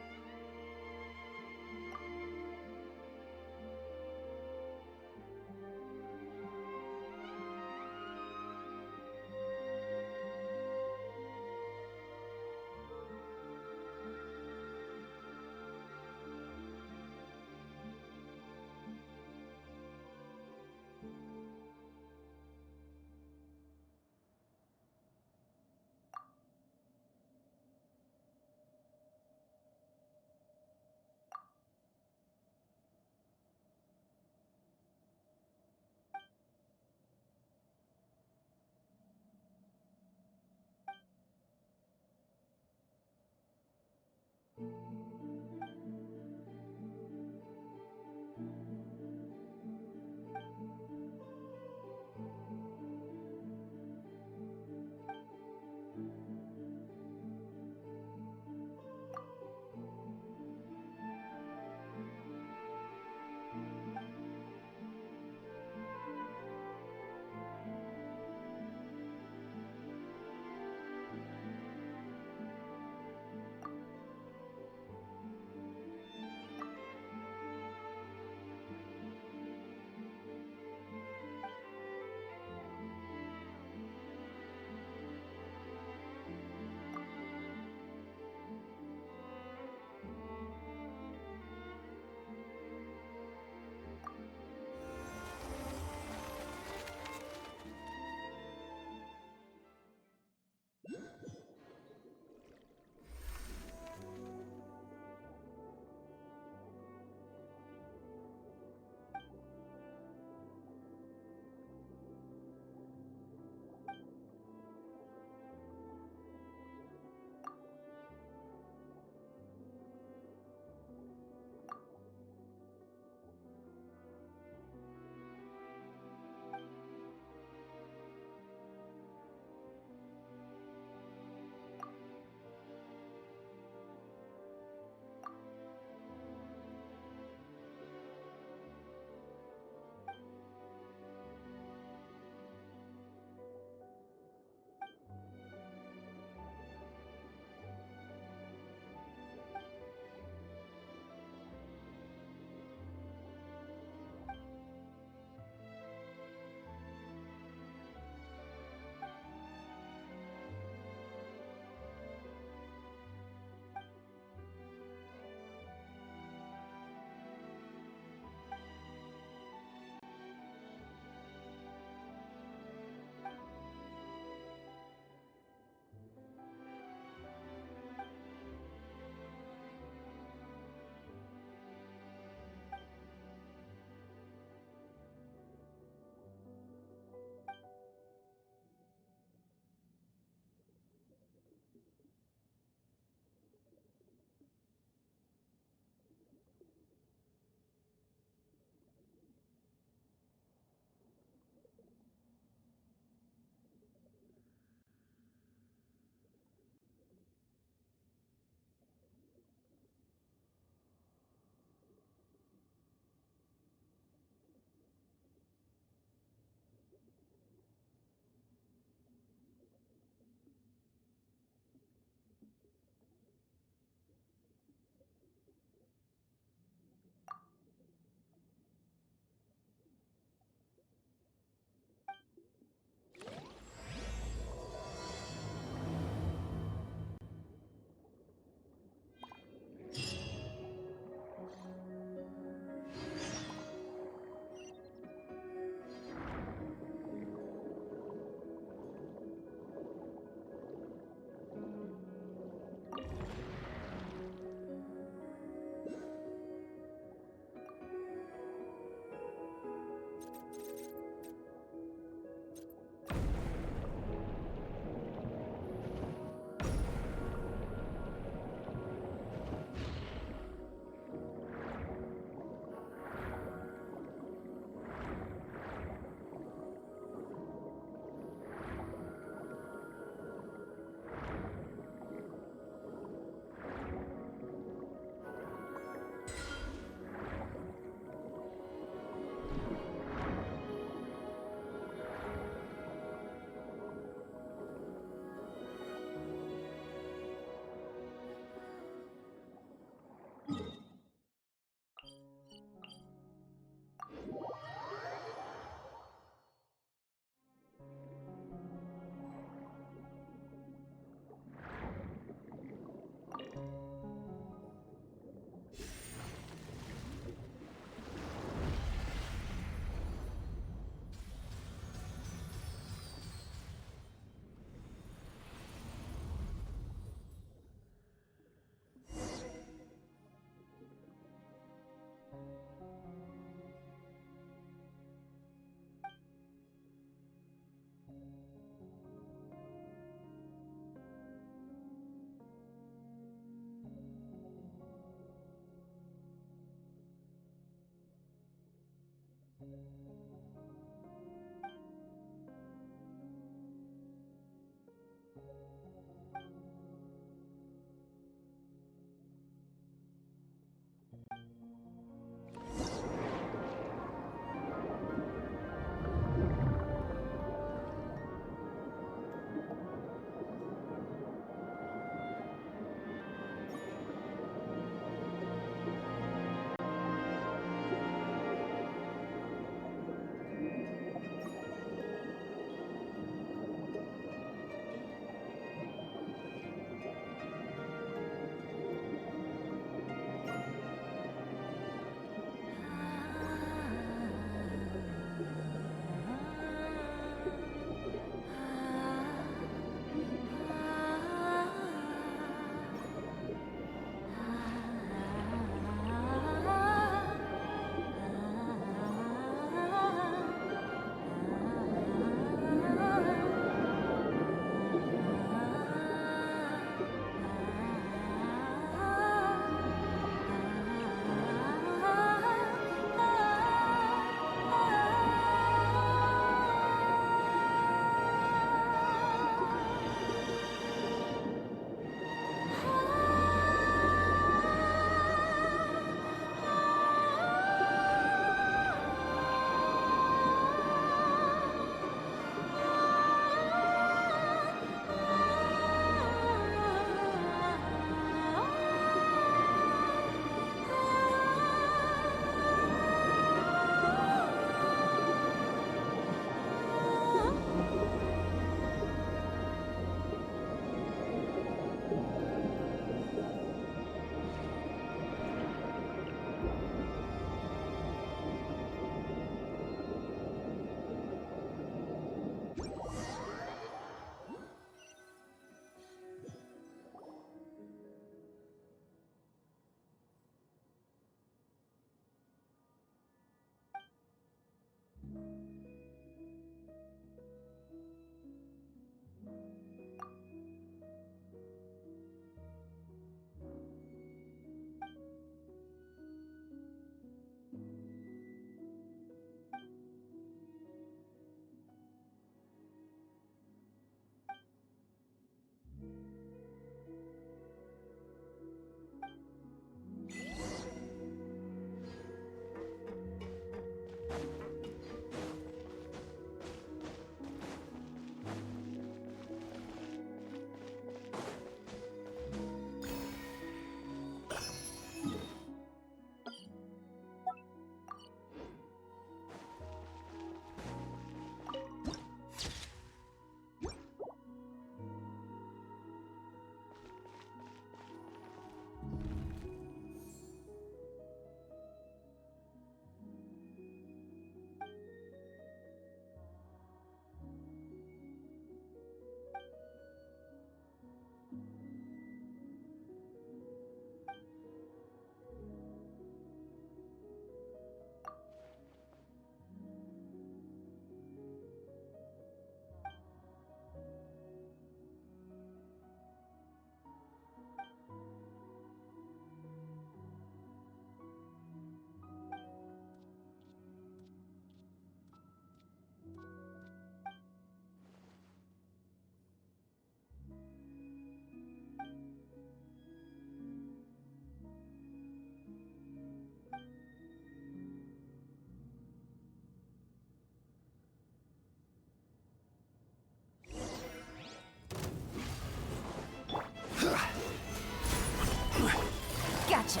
Gotcha.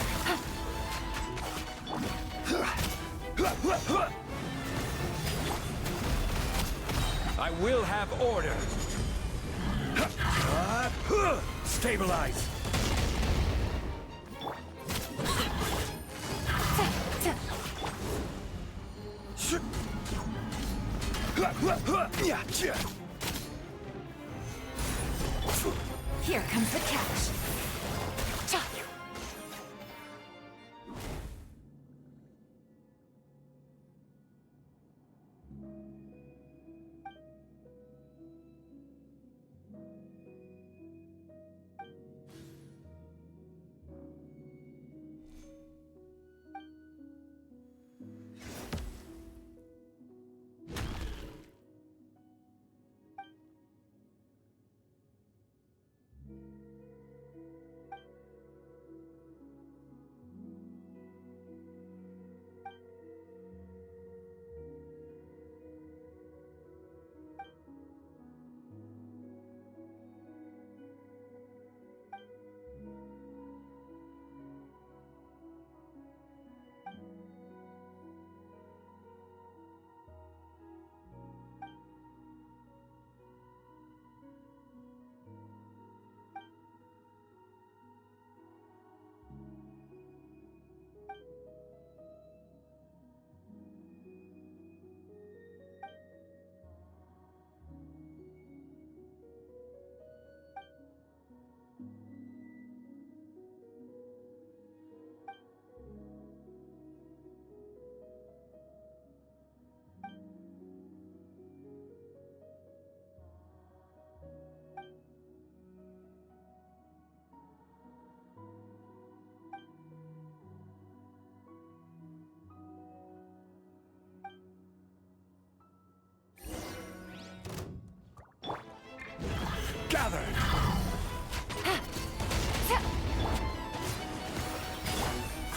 I will have order. Stabilize. Here comes the catch.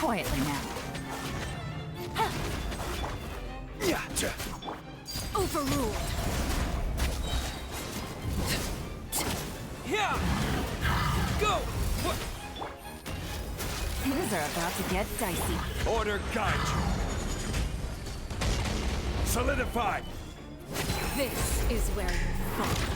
Quietly now. Gotcha. Overruled. Yeah! Go! What? Things are about to get dicey. Order guide you. Solidify. This is where you fall.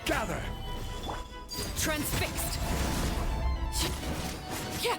Gather! Transfixed. Yeah.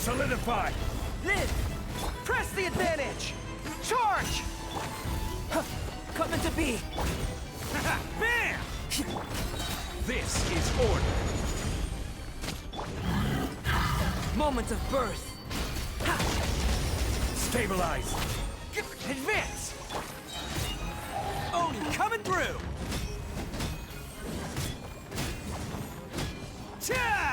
Solidify! Live! Press the advantage! Charge! Coming to be! Bam! This is order. Moment of birth! Stabilize! Advance! Oni coming through! Ta!